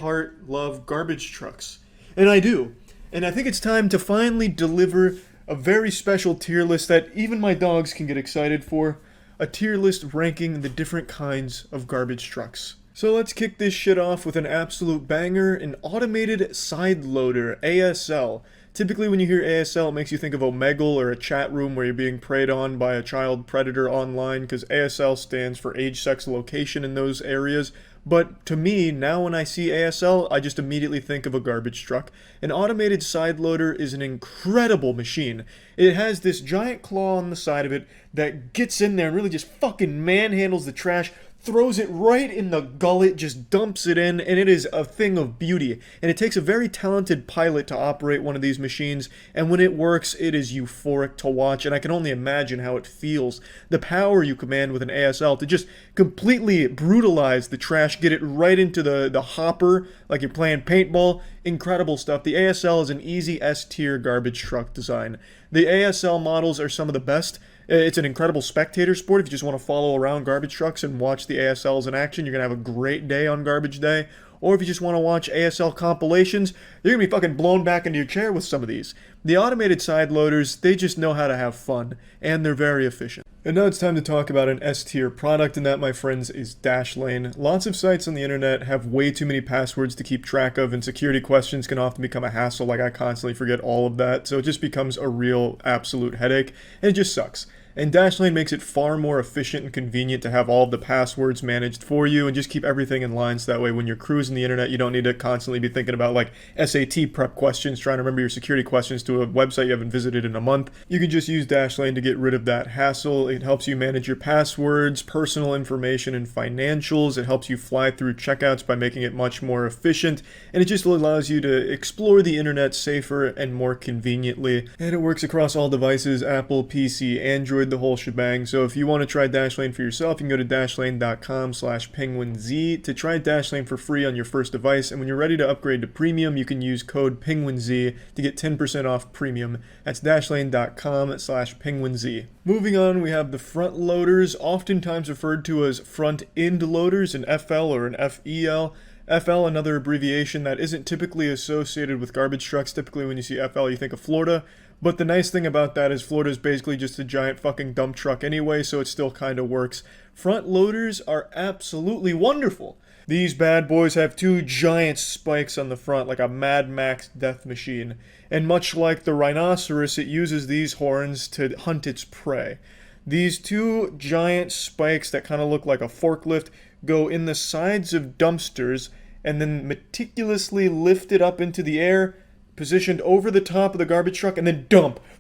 love garbage trucks. And I do. And I think it's time to finally deliver a very special tier list that even my dogs can get excited for. A tier list ranking the different kinds of garbage trucks. So let's kick this shit off with an absolute banger, an automated side loader, ASL. Typically when you hear ASL, it makes you think of Omegle or a chat room where you're being preyed on by a child predator online, because ASL stands for age, sex, location in those areas. But to me, now when I see ASL, I just immediately think of a garbage truck. An automated side loader is an incredible machine. It has this giant claw on the side of it that gets in there and really just fucking manhandles the trash, throws it right in the gullet, just dumps it in, and it is a thing of beauty. And it takes a very talented pilot to operate one of these machines, and when it works, it is euphoric to watch, and I can only imagine how it feels. The power you command with an ASL to just completely brutalize the trash, get it right into the hopper, like you're playing paintball. Incredible stuff. The ASL is an easy S-tier garbage truck design. The ASL models are some of the best. It's an incredible spectator sport. If you just want to follow around garbage trucks and watch the ASLs in action, you're going to have a great day on garbage day. Or if you just want to watch ASL compilations, you're going to be fucking blown back into your chair with some of these. The automated side loaders, they just know how to have fun, and they're very efficient. And now it's time to talk about an S-tier product, and that, my friends, is Dashlane. Lots of sites on the internet have way too many passwords to keep track of, and security questions can often become a hassle. Like, I constantly forget all of that, so it just becomes a real absolute headache, and it just sucks. And Dashlane makes it far more efficient and convenient to have all of the passwords managed for you and just keep everything in line, so that way when you're cruising the internet, you don't need to constantly be thinking about like SAT prep questions, trying to remember your security questions to a website you haven't visited in a month. You can just use Dashlane to get rid of that hassle. It helps you manage your passwords, personal information, and financials. It helps you fly through checkouts by making it much more efficient, and it just allows you to explore the internet safer and more conveniently. And it works across all devices: Apple, PC, Android, the whole shebang. So if you want to try Dashlane for yourself, you can go to dashlane.com/Penguinz to try Dashlane for free on your first device, and when you're ready to upgrade to premium, you can use code Penguinz to get 10% off premium. That's dashlane.com/Penguinz. Moving on, we have the front loaders, oftentimes referred to as front end loaders, an FL or an FEL. FL, another abbreviation that isn't typically associated with garbage trucks. Typically when you see FL, you think of Florida. But the nice thing about that is Florida's basically just a giant fucking dump truck anyway, so it still kind of works. Front loaders are absolutely wonderful. These bad boys have two giant spikes on the front, like a Mad Max death machine. And much like the rhinoceros, it uses these horns to hunt its prey. These two giant spikes that kind of look like a forklift go in the sides of dumpsters and then meticulously lifted up into the air, positioned over the top of the garbage truck, and then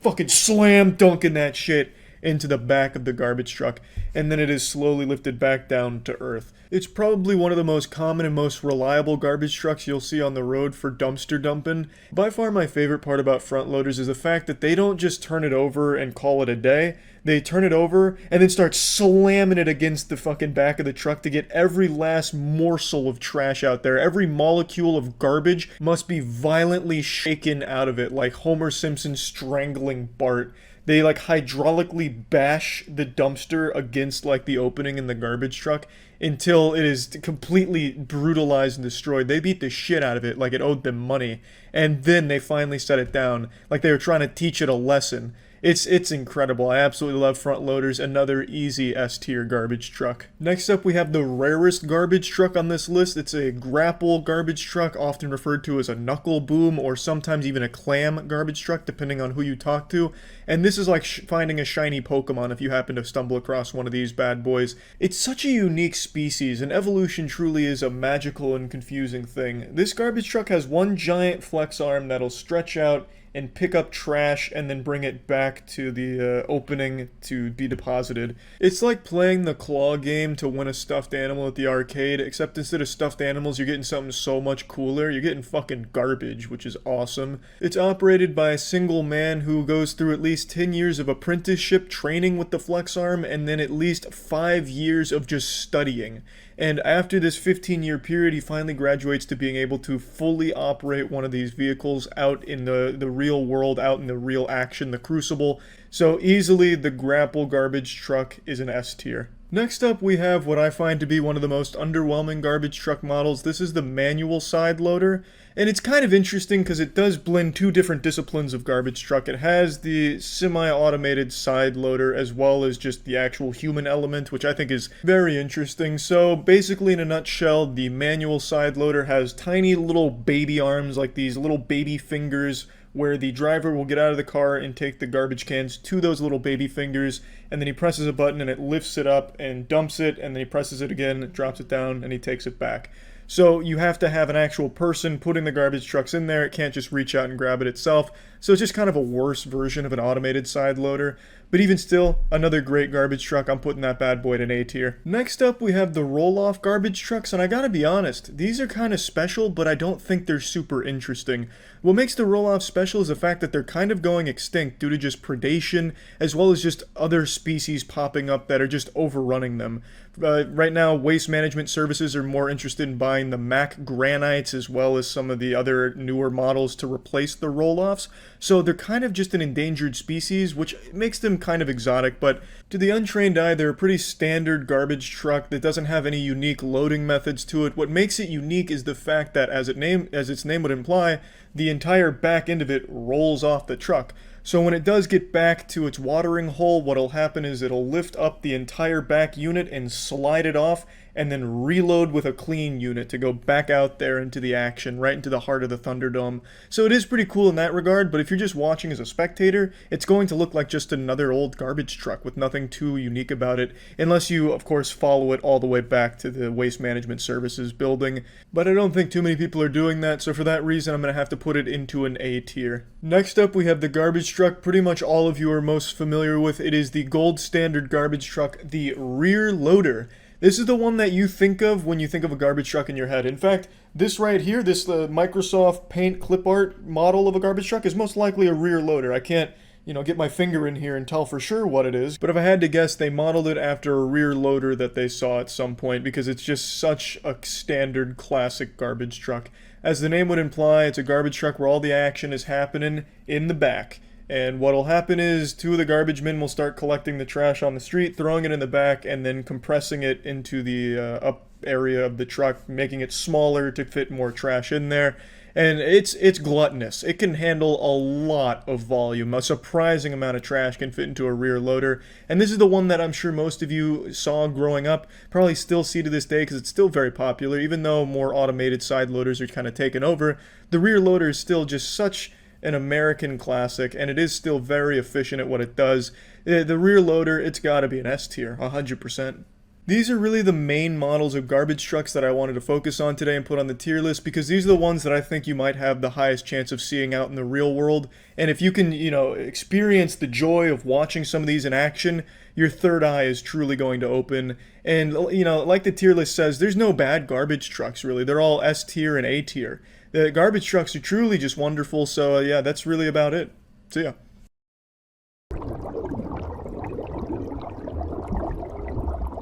fucking slam dunking that shit into the back of the garbage truck, and then it is slowly lifted back down to earth. It's probably one of the most common and most reliable garbage trucks you'll see on the road for dumpster dumping. By far my favorite part about front loaders is the fact that they don't just turn it over and call it a day. They turn it over and then start slamming it against the fucking back of the truck to get every last morsel of trash out there. Every molecule of garbage must be violently shaken out of it, like Homer Simpson strangling Bart. They like hydraulically bash the dumpster against like the opening in the garbage truck until it is completely brutalized and destroyed. They beat the shit out of it like it owed them money, and then they finally set it down like they were trying to teach it a lesson. It's incredible. I absolutely love front loaders. Another easy S-tier garbage truck. Next up, we have the rarest garbage truck on this list. It's a grapple garbage truck, often referred to as a knuckle boom or sometimes even a clam garbage truck, depending on who you talk to. And this is like finding a shiny Pokemon if you happen to stumble across one of these bad boys. It's such a unique species, and evolution truly is a magical and confusing thing. This garbage truck has one giant flex arm that'll stretch out and pick up trash and then bring it back to the opening to be deposited. It's like playing the claw game to win a stuffed animal at the arcade, except instead of stuffed animals, you're getting something so much cooler. You're getting fucking garbage, which is awesome. It's operated by a single man who goes through at least 10 years of apprenticeship training with the flex arm and then at least 5 years of just studying. And after this 15-year period, he finally graduates to being able to fully operate one of these vehicles out in the real world, out in the real action, the crucible. So easily, the grapple garbage truck is an S tier. Next up, we have what I find to be one of the most underwhelming garbage truck models. This is the manual side loader. And it's kind of interesting because it does blend two different disciplines of garbage truck. It has the semi-automated side loader as well as just the actual human element, which I think is very interesting. So basically, in a nutshell, the manual side loader has tiny little baby arms, like these little baby fingers where the driver will get out of the car and take the garbage cans to those little baby fingers, and then he presses a button and it lifts it up and dumps it, and then he presses it again, drops it down, and he takes it back. So you have to have an actual person putting the garbage trucks in there. It can't just reach out and grab it itself. So it's just kind of a worse version of an automated side loader. But even still, another great garbage truck. I'm putting that bad boy at an A tier. Next up, we have the roll-off garbage trucks, and I gotta be honest, these are kind of special, but I don't think they're super interesting. What makes the roll-off special is the fact that they're kind of going extinct due to just predation, as well as just other species popping up that are just overrunning them. Right now, Waste Management Services are more interested in buying the Mack Granites as well as some of the other newer models to replace the roll-offs. So they're kind of just an endangered species, which makes them kind of exotic, but to the untrained eye, they're a pretty standard garbage truck that doesn't have any unique loading methods to it. What makes it unique is the fact that, as its name would imply, the entire back end of it rolls off the truck. So when it does get back to its watering hole, what'll happen is it'll lift up the entire back unit and slide it off, and then reload with a clean unit to go back out there into the action, right into the heart of the Thunderdome. So it is pretty cool in that regard, but if you're just watching as a spectator, it's going to look like just another old garbage truck with nothing too unique about it, unless you, of course, follow it all the way back to the Waste Management Services building. But I don't think too many people are doing that, so for that reason, I'm going to have to put it into an A tier. Next up, we have the garbage truck pretty much all of you are most familiar with. It is the gold standard garbage truck, the rear loader. This is the one that you think of when you think of a garbage truck in your head. In fact, this right here, this Microsoft Paint clip art model of a garbage truck is most likely a rear loader. I can't, get my finger in here and tell for sure what it is. But if I had to guess, they modeled it after a rear loader that they saw at some point because it's just such a standard classic garbage truck. As the name would imply, it's a garbage truck where all the action is happening in the back. And what'll happen is two of the garbage men will start collecting the trash on the street, throwing it in the back, and then compressing it into the up area of the truck, making it smaller to fit more trash in there. And it's gluttonous. It can handle a lot of volume. A surprising amount of trash can fit into a rear loader. And this is the one that I'm sure most of you saw growing up, probably still see to this day because it's still very popular. Even though more automated side loaders are kind of taken over, the rear loader is still just such an American classic, and it is still very efficient at what it does. The rear loader, it's gotta be an S tier, 100%. These are really the main models of garbage trucks that I wanted to focus on today and put on the tier list because these are the ones that I think you might have the highest chance of seeing out in the real world. And if you can, experience the joy of watching some of these in action, your third eye is truly going to open. And, like the tier list says, there's no bad garbage trucks, really. They're all S tier and A tier. The garbage trucks are truly just wonderful, so yeah, that's really about it. See ya.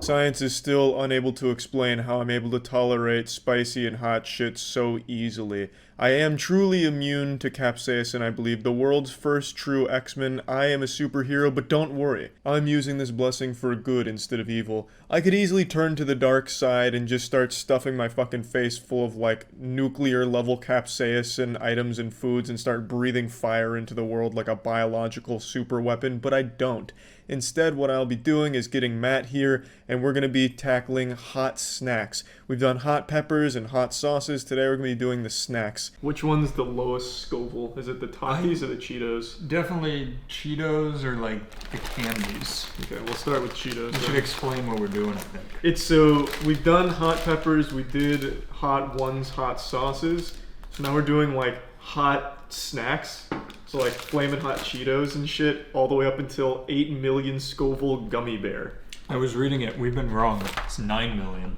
Science is still unable to explain how I'm able to tolerate spicy and hot shit so easily. I am truly immune to capsaicin, I believe. The world's first true X-Men. I am a superhero, but don't worry. I'm using this blessing for good instead of evil. I could easily turn to the dark side and just start stuffing my fucking face full of, nuclear-level capsaicin items and foods and start breathing fire into the world like a biological super weapon, but I don't. Instead, what I'll be doing is getting Matt here, and we're going to be tackling hot snacks. We've done hot peppers and hot sauces. Today we're going to be doing the snacks. Which one's the lowest Scoville? Is it the Takis or the Cheetos? Definitely Cheetos or the candies. Okay, we'll start with Cheetos. You should explain what we're doing, I think. It's so, we've done hot peppers, we did hot ones, hot sauces. So now we're doing hot snacks. So Flamin' Hot Cheetos and shit, all the way up until 8 million Scoville gummy bear. I was reading it. We've been wrong. It's 9 million.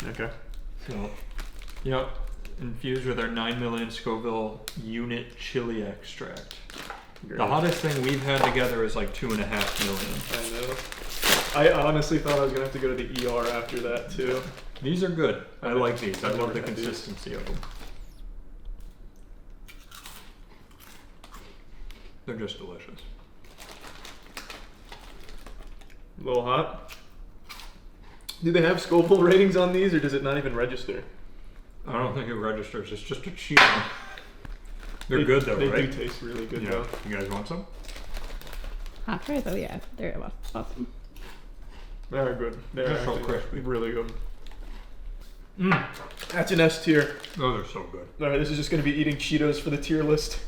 Okay. So, infused with our 9 million Scoville unit chili extract. Great. The hottest thing we've had together is 2.5 million. I know. I honestly thought I was gonna have to go to the ER after that too. These are good. I like these. I love the consistency of them. They're just delicious. A little hot. Do they have Scoville ratings on these, or does it not even register? I don't think it registers. It's just a Cheeto. They're good though, right? They do taste really good though. You guys want some? Hot fries? Oh yeah, they're awesome. They're good. They're so crispy. Really good. That's an S tier. Oh, they're so good. Alright, this is just going to be eating Cheetos for the tier list.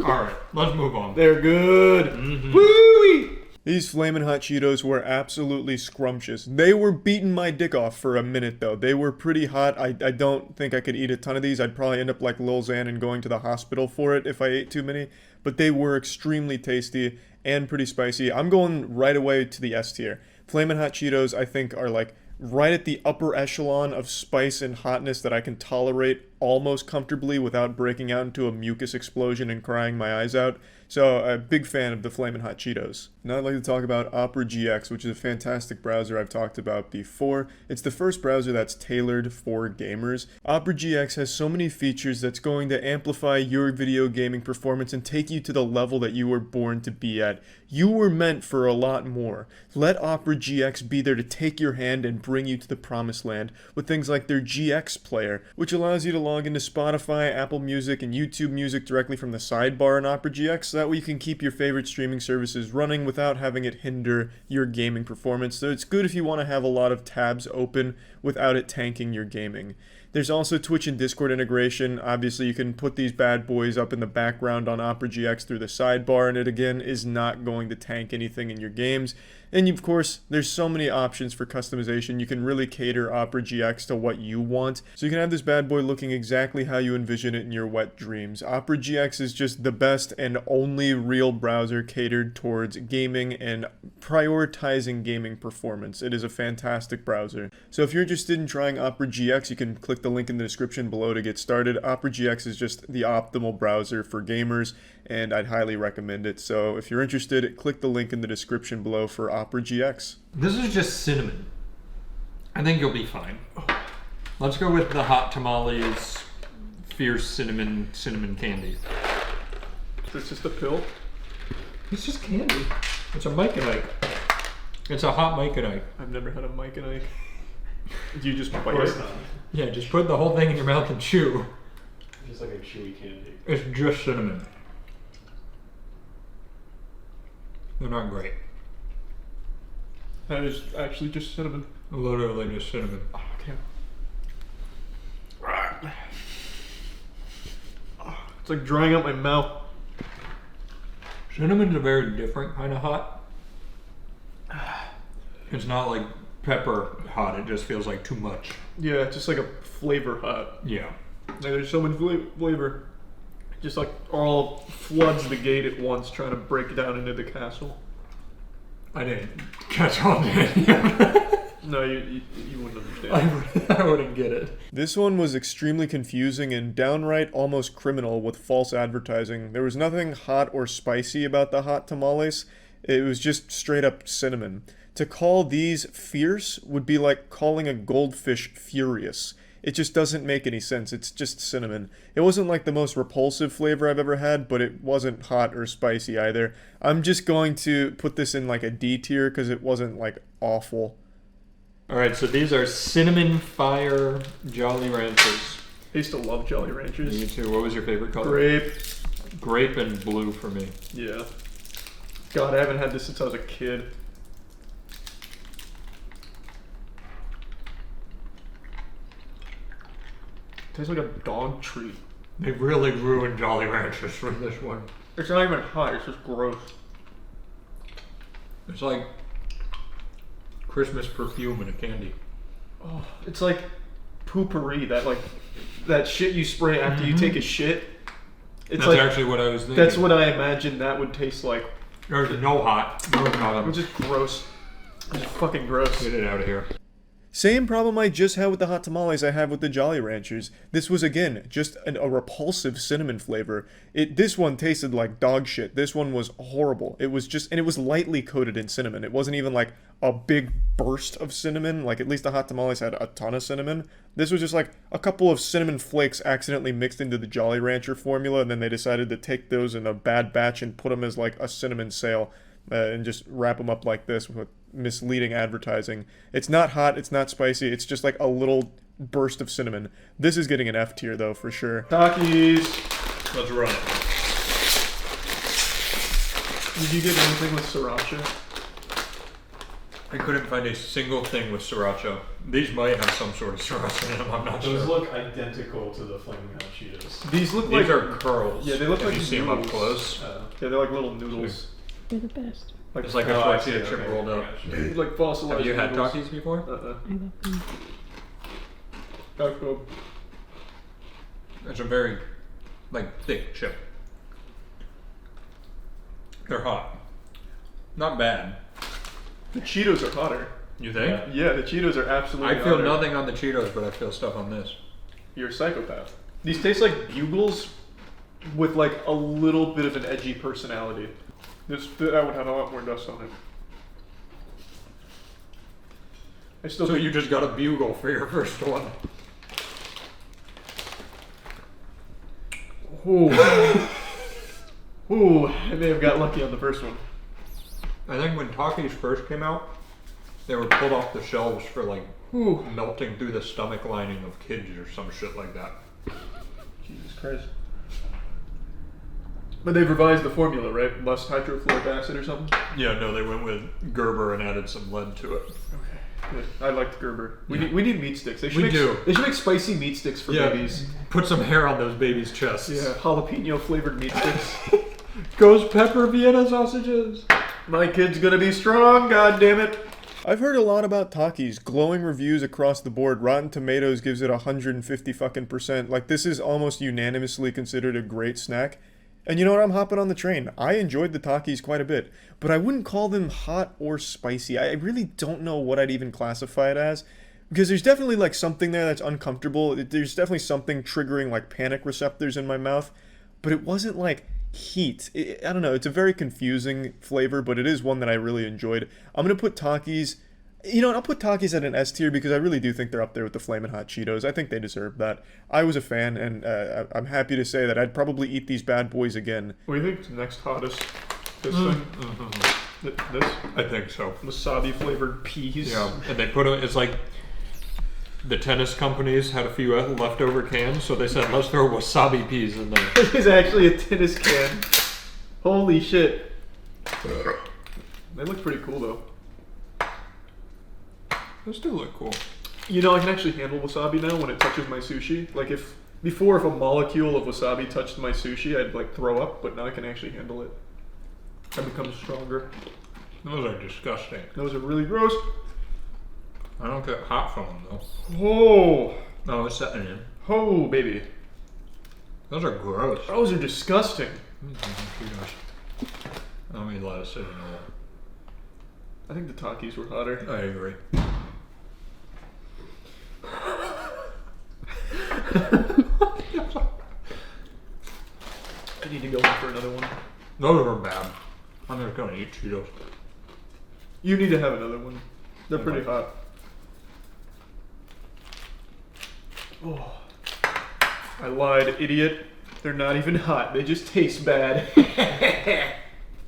Alright, let's move on. They're good. Woo-wee! These Flamin' Hot Cheetos were absolutely scrumptious. They were beating my dick off for a minute, though. They were pretty hot. I don't think I could eat a ton of these. I'd probably end up like Lil Xan and going to the hospital for it if I ate too many. But they were extremely tasty and pretty spicy. I'm going right away to the S tier. Flamin' Hot Cheetos, I think, are like right at the upper echelon of spice and hotness that I can tolerate almost comfortably without breaking out into a mucus explosion and crying my eyes out. So, a big fan of the Flamin' Hot Cheetos. Now I'd like to talk about Opera GX, which is a fantastic browser I've talked about before. It's the first browser that's tailored for gamers. Opera GX has so many features that's going to amplify your video gaming performance and take you to the level that you were born to be at. You were meant for a lot more. Let Opera GX be there to take your hand and bring you to the promised land with things like their GX player, which allows you to log into Spotify, Apple Music, and YouTube Music directly from the sidebar in Opera GX, so that way you can keep your favorite streaming services running without having it hinder your gaming performance. So it's good if you want to have a lot of tabs open without it tanking your gaming. There's also Twitch and Discord integration. Obviously, you can put these bad boys up in the background on Opera GX through the sidebar, and it again is not going to tank anything in your games. And of course, there's so many options for customization. You can really cater Opera GX to what you want. So you can have this bad boy looking exactly how you envision it in your wet dreams. Opera GX is just the best and only real browser catered towards gaming and prioritizing gaming performance. It is a fantastic browser. So if you're interested in trying Opera GX, you can click the link in the description below to get started. Opera GX is just the optimal browser for gamers, and I'd highly recommend it. So if you're interested, click the link in the description below for Opera GX. This is just cinnamon. I think you'll be fine. Let's go with the Hot Tamales Fierce Cinnamon Candy. It's just a pill? It's just candy. It's a Mike and Ike. It's a hot Mike and Ike. I've never had a Mike and Ike. Do you just bite it? Yeah, just put the whole thing in your mouth and chew. Just like a chewy candy. It's just cinnamon. They're not great. That is actually just cinnamon. Literally just cinnamon. Oh, okay. It's like drying out my mouth. Cinnamon's a very different kind of hot. It's not like pepper hot, it just feels like too much. Yeah, it's just like a flavor hot. Yeah. Like there's so much flavor. Just like all floods the gate at once, trying to break down into the castle. I didn't catch on to any of it. No, you wouldn't understand. I wouldn't get it. This one was extremely confusing and downright almost criminal with false advertising. There was nothing hot or spicy about the hot tamales. It was just straight up cinnamon. To call these fierce would be like calling a goldfish furious. It just doesn't make any sense. It's just cinnamon. It wasn't like the most repulsive flavor I've ever had, but it wasn't hot or spicy either. I'm just going to put this in like a D tier because it wasn't like awful. Alright, so these are Cinnamon Fire Jolly Ranchers. I used to love Jolly Ranchers. Me too. What was your favorite color? Grape. Grape and blue for me. Yeah. God, I haven't had this since I was a kid. Tastes like a dog treat. They really ruined Jolly Ranchers for this one. It's not even hot, it's just gross. It's like Christmas perfume in a candy. Oh, it's like poopery, that shit you spray after you take a shit. It's that's like, actually what I was thinking. That's what I imagined that would taste like. There's no hot. No hot. It's just gross. It's just fucking gross. Get it out of here. Same problem I just had with the hot tamales I have with the Jolly Ranchers. This was, again, just a repulsive cinnamon flavor. This one tasted like dog shit. This one was horrible. It was just, and it was lightly coated in cinnamon. It wasn't even like a big burst of cinnamon. Like, at least the hot tamales had a ton of cinnamon. This was just like a couple of cinnamon flakes accidentally mixed into the Jolly Rancher formula, and then they decided to take those in a bad batch and put them as like a cinnamon sail. And just wrap them up like this with misleading advertising. It's not hot, it's not spicy, it's just like a little burst of cinnamon. This is getting an F tier though, for sure. Takis! Let's run it. Did you get anything with sriracha? I couldn't find a single thing with sriracha. These might have some sort of sriracha in them, I'm not Those sure. look identical to the Flaming Hot Cheetos. These look These like are curls. Yeah, they look if like you see them up noodles. close. Yeah, they're like little noodles. They're the best. Like, It's like a tortilla chip rolled up. Like fossilized Have you had noodles. Takis before? I love them. Taco. It's a very, like, thick chip. They're hot. Not bad. The Cheetos are hotter. You think? Yeah, the Cheetos are absolutely I feel hotter. nothing on the Cheetos, but I feel stuff on this. You're a psychopath. These taste like Bugles with like a little bit of an edgy personality. That would have a lot more dust on it. I still So you just got a Bugle for your first one. Ooh. Ooh, I may have got lucky on the first one. I think when Takis first came out, they were pulled off the shelves for like melting through the stomach lining of kids or some shit like that. Jesus Christ. But they've revised the formula, right? Less hydrofluoric acid or something? Yeah, no, they went with Gerber and added some lead to it. Okay, good. I liked Gerber. We Yeah. need meat sticks. They should We make, do. They should make spicy meat sticks for babies. Put some hair on those babies' chests. Yeah, jalapeno flavored meat sticks. Ghost pepper Vienna sausages. My kid's gonna be strong, god damn it. I've heard a lot about Takis. Glowing reviews across the board. Rotten Tomatoes gives it 150 fucking %. Like, this is almost unanimously considered a great snack. And you know what? I'm hopping on the train. I enjoyed the Takis quite a bit, but I wouldn't call them hot or spicy. I really don't know what I'd even classify it as, because there's definitely like something there that's uncomfortable. There's definitely something triggering like panic receptors in my mouth, but it wasn't like heat. I don't know. It's a very confusing flavor, but it is one that I really enjoyed. I'm gonna put Takis. You know what, I'll put Takis at an S tier because I really do think they're up there with the Flamin' Hot Cheetos. I think they deserve that. I was a fan, and I'm happy to say that I'd probably eat these bad boys again. What do you think's next hottest? This thing? This? I think so. Wasabi flavored peas. Yeah, and they put it, it's like the tennis companies had a few leftover cans, so they said, let's throw wasabi peas in there. This is actually a tennis can. Holy shit. They look pretty cool, though. Those do look cool. You know, I can actually handle wasabi now when it touches my sushi. Like, before, if a molecule of wasabi touched my sushi, I'd, like, throw up, but now I can actually handle it. I become stronger. Those are disgusting. Those are really gross. I don't get hot from them, though. Oh. No, it's setting in. Oh, baby. Those are gross. Those are disgusting. I don't mean lettuce anymore. I think the Takis were hotter. I agree. I need to go in for another one. Those are bad. I'm just gonna eat Cheetos. You need to have another one. They're pretty hot. Oh. I lied, idiot. They're not even hot. They just taste bad.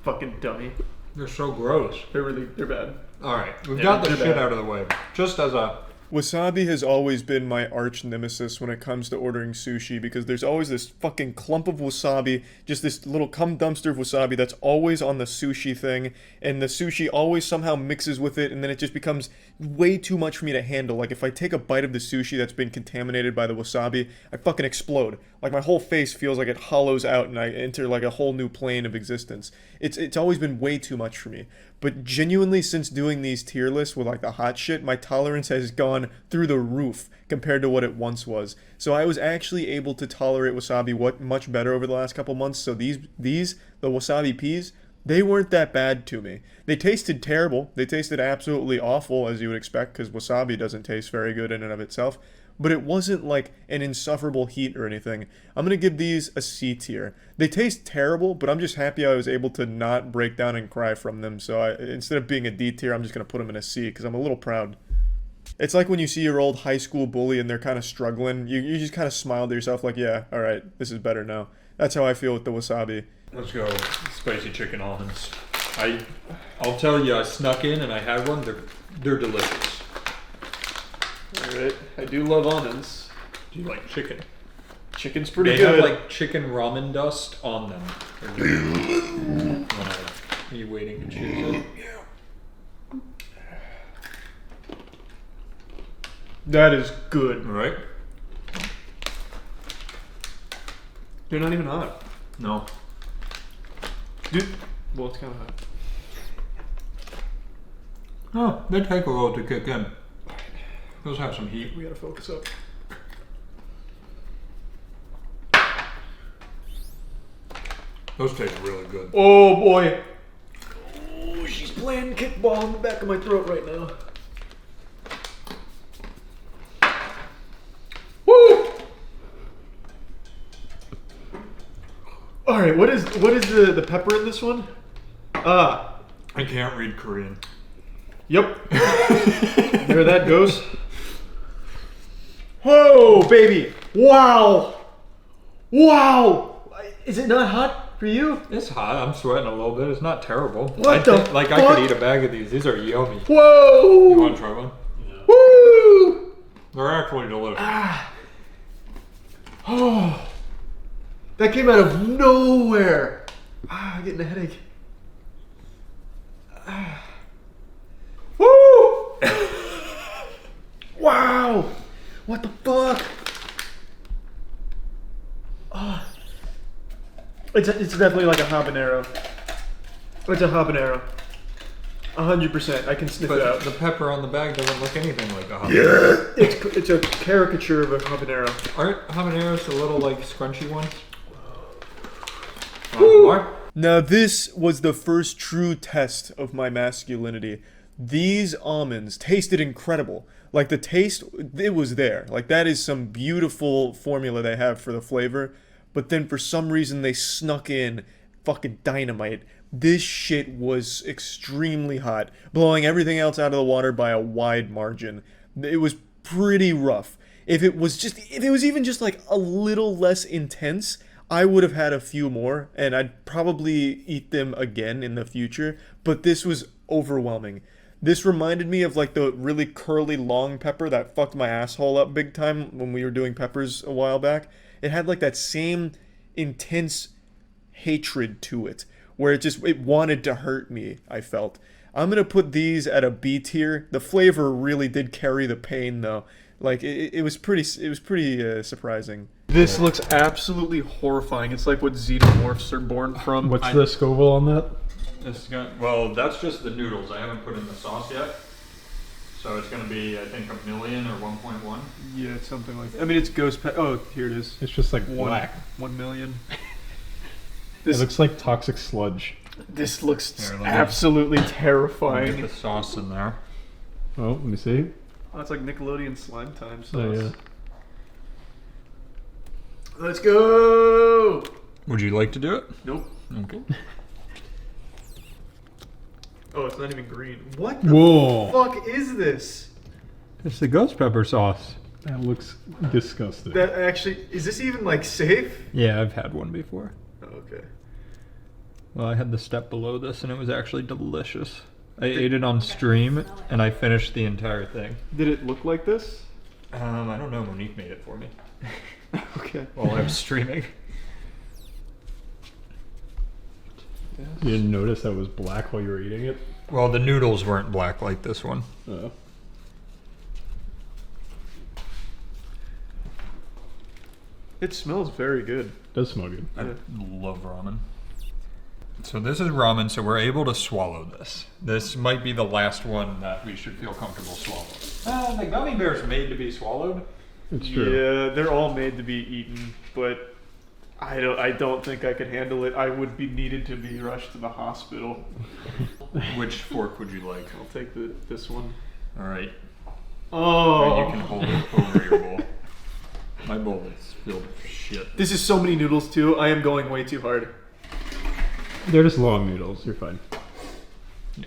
Fucking dummy. They're so gross. They're bad. Alright, we've got the shit out of the way. Just as a... Wasabi has always been my arch nemesis when it comes to ordering sushi because there's always this fucking clump of wasabi, just this little cum dumpster of wasabi that's always on the sushi thing, and the sushi always somehow mixes with it, and then it just becomes way too much for me to handle. Like, if I take a bite of the sushi that's been contaminated by the wasabi, I fucking explode. Like, my whole face feels like it hollows out and I enter like a whole new plane of existence. It's always been way too much for me. But genuinely, since doing these tier lists with like the hot shit, my tolerance has gone through the roof compared to what it once was. So I was actually able to tolerate wasabi much better over the last couple months. So the wasabi peas, they weren't that bad to me. They tasted terrible. They tasted absolutely awful, as you would expect, because wasabi doesn't taste very good in and of itself. But it wasn't like an insufferable heat or anything. I'm going to give these a C tier. They taste terrible, but I'm just happy I was able to not break down and cry from them. So instead of being a D tier, I'm just going to put them in a C because I'm a little proud. It's like when you see your old high school bully and they're kind of struggling. You just kind of smile to yourself like, yeah, all right, this is better now. That's how I feel with the wasabi. Let's go spicy chicken almonds. I'll tell you, I snuck in and I had one. They're delicious. Alright, I do love almonds. Do you like chicken? Chicken's pretty they good. They have like chicken ramen dust on them. Are you waiting to choose it? That is good. Right? They're not even hot. No. Dude, well, it's kind of hot. Oh, they take a little to kick in. Those have some heat. We gotta focus up. Those taste really good. Oh boy. Oh, she's playing kickball in the back of my throat right now. Woo! All right, what is the pepper in this one? I can't read Korean. Yep. There that goes. Whoa, baby! Wow! Wow! Is it not hot for you? It's hot. I'm sweating a little bit. It's not terrible. What the Like I fuck? could eat a bag of these. These are yummy. Whoa! You want to try one? Woo! They're actually delicious. Oh, that came out of nowhere. I'm getting a headache. Woo! Wow! What the fuck? Oh. It's definitely like a habanero. It's a habanero. 100%. I can sniff it out. The pepper on the bag doesn't look anything like a habanero. Yeah! It's a caricature of a habanero. Aren't habaneros the little like scrunchy ones? Now this was the first true test of my masculinity. These almonds tasted incredible. Like the taste, it was there. Like that is some beautiful formula they have for the flavor. But then for some reason they snuck in fucking dynamite. This shit was extremely hot, blowing everything else out of the water by a wide margin. It was pretty rough. If it was even just like a little less intense, I would have had a few more, and I'd probably eat them again in the future, but this was overwhelming. This reminded me of like the really curly long pepper that fucked my asshole up big time when we were doing peppers a while back. It had like that same intense hatred to it, where it wanted to hurt me, I felt. I'm gonna put these at a B tier. The flavor really did carry the pain though. Like it was pretty surprising. This looks absolutely horrifying. It's like what xenomorphs are born from. What's the Scoville on that? Well, that's just the noodles. I haven't put in the sauce yet. So it's going to be, I think, 1 million or 1.1. Yeah, it's something like that. I mean, it's ghost pepper. Oh, here it is. It's just like black. 1 million. It looks like toxic sludge. This looks absolutely terrifying. Get the sauce in there. Oh, let me see. Oh, it's like Nickelodeon slime time sauce. Oh, yeah. Let's go! Would you like to do it? Nope. Okay. Oh, it's not even green. What the Whoa. fuck is this? It's the ghost pepper sauce. That looks disgusting. That actually, is this even like safe? Yeah, I've had one before. Oh, okay. Well, I had the step below this, and it was actually delicious. I ate it on stream, and I finished the entire thing. Did it look like this? I don't know. Monique made it for me. Okay. While I was streaming. You didn't notice that it was black while you were eating it? Well, the noodles weren't black like this one. Oh. It smells very good. It does smell good. I love ramen. So this is ramen, so we're able to swallow this. This might be the last one that we should feel comfortable swallowing. The gummy bear's made to be swallowed. It's true. Yeah, they're all made to be eaten, but I don't think I could handle it. I would be needed to be rushed to the hospital. Which fork would you like? I'll take this one. All right. Oh. You can hold it over your bowl. My bowl is filled with shit. This is so many noodles too. I am going way too hard. They're just long noodles. You're fine. Yeah.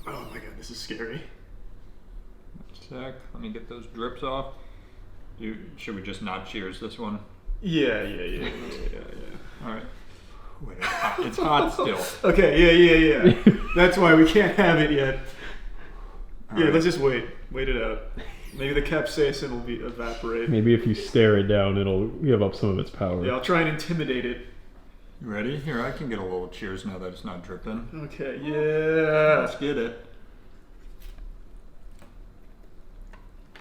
Oh my god, this is scary. Sec. Let me get those drips off. Should we just not cheers this one? Yeah. All right. Wait, it's hot still. Okay, yeah. That's why we can't have it yet. All right. Let's just wait it out. Maybe the capsaicin will evaporate. Maybe if you stare it down, it'll give up some of its power. Yeah, I'll try and intimidate it. You ready? Here, I can get a little cheers now that it's not dripping. Okay, yeah. Let's get it.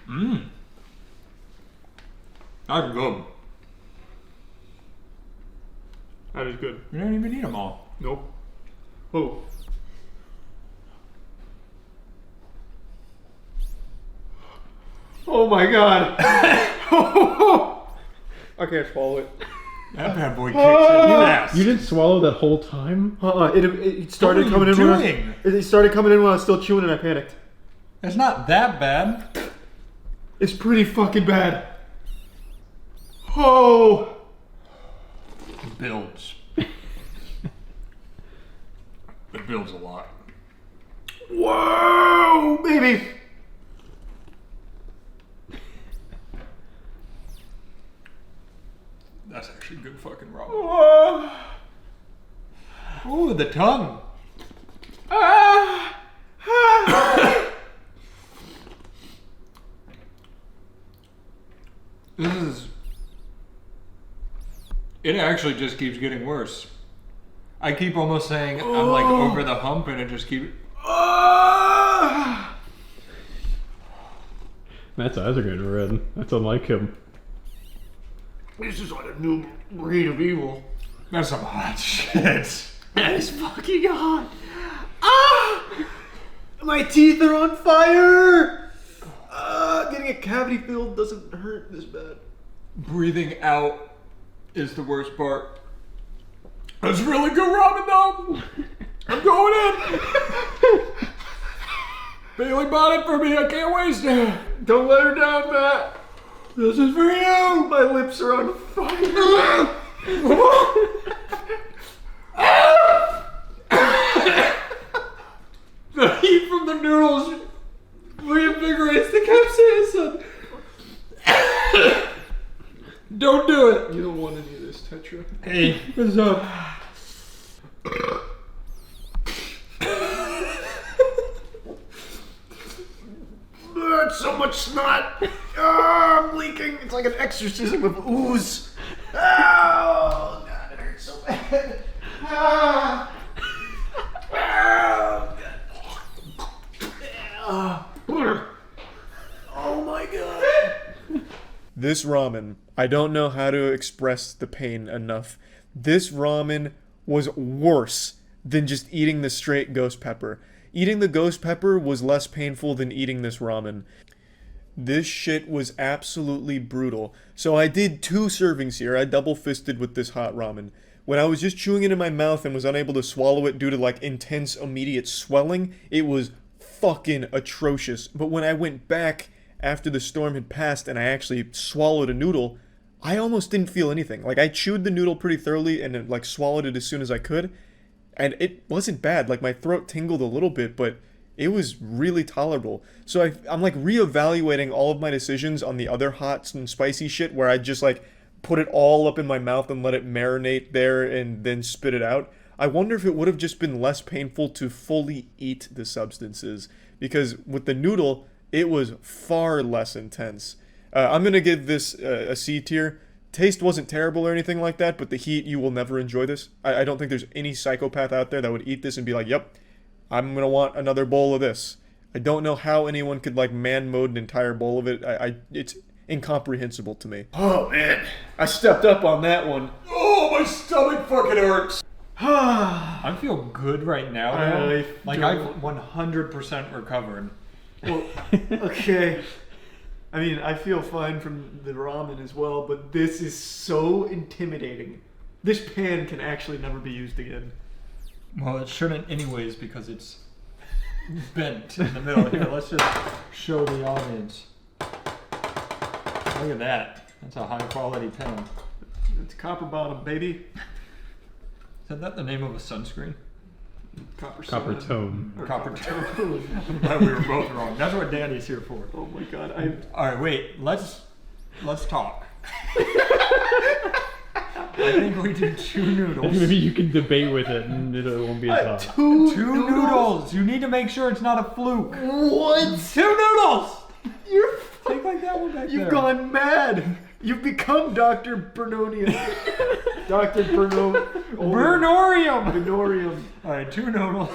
Mmm. That's good. That is good. You didn't even eat them all. Nope. Oh. Oh my god. I can't swallow it. That bad boy kicks in fast. You didn't swallow that whole time? It started What are coming you in. doing? It started coming in when I was still chewing and I panicked. It's not that bad. It's pretty fucking bad. Oh. It builds. It builds a lot. Whoa, baby. That's actually good fucking ramen. Whoa. Ooh, the tongue. This is... It actually just keeps getting worse. I keep almost saying I'm like over the hump and it just keeps... Matt's eyes are getting red. That's unlike him. This is like a new breed of evil. That's some hot shit. That is fucking hot. Ah! My teeth are on fire. Getting a cavity filled doesn't hurt this bad. Breathing out is the worst part. That's really good ramen though. I'm going in. Bailey bought it for me. I can't waste it. Don't let her down, Matt. This is for you. My lips are on fire. The heat from the noodles reinvigorates the capsaicin. Don't do it. You don't want any of this, Tetra. Hey, what's up? That's so much snot. I'm leaking. It's like an exorcism of ooze. Oh, God, it hurts so bad. Oh my God. This ramen, I don't know how to express the pain enough. This ramen was worse than just eating the straight ghost pepper. Eating the ghost pepper was less painful than eating this ramen. This shit was absolutely brutal. So I did 2 servings here. I double-fisted with this hot ramen. When I was just chewing it in my mouth and was unable to swallow it due to like intense immediate swelling, it was fucking atrocious. But when I went back after the storm had passed and I actually swallowed a noodle, I almost didn't feel anything. Like I chewed the noodle pretty thoroughly and like swallowed it as soon as I could. And it wasn't bad. Like my throat tingled a little bit, but it was really tolerable. So I'm like reevaluating all of my decisions on the other hot and spicy shit where I just like put it all up in my mouth and let it marinate there and then spit it out. I wonder if it would have just been less painful to fully eat the substances, because with the noodle, it was far less intense. I'm going to give this a C tier. Taste wasn't terrible or anything like that, but the heat, you will never enjoy this. I don't think there's any psychopath out there that would eat this and be like, yep, I'm going to want another bowl of this. I don't know how anyone could like man mode an entire bowl of it. It's incomprehensible to me. Oh man, I stepped up on that one. Oh, my stomach fucking hurts. I feel good right now, though. Like I've 100% recovered. Well, okay. I mean, I feel fine from the ramen as well, but this is so intimidating. This pan can actually never be used again. Well, it shouldn't anyways because it's bent in the middle. Here, let's just show the audience. Look at that. That's a high quality pen. It's copper bottom, baby. Is that the name of a sunscreen? Copper tone. Copper tone. I'm glad we were both wrong. That's what Danny's here for. Oh my God. All right, wait. Let's talk. I think we did 2 noodles. Maybe you can debate with it and it won't be as hot. 2 noodles. You need to make sure it's not a fluke. What? 2 noodles. You're take like that one back You've there. gone mad. You've become Dr. Bernonian. Dr. Bernorium. Bernorium. All right, 2 noodles.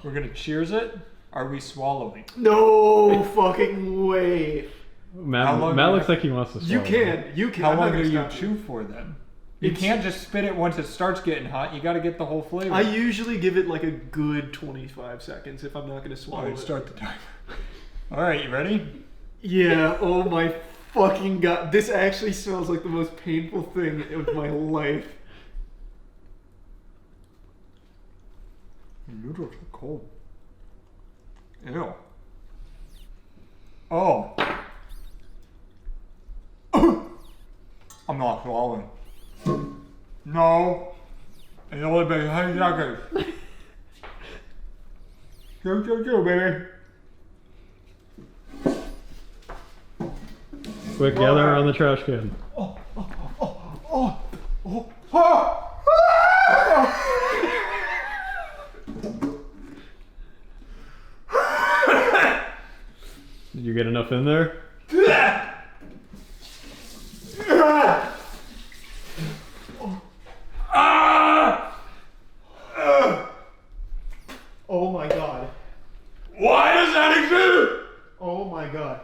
We're gonna cheers it. Are we swallowing? No fucking way. How long Matt do looks like he wants to swallow. You can. How I'm not long gonna do you stop. chew for then? You can't just spit it once it starts getting hot. You got to get the whole flavor. I usually give it like a good 25 seconds if I'm not going to swallow Alright, it. start the timer. Alright, you ready? Yeah, oh my fucking god. This actually smells like the most painful thing of my life. Your noodles are cold. Ew. Oh. I'm not swallowing. No. It's only been 10 seconds. Go, baby. Quick, gather around the trash can. Did you get enough in there? Oh my god. Why does that exist? Oh my god.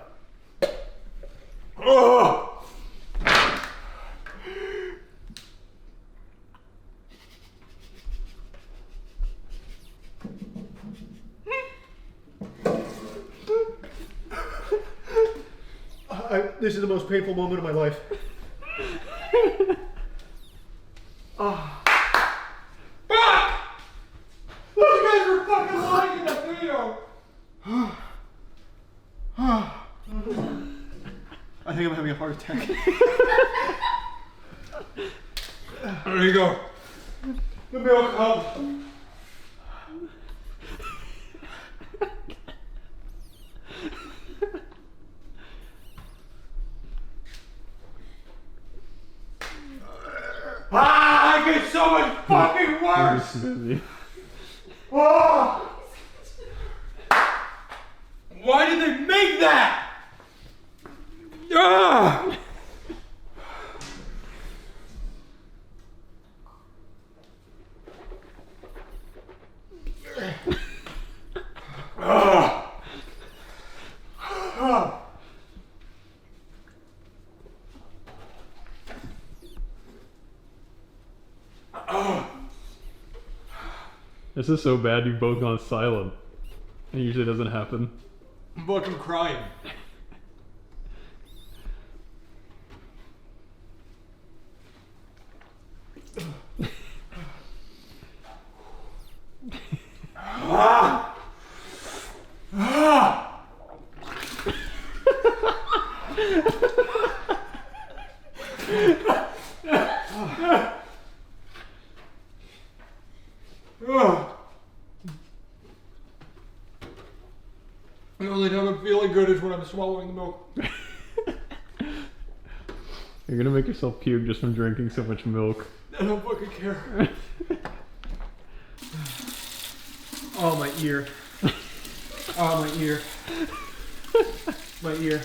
Oh. This is the most painful moment of my life. Fuck! Those guys were fucking lying in the video. I think I'm having a heart attack. There you go. The milk comes. I get so much fucking worse. Oh! Why did they make that? Ah! Ah! Ah! This is so bad you've both gone silent. It usually doesn't happen. I'm fucking crying. Ah! Ah! The only time I'm feeling good is when I'm swallowing the milk. You're gonna make yourself puke just from drinking so much milk. I don't fucking care. Oh, my ear. Oh, my ear. My ear.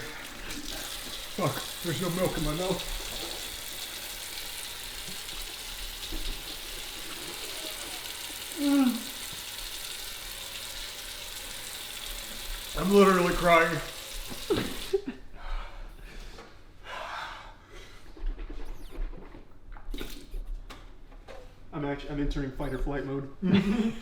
Fuck, there's no milk in my mouth. I'm literally crying. I'm entering fight or flight mode. Damn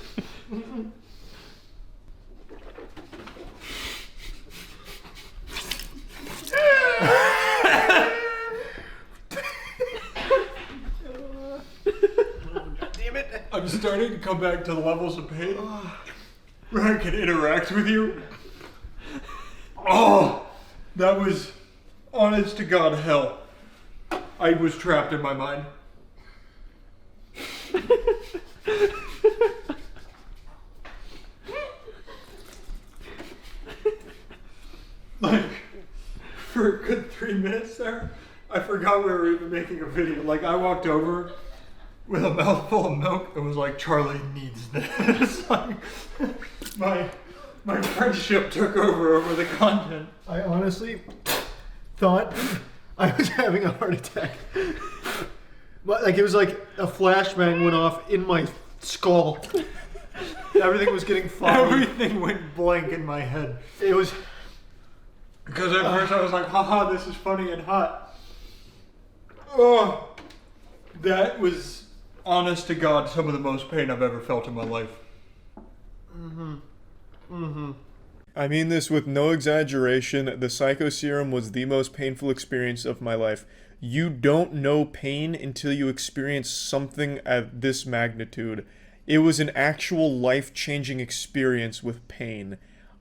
it! I'm starting to come back to the levels of pain where I can interact with you. Oh, that was honest to God hell. I was trapped in my mind. Like, for a good 3 minutes there, I forgot we were even making a video. Like, I walked over with a mouthful of milk and was like, Charlie needs this. Like, my friendship took over the content. I honestly thought I was having a heart attack. But like it was like a flashbang went off in my skull. Everything was getting foggy. Everything went blank in my head. It was... Because at first I was like, haha, this is funny and hot. Oh, that was, honest to God, some of the most pain I've ever felt in my life. I mean this with no exaggeration. The Psycho Serum was the most painful experience of my life. You don't know pain until you experience something at this magnitude. It was an actual life-changing experience with pain.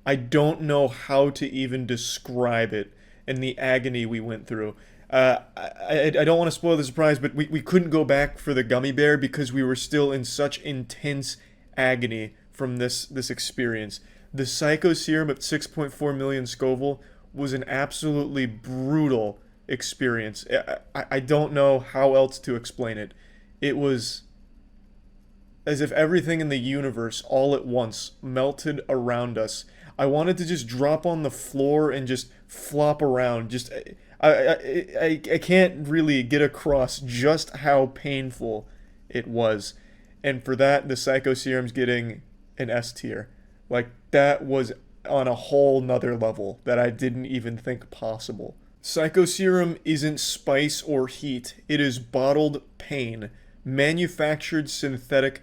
I don't know how to even describe it and the agony we went through. I don't want to spoil the surprise, but we couldn't go back for the gummy bear because we were still in such intense agony from this experience. The Psycho Serum at 6.4 million Scoville was an absolutely brutal experience. I don't know how else to explain it. It was as if everything in the universe all at once melted around us. I wanted to just drop on the floor and just flop around. Just I can't really get across just how painful it was. And for that, the Psycho Serum's getting an S tier. Like, that was on a whole nother level that I didn't even think possible. Psycho Serum isn't spice or heat. It is bottled pain. Manufactured synthetic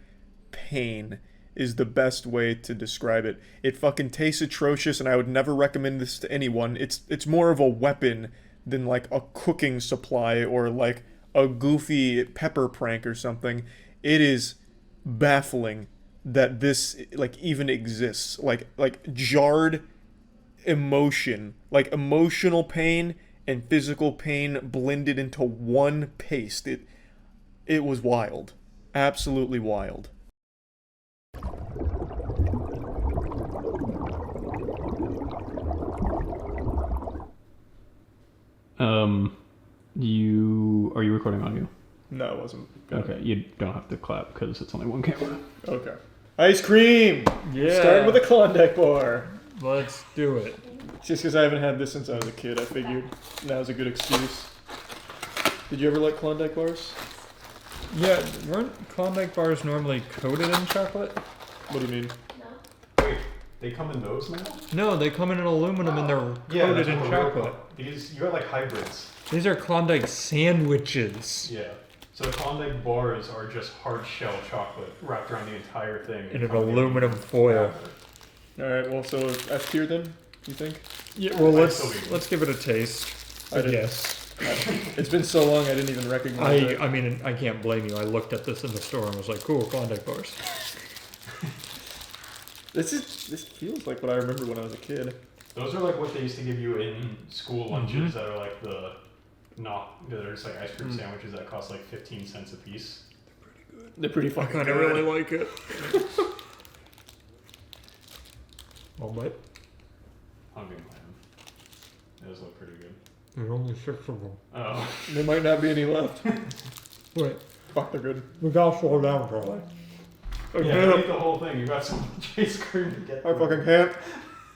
pain is the best way to describe it. It fucking tastes atrocious, and I would never recommend this to anyone. It's more of a weapon than like a cooking supply or like a goofy pepper prank or something. It is baffling that this like even exists. Like jarred emotion, like emotional pain and physical pain blended into one paste. It was wild. Absolutely wild. Are you recording audio? No, it wasn't. Okay, you don't have to clap because it's only one camera. Okay. Ice cream! Yeah. Starting with a Klondike bar. Let's do it. Just because I haven't had this since I was a kid, I figured now's a good excuse. Did you ever like Klondike bars? Yeah, weren't Klondike bars normally coated in chocolate? What do you mean? Wait, they come in those now? No, they come in an aluminum and they're Yeah, coated that's in what we're chocolate. These, you got like hybrids. These are Klondike sandwiches. Yeah. So the Klondike bars are just hard shell chocolate wrapped around the entire thing. In an aluminum foil. Alright, well, so S tier then, you think? Yeah, well, let's give it a taste. I guess. It's been so long I didn't even recognize it. I mean, I can't blame you. I looked at this in the store and was like, cool, Klondike bars. This feels like what I remember when I was a kid. Those are like what they used to give you in school lunches that are like they're just like ice cream sandwiches that cost like 15 cents a piece. They're pretty fucking I good. really like it. One bite. I'm gonna buy them. Those look pretty good. There's only 6 of them. Oh. There might not be any left. Wait. Fuck, they're good. We gotta slow down, Charlie. Yeah, eat the whole thing. You got so much ice cream to get I fucking can't.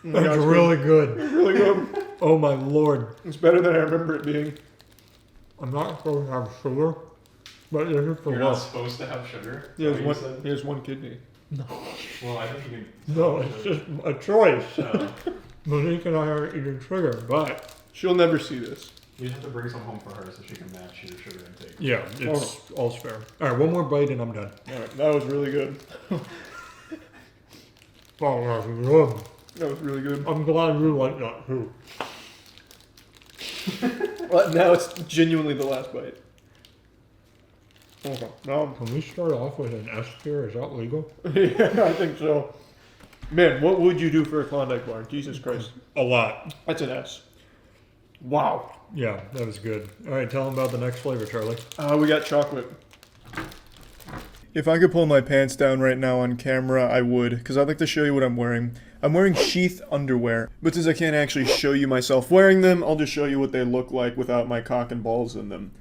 That's really good. It's really good. Oh my lord. It's better than I remember it being. I'm not supposed to have sugar, but this is for You're not love. supposed to have sugar? He has, What you one, said? he has one kidney. No. Well, I think you can... No, it's just a choice. Monique and I are eating sugar, but... She'll never see this. You have to bring some home for her so she can match your sugar intake. Yeah, it's all fair. Alright, one more bite and I'm done. Alright, that was really good. Oh, that was good. That was really good. I'm glad you like that too. Well, now it's genuinely the last bite. Okay. Now, Can we start off with an S tier? Is that legal? yeah, I think so. Man, what would you do for a Klondike bar? Jesus Christ. A lot. That's an S. Wow. Yeah, that was good. Alright, tell them about the next flavor, Charlie. We got chocolate. If I could pull my pants down right now on camera, I would, because I'd like to show you what I'm wearing. I'm wearing sheath underwear, but since I can't actually show you myself wearing them, I'll just show you what they look like without my cock and balls in them.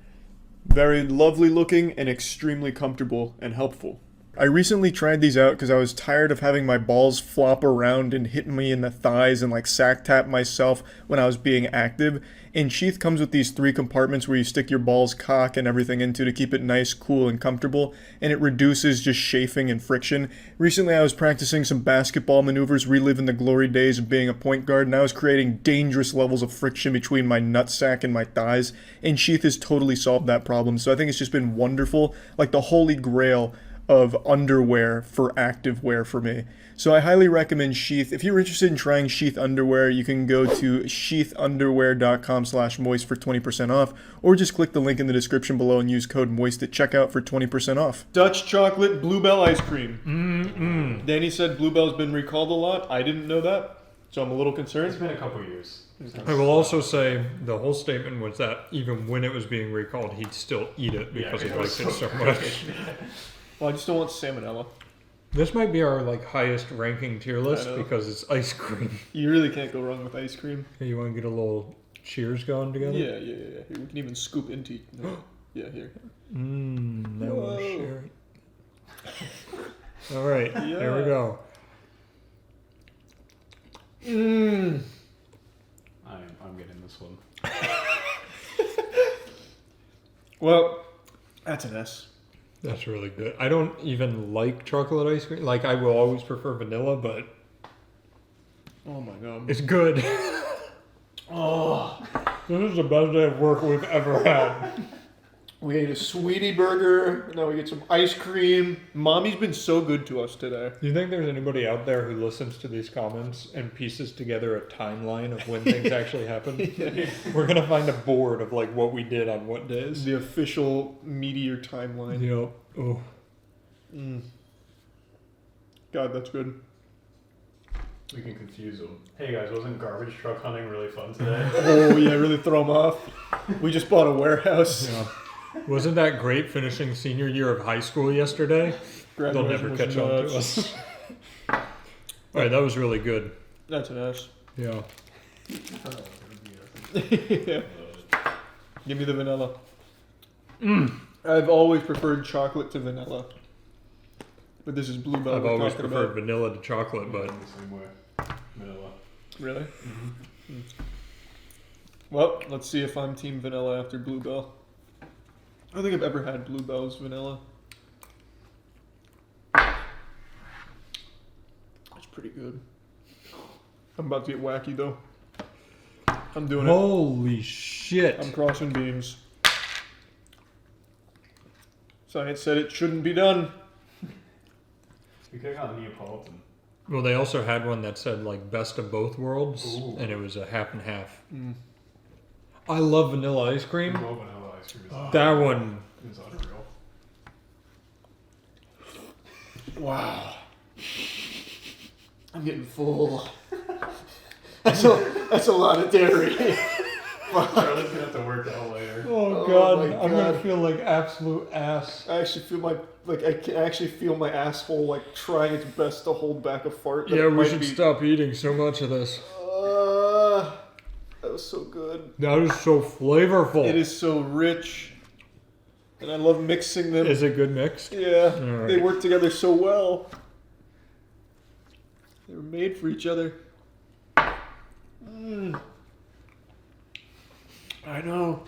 Very lovely looking and extremely comfortable and helpful. I recently tried these out because I was tired of having my balls flop around and hit me in the thighs and like sack tap myself when I was being active. And Sheath comes with these 3 compartments where you stick your balls, cock, and everything into to keep it nice, cool, and comfortable, and it reduces just chafing and friction. Recently I was practicing some basketball maneuvers, reliving the glory days of being a point guard, and I was creating dangerous levels of friction between my nutsack and my thighs, and Sheath has totally solved that problem. So I think it's just been wonderful, like the holy grail of underwear for active wear for me. So I highly recommend Sheath. If you're interested in trying Sheath underwear, you can go to sheathunderwear.com/moist for 20% off, or just click the link in the description below and use code MOIST at checkout for 20% off. Dutch chocolate Bluebell ice cream. Danny said Bluebell's been recalled a lot. I didn't know that, so I'm a little concerned. It's been a couple years. I will also say the whole statement was that even when it was being recalled, he'd still eat it because he liked it so much. Well, I just don't want salmonella. This might be our like highest ranking tier list because it's ice cream. You really can't go wrong with ice cream. Hey, you want to get a little cheers going together? Yeah. Here, we can even scoop into. Yeah, here. Now we're sharing. All right, there we go. I'm getting this one. Well, that's an S. That's really good. I don't even like chocolate ice cream. Like, I will always prefer vanilla, but... Oh my god. It's good. Oh. This is the best day of work we've ever had. We ate a sweetie burger. Now we get some ice cream. Mommy's been so good to us today. Do you think there's anybody out there who listens to these comments and pieces together a timeline of when things actually happened? Yeah. We're going to find a board of like what we did on what days. The official Meteor timeline. Yep. Oh. God, that's good. We can confuse them. Hey guys, wasn't garbage truck hunting really fun today? Oh yeah, really throw them off. We just bought a warehouse. Yeah. Wasn't that great finishing senior year of high school yesterday? They'll never catch on to us. All right, that was really good. That's an S. Yeah. Yeah. Give me the vanilla. I've always preferred chocolate to vanilla. But this is Bluebell. I've always preferred vanilla to chocolate, but... the same way. Vanilla. Really? Well, let's see if I'm team vanilla after Bluebell. I don't think I've ever had Bluebell's vanilla. It's pretty good. I'm about to get wacky though. I'm doing it. Holy shit. I'm crossing beams. Science said it shouldn't be done. We could have got Neapolitan. Well, they also had one that said like best of both worlds, and it was a half and half. I love vanilla ice cream. I love vanilla ice cream. That one is unreal. Wow. I'm getting full. That's a lot of dairy. Charlie's gonna have to work out later. Oh god, I'm gonna feel like absolute ass. I actually feel I can actually feel my asshole like trying its best to hold back a fart. Yeah, we should stop eating so much of this. That was so good. That is so flavorful. It is so rich. And I love mixing them. Is it good mixed? Yeah. Right. They work together so well. They were made for each other. I know.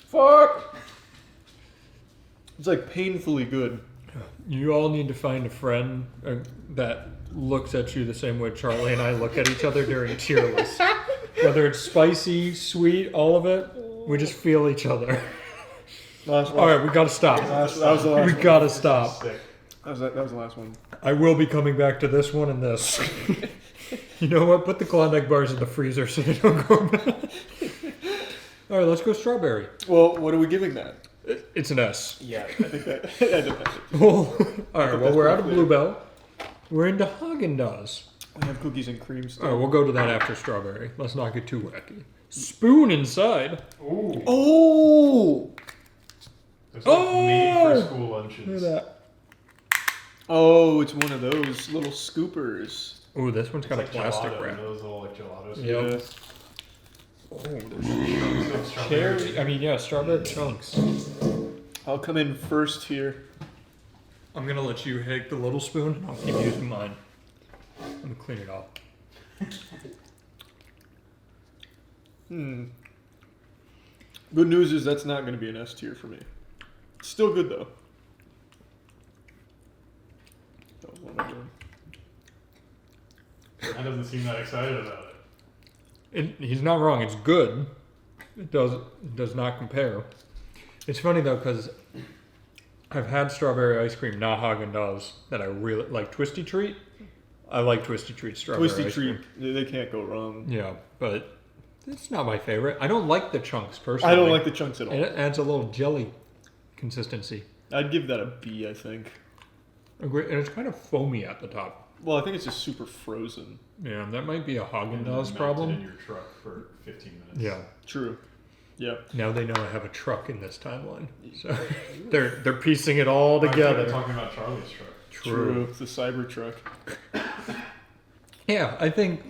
Fuck! It's like painfully good. You all need to find a friend that looks at you the same way Charlie and I look at each other during tier lists. Whether it's spicy, sweet, all of it, we just feel each other. Alright, we gotta stop. That was the last we one. gotta stop. That was the last one. I will be coming back to this one and this. You know what? Put the Klondike bars in the freezer so they don't go bad. Alright, let's go strawberry. Well, what are we giving that? It's an S. Yeah, I think that. I did that. Alright, well, we're out of Bluebell. We're into Haagen-Dazs. I have cookies and cream still. Alright, we'll go to that after strawberry. Let's not get too wacky. Spoon inside. Ooh. Oh! It's like made for school lunches. Look at that. Oh, it's one of those little scoopers. Ooh, this one's got It's a like plastic gelato, wrap. Those little like gelatos. Yep. Oh, there's cherry. I mean, yeah, strawberry chunks. I'll come in first here. I'm gonna let you take the little spoon, and I'll keep using mine. I'm gonna clean it off. Good news is that's not going to be an S tier for me. Still good though. What am I doing? That doesn't seem that excited about it. He's not wrong. It's good. It does not compare. It's funny though because I've had strawberry ice cream, not Haagen-Dazs, that I really like. Twisty Treat. I like Twisty Treat strawberry Twisty ice Treat, cream. they can't go wrong. Yeah, but it's not my favorite. I don't like the chunks personally. I don't like the chunks at all. It adds a little jelly consistency. I'd give that a B, I think. Agree. And it's kind of foamy at the top. Well, I think it's just super frozen. Yeah, that might be a Haagen-Dazs Melted problem. in your truck for 15 minutes. Yeah. True. Yeah. Now they know I have a truck in this timeline, so they're piecing it all together. I'm talking about Charlie's truck. True. It's the Cybertruck. Yeah, I think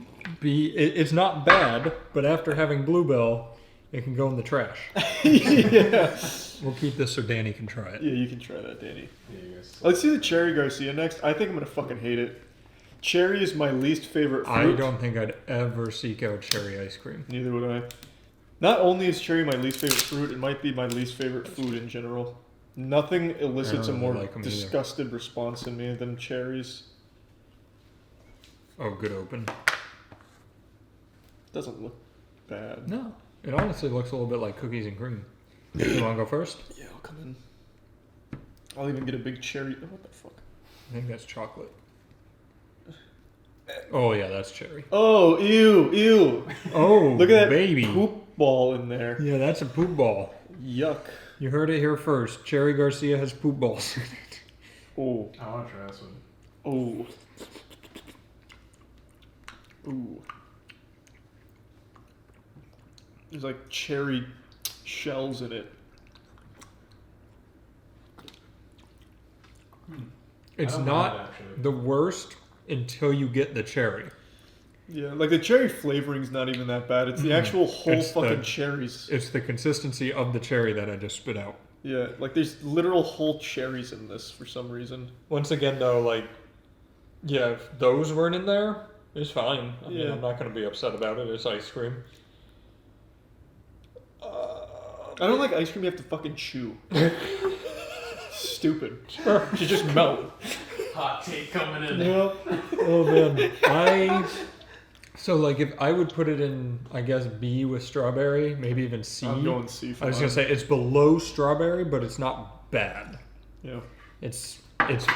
it's not bad, but after having Bluebell, it can go in the trash. Yeah. We'll keep this so Danny can try it. Yeah, you can try that, Danny. Yeah, you guys. Let's see the Cherry Garcia next. I think I'm gonna fucking hate it. Cherry is my least favorite fruit. I don't think I'd ever seek out cherry ice cream. Neither would I. Not only is cherry my least favorite fruit, it might be my least favorite food in general. Nothing elicits a more like 'em either. disgusted response in me than cherries. Oh, good open. Doesn't look bad. No, it honestly looks a little bit like cookies and cream. You want to go first? Yeah, I'll come in. I'll even get a big cherry. Oh, what the fuck? I think that's chocolate. Oh yeah, that's cherry. Oh, ew. Oh, look at that baby poop ball in there. Yeah, that's a poop ball. Yuck. You heard it here first. Cherry Garcia has poop balls in it. Oh. I want to try this one. Oh. Ooh. There's like cherry shells in it. It's I don't not mind, actually. the worst until you get the cherry. Yeah, like the cherry flavoring's not even that bad. It's the actual whole It's fucking the- cherries. It's the consistency of the cherry that I just spit out. Yeah, like there's literal whole cherries in this for some reason. Once again, though, like, yeah, if those weren't in there, it's fine. I mean, Yeah. I'm not going to be upset about it. It's ice cream. I don't like ice cream you have to fucking chew. Stupid. You just melt. Hot take coming in. Yeah. Oh man, so like if I would put it in, I guess B with strawberry, maybe even C. I'm going C for I was mine. gonna say it's below strawberry, but it's not bad. Yeah. It's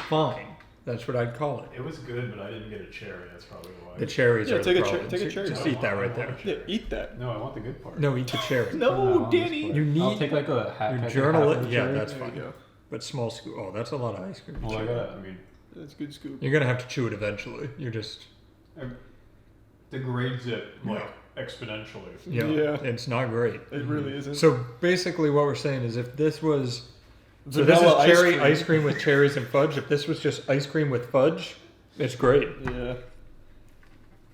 fine. That's what I'd call it. It was good, but I didn't get a cherry. That's probably why. The cherries Yeah, are take the a problem. take a cherry. Just eat that right there. Yeah, eat that. No, I want the good part. No, eat the cherry. No, Danny. You need. I'll take like a half. You journal it. Yeah, cherry. that's There you fine. go. But small scoop. Oh, that's a lot of ice cream. to Well, I chew. got. I mean, That's a good scoop. You're gonna have to chew it eventually. You're just. degrades it like exponentially. Yeah, Yeah. it's not great. It really isn't. So basically, what we're saying is, if this was so this Vanilla is cherry ice cream. ice cream with cherries and fudge. If this was just ice cream with fudge, it's great. Yeah.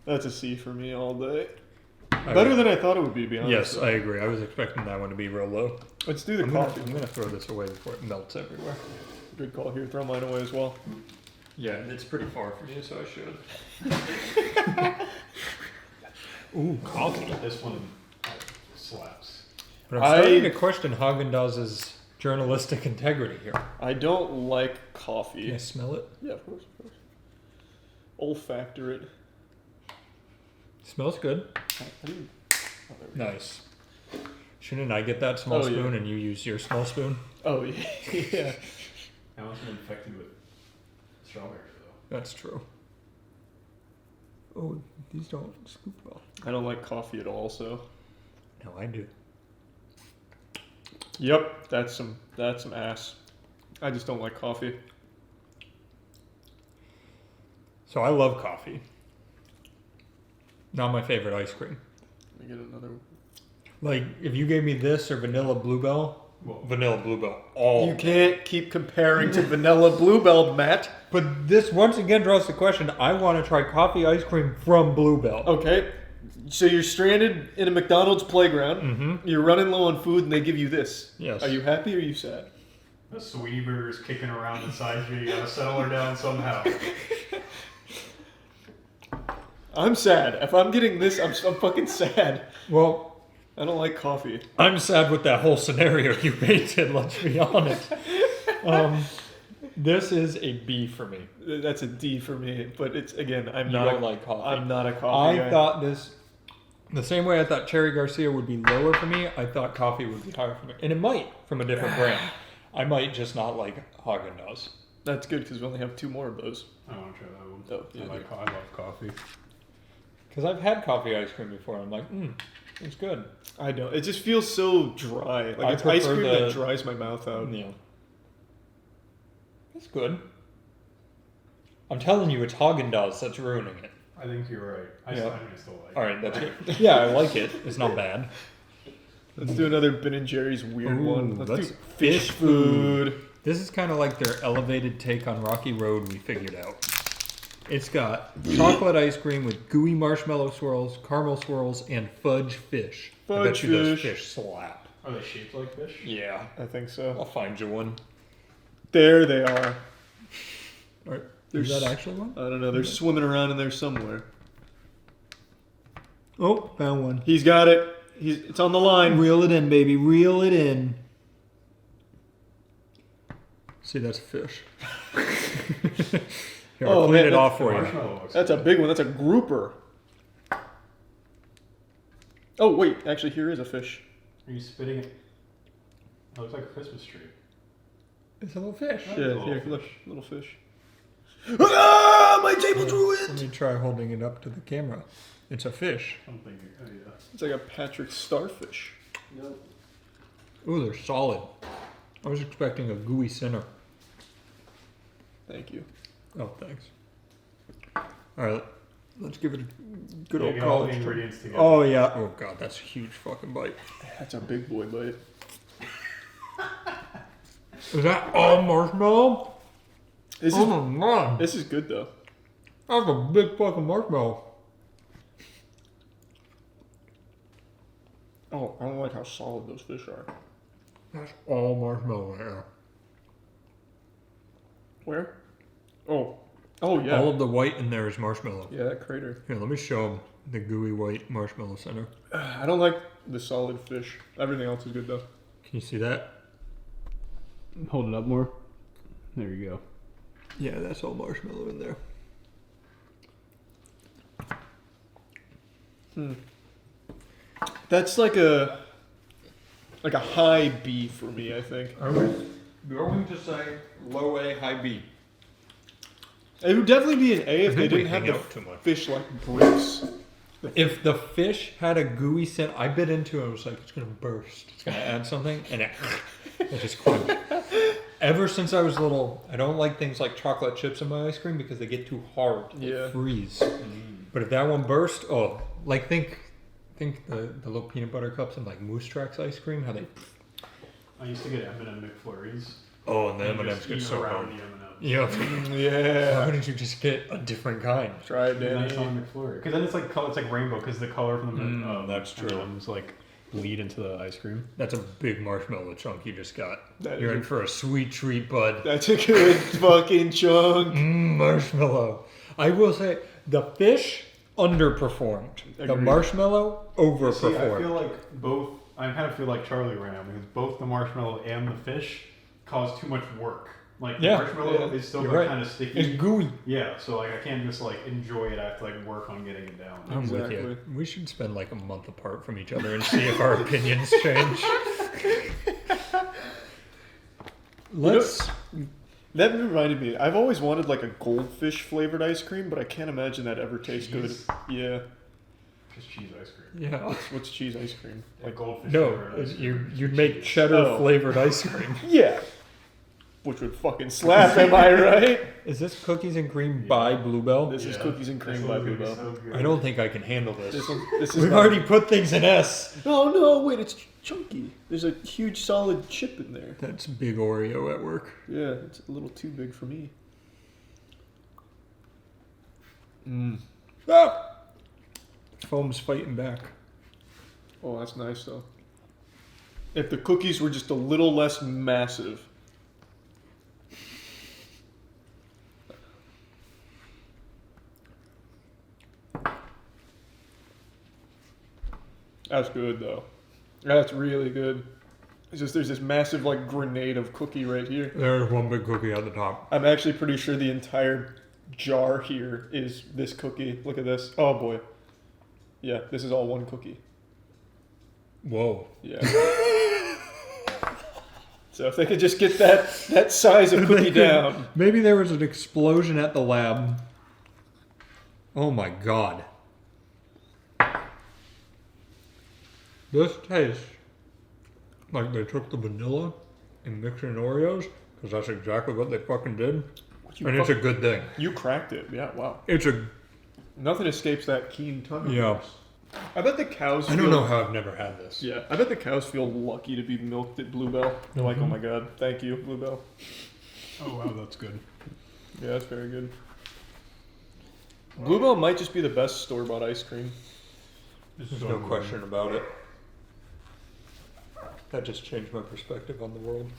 That's a C for me all day. Better than I thought it would be, to be honest. Yes, I agree. I was expecting that one to be real low. Let's do the I'm coffee. Gonna, I'm gonna throw this away before it melts everywhere. Good call here. Throw mine away as well. Yeah, it's pretty far from you, so I should. Ooh, coffee. This one slaps. But I'm starting to question Haagen-Dazs's journalistic integrity here. I don't like coffee. Can I smell it? Yeah, of course. Olfactor it. Smells good. Nice. Shouldn't I get that small Oh, yeah. spoon and you use your small spoon? Oh, yeah. Yeah. I was infected with strawberry though. That's true. Oh, these don't scoop well. I don't like coffee at all, so. No, I do. Yep, that's some ass. I just don't like coffee. So I love coffee. Not my favorite ice cream. Let me get another. Like, if you gave me this or vanilla bluebell, vanilla bluebell. All. You can't keep comparing to vanilla bluebell, Matt. But this once again draws the question. I want to try coffee ice cream from Bluebell. Okay, so you're stranded in a McDonald's playground. Mm-hmm. You're running low on food, and they give you this. Yes. Are you happy or are you sad? The Sweetie Burger's kicking around inside you. You gotta settle her down somehow. I'm sad. If I'm getting this, I'm fucking sad. Well, I don't like coffee. I'm sad with that whole scenario you painted, let's be honest. This is a B for me. That's a D for me, but it's, again, You don't like coffee. I'm not a coffee guy. I thought this, the same way I thought Cherry Garcia would be lower for me, I thought coffee would be higher for me. And it might, from a different brand. I might just not like Haagen-Dazs. That's good, because we only have 2 more of those. I want to try that one. Oh, yeah, I love coffee. Because I've had coffee ice cream before, and I'm like, it's good. I know. It just feels so dry. Like, I it's ice prefer cream the- that dries my mouth out. Yeah. It's good. I'm telling you, it's Haagen-Dazs that's ruining it. I think you're right. I still like it. Alright, that's good. Yeah, I like it. It's not bad. Let's do another Ben & Jerry's weird one. Let's do fish fish food. This is kind of like their elevated take on Rocky Road we figured out. It's got chocolate ice cream with gooey marshmallow swirls, caramel swirls, and fudge fish. I bet you those fish slap. Are they shaped like fish? Yeah. I think so. I'll find you one. There they are. Is that actually one? I don't know. They're swimming around in there somewhere. Oh, found one. He's got it. It's on the line. Reel it in, baby. Reel it in. See, that's a fish. Here, I'll clean it off for you. That's a big one. That's a grouper. Oh, wait. Actually, here is a fish. Are you spitting it? It looks like a Christmas tree. It's a little fish. Yeah, here, look. Little fish. Ah, my table's ruined! Let me try holding it up to the camera. It's a fish. I'm thinking, oh yeah. It's like a Patrick Starfish. Nope. Ooh, they're solid. I was expecting a gooey center. Thank you. Oh, thanks. Alright, let's give it a good old Get all the college. ingredients together. Oh, yeah. Oh, God, that's a huge fucking bite. That's a big boy bite. Is that all marshmallow? This oh my god. This is good though. That's a big fucking marshmallow. Oh, I don't like how solid those fish are. That's all marshmallow right there. Where? Oh. Oh, yeah. All of the white in there is marshmallow. Yeah, that crater. Here, let me show them the gooey white marshmallow center. I don't like the solid fish. Everything else is good though. Can you see that? Hold it up more. There you go. Yeah, that's all marshmallow in there. That's like a high B for me, I think. Are we going to say low A, high B? It would definitely be an A if they think we didn't have hang the out too much. fish like bricks. If the fish had a gooey scent, I bit into it. I was like, it's gonna burst. It's gonna add something, and it just crunched. Ever since I was little, I don't like things like chocolate chips in my ice cream because they get too hard. Yeah. They freeze. But if that one burst, oh, like think the little peanut butter cups and like Moose Tracks ice cream, how they. I used to get M&M McFlurries. Oh, and the And M&Ms just get eat so around hard. the M&Ms. Yep. Yeah. Why didn't you just get a different kind? Try it, That's Danny. on McFlurry. Because then it's like rainbow. Because the color from the that's true. M&Ms like bleed into the ice cream. That's a big marshmallow chunk you just got. That You're is in for a sweet treat, bud. That's a good fucking chunk. Marshmallow. I will say, the fish underperformed. The Agreed. marshmallow overperformed. See, I feel like both. I kind of feel like Charlie right now because both the marshmallow and the fish cause too much work. Like Yeah. the marshmallow Yeah. is still You're like, right. kind of sticky. It's gooey. Yeah, so like I can't just like enjoy it. I have to like work on getting it down. I'm with Exactly. you. We should spend like a month apart from each other and see if our opinions change. Let's. That reminded me. I've always wanted like a goldfish flavored ice cream, but I can't imagine that ever tastes good. Cheese? Yeah. Just cheese ice cream. Yeah. What's cheese ice cream? Like goldfish. No, flavored ice cream. you'd make Cheese. cheddar Oh. flavored ice cream. Yeah. Which would fucking slap, am I right? Is this cookies and cream by Bluebell? This is Yeah. cookies and cream This by one's gonna be Bluebell. so good. I don't think I can handle this. This is We've not- already put things in S. Oh no, wait, it's chunky. There's a huge solid chip in there. That's big Oreo at work. Yeah, it's a little too big for me. Ah! Foam's fighting back. Oh, that's nice though. If the cookies were just a little less massive. That's good though. That's really good. It's just there's this massive like grenade of cookie right here. There's one big cookie at the top. I'm actually pretty sure the entire jar here is this cookie. Look at this. Oh boy. Yeah, this is all one cookie. Whoa. Yeah. So if they could just get that size of cookie down. Maybe there was an explosion at the lab. Oh my god. This tastes like they took the vanilla and mixed it in Oreos, because that's exactly what they fucking did. And it's a good thing. You cracked it. Yeah, wow. Nothing escapes that keen tongue of Yeah. yours. I bet the cows I don't know how I've never had this. Yeah, I bet the cows feel lucky to be milked at Bluebell. They're like, oh my god, thank you, Bluebell. Oh wow, that's good. Yeah, that's very good. Bluebell might just be the best store-bought ice cream. There's no question about it. That just changed my perspective on the world.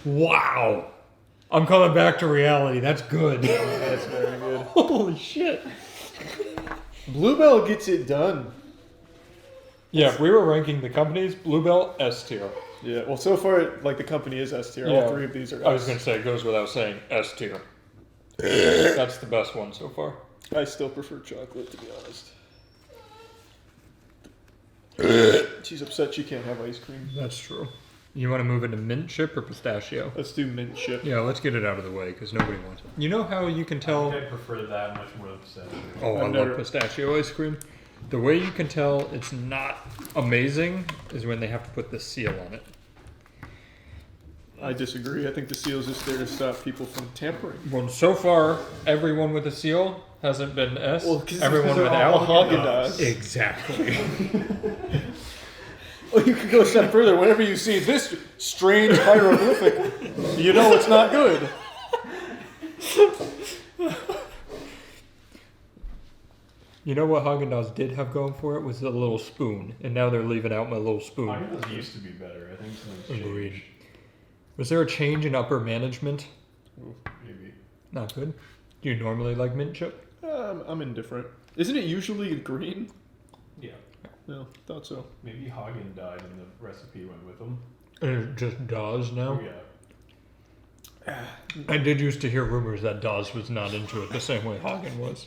Wow! I'm coming back to reality. That's good. That's very good. Holy shit. Bluebell gets it done. Yeah, if we were ranking the companies, Bluebell, S tier. Yeah, well, so far, like, the company is S tier. All three of these are S. I was going to say, it goes without saying, S tier. That's the best one so far. I still prefer chocolate, to be honest. She's upset she can't have ice cream. That's true. You want to move into mint chip or pistachio? Let's do mint chip. Yeah, let's get it out of the way because nobody wants it. You know how you can tell? I prefer that much more than pistachio. Oh, I love pistachio ice cream. The way you can tell it's not amazing is when they have to put the seal on it. I disagree. I think the seal's just there to stop people from tampering. Well, so far, everyone with a seal hasn't been S. Well, 'cause everyone they're without all Haagen-Dazs. Exactly. Well, you can go a step further. Whenever you see this strange hieroglyphic, you know it's not good. You know what Haagen-Dazs did have going for it was a little spoon, and now they're leaving out my little spoon. Haagen-Dazs used to be better. I think something's Agreed. changed. Was there a change in upper management? Maybe. Not good. Do you normally like mint chip? I'm indifferent. Isn't it usually green? Yeah. No, thought so. Maybe Hagen died and the recipe went with him. And it just Dawes now? Yeah. I did used to hear rumors that Dawes was not into it the same way Hagen was.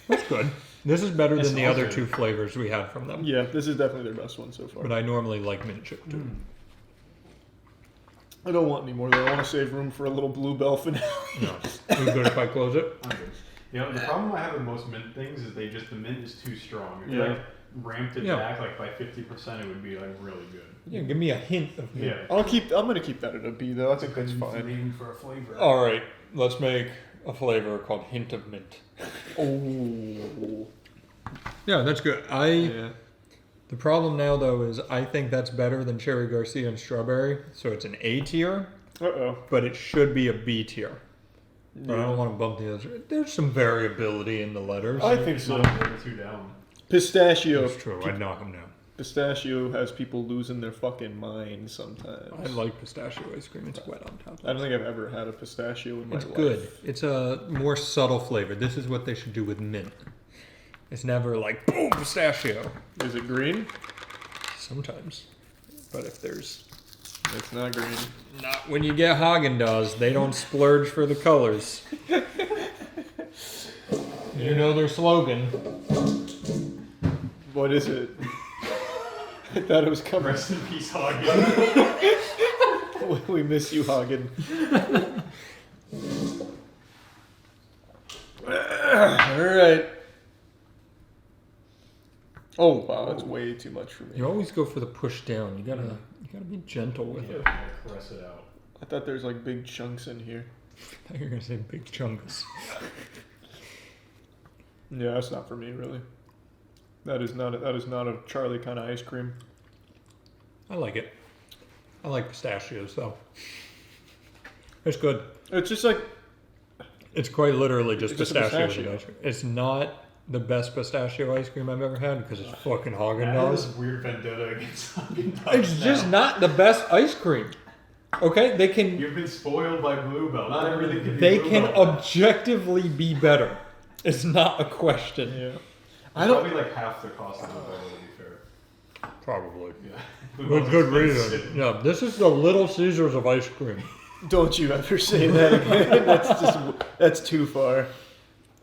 That's good. This is better than the other two flavors we had from them. Yeah, this is definitely their best one so far. But I normally like mint chip too. I don't want any more though. I want to save room for a little Bluebell finale. No. You good if I close it? I'm good. You know, the problem I have with most mint things is the mint is too strong. If you Yeah. like ramped it Yeah. back like by 50%, it would be like really good. Yeah, give me a hint of mint. Yeah. I'm gonna keep that at a B though. I think that's fine. Aiming for a flavor. All right, let's make a flavor called Hint of Mint. Oh. Yeah, that's good. The problem now though is I think that's better than Cherry Garcia and Strawberry, so it's an A tier. Uh-oh. But it should be a B tier. But I Yeah. don't want to bump the others. There's some variability in the letters. I think so. Two down. Pistachio. That's true. I'd knock them down. Pistachio has people losing their fucking minds sometimes. I like pistachio ice cream. It's wet on top. I don't think I've ever had a pistachio in my It's life. good. It's a more subtle flavor. This is what they should do with mint. It's never like boom pistachio. Is it green? Sometimes, but if there's, it's not green. Not when you get Haagen-Dazs. They don't splurge for the colors. You know their slogan. What is it? I thought it was coming. Rest in peace, Hagen. We miss you, Hagen. All right. Oh wow, that's way too much for me. You always go for the push down. You gotta be gentle with it. Press it out. I thought there's like big chunks in here. I thought you were gonna say big chunks. Yeah, that's not for me really. That is not a Charlie kind of ice cream. I like it. I like pistachios though. It's good. It's just like it's quite literally just It's just a pistachios. pistachio. And ice cream. It's not the best pistachio ice cream I've ever had because it's fucking That Haagen-Dazs. is weird vendetta against Hagen-Dazs. It's just not the best ice cream. Okay, they can. You've been spoiled by Bluebell. Not everything can be They can Bluebell. objectively be better. It's not a question. Yeah. I don't- Probably like half the cost of Bluebell, to be fair. Probably. Yeah. With good reason. Yeah, this is the Little Caesars of ice cream. Don't you ever say that again. That's too far.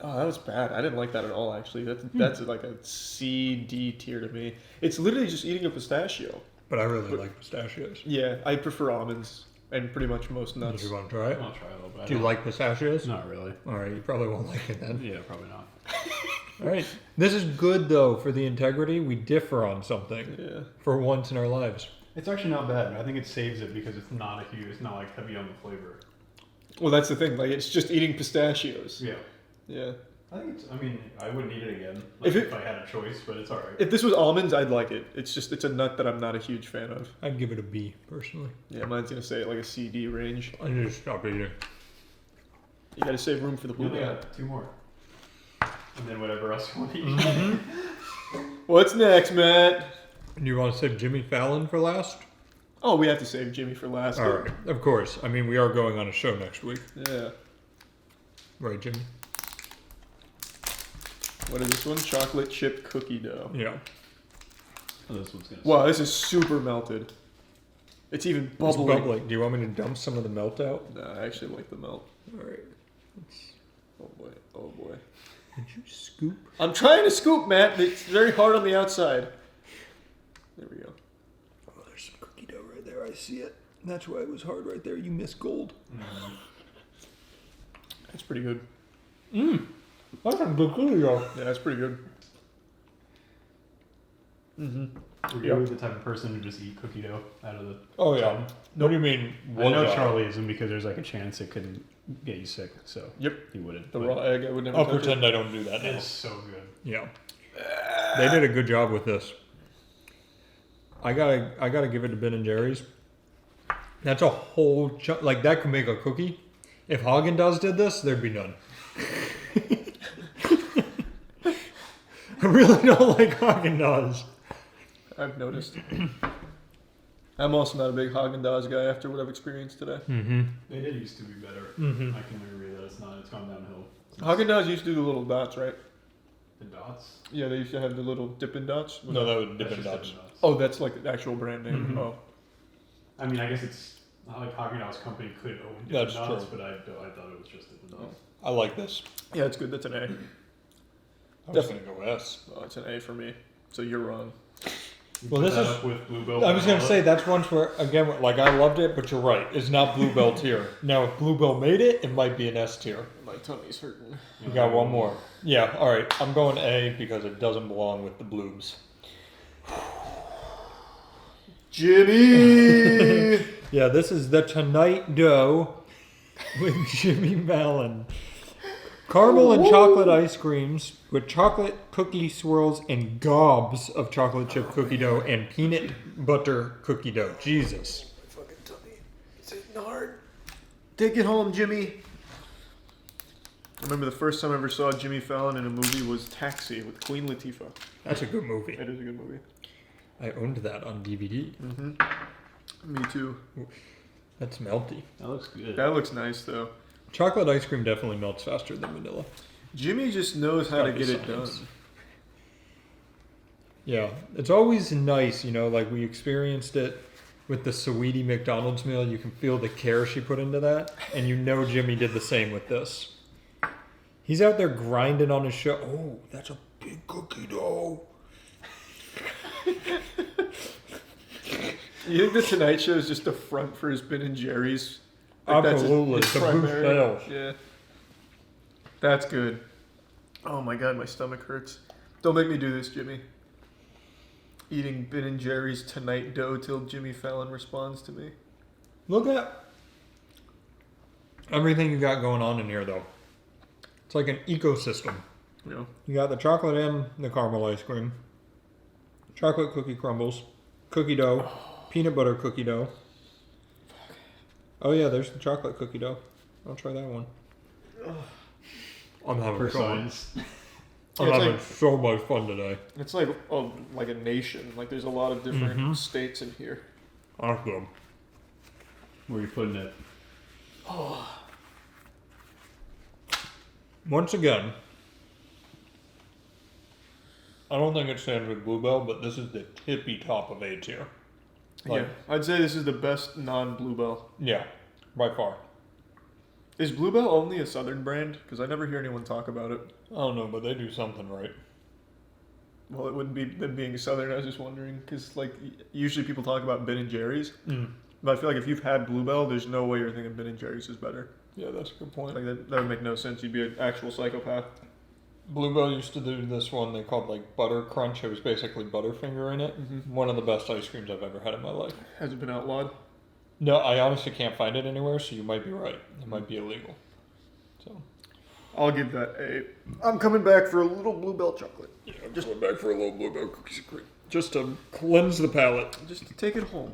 Oh, that was bad. I didn't like that at all, actually. That's like a C, D tier to me. It's literally just eating a pistachio. But I really like pistachios. Yeah, I prefer almonds and pretty much most nuts. Do you want to try it? I'll try a little bit. Do you like pistachios? Not really. All right, you probably won't like it then. Yeah, probably not. All right. This is good, though, for the integrity. We differ on something for once in our lives. It's actually not bad. I think it saves it because it's not it's not like heavy on the flavor. Well, that's the thing. Like, it's just eating pistachios. Yeah. Yeah. I think I mean, I wouldn't eat it again if I had a choice, but it's alright. If this was almonds, I'd like it. It's a nut that I'm not a huge fan of. I'd give it a B, personally. Yeah, mine's going to say like a C, D range. I need to stop eating. You got to save room for the blue Yeah, guy. 2 more. And then whatever else you want to eat. Mm-hmm. What's next, Matt? Do you want to save Jimmy Fallon for last? Oh, we have to save Jimmy for last. All right, of course. I mean, we are going on a show next week. Yeah. Right, Jimmy? What is this one? Chocolate chip cookie dough. Yeah. Oh, this one's gonna. Wow, this is super melted. It's even bubbling. It's bubbling. Do you want me to dump some of the melt out? No, I actually like the melt. All right. Oh boy. Oh boy. Did you scoop? I'm trying to scoop, Matt. It's very hard on the outside. There we go. Oh, there's some cookie dough right there. I see it. That's why it was hard right there. You missed gold. Mm-hmm. That's pretty good. That's some good cookie dough. Yeah, that's pretty good. Are you the type of person to just eat cookie dough out of the Oh, yeah. tub? What do you mean? I know was Charlie isn't because there's like a chance it could get you sick, so Yep. he wouldn't. The but raw egg, I would never I'll touch pretend it. I don't do that now. It's so good. Yeah. They did a good job with this. I gotta give it to Ben and Jerry's. That's a whole chunk. Like, that could make a cookie. If Haagen-Dazs did this, there'd be none. I really don't like Haagen-Dazs. I've noticed. I'm also not a big Haagen-Dazs guy after what I've experienced today. Mm-hmm. They did used to be better. Mhm. I can agree that it's not. It's gone downhill. Haagen-Dazs used to do the little dots, right? The dots. Yeah, they used to have the little Dippin' Dots. No, that was That's Dippin' just Dots. Dippin' Dots. Oh, that's like the actual brand name. Mhm. Oh. I mean, I guess it's not like Haagen-Dazs company could own Dippin' That's Dots, true. but I thought it was just Dippin' Dots. I like this. Yeah, it's good. That's an A. I was gonna go S. Oh, it's an A for me. So you're wrong. Well, this Put that is. up with Bluebell. I was gonna say that's one where again, like, I loved it, but you're right. It's not Bluebell tier. Now, if Bluebell made it, it might be an S tier. My tummy's hurting. We got one more. Yeah. All right. I'm going A because it doesn't belong with the bloobs. Jimmy. Yeah, this is the Tonight Dough with Jimmy Fallon. Caramel and chocolate ice creams with chocolate cookie swirls and gobs of chocolate chip cookie dough and peanut butter cookie dough. Jesus. My fucking tummy. It's hitting hard. Take it home, Jimmy. I remember the first time I ever saw Jimmy Fallon in a movie was Taxi with Queen Latifah. That's a good movie. It is a good movie. I owned that on DVD. Mm-hmm. Me too. That's melty. That looks good. That looks nice, though. Chocolate ice cream definitely melts faster than vanilla. Jimmy just knows how to Gotta be get it done. science. Yeah, it's always nice, you know, like we experienced it with the Saweetie McDonald's meal. You can feel the care she put into that, and you know Jimmy did the same with this. He's out there grinding on his show. Oh, that's a big cookie dough. You think the Tonight Show is just a front for his Ben and Jerry's? Like Absolutely, that's his to boost primary- sales. Yeah. That's good. Oh my god, my stomach hurts. Don't make me do this, Jimmy. Eating Ben and Jerry's Tonight Dough till Jimmy Fallon responds to me. Look at everything you got going on in here, though. It's like an ecosystem. Yeah. You got the chocolate and the caramel ice cream, chocolate cookie crumbles, cookie dough, peanut butter cookie dough. Oh yeah, there's the chocolate cookie dough. I'll try that one. I'm having For so science. I'm Yeah, it's having like- so much fun today. It's like like a nation. Like there's a lot of different Mhm. states in here. Awesome. Where are you putting it? Oh. Once again, I don't think it stands with Bluebell, but this is the tippy top of A tier. Like, yeah, I'd say this is the best non-Bluebell. Yeah, by far. Is Bluebell only a Southern brand? Because I never hear anyone talk about it. I don't know, but they do something right. Well, it wouldn't be them being Southern. I was just wondering because, like, usually people talk about Ben and Jerry's, but I feel like if you've had Bluebell, there's no way you're thinking Ben and Jerry's is better. Yeah, that's a good point. Like that would make no sense. You'd be an actual psychopath. Bluebell used to do this one they called like Butter Crunch. It was basically Butterfinger in it. One of the best ice creams I've ever had in my life. Has it been outlawed? No, I honestly can't find it anywhere, so you might be right. It might be illegal. So, I'll give that a. I'm coming back for a little Bluebell chocolate. Yeah, I'm just going back for a little Bluebell cookies and cream. Just to cleanse the palate. Just to take it home.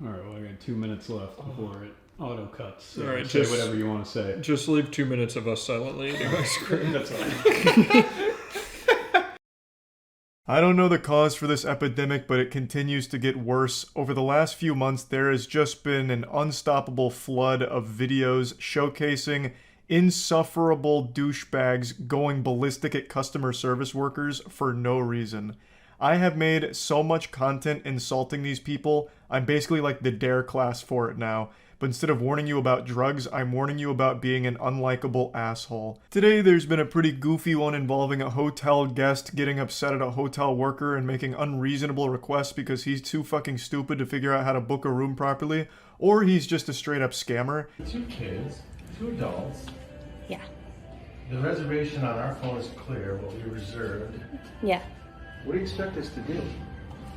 Alright, well, I got 2 minutes left before it auto cuts. So all right, say just, whatever you want to say. Just leave 2 minutes of us silently eating ice cream. That's all. I don't know the cause for this epidemic, but it continues to get worse. Over the last few months, there has just been an unstoppable flood of videos showcasing insufferable douchebags going ballistic at customer service workers for no reason. I have made so much content insulting these people, I'm basically like the dare class for it now. But instead of warning you about drugs, I'm warning you about being an unlikable asshole. Today, there's been a pretty goofy one involving a hotel guest getting upset at a hotel worker and making unreasonable requests because he's too fucking stupid to figure out how to book a room properly, or he's just a straight up scammer. 2 kids, 2 adults. Yeah. The reservation on our phone is clear, what we reserved. Yeah. What do you expect us to do?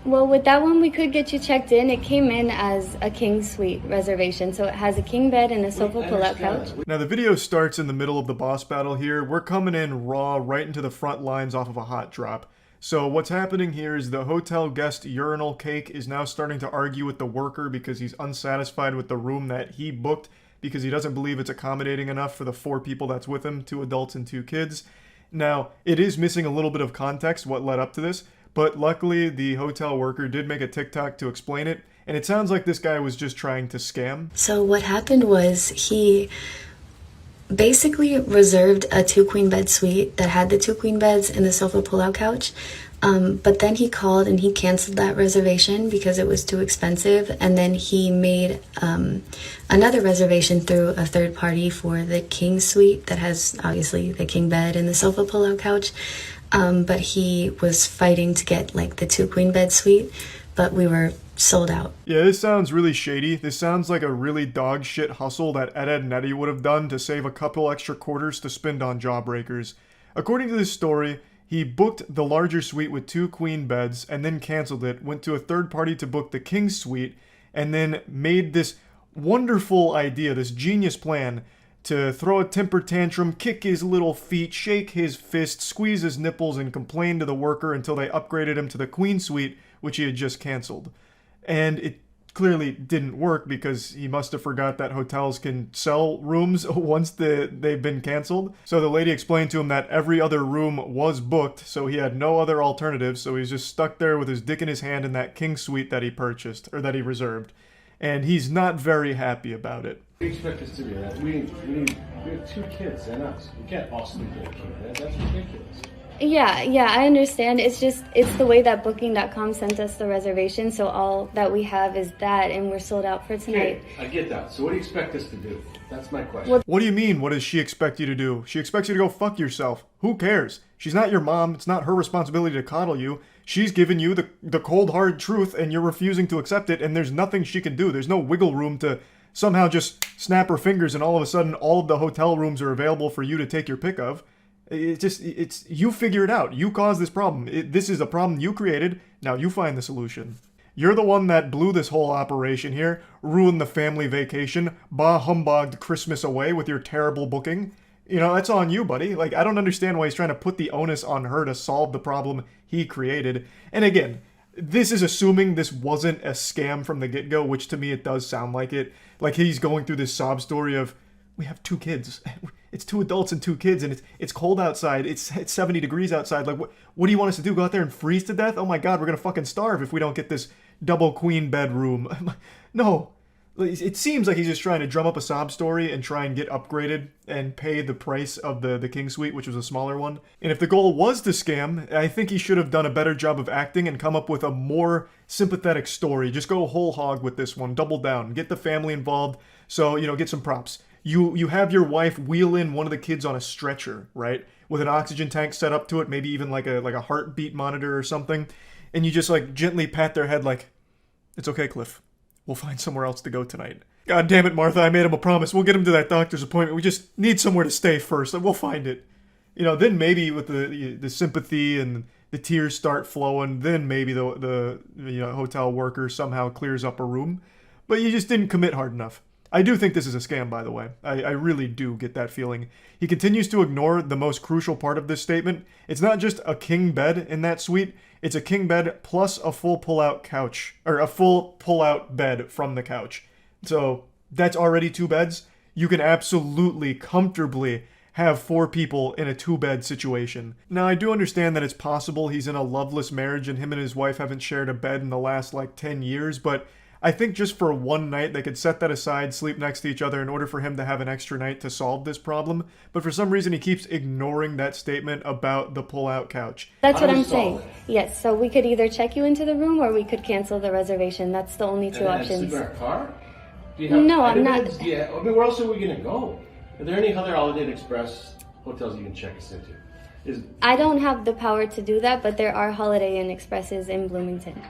Well, with that one, we could get you checked in. It came in as a king suite reservation, so it has a king bed and a sofa pull-out couch. Now the video starts in the middle of the boss battle here. We're coming in raw right into the front lines off of a hot drop. So what's happening here is the hotel guest urinal cake is now starting to argue with the worker because he's unsatisfied with the room that he booked because he doesn't believe it's accommodating enough for the 4 people that's with him, 2 adults and 2 kids. Now, it is missing a little bit of context what led up to this, but luckily the hotel worker did make a TikTok to explain it, and it sounds like this guy was just trying to scam. So what happened was he basically reserved a 2 queen bed suite that had the 2 queen beds and the sofa pull-out couch. But then he called and he canceled that reservation because it was too expensive. And then he made another reservation through a third party for the king suite that has obviously the king bed and the sofa pull-out couch. But he was fighting to get like the 2 queen bed suite, but we were sold out. Yeah, this sounds really shady. This sounds like a really dog shit hustle that Ed and Eddie would have done to save a couple extra quarters to spend on jawbreakers. According to this story, he booked the larger suite with 2 queen beds and then canceled it, went to a third party to book the king suite, and then made this wonderful idea, this genius plan to throw a temper tantrum, kick his little feet, shake his fist, squeeze his nipples, and complain to the worker until they upgraded him to the queen suite, which he had just canceled. And it clearly didn't work because he must have forgot that hotels can sell rooms once they've been canceled. So the lady explained to him that every other room was booked, so he had no other alternatives, so he's just stuck there with his dick in his hand in that king suite that he purchased, or that he reserved. And he's not very happy about it. What do you expect us to do? We have 2 kids and us. We can't all sleep in a king bed. That's ridiculous. Yeah, I understand. It's the way that Booking.com sent us the reservation, so all that we have is that, and we're sold out for tonight. Okay, I get that. So what do you expect us to do? That's my question. What do you mean, what does she expect you to do? She expects you to go fuck yourself. Who cares? She's not your mom. It's not her responsibility to coddle you. She's given you the cold, hard truth, and you're refusing to accept it, and there's nothing she can do. There's no wiggle room to somehow just snap her fingers and all of a sudden all of the hotel rooms are available for you to take your pick of. It's you figure it out. You caused this problem. This is a problem you created. Now you find the solution. You're the one that blew this whole operation here, ruined the family vacation, bah humbugged Christmas away with your terrible booking. You know, that's on you, buddy. Like, I don't understand why he's trying to put the onus on her to solve the problem he created. And again, this is assuming this wasn't a scam from the get-go, which to me it does sound like it. Like he's going through this sob story of, we have 2 kids. It's 2 adults and 2 kids, and it's cold outside. It's 70 degrees outside. Like, what do you want us to do? Go out there and freeze to death? Oh my god, we're gonna fucking starve if we don't get this double queen bedroom. No, it seems like he's just trying to drum up a sob story and try and get upgraded and pay the price of the King Suite, which was a smaller one. And if the goal was to scam, I think he should have done a better job of acting and come up with a more sympathetic story. Just go whole hog with this one, double down, get the family involved. So, get some props. You have your wife wheel in one of the kids on a stretcher, right? With an oxygen tank set up to it, maybe even like a heartbeat monitor or something. And you just like gently pat their head like, it's okay, Cliff. We'll find somewhere else to go tonight. God damn it, Martha, I made him a promise. We'll get him to that doctor's appointment. We just need somewhere to stay first. We'll find it. Then maybe with the sympathy and the tears start flowing, then maybe the hotel worker somehow clears up a room. But you just didn't commit hard enough. I do think this is a scam, by the way. I really do get that feeling. He continues to ignore the most crucial part of this statement. It's not just a king bed in that suite. It's a king bed plus a full pull-out couch, or a full pull-out bed from the couch. So that's already 2 beds. You can absolutely, comfortably have 4 people in a 2-bed situation. Now, I do understand that it's possible he's in a loveless marriage and him and his wife haven't shared a bed in the last, 10 years, but I think just for one night, they could set that aside, sleep next to each other in order for him to have an extra night to solve this problem. But for some reason, he keeps ignoring that statement about the pull-out couch. That's what I'm saying. Yes, so we could either check you into the room or we could cancel the reservation. That's the only 2 options. Sleep in our car? No, I'm not. Yeah, where else are we going to go? Are there any other Holiday Inn Express hotels you can check us into? I don't have the power to do that, but there are Holiday Inn Expresses in Bloomington.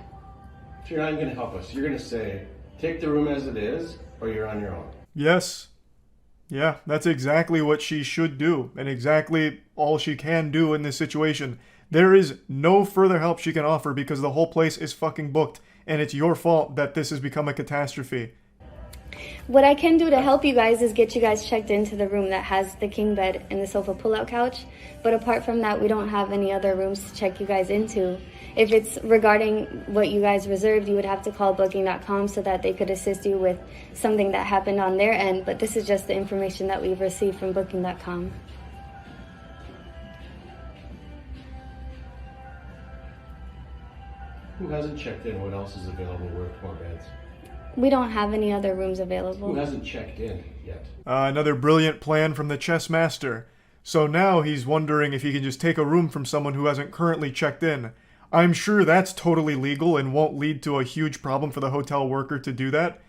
So you're not going to help us. You're going to say, take the room as it is, or you're on your own. Yes. Yeah, that's exactly what she should do, and exactly all she can do in this situation. There is no further help she can offer because the whole place is fucking booked, and it's your fault that this has become a catastrophe. What I can do to help you guys is get you guys checked into the room that has the king bed and the sofa pull-out couch. But apart from that, we don't have any other rooms to check you guys into. If it's regarding what you guys reserved, you would have to call Booking.com so that they could assist you with something that happened on their end. But this is just the information that we've received from Booking.com. Who hasn't checked in? What else is available? Where more beds? We don't have any other rooms available. Who hasn't checked in yet? Another brilliant plan from the chess master. So now he's wondering if he can just take a room from someone who hasn't currently checked in. I'm sure that's totally legal and won't lead to a huge problem for the hotel worker to do that.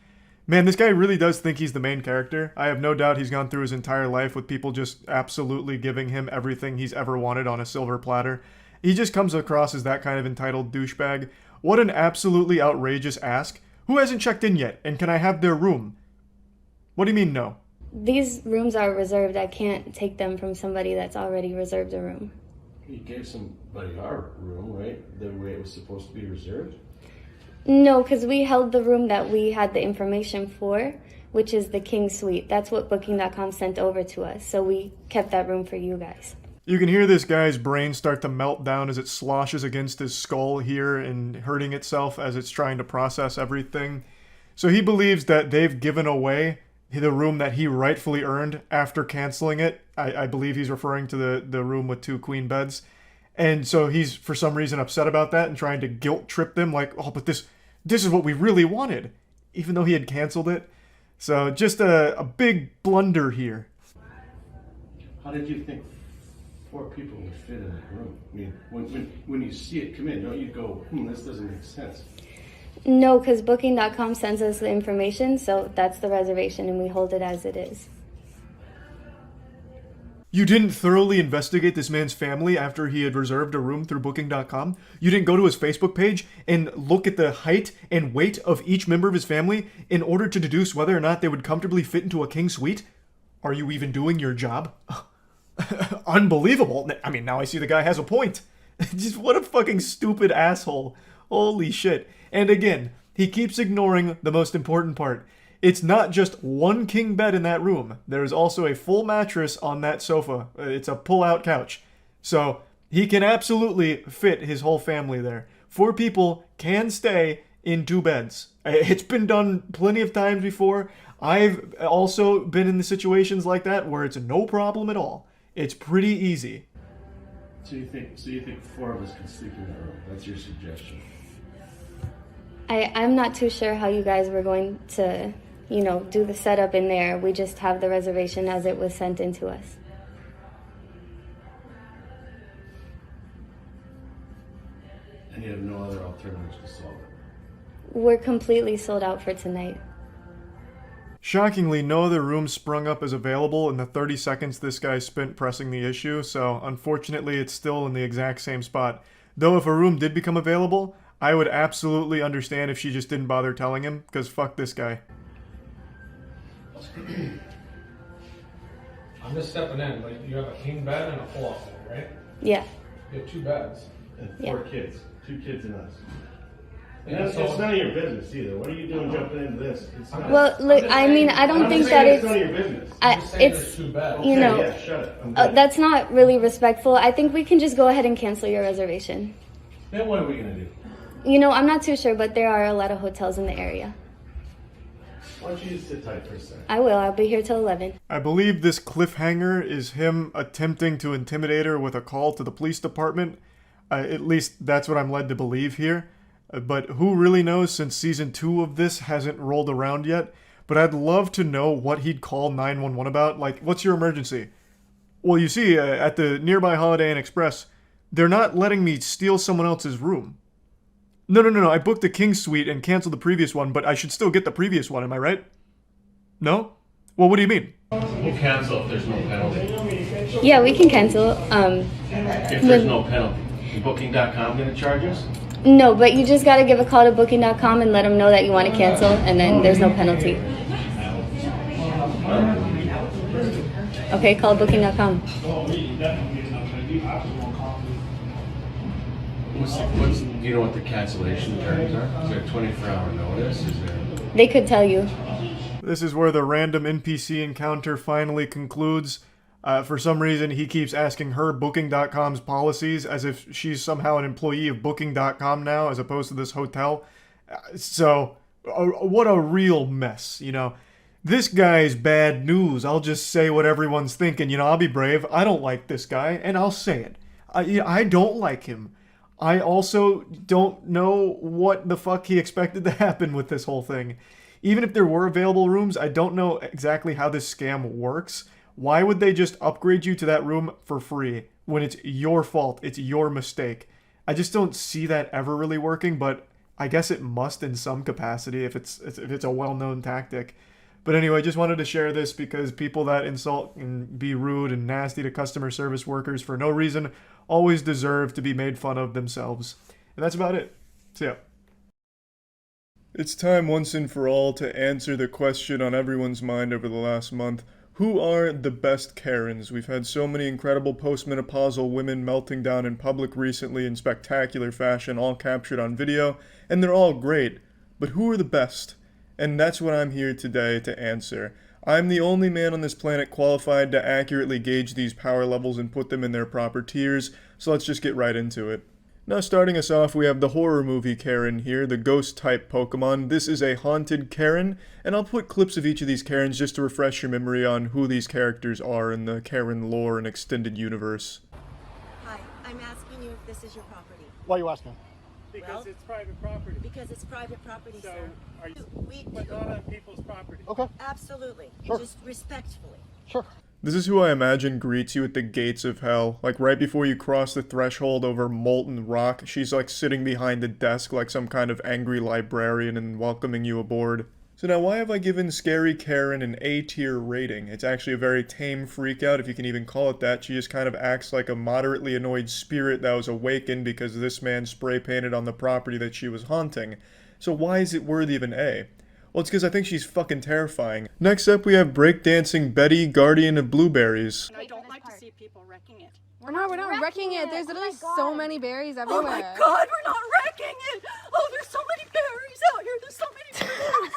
Man, this guy really does think he's the main character. I have no doubt he's gone through his entire life with people just absolutely giving him everything he's ever wanted on a silver platter. He just comes across as that kind of entitled douchebag. What an absolutely outrageous ask. Who hasn't checked in yet, and can I have their room? What do you mean no? These rooms are reserved. I can't take them from somebody that's already reserved a room. You gave somebody our room, right? The way it was supposed to be reserved? No, because we held the room that we had the information for, which is the King Suite. That's what Booking.com sent over to us, so we kept that room for you guys. You can hear this guy's brain start to melt down as it sloshes against his skull here and hurting itself as it's trying to process everything. So he believes that they've given away the room that he rightfully earned after canceling it. I believe he's referring to the room with 2 queen beds. And so he's, for some reason, upset about that and trying to guilt trip them like, oh, but this is what we really wanted, even though he had canceled it. So just a big blunder here. How did you think 4 people would fit in that room? I mean, when you see it come in, don't you go, this doesn't make sense? No, because Booking.com sends us the information, so that's the reservation, and we hold it as it is. You didn't thoroughly investigate this man's family after he had reserved a room through Booking.com? You didn't go to his Facebook page and look at the height and weight of each member of his family in order to deduce whether or not they would comfortably fit into a king suite? Are you even doing your job? Unbelievable. I mean, now I see the guy has a point. Just what a fucking stupid asshole. Holy shit. And again, he keeps ignoring the most important part. It's not just 1 king bed in that room. There's also a full mattress on that sofa. It's a pull-out couch. So he can absolutely fit his whole family there. 4 people can stay in 2 beds. It's been done plenty of times before. I've also been in the situations like that where it's no problem at all. It's pretty easy. So you think 4 of us can sleep in that room? That's your suggestion? I'm not too sure how you guys were going to, do the setup in there. We just have the reservation as it was sent in to us. And you have no other alternatives to solve it? We're completely sold out for tonight. Shockingly, no other room sprung up as available in the 30 seconds this guy spent pressing the issue, so unfortunately it's still in the exact same spot. Though if a room did become available, I would absolutely understand if she just didn't bother telling him, because fuck this guy. I'm just stepping in, but you have a king bed and a pull-out bed, right? Yeah. You have 2 beds. And Yeah. 4 kids. 2 kids and us. And Yeah, it's none of your business either. What are you doing jumping into this? It's not, Well, look, I mean, I don't think that it's none of your business. it's, Okay, yeah, shut it. I'm good. that's not really respectful. I think we can just go ahead and cancel your reservation. Then what are we gonna do? I'm not too sure, but there are a lot of hotels in the area. Why don't you just sit tight for a second? I will. I'll be here till 11. I believe this cliffhanger is him attempting to intimidate her with a call to the police department. At least that's what I'm led to believe here. But who really knows, since season 2 of this hasn't rolled around yet. But I'd love to know what he'd call 911 about. Like, what's your emergency? Well, you see, at the nearby Holiday Inn Express, they're not letting me steal someone else's room. No. I booked the King Suite and canceled the previous one, but I should still get the previous one, am I right? No? Well, what do you mean? We'll cancel if there's no penalty. Yeah, we can cancel. If there's no penalty. Booking.com gonna charge us? No, but you just got to give a call to booking.com and let them know that you want to cancel, and then there's no penalty. Okay, call booking.com. Do you know what the cancellation terms are? Is there a 24-hour notice? Is there... They could tell you. This is where the random NPC encounter finally concludes. For some reason, he keeps asking her Booking.com's policies as if she's somehow an employee of Booking.com now, as opposed to this hotel. What a real mess, This guy's bad news. I'll just say what everyone's thinking. I'll be brave. I don't like this guy, and I'll say it. I don't like him. I also don't know what the fuck he expected to happen with this whole thing. Even if there were available rooms, I don't know exactly how this scam works. Why would they just upgrade you to that room for free when it's your fault, it's your mistake? I just don't see that ever really working, but I guess it must in some capacity if it's a well-known tactic. But anyway, just wanted to share this because people that insult and be rude and nasty to customer service workers for no reason always deserve to be made fun of themselves. And that's about it. See ya. It's time once and for all to answer the question on everyone's mind over the last month. Who are the best Karens? We've had so many incredible postmenopausal women melting down in public recently in spectacular fashion, all captured on video, and they're all great. But who are the best? And that's what I'm here today to answer. I'm the only man on this planet qualified to accurately gauge these power levels and put them in their proper tiers, so let's just get right into it. Now starting us off, we have the horror movie Karen here, the ghost-type Pokemon. This is a haunted Karen, and I'll put clips of each of these Karens just to refresh your memory on who these characters are in the Karen lore and extended universe. Hi, I'm asking you if this is your property. Why are you asking? Because it's private property. Because it's private property, so sir. Are you, but not on people's property. Okay. Absolutely. Sure. Just respectfully. Sure. This is who I imagine greets you at the gates of hell. Like right before you cross the threshold over molten rock, she's like sitting behind the desk like some kind of angry librarian and welcoming you aboard. So now why have I given Scary Karen an A-tier rating? It's actually a very tame freakout, if you can even call it that. She just kind of acts like a moderately annoyed spirit that was awakened because this man spray painted on the property that she was haunting. So why is it worthy of an A? Well, it's because I think she's fucking terrifying. Next up, we have breakdancing Betty, Guardian of Blueberries. I don't like to see people wrecking it. We're not wrecking it. There's literally so many berries everywhere. Oh my god, we're not wrecking it! Oh, there's so many berries out here! There's so many berries!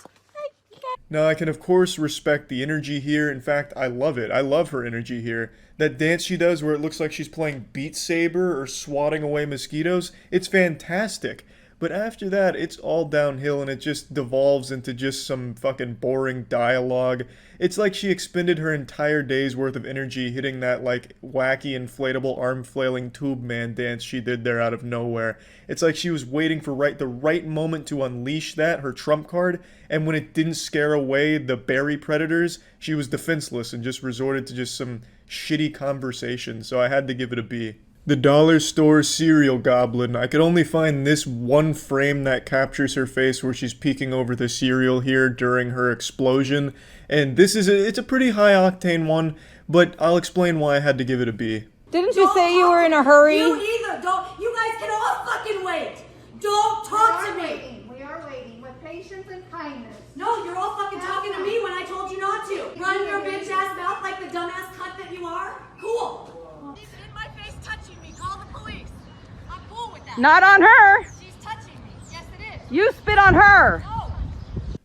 Now, I can of course respect the energy here. In fact, I love it. I love her energy here. That dance she does where it looks like she's playing Beat Saber or swatting away mosquitoes, it's fantastic. but after that, it's all downhill and it just devolves into just some fucking boring dialogue. It's like she expended her entire day's worth of energy hitting that, like, wacky inflatable arm-flailing tube man dance she did there out of nowhere. It's like she was waiting for the right moment to unleash that, her trump card, and when it didn't scare away the berry predators, she was defenseless and just resorted to just some shitty conversation, so I had to give it a B. The dollar store cereal goblin. I could only find this one frame that captures her face where she's peeking over the cereal here during her explosion. And this is it's a pretty high octane one, but I'll explain why I had to give it a B. Didn't you say you were in a hurry? You either. Don't. You guys can all fucking wait. Don't talk to me. We are waiting with patience and kindness. No, you're all fucking talking to me when I told you not to. Run your bitch ass mouth like the dumbass cunt that you are. Cool. She's in my face touching me. Call the police. I'm cool with that. Not on her. She's touching me. Yes, it is. You spit on her.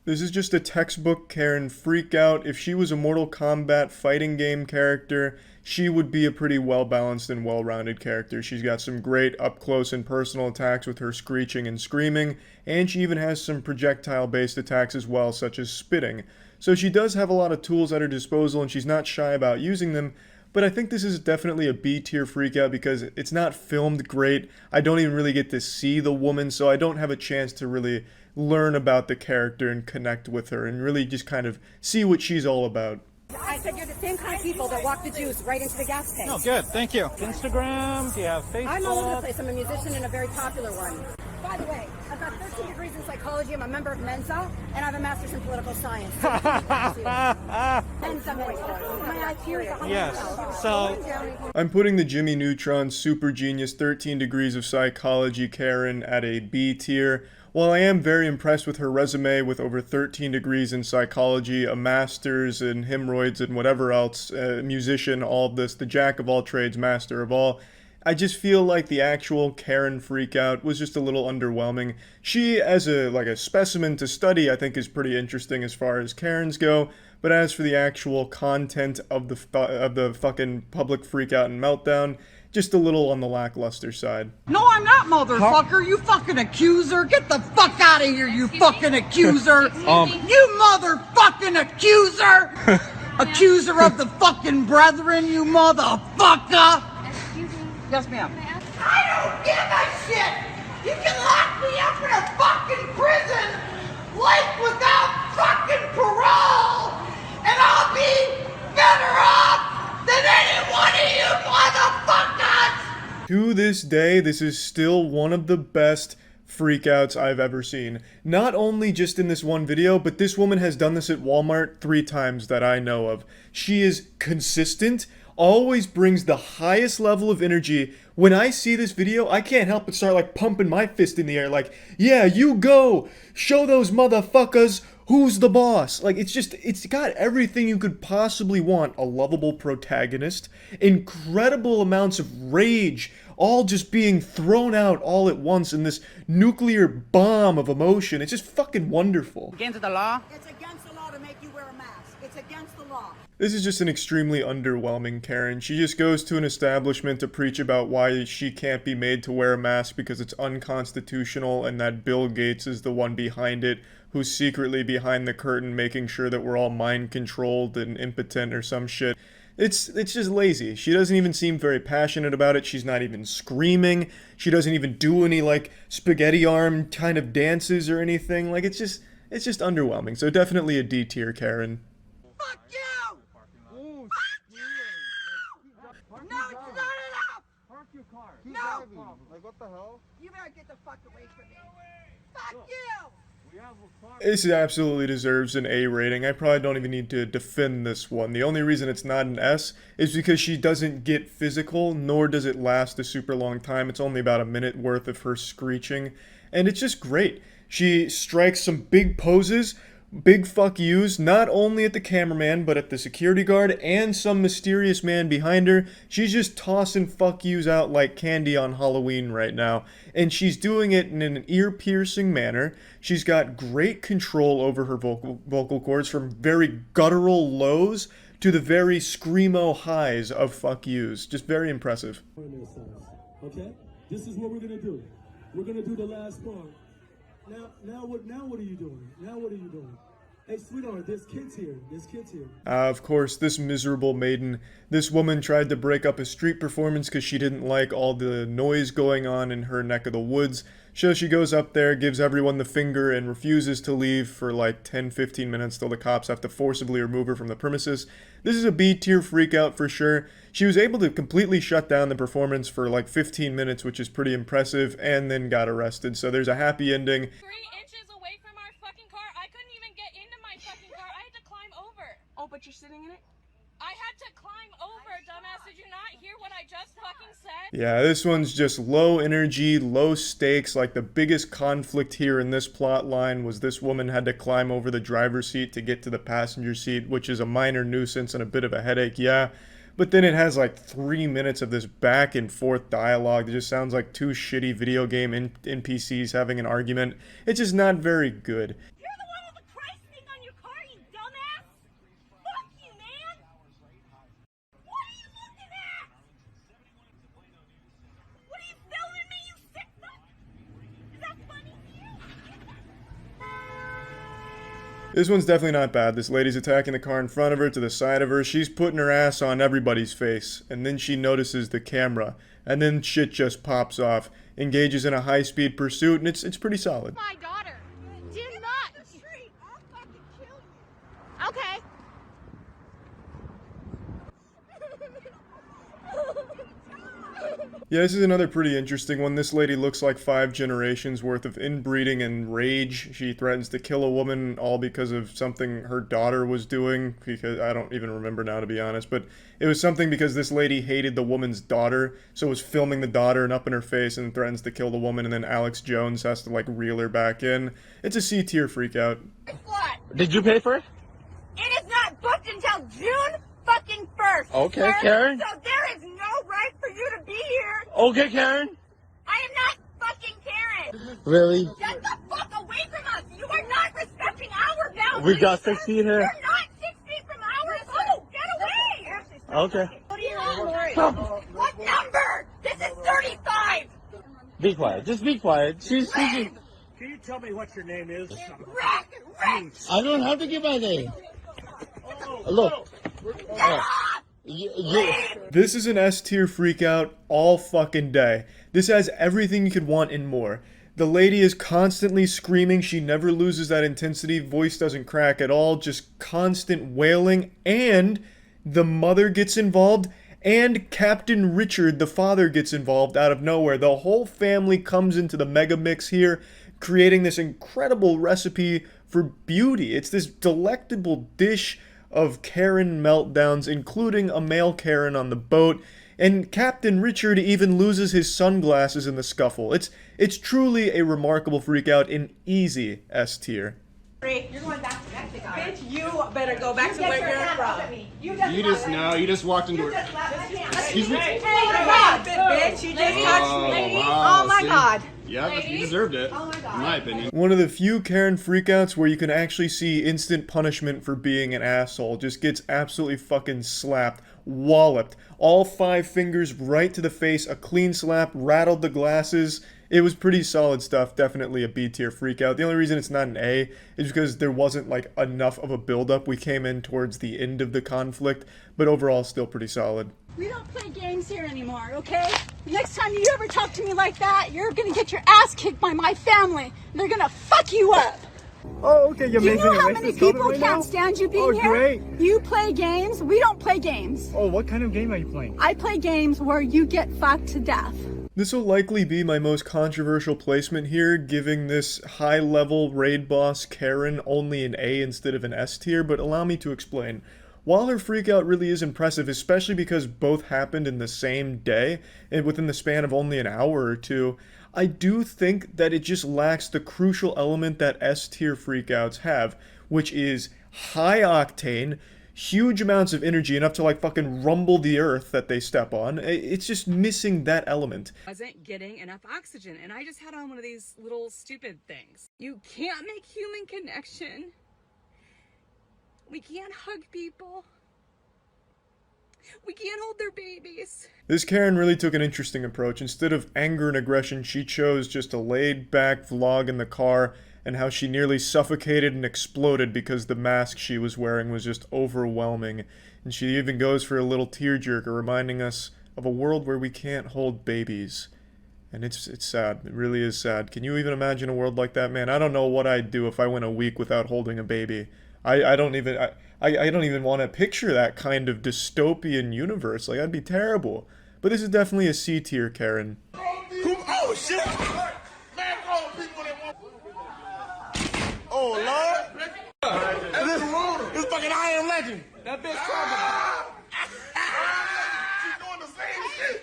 This is just a textbook Karen freakout. If she was a Mortal Kombat fighting game character, she would be a pretty well-balanced and well-rounded character. She's got some great up-close and personal attacks with her screeching and screaming, and she even has some projectile-based attacks as well, such as spitting. So she does have a lot of tools at her disposal, and she's not shy about using them, but I think this is definitely a B-tier freakout because it's not filmed great. I don't even really get to see the woman, so I don't have a chance to really learn about the character and connect with her and really just kind of see what she's all about. I said you're the same kind of people that walk the juice right into the gas tank. Oh, good. Thank you. Instagram? Do you have Facebook? I'm all over the place. I'm a musician and a very popular one. By the way, I've got 13 degrees in psychology. I'm a member of Mensa, and I have a master's in political science. Mensa Mensa. My IQ is 100. Yes. So I'm putting the Jimmy Neutron Super Genius 13 Degrees of Psychology Karen at a B tier. While I am very impressed with her resume with over 13 degrees in psychology, a master's in hemorrhoids and whatever else, a musician, all of this, the jack of all trades, master of all, I just feel like the actual Karen freakout was just a little underwhelming. She, as a specimen to study, I think is pretty interesting as far as Karens go, but as for the actual content of the fucking public freakout and meltdown, just a little on the lackluster side. No, I'm not, motherfucker. You fucking accuser. Get the fuck out of here, you fucking accuser. You motherfucking accuser. Accuser of the fucking brethren, you motherfucker. Yes, ma'am. I don't give a shit. You can lock me up in a fucking prison, life without fucking parole, and I'll be better off than any one of you motherfuckers! To this day, this is still one of the best freakouts I've ever seen. Not only just in this one video, but this woman has done this at Walmart 3 times that I know of. She is consistent, always brings the highest level of energy. When I see this video, I can't help but start like pumping my fist in the air like, yeah, you go! Show those motherfuckers who's the boss. Like, it's got everything you could possibly want. A lovable protagonist, incredible amounts of rage, all just being thrown out all at once in this nuclear bomb of emotion. It's just fucking wonderful. Against the law? It's against the law to make you wear a mask. It's against the law. This is just an extremely underwhelming Karen. She just goes to an establishment to preach about why she can't be made to wear a mask because it's unconstitutional and that Bill Gates is the one behind it, who's secretly behind the curtain making sure that we're all mind controlled and impotent or some shit. It's just lazy. She doesn't even seem very passionate about it. She's not even screaming. She doesn't even do any like spaghetti arm kind of dances or anything. Like it's just underwhelming. So definitely a D tier Karen. Fuck you! No, it's not enough! Park your car. No! Like, what the hell? You better get the fuck away from me. Fuck you! This absolutely deserves an A rating. I probably don't even need to defend this one. The only reason it's not an S is because she doesn't get physical, nor does it last a super long time. It's only about a minute worth of her screeching, and it's just great. She strikes some big poses, big fuck yous, not only at the cameraman, but at the security guard and some mysterious man behind her. She's just tossing fuck yous out like candy on Halloween right now. And she's doing it in an ear-piercing manner. She's got great control over her vocal cords, from very guttural lows to the very screamo highs of fuck yous. Just very impressive. Okay? This is what we're gonna do. We're gonna do the last part. Now what are you doing? Now what are you doing? Hey, sweetheart, there's kids here. There's kids here. Of course, this miserable maiden, this woman tried to break up a street performance because she didn't like all the noise going on in her neck of the woods. So she goes up there, gives everyone the finger, and refuses to leave for like 10-15 minutes till the cops have to forcibly remove her from the premises. This is a B-tier freakout for sure. She was able to completely shut down the performance for like 15 minutes, which is pretty impressive, and then got arrested. So there's a happy ending. Oh, but you're sitting in it? I had to climb over, dumbass. Did you not hear what I just fucking said? Yeah, this one's just low energy, low stakes. Like, the biggest conflict here in this plot line was this woman had to climb over the driver's seat to get to the passenger seat, which is a minor nuisance and a bit of a headache, yeah. But then it has like 3 minutes of this back and forth dialogue. It just sounds like two shitty video game NPCs having an argument. It's just not very good. This one's definitely not bad. This lady's attacking the car in front of her, to the side of her. She's putting her ass on everybody's face. And then she notices the camera. And then shit just pops off. Engages in a high-speed pursuit, and it's pretty solid. My daughter. Do not. I'll fucking kill you. Okay. Yeah, this is another pretty interesting one. This lady looks like 5 generations worth of inbreeding and rage. She threatens to kill a woman all because of something her daughter was doing, because I don't even remember now, to be honest, but it was something because this lady hated the woman's daughter, so was filming the daughter and up in her face and threatens to kill the woman, and then Alex Jones has to like reel her back in. It's a C-tier freakout. Did you pay for it? It is not booked until June fucking 1st. Okay, sir. Karen. So there is no right for you to be here. Okay, Karen. I am not fucking Karen. Really? Get the fuck away from us. You are not respecting our boundaries. We got 6 feet here. You're not 6 feet from ours. Oh, get away. Okay. What do you want? What number? This is 35. Be quiet. Just be quiet. She's Can you tell me what your name is? I don't have to give my name. Look. This is an S-tier freakout all fucking day. This has everything you could want and more. The lady is constantly screaming. She never loses that intensity. Voice doesn't crack at all. Just constant wailing. And the mother gets involved. And Captain Richard, the father, gets involved out of nowhere. The whole family comes into the mega mix here, creating this incredible recipe for beauty. It's this delectable dish of Karen meltdowns, including a male Karen on the boat, and Captain Richard even loses his sunglasses in the scuffle. It's truly a remarkable freakout in easy S tier. You're going back to Mexico. Bitch, you better go back to where you're from. You just walked into it. Excuse me. Hey, bitch, you just touched me. Oh my god. Yeah, you deserved it. Oh my god. In my opinion. One of the few Karen freakouts where you can actually see instant punishment for being an asshole. Just gets absolutely fucking slapped, walloped. All 5 fingers right to the face, a clean slap, rattled the glasses. It was pretty solid stuff, definitely a B-tier freakout. The only reason it's not an A is because there wasn't like enough of a build-up. We came in towards the end of the conflict, but overall still pretty solid. We don't play games here anymore, okay? Next time you ever talk to me like that, you're gonna get your ass kicked by my family. They're gonna fuck you up. Oh, okay, you're Do you making know a how racist many comment people right can't now? stand you being Oh, here? great. You play games. We don't play games. Oh, what kind of game are you playing? I play games where you get fucked to death. This will likely be my most controversial placement here, giving this high-level raid boss Karen only an A instead of an S tier, but allow me to explain. While her freakout really is impressive, especially because both happened in the same day, and within the span of only an hour or two, I do think that it just lacks the crucial element that S-tier freakouts have, which is high octane, huge amounts of energy, enough to like fucking rumble the earth that they step on. It's just missing that element. Wasn't getting enough oxygen, and I just had on one of these little stupid things. You can't make human connection. We can't hug people. We can't hold their babies. This Karen really took an interesting approach. Instead of anger and aggression, she chose just a laid-back vlog in the car and how she nearly suffocated and exploded because the mask she was wearing was just overwhelming. And she even goes for a little tearjerker, reminding us of a world where we can't hold babies. And it's sad. It really is sad. Can you even imagine a world like that, man? I don't know what I'd do if I went a week without holding a baby. I don't even want to picture that kind of dystopian universe. Like, that'd be terrible. But this is definitely a C tier Karen. Oh shit! Oh Lord! This fucking I Am Legend. That bitch talking. She's doing the same shit.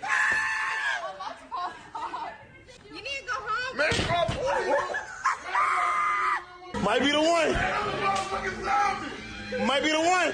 You need to go home. Man, might be the one. Might be the one.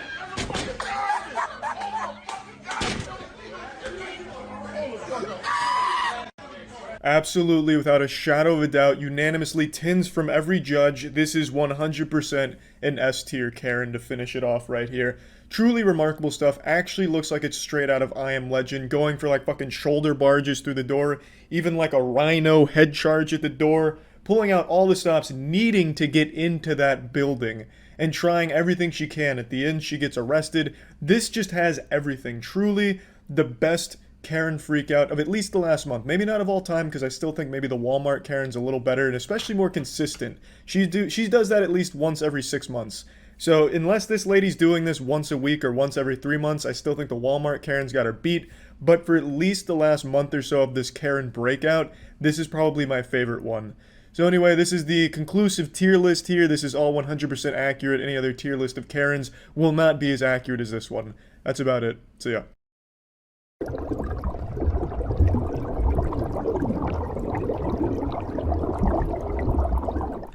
Absolutely, without a shadow of a doubt, unanimously, tins from every judge, this is 100% an S tier Karen to finish it off right here. Truly remarkable stuff. Actually looks like it's straight out of I Am Legend, going for like fucking shoulder barges through the door, even like a rhino head charge at the door, pulling out all the stops, needing to get into that building, and trying everything she can. At the end, she gets arrested. This just has everything. Truly the best Karen freakout of at least the last month. Maybe not of all time, because I still think maybe the Walmart Karen's a little better, and especially more consistent. She does that at least once every 6 months. So unless this lady's doing this once a week or once every 3 months, I still think the Walmart Karen's got her beat. But for at least the last month or so of this Karen breakout, this is probably my favorite one. So anyway, this is the conclusive tier list here. This is all 100% accurate. Any other tier list of Karens will not be as accurate as this one. That's about it. So yeah.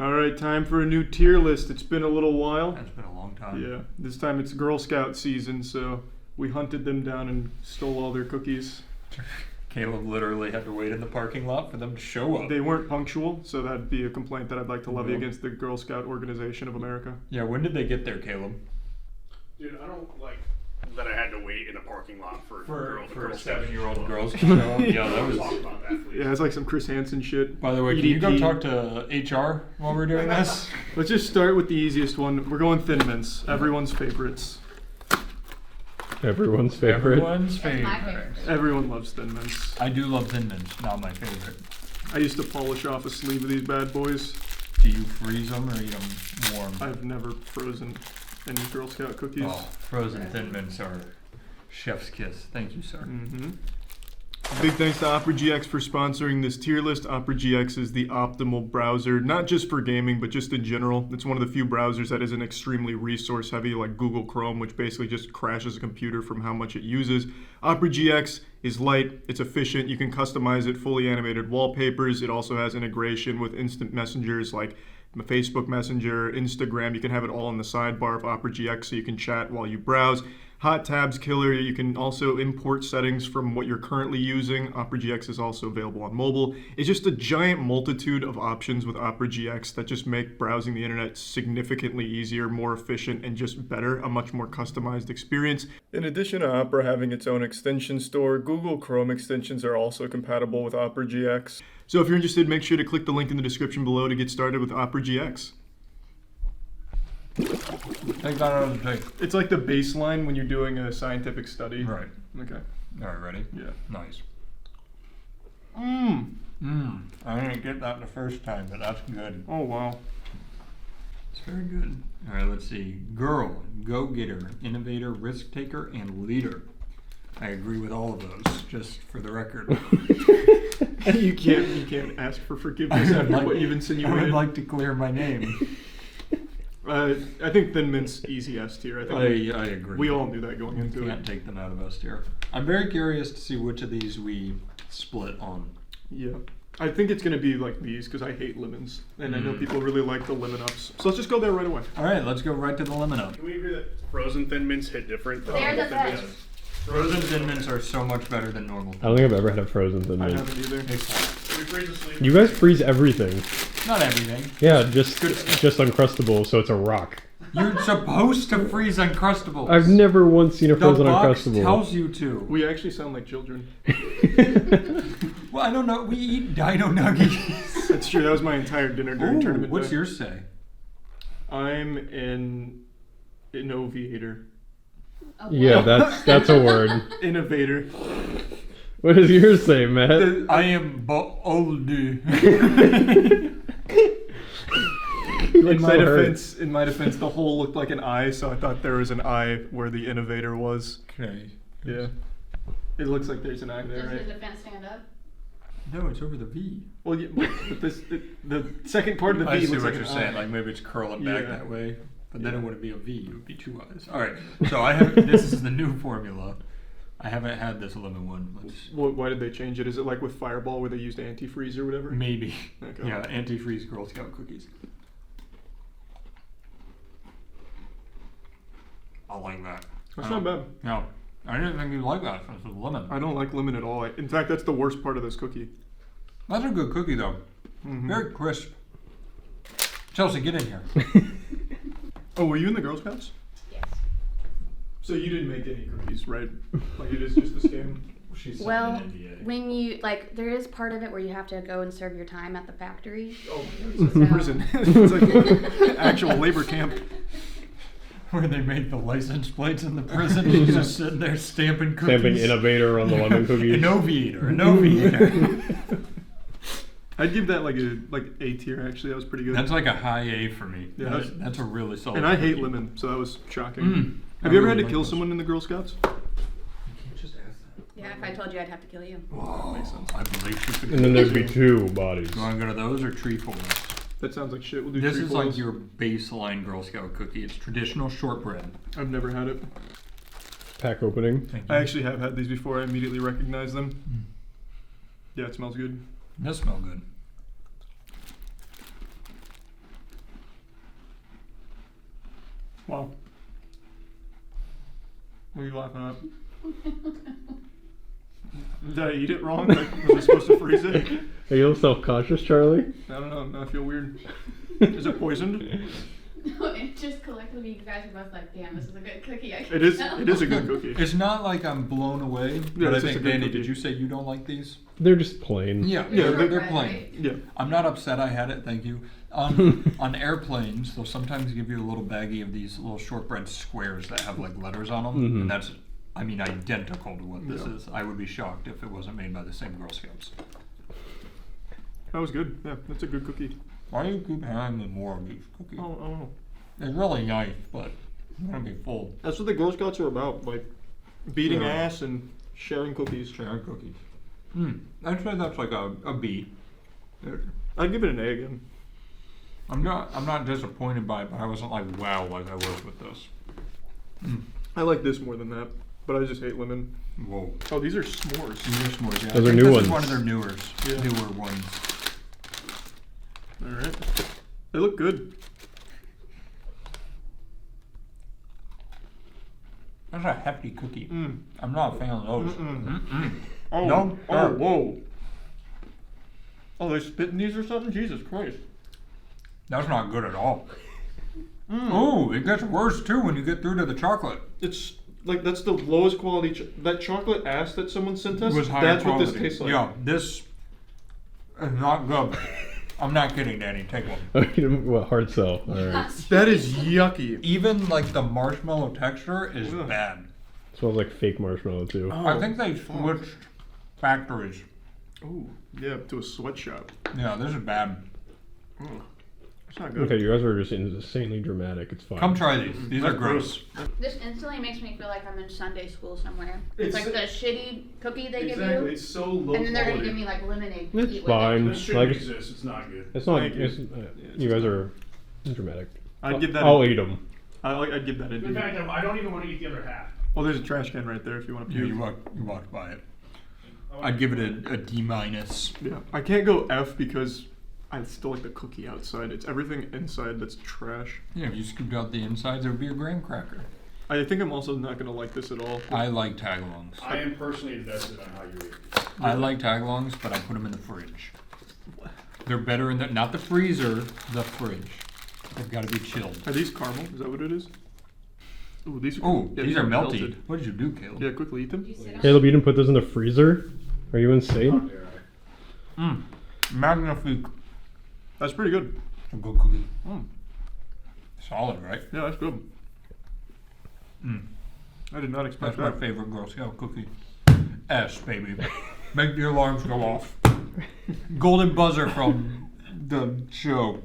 Alright, time for a new tier list. It's been a little while. That's been a long time. Yeah, this time it's Girl Scout season, so we hunted them down and stole all their cookies. Caleb literally had to wait in the parking lot for them to show up. They weren't punctual, so that'd be a complaint that I'd like to levy against the Girl Scout Organization of America. Yeah, when did they get there, Caleb? Dude, I don't like that I had to wait in a parking lot for a 7-year-old girls to show up. Yeah, that was. Yeah, it's like some Chris Hansen shit. By the way, can you go talk to HR while we're doing this? Let's just start with the easiest one. We're going Thin Mints, everyone's favorites. Everyone's favorite. Everyone's favorite. Everyone loves Thin Mints. I do love Thin Mints, not my favorite. I used to polish off a sleeve of these bad boys. Do you freeze them or eat them warm? I've never frozen any Girl Scout cookies. Oh, frozen Thin Mints are chef's kiss. Thank you, sir. Mm-hmm. Big thanks to Opera GX for sponsoring this tier list. Opera GX is the optimal browser, not just for gaming, but just in general. It's one of the few browsers that isn't extremely resource heavy like Google Chrome, which basically just crashes a computer from how much it uses. Opera GX is light, it's efficient, you can customize it, fully animated wallpapers. It also has integration with instant messengers like Facebook Messenger, Instagram. You can have it all in the sidebar of Opera GX so you can chat while you browse. Hot tabs killer. You can also import settings from what you're currently using. Opera GX is also available on mobile. It's just a giant multitude of options with Opera GX that just make browsing the internet significantly easier, more efficient, and just better, a much more customized experience. In addition to Opera having its own extension store, Google Chrome extensions are also compatible with Opera GX. So if you're interested, make sure to click the link in the description below to get started with Opera GX. Take that out of the tape. It's like the baseline when you're doing a scientific study. Right. Okay. Alright, ready? Yeah. Nice. Mmm. I didn't get that the first time, but that's good. Oh, wow. It's very good. Alright, let's see. Girl, go-getter, innovator, risk-taker, and leader. I agree with all of those, just for the record. You can't ask for forgiveness after what you've insinuated. I would like to clear my name. I think Thin Mint's easy S tier. I agree. We all knew that going into it. You can't take them out of S tier. I'm very curious to see which of these we split on. Yeah. I think it's going to be like these because I hate lemons. And I know people really like the lemon ups. So let's just go there right away. Alright, let's go right to the lemon up. Can we agree that frozen Thin Mints hit different than They're the Thin best. Mints? Frozen Thin Mints are so much better than normal. I don't think I've ever had a frozen Thin Mint. I haven't either. Can we freeze the sleeve? You guys freeze everything. Not everything. Yeah, just Uncrustable, so it's a rock. You're supposed to freeze Uncrustables. I've never once seen a The frozen box Uncrustable. tells you to. We actually sound like children. Well, I don't know. We eat Dino Nuggies. That's true. That was my entire dinner during tournament What's day. yours say? I'm an innovator. Yeah, that's a word. Innovator. What does yours say, Matt? I am old. In my defense, the hole looked like an eye, so I thought there was an eye where the innovator was. Okay. Yeah. It looks like there's an eye there, Does right? the defense stand up? No, it's over the V. Well, yeah, but the second part of the V I see looks what like you're an saying. eye. Like maybe it's curling back Yeah. that way, but then it wouldn't be a V. It would be two eyes. All right. So I have. This is the new formula. I haven't had this lemon one. Why did they change it? Is it like with Fireball where they used antifreeze or whatever? Maybe. Okay. Yeah, antifreeze Girl Scout cookies. I like that. That's not bad. No, I didn't think you'd like that. It's with lemon. I don't like lemon at all. In fact, that's the worst part of this cookie. That's a good cookie though. Mm-hmm. Very crisp. Chelsea, get in here. Oh, were you in the Girl Scouts? Yes. So you didn't make any cookies, right? Like it is just a scam? She's Well, when you like, there is part of it where you have to go and serve your time at the factory. Oh, it's like prison. It's like an actual labor camp. Where they make the license plates in the prison. She's just sitting there stamping cookies. Stamping innovator on the lemon cookies. Innovator. I'd give that like A tier. Actually, that was pretty good. That's like a high A for me. Yeah, that's a really solid. And I hate cookie. lemon, so that was shocking. I Have you ever really had to like kill those. someone in the Girl Scouts? Yeah, if I told you, I'd have to kill you. Whoa, makes sense. I believe she could. And then there'd be two bodies. You want to go to those or trefoils? That sounds like shit. We'll do This is like trefoils. your baseline Girl Scout cookie. It's traditional shortbread. I've never had it. Pack opening. Thank you. I actually have had these before. I immediately recognize them. Yeah, it smells good. It does smell good. Wow. What are you laughing at? Did I eat it wrong? Like, was I supposed to freeze it? Are you a little self-conscious, Charlie? I don't know. I feel weird. Is it poisoned? No, it just collectively, you guys are both like, damn, this is a good cookie. I can It is. tell. It is a good cookie. It's not like I'm blown away. Yeah, but I it's just a think, good Danny, cookie. did you say you don't like these? They're just plain. Yeah, Yeah, they're Shortbread, plain. right? Yeah. I'm not upset I had it, thank you. On airplanes, they'll sometimes give you a little baggie of these little shortbread squares that have like letters on them. Mhm. And that's, I mean, identical to what this Yeah. is. I would be shocked if it wasn't made by the same Girl Scouts. That was good. Yeah, that's a good cookie. Why do you keep having me more of these cookies? Oh, I don't know. It's really nice, but I'm gonna be full. That's what the Girl Scouts are about. Like beating Yeah. ass and sharing cookies. Sharing cookies. I'd say that's like a B. I'd give it an A again. I'm not disappointed by it, but I wasn't like wow like I was with this. I like this more than that, but I just hate lemon. Whoa. Oh, these are s'mores. These are s'mores, yeah. Those I are think new this ones. is one of their Yeah. newer ones. All right. They look good. That's a hefty cookie. Mm. I'm not a fan of those. Oh, No, oh, sir. whoa. Oh, they spit in these or something? Jesus Christ. That's not good at all. Mm. Oh, it gets worse too when you get through to the chocolate. It's like that's the lowest quality. That chocolate ass that someone sent us. Was higher That's what quality. this tastes like. Yeah, this is not good. I'm not kidding, Danny. Take one. What, hard sell. All right. That is yucky. Even like the marshmallow texture is Ugh. bad. Smells like fake marshmallow too. Oh, I think they switched factories. Ooh, yeah, to a sweatshop. Yeah, this is bad. It's not good. Okay, you guys are just insanely dramatic. It's fine. Come try these. These are That's gross. This instantly makes me feel like I'm in Sunday school somewhere. It's It's like the shitty cookie they give Exactly. you. It's so low And then they're gonna quality. give me like lemonade. to It's eat with it. fine. That shouldn't Like, exist. It's not good. it's not. Thank you. You guys are dramatic. I'd give that. I'll eat them. I'd give that a In D. fact, I don't even want to eat the other half. Well, there's a trash can right there if you want to Yeah, puke. you walked by it. I'd give it a D minus. Yeah, I can't go F because I still like the cookie outside. It's everything inside that's trash. Yeah, if you scooped out the insides, it would be a graham cracker. I think I'm also not gonna like this at all. I like tagalongs. I am personally invested on how you eat. I like tagalongs, but I put them in the fridge. They're better in the not the freezer, the fridge. They've got to be chilled. Are these caramel? Is that what it is? Ooh, these are these are melty. What did you do, Caleb? Yeah, quickly eat them. Caleb, you didn't put this in the freezer? Are you insane? Magnifique. That's pretty good. A good cookie. Solid, right? Yeah, that's good. I did not expect That's that. my favorite Girl Scout cookie. S, baby. Make the alarms go off. Golden buzzer from the show.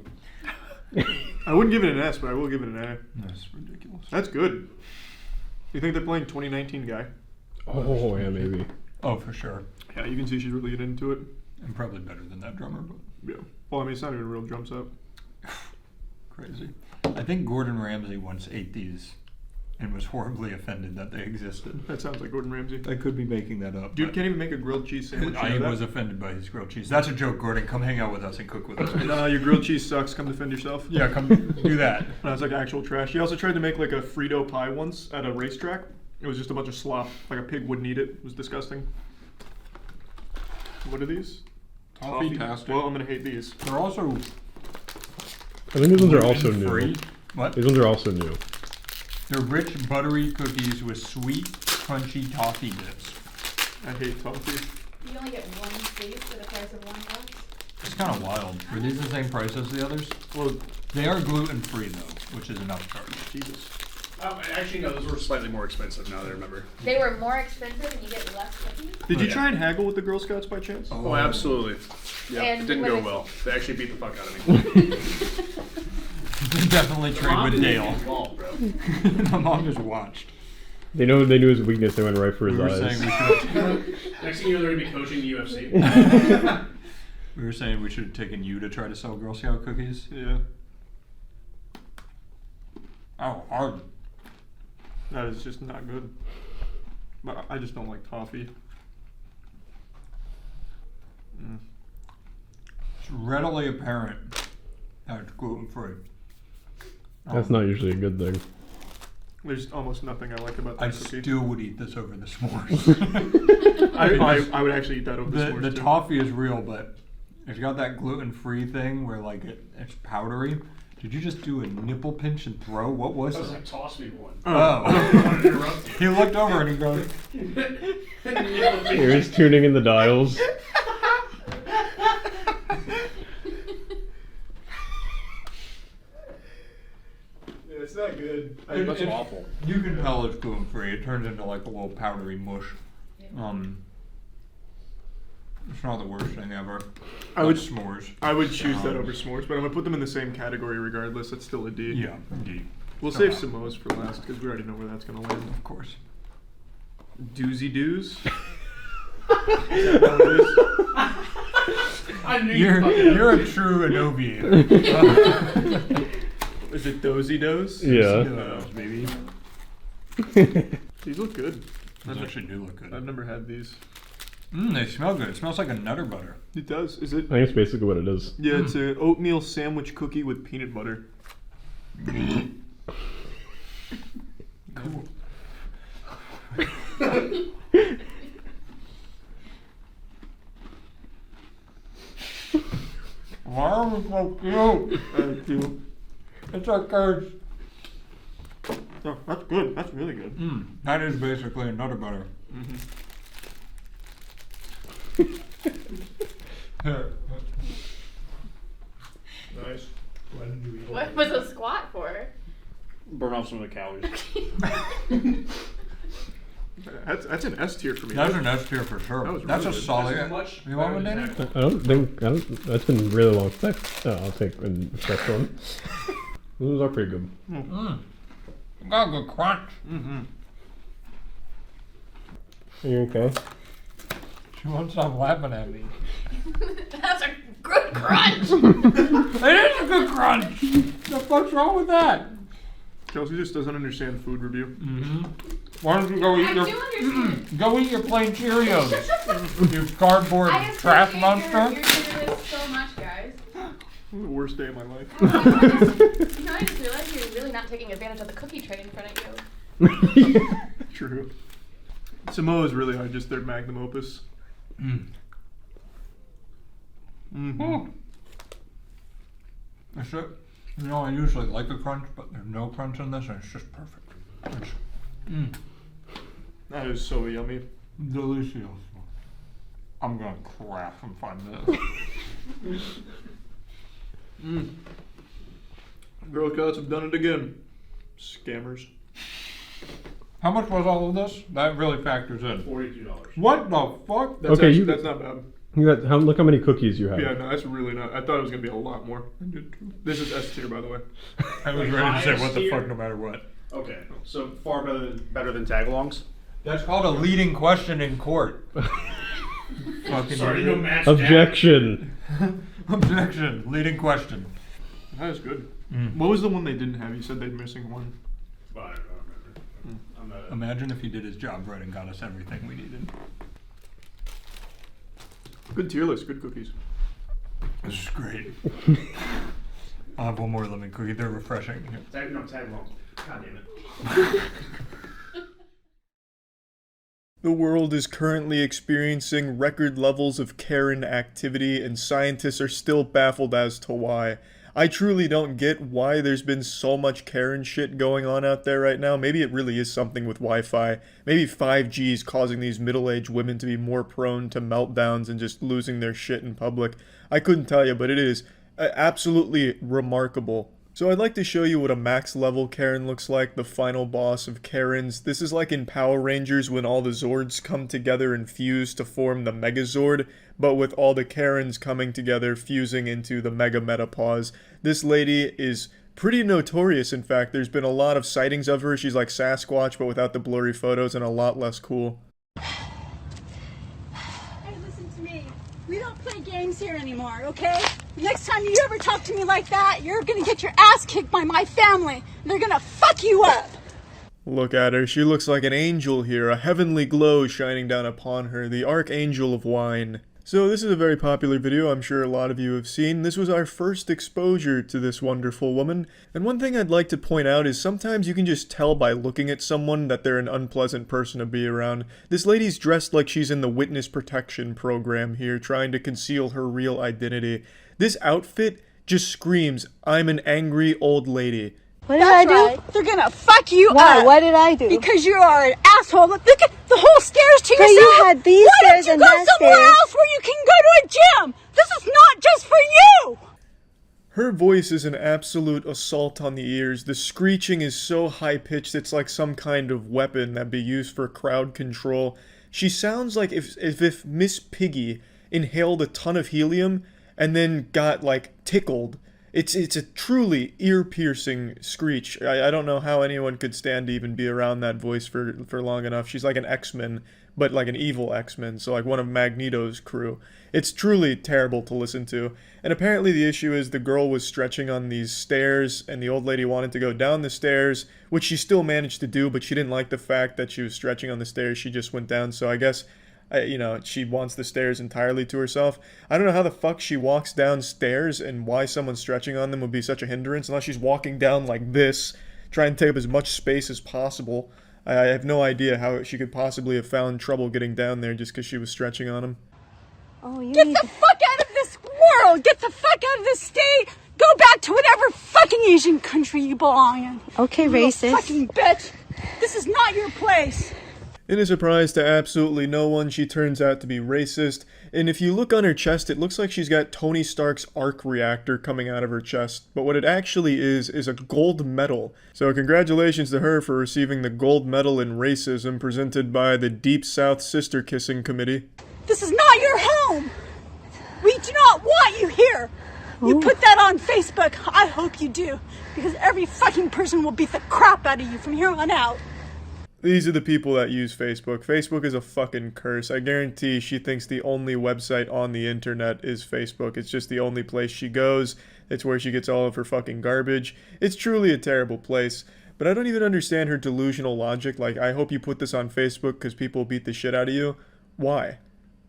I wouldn't give it an S, but I will give it an A. That's ridiculous. That's good. You think they're playing 2019 guy? Oh, yeah, maybe. Oh, for sure. Yeah, you can see she's really getting into it. And probably better than that drummer, but yeah. Well, I mean, it's not even a real drum set. Crazy. I think Gordon Ramsay once ate these and was horribly offended that they existed. That sounds like Gordon Ramsay. I could be making that up. Dude can't even make a grilled cheese sandwich. I was offended by his grilled cheese. That's a joke, Gordon. Come hang out with us and cook with us. No, your grilled cheese sucks. Come defend yourself. Yeah, come do that. No, it's like actual trash. He also tried to make like a Frito pie once at a racetrack. It was just a bunch of slop. Like a pig wouldn't eat it. It was disgusting. What are these? Toffee-tastic. Well, I'm gonna hate these. They're also... I think these ones are also new. Gluten-free. What? These ones are also new. They're rich, buttery cookies with sweet, crunchy toffee dips. I hate toffee. You only get one piece for the price of $1. It's kind of wild. Were these the same price as the others? Well, they are gluten-free though, which is an upcharge. Jesus. Actually, no, those were slightly more expensive now that I remember. They were more expensive and you get less cookies? Did you try and haggle with the Girl Scouts by chance? Oh, absolutely. Yeah, And it didn't when go it's- well. They actually beat the fuck out of me. Definitely trade with Dale. Involved, bro. My mom just watched. They knew his weakness. They went right for his We were eyes. saying we should. Next thing you know, they're gonna be coaching the UFC. We were saying we should have taken you to try to sell Girl Scout cookies. Yeah. Oh, hard. That is just not good. But I just don't like toffee. It's readily apparent that it's gluten-free. That's not usually a good thing. There's almost nothing I like about I that cookie. still would eat this over the s'mores. I would actually eat that over the s'mores The too. toffee is real, but it's got that gluten-free thing where like it's powdery. Did you just do a nipple pinch and throw? What was That was it? like toss me one. Oh. He looked over and he goes. Here's tuning in the dials. It's not good. That's awful. You can tell it's gluten-free. It turns into like a little powdery mush. It's not the worst thing ever. I would s'mores. I would choose that over s'mores, but I'm gonna put them in the same category regardless. That's still a D. Yeah, D. We'll So save bad. Samoa's for last because we already know where that's gonna land. Of course. Doozy doos. I knew You're a true innovator. Is it dozy does? Yeah. Baby. These look good. Those actually do look good. I've never had these. They smell good. It smells like a Nutter Butter. It does. Is it? I think it's basically what it is. Yeah, it's an oatmeal sandwich cookie with peanut butter. Cool. Why are we so cute? Thank you. It's like curds. Oh, that's good. That's really good. That is basically a Nutter Butter. Nice. What was a squat for? Burn off some of the calories. That's an S tier for me. That's an S tier for sure. That was That's really a good. solid. That's much You want one, better Danny? than I don't. That's been really long. I'll take a fresh one. Those are pretty good. Got a good crunch. Are you okay? She won't stop laughing at me. That's a good crunch. It is a good crunch. The fuck's wrong with that? Kelsey just doesn't understand food review. Why don't you go eat I your do understand. go eat your plain Cheerios? You cardboard I trash appreciate monster. your generous so much, guys. The worst day of my life. You know, I just realized you're really not taking advantage of the cookie tray in front of you. True. Samoa is really hard, just their magnum opus. That's it. You know, I usually like a crunch, but there's no crunch in this, and it's just perfect. That is so yummy. Delicious. I'm gonna crash in 5 minutes. Girl Scouts have done it again. Scammers. How much was all of this? That really factors in. $42. What the fuck? That's Okay, actually, that's not bad. You got look how many cookies you have. Yeah, no, that's really not. I thought it was gonna be a lot more. This is S tier, by the way. I was ready to say what the fuck no matter what. Okay, so far better than tagalongs. That's called a leading question in court. Fucking Sorry, no match. Objection. Objection. Leading question. That is good. What was the one they didn't have? You said they're missing one. Well, I don't remember. Imagine if he did his job right and got us everything we needed. Good tier list. Good cookies. This is great. I'll have one more lemon cookie. They're refreshing. Tag along. God damn it. The world is currently experiencing record levels of Karen activity, and scientists are still baffled as to why. I truly don't get why there's been so much Karen shit going on out there right now. Maybe it really is something with Wi-Fi. Maybe 5G is causing these middle-aged women to be more prone to meltdowns and just losing their shit in public. I couldn't tell you, but it is absolutely remarkable. So I'd like to show you what a max level Karen looks like, the final boss of Karens. This is like in Power Rangers when all the Zords come together and fuse to form the Megazord, but with all the Karens coming together, fusing into the Mega Metapause. This lady is pretty notorious, in fact. There's been a lot of sightings of her. She's like Sasquatch, but without the blurry photos and a lot less cool. Hey, listen to me. We don't play games here anymore, okay? Next time you ever talk to me like that, you're gonna get your ass kicked by my family. They're gonna fuck you up. Look at her. She looks like an angel here, a heavenly glow shining down upon her, the Archangel of Wine. So this is a very popular video I'm sure a lot of you have seen. This was our first exposure to this wonderful woman. And one thing I'd like to point out is sometimes you can just tell by looking at someone that they're an unpleasant person to be around. This lady's dressed like she's in the witness protection program here, trying to conceal her real identity. This outfit just screams, I'm an angry old lady. What did I do? Right. They're gonna fuck you up. What did I do? Because you are an asshole. Look at the whole stairs to But yourself. you had these Why stairs don't and you that go somewhere stairs? else where you can go to a gym? This is not just for you. Her voice is an absolute assault on the ears. The screeching is so high-pitched it's like some kind of weapon that'd be used for crowd control. She sounds like if Miss Piggy inhaled a ton of helium and then got, like, tickled. It's a truly ear-piercing screech. I don't know how anyone could stand to even be around that voice for long enough. She's like an X-Men, but like an evil X-Men, so like one of Magneto's crew. It's truly terrible to listen to. And apparently the issue is the girl was stretching on these stairs, and the old lady wanted to go down the stairs, which she still managed to do, but she didn't like the fact that she was stretching on the stairs. She just went down, so I guess you know, she wants the stairs entirely to herself. I don't know how the fuck she walks downstairs and why someone stretching on them would be such a hindrance unless she's walking down like this, trying to take up as much space as possible. I have no idea how she could possibly have found trouble getting down there just because she was stretching on them. Oh, you Get the fuck out of this world! Get the fuck out of this state! Go back to whatever fucking Asian country you belong in. Okay, You racist. fucking bitch! This is not your place! In a surprise to absolutely no one, she turns out to be racist, and if you look on her chest, it looks like she's got Tony Stark's arc reactor coming out of her chest, but what it actually is a gold medal. So congratulations to her for receiving the gold medal in racism presented by the Deep South Sister Kissing Committee. This is not your home! We do not want you here! You put that on Facebook, I hope you do, because every fucking person will beat the crap out of you from here on out. These are the people that use Facebook. Facebook is a fucking curse. I guarantee she thinks the only website on the internet is Facebook. It's just the only place she goes. It's where she gets all of her fucking garbage. It's truly a terrible place. But I don't even understand her delusional logic. Like, I hope you put this on Facebook because people beat the shit out of you. Why?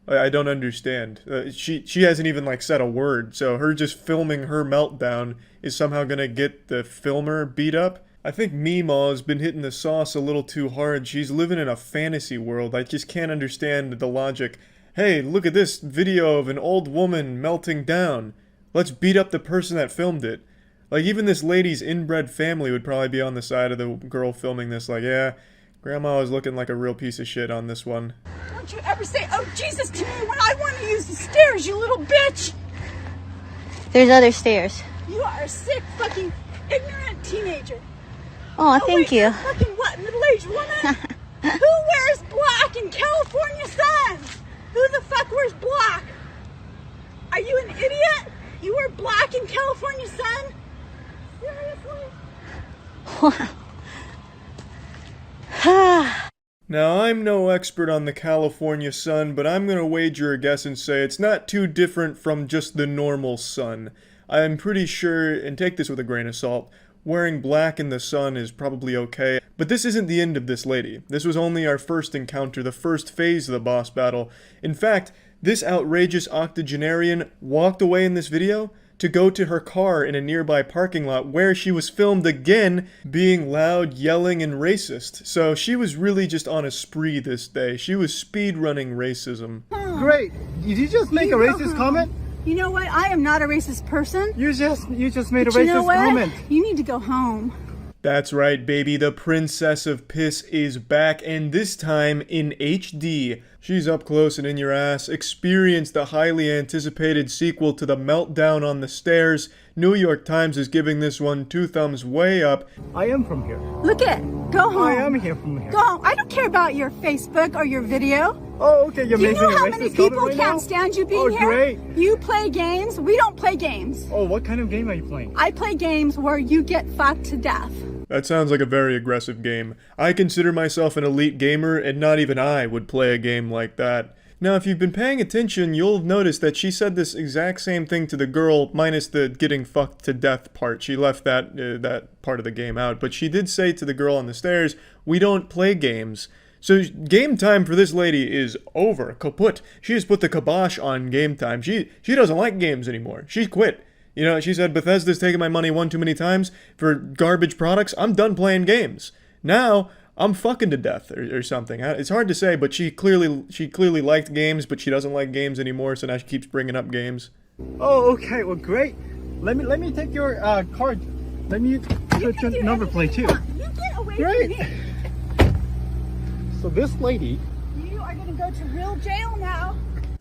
I don't understand. She hasn't even, like, said a word. So her just filming her meltdown is somehow gonna get the filmer beat up? I think Meemaw's been hitting the sauce a little too hard. She's living in a fantasy world. I just can't understand the logic. Hey, look at this video of an old woman melting down. Let's beat up the person that filmed it. Like, even this lady's inbred family would probably be on the side of the girl filming this, like, yeah, grandma was looking like a real piece of shit on this one. Don't you ever say, oh Jesus, to me when I want to use the stairs, you little bitch! There's other stairs. You are a sick, fucking, ignorant teenager. Oh, thank you. Fucking what, middle-aged woman? Who wears black in California sun? Who the fuck wears black? Are you an idiot? You wear black in California sun? Seriously? Now, I'm no expert on the California sun, but I'm gonna wager a guess and say it's not too different from just the normal sun. I'm pretty sure, and take this with a grain of salt, wearing black in the sun is probably okay. But this isn't the end of this lady. This was only our first encounter, the first phase of the boss battle. In fact, this outrageous octogenarian walked away in this video to go to her car in a nearby parking lot where she was filmed again being loud, yelling, and racist. So she was really just on a spree this day. She was speedrunning racism. Great. Did you just make a racist comment? You know what? I am not a racist person. You just made a But you know racist what? comment. You need to go home. That's right, baby. The Princess of Piss is back, and this time in HD. She's up close and in your ass. Experience the highly anticipated sequel to The Meltdown on the Stairs. New York Times is giving this one 2 thumbs way up. I am from here. Look it. Go home. I am here from here. Go home. I don't care about your Facebook or your video. Oh, okay. You're Do you making know a how racist many comment people right can't now? stand you being Oh, here? great. You play games. We don't play games. Oh, what kind of game are you playing? I play games where you get fucked to death. That sounds like a very aggressive game. I consider myself an elite gamer, and not even I would play a game like that. Now, if you've been paying attention, you'll notice that she said this exact same thing to the girl, minus the getting fucked to death part. She left that part of the game out, but she did say to the girl on the stairs, we don't play games. So game time for this lady is over, kaput. She has put the kibosh on game time. She doesn't like games anymore. She quit. You know, she said, Bethesda's taken my money one too many times for garbage products. I'm done playing games. Now, I'm fucking to death or something. It's hard to say, but she clearly liked games, but she doesn't like games anymore, so now she keeps bringing up games. Oh, okay. Well, great. Let me take your card. Let me put your number plate too. You get away Great. from me. So this lady. You are going to go to real jail now.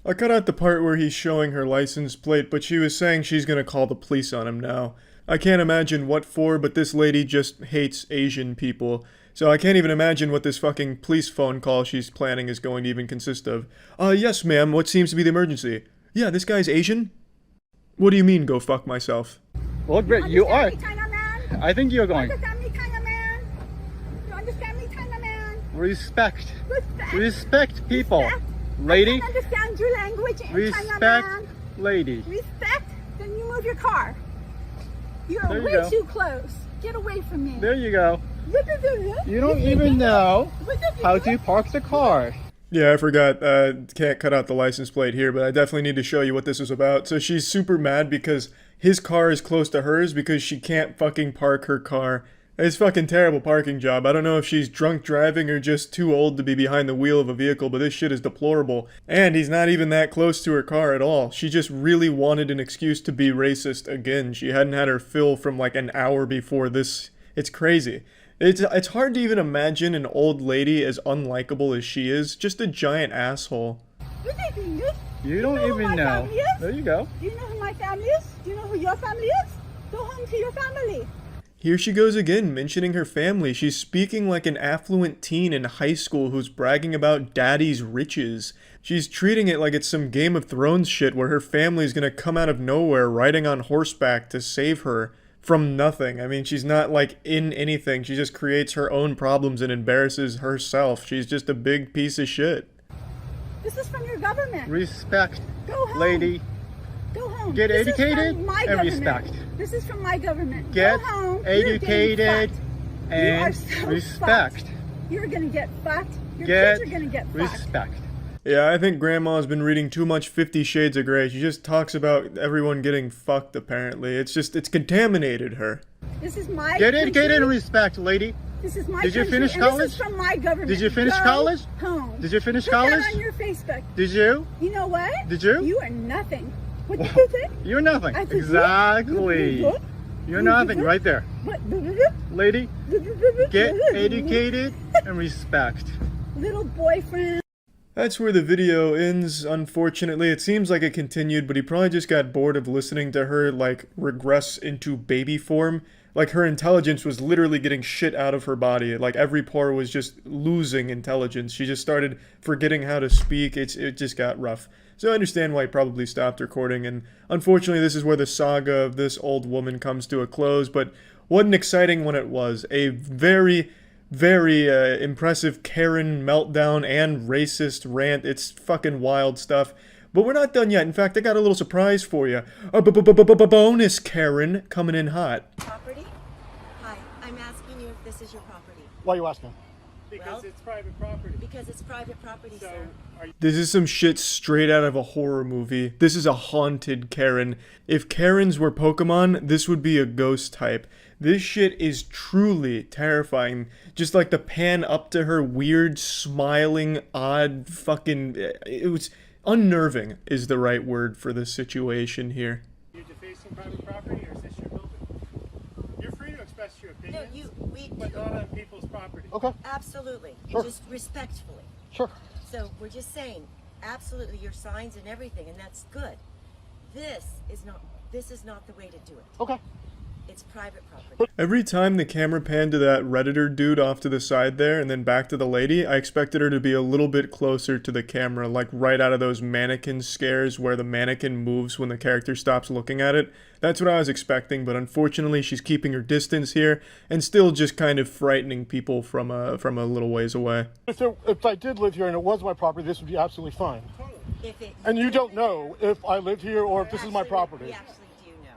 I cut out the part where he's showing her license plate, but she was saying she's gonna call the police on him now. I can't imagine what for, but this lady just hates Asian people. So I can't even imagine what this fucking police phone call she's planning is going to even consist of. Yes ma'am, what seems to be the emergency? Yeah, this guy's Asian? What do you mean, go fuck myself? Well, great, you are. Kind of man? I think you're going. You understand me, kind of man? You understand me, kind of man? Respect. Respect. Respect people. Respect. Lady. I don't understand your language. Respect, man. lady. Respect? Then you move your car. You're There you way go. too close. Get away from me. There you go. You don't even know how to park the car. Yeah, I forgot. Can't cut out the license plate here, but I definitely need to show you what this is about. So she's super mad because his car is close to hers because she can't fucking park her car. It's fucking terrible parking job. I don't know if she's drunk driving or just too old to be behind the wheel of a vehicle, but this shit is deplorable. And he's not even that close to her car at all. She just really wanted an excuse to be racist again. She hadn't had her fill from like an hour before this. It's crazy. It's hard to even imagine an old lady as unlikable as she is. Just a giant asshole. You don't even know. There you go. Do you know who my family is? Do you know who your family is? Go home to your family. Here she goes again, mentioning her family. She's speaking like an affluent teen in high school who's bragging about daddy's riches. She's treating it like it's some Game of Thrones shit where her family's gonna come out of nowhere riding on horseback to save her from nothing. I mean, she's not like in anything. She just creates her own problems and embarrasses herself. She's just a big piece of shit. This is from your government. Respect, Go home. lady. Go home. Get This is educated from my and government. respect. This is from my government. Get Go home. educated You are and so respect. fucked. You're gonna get fucked. Your Get kids are gonna get fucked. respect. Yeah, I think Grandma's been reading too much 50 Shades of Grey. She just talks about everyone getting fucked, apparently. It's contaminated her. This is my Get country. educated and respect, lady. This is my Did you country, finish and college? This is from my government. Did you finish Go college? Home. Did you finish Put college? that on your Facebook. Did you? You know what? Did you? You are nothing. What did you think? You're nothing. I said, Exactly. Look. You're nothing right there. Lady, get educated and respect. Little boyfriend. That's where the video ends, unfortunately. It seems like it continued, but he probably just got bored of listening to her, like, regress into baby form. Like, her intelligence was literally getting shit out of her body. Like, every pore was just losing intelligence. She just started forgetting how to speak. It just got rough. So I understand why he probably stopped recording, and unfortunately this is where the saga of this old woman comes to a close, but what an exciting one it was. A very impressive Karen meltdown and racist rant. It's fucking wild stuff. But we're not done yet. In fact, I got a little surprise for you. A bonus Karen coming in hot. Property? Hi, I'm asking you if this is your property. Why are you asking? Because it's private property. Because it's private property, sir. This is some shit straight out of a horror movie. This is a haunted Karen. If Karens were Pokemon, this would be a ghost type. This shit is truly terrifying. Just like the pan up to her weird, smiling, odd fucking... It was unnerving is the right word for this situation here. You're defacing private property, or is this your building? You're free to express your opinions, but not on people's property. Okay. Absolutely. Sure. Just respectfully. Sure. So we're just saying, absolutely, your signs and everything, and that's good. This is not the way to do it. Okay. It's private property. Every time the camera panned to that Redditor dude off to the side there and then back to the lady, I expected her to be a little bit closer to the camera, like right out of those mannequin scares where the mannequin moves when the character stops looking at it. That's what I was expecting, but unfortunately she's keeping her distance here and still just kind of frightening people from a little ways away. So if I did live here and it was my property, this would be absolutely fine. And you don't know if I live here or if this is my property. We actually do know.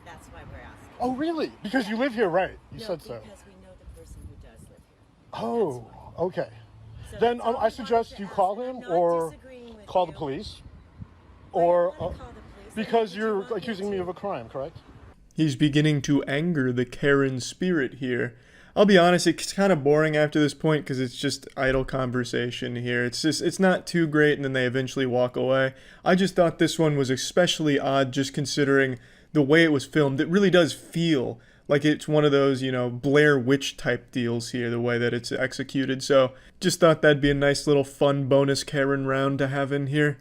That's why we're asking. Oh, really? Because you live here, right? You said so. Because we know the person who does live here. Oh, okay. Then I suggest you call him or call the police. Or because you're accusing me of a crime, correct? He's beginning to anger the Karen spirit here. I'll be honest, it's kind of boring after this point because it's just idle conversation here. It's not too great, and then they eventually walk away. I just thought this one was especially odd just considering the way it was filmed. It really does feel like it's one of those, you know, Blair Witch type deals here, the way that it's executed. So just thought that'd be a nice little fun bonus Karen round to have in here.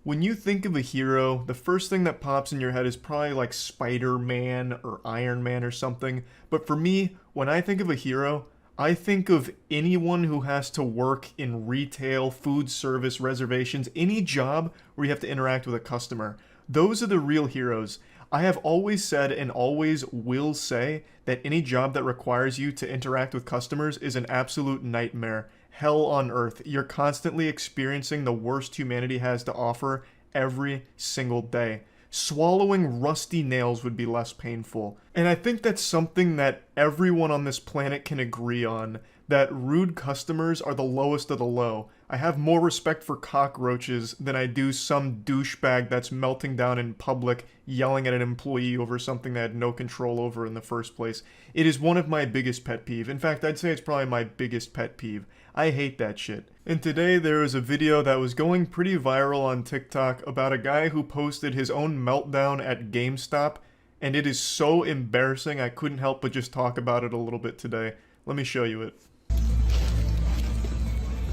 When you think of a hero, the first thing that pops in your head is probably like Spider-Man or Iron Man or something. But for me, when I think of a hero, I think of anyone who has to work in retail, food service, reservations, any job where you have to interact with a customer. Those are the real heroes. I have always said and always will say that any job that requires you to interact with customers is an absolute nightmare. Hell on earth. You're constantly experiencing the worst humanity has to offer every single day. Swallowing rusty nails would be less painful. And I think that's something that everyone on this planet can agree on, that rude customers are the lowest of the low. I have more respect for cockroaches than I do some douchebag that's melting down in public, yelling at an employee over something they had no control over in the first place. It is one of my biggest pet peeve. In fact, I'd say it's probably my biggest pet peeve. I hate that shit. And today there was a video that was going pretty viral on TikTok about a guy who posted his own meltdown at GameStop, and it is so embarrassing I couldn't help but just talk about it a little bit today. Let me show you it.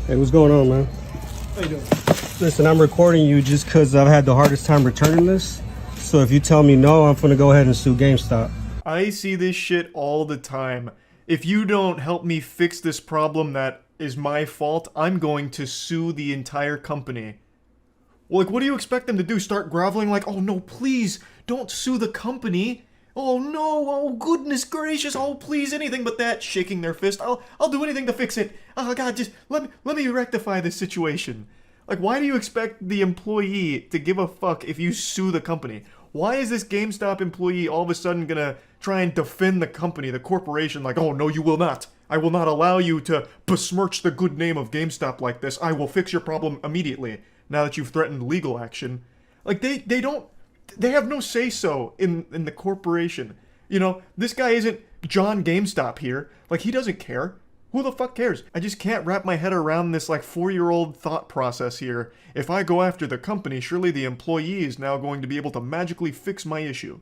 Hey, what's going on, man? How you doing? Listen, I'm recording you just because I've had the hardest time returning this. So if you tell me no, I'm gonna go ahead and sue GameStop. I see this shit all the time. If you don't help me fix this problem that is my fault, I'm going to sue the entire company. Well, like, what do you expect them to do? Start groveling like, oh no, please, don't sue the company. Oh no, oh goodness gracious, oh please, anything but that, shaking their fist. I'll do anything to fix it. Oh god, just let me rectify this situation. Like, why do you expect the employee to give a fuck if you sue the company? Why is this GameStop employee all of a sudden gonna try and defend the company, the corporation, like, oh no, you will not. I will not allow you to besmirch the good name of GameStop like this. I will fix your problem immediately, now that you've threatened legal action. Like, they have no say-so in the corporation. You know, this guy isn't John GameStop here. Like, he doesn't care. Who the fuck cares? I just can't wrap my head around this, like, 4-year-old thought process here. If I go after the company, surely the employee is now going to be able to magically fix my issue.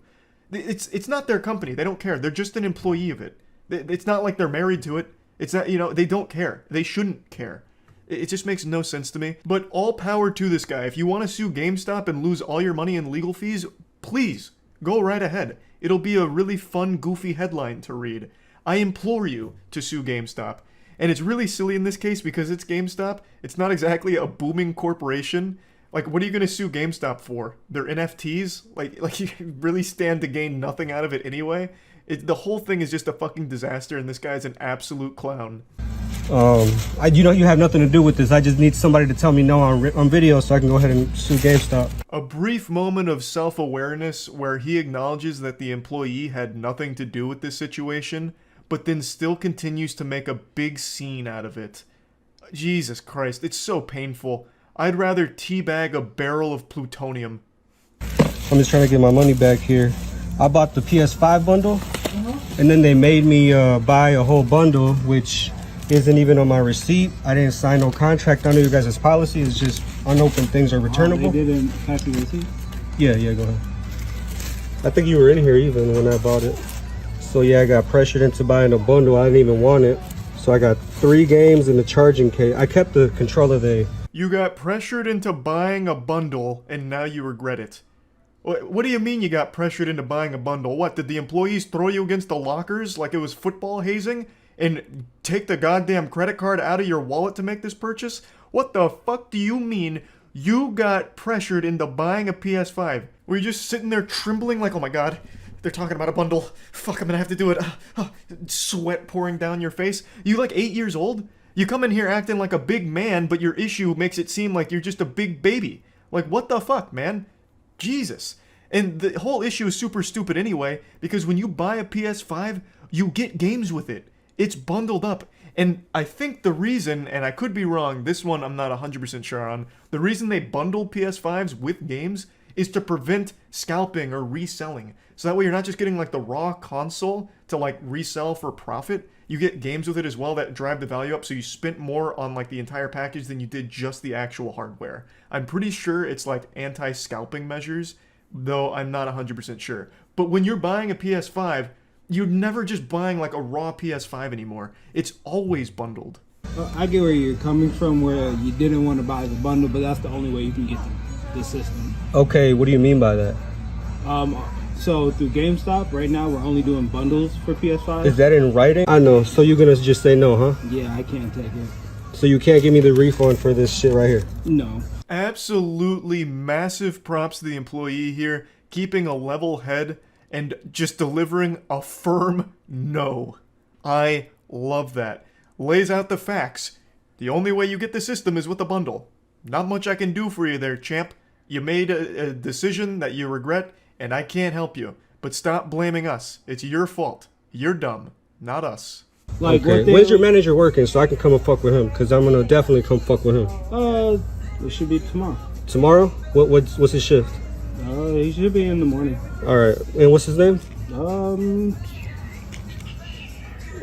It's not their company. They don't care. They're just an employee of it. It's not like they're married to it. It's not, you know, they don't care. They shouldn't care. It just makes no sense to me. But all power to this guy. If you want to sue GameStop and lose all your money in legal fees, please go right ahead. It'll be a really fun, goofy headline to read. I implore you to sue GameStop. And it's really silly in this case because it's GameStop. It's not exactly a booming corporation. Like, what are you going to sue GameStop for? Their NFTs? Like you really stand to gain nothing out of it anyway? The whole thing is just a fucking disaster, and this guy's an absolute clown. You know, you have nothing to do with this. I just need somebody to tell me no on video so I can go ahead and sue GameStop. A brief moment of self-awareness where he acknowledges that the employee had nothing to do with this situation, but then still continues to make a big scene out of it. Jesus Christ, it's so painful. I'd rather teabag a barrel of plutonium. I'm just trying to get my money back here. I bought the PS5 bundle, and then they made me buy a whole bundle, which isn't even on my receipt. I didn't sign no contract under you guys' policy. It's just unopened things are returnable. They didn't pass you the receipt? Yeah, go ahead. I think you were in here even when I bought it. So yeah, I got pressured into buying a bundle. I didn't even want it. So I got 3 games and the charging case. I kept the controller there. You got pressured into buying a bundle, and now you regret it. What do you mean you got pressured into buying a bundle? What, did the employees throw you against the lockers like it was football hazing? And take the goddamn credit card out of your wallet to make this purchase? What the fuck do you mean you got pressured into buying a PS5? Were you just sitting there trembling like, oh my god, they're talking about a bundle. Fuck, I'm gonna have to do it. Sweat pouring down your face. You like 8 years old? You come in here acting like a big man, but your issue makes it seem like you're just a big baby. Like, what the fuck, man? Jesus. And the whole issue is super stupid anyway, because when you buy a PS5, you get games with it. It's bundled up. And I think the reason, and I could be wrong, this one I'm not 100% sure on, the reason they bundle PS5s with games is to prevent scalping or reselling. So that way you're not just getting like the raw console to like resell for profit, you get games with it as well that drive the value up, so you spent more on like the entire package than you did just the actual hardware. I'm pretty sure it's like anti-scalping measures, though I'm not 100% sure. But when you're buying a PS5, you're never just buying like a raw PS5 anymore. It's always bundled. I get where you're coming from, where you didn't want to buy the bundle, but that's the only way you can get the system. Okay, what do you mean by that? So through GameStop, right now we're only doing bundles for PS5. Is that in writing? I know, so you're gonna just say no, huh? Yeah, I can't take it. So you can't give me the refund for this shit right here? No. Absolutely massive props to the employee here, keeping a level head and just delivering a firm no. I love that. Lays out the facts. The only way you get the system is with a bundle. Not much I can do for you there, champ. You made a decision that you regret, and I can't help you. But stop blaming us. It's your fault. You're dumb, not us. Like, okay, when's your manager working so I can come and fuck with him? Because I'm gonna definitely come fuck with him. It should be tomorrow. Tomorrow? What's his shift? He should be in the morning. Alright, and what's his name?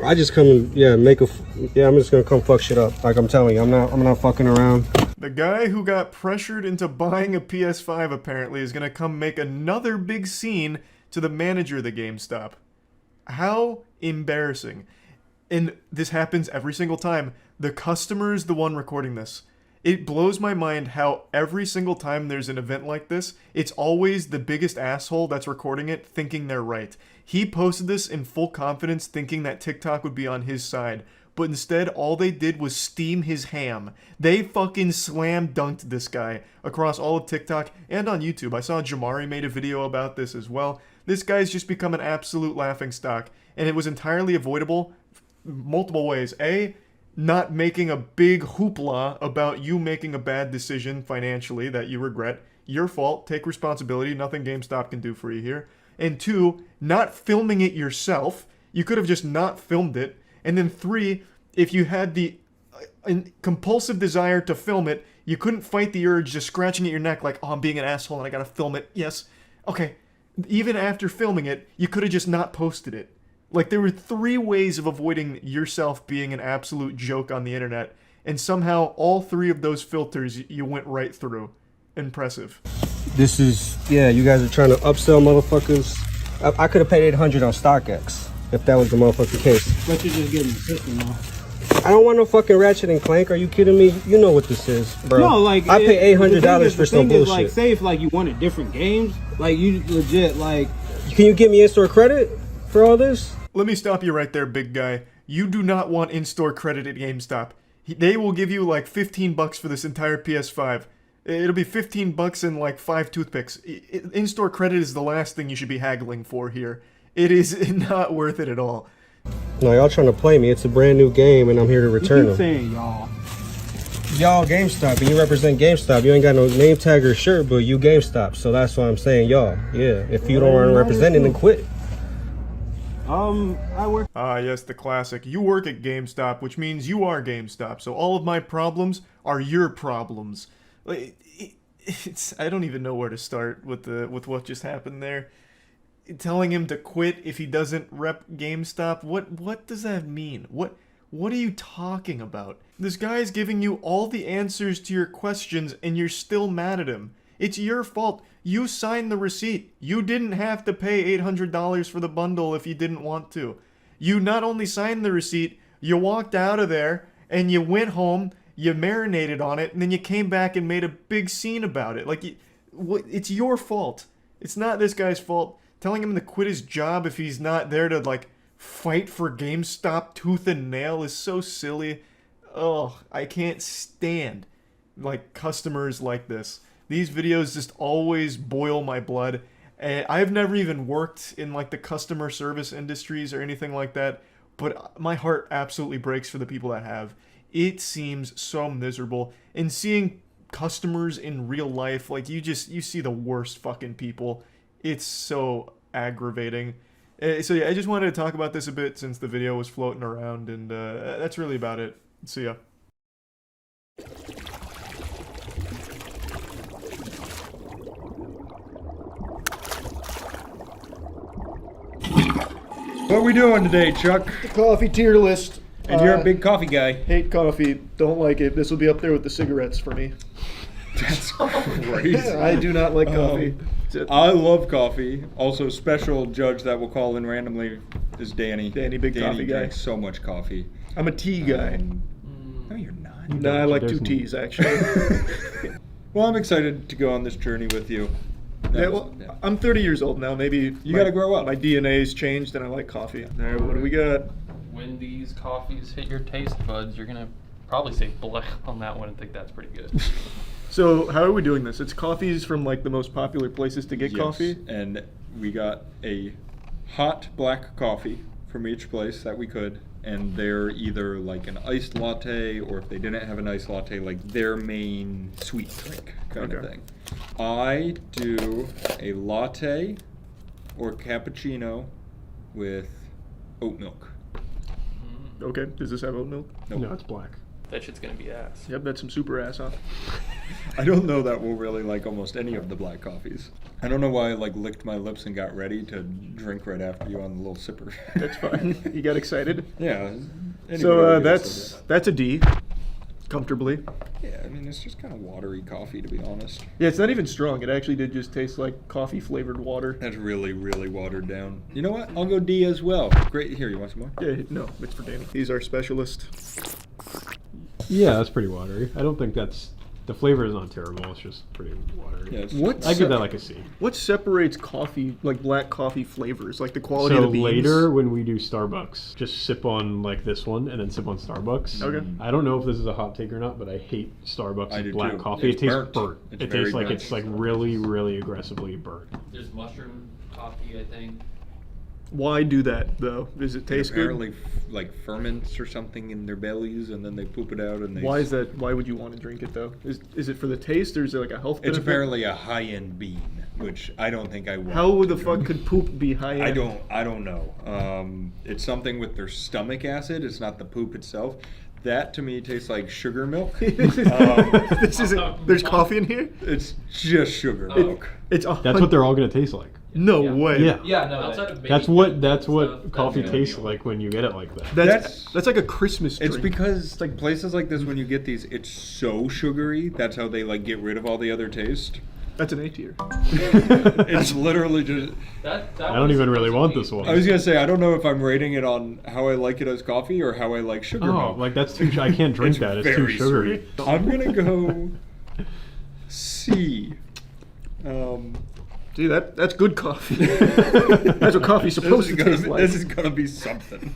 I just come and, I'm just gonna come fuck shit up. Like I'm telling you, I'm not fucking around. The guy who got pressured into buying a PS5 apparently is gonna come make another big scene to the manager of the GameStop. How embarrassing. And this happens every single time. The customer is the one recording this. It blows my mind how every single time there's an event like this, it's always the biggest asshole that's recording it thinking they're right. He posted this in full confidence thinking that TikTok would be on his side, but instead all they did was steam his ham. They fucking slam dunked this guy across all of TikTok and on YouTube. I saw Jamari made a video about this as well. This guy's just become an absolute laughingstock, and it was entirely avoidable multiple ways. A, not making a big hoopla about you making a bad decision financially that you regret. Your fault. Take responsibility. Nothing GameStop can do for you here. And 2, not filming it yourself. You could have just not filmed it. And then 3, if you had the compulsive desire to film it, you couldn't fight the urge just scratching at your neck like, oh, I'm being an asshole and I gotta film it. Yes. Okay. Even after filming it, you could have just not posted it. Like, there were 3 ways of avoiding yourself being an absolute joke on the internet, and somehow all 3 of those filters you went right through. Impressive. This is, you guys are trying to upsell motherfuckers. I could have paid 800 on StockX if that was the motherfucking case. But you're just getting the system now. I don't want no fucking Ratchet and Clank. Are you kidding me? You know what this is, bro. No, like I pay $800 for some bullshit. Like, say if like you wanted different games, like you legit like. Can you give me in-store credit for all this? Let me stop you right there, big guy. You do not want in-store credit at GameStop. They will give you like 15 bucks for this entire PS5. It'll be 15 bucks and like 5 toothpicks. In-store credit is the last thing you should be haggling for here. It is not worth it at all. No, y'all trying to play me. It's a brand new game and I'm here to return them. Saying y'all. Y'all GameStop, and you represent GameStop. You ain't got no name tag or shirt, but you GameStop. So that's why I'm saying y'all. Yeah, if you don't want to represent it, then quit. I work. Ah, yes, the classic. You work at GameStop, which means you are GameStop. So all of my problems are your problems. I don't even know where to start with what just happened there. Telling him to quit if he doesn't rep GameStop. What does that mean? What are you talking about? This guy is giving you all the answers to your questions and you're still mad at him. It's your fault. You signed the receipt. You didn't have to pay $800 for the bundle if you didn't want to. You not only signed the receipt, you walked out of there and you went home, you marinated on it, and then you came back and made a big scene about it. Like, it's your fault. It's not this guy's fault. Telling him to quit his job if he's not there to, like, fight for GameStop tooth and nail is so silly. Oh, I can't stand, like, customers like this. These videos just always boil my blood. And I've never even worked in, like, the customer service industries or anything like that, but my heart absolutely breaks for the people that have. It seems so miserable. And seeing customers in real life, like, you see the worst fucking people. It's so aggravating. So yeah, I just wanted to talk about this a bit since the video was floating around, and that's really about it. See ya. What are we doing today, Chuck? The coffee tier list. And you're a big coffee guy. Hate coffee. Don't like it. This will be up there with the cigarettes for me. That's crazy. I do not like coffee. I love coffee. Also, special judge that will call in randomly is Danny. Danny, big coffee guy. Drinks so much coffee. I'm a tea guy. No, you're not. No, I like 2 teas, actually. Well, I'm excited to go on this journey with you. I'm 30 years old now. Maybe you gotta grow up. My DNA's changed, and I like coffee. All right, what do we got? When these coffees hit your taste buds, you're gonna probably say bleh on that one and think that's pretty good. So how are we doing this? It's coffees from like the most popular places to get coffee? And we got a hot black coffee from each place that we could, and they're either like an iced latte, or if they didn't have an iced latte, like their main sweet drink kind of thing. I do a latte or cappuccino with oat milk. Okay, does this have oat milk? Nope. No, it's black. That shit's gonna be ass. Yep, that's some super ass, huh? I don't know that we'll really like almost any of the black coffees. I don't know why I like licked my lips and got ready to drink right after you on the little sipper. That's fine. You got excited? Yeah. So that's a D. Comfortably. Yeah, I mean, it's just kind of watery coffee, to be honest. Yeah, it's not even strong. It actually did just taste like coffee flavored water. That's really, really watered down. You know what? I'll go D as well. Great. Here, you want some more? Yeah, no, it's for Danny. He's our specialist. Yeah, that's pretty watery. I don't think that's... The flavor is not terrible. It's just pretty watery. Yeah, I give that like a C. What separates coffee, like black coffee flavors, like the quality of the beans? So later when we do Starbucks, just sip on like this one and then sip on Starbucks. Okay. I don't know if this is a hot take or not, but I hate Starbucks black too. coffee. It's it tastes burnt. It tastes like it's like really, really aggressively burnt. There's mushroom coffee, I think. Why do that though? Does it taste good? Apparently, like ferments or something in their bellies, and then they poop it out. And they. Why is that? Why would you want to drink it though? Is it for the taste, or is it like a health benefit? It's apparently a high-end bean, which I don't think I want. How the fuck could poop be high-end? I don't know. It's something with their stomach acid. It's not the poop itself. That to me tastes like sugar milk. This isn't. There's coffee in here. It's just sugar milk. It's That's what they're all gonna taste like. No way. Yeah. Yeah, no. Outside of that's what coffee tastes like when you get it like that. That's like a Christmas drink. It's because like places like this, when you get these, it's so sugary. That's how they like get rid of all the other taste. That's an A tier. It's literally just. I don't even really want this one. I was gonna say I don't know if I'm rating it on how I like it as coffee or how I like sugar milk. Like that's too. I can't drink that. It's too very sugary. sweet. I'm gonna go C. See that's good coffee. That's what coffee's supposed to taste like. This is gonna be something.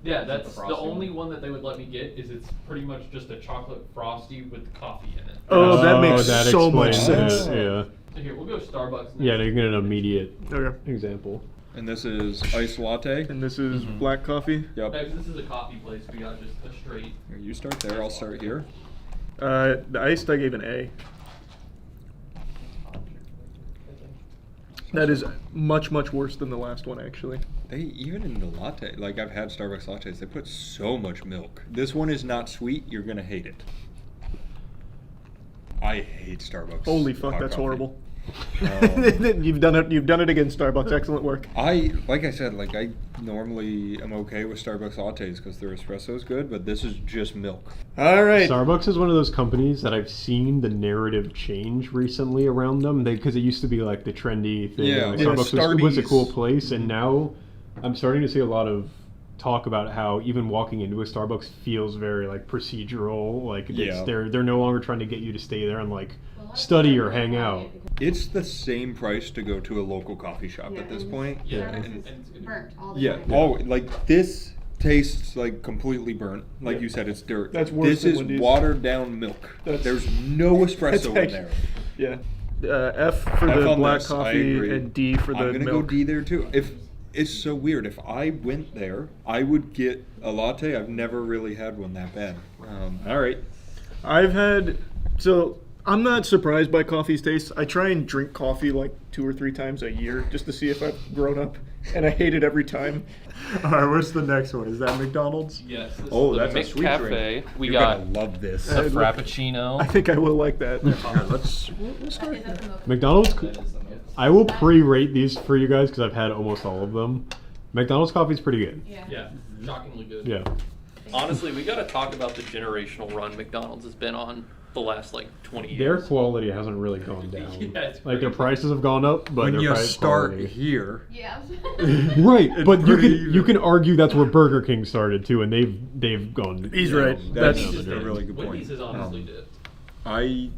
Yeah, that's the only one that they would let me get. Is it's pretty much just a chocolate frosty with coffee in it. Oh, that makes so much sense. Yeah. So here, we'll go Starbucks next. Yeah, you get an immediate Okay. example. And this is iced latte. And this is black coffee. Yep. Next, this is a coffee place. We got just a straight. Here, you start there. I'll start here. The iced I gave an A. That is much worse than the last one, actually. They even in the latte, like I've had Starbucks lattes, they put so much milk. This one is not sweet. You're gonna hate it. I hate Starbucks. Holy fuck, hot that's coffee. horrible. You've done it. You've done it again, Starbucks. Excellent work. Like I said, like I normally am okay with Starbucks lattes because their espresso is good, but this is just milk. All right. Starbucks is one of those companies that I've seen the narrative change recently around them. Because it used to be like the trendy thing. Yeah, like yeah, Starbucks was a cool place, and now I'm starting to see a lot of talk about how even walking into a Starbucks feels very like procedural. Like they're no longer trying to get you to stay there and like study or hang out. It's the same price to go to a local coffee shop at this point. Yeah. And burnt all the yeah. time. Oh, like this tastes like completely burnt. Like you said, it's dirt. That's worse This than is Wendy's. watered down milk. There's no espresso in there. Yeah. F for F the on black this, I coffee agree. and D for the I'm gonna milk. go D there too. If it's so weird, if I went there, I would get a latte. I've never really had one that bad. All right. I've had I'm not surprised by coffee's taste. I try and drink coffee like 2 or 3 times a year just to see if I've grown up, and I hate it every time. All right, what's the next one? Is that McDonald's? Yes. This Oh, is the that's a sweet McCafe. drink. We You're got gonna love this. a Frappuccino. I think I will like that. We'll start there. McDonald's. I will pre-rate these for you guys because I've had almost all of them. McDonald's coffee is pretty good. Yeah, shockingly good. Yeah. Honestly, we got to talk about the generational run McDonald's has been on the last like 20 years. Their quality hasn't really gone down. Yeah, it's like their crazy. prices have gone up, but When their you price start quality. here, Yeah. Right, It's but pretty you can argue that's where Burger King started too, and they've gone. He's down. right. that's That's a really good point. Wendy's is honestly dipped. I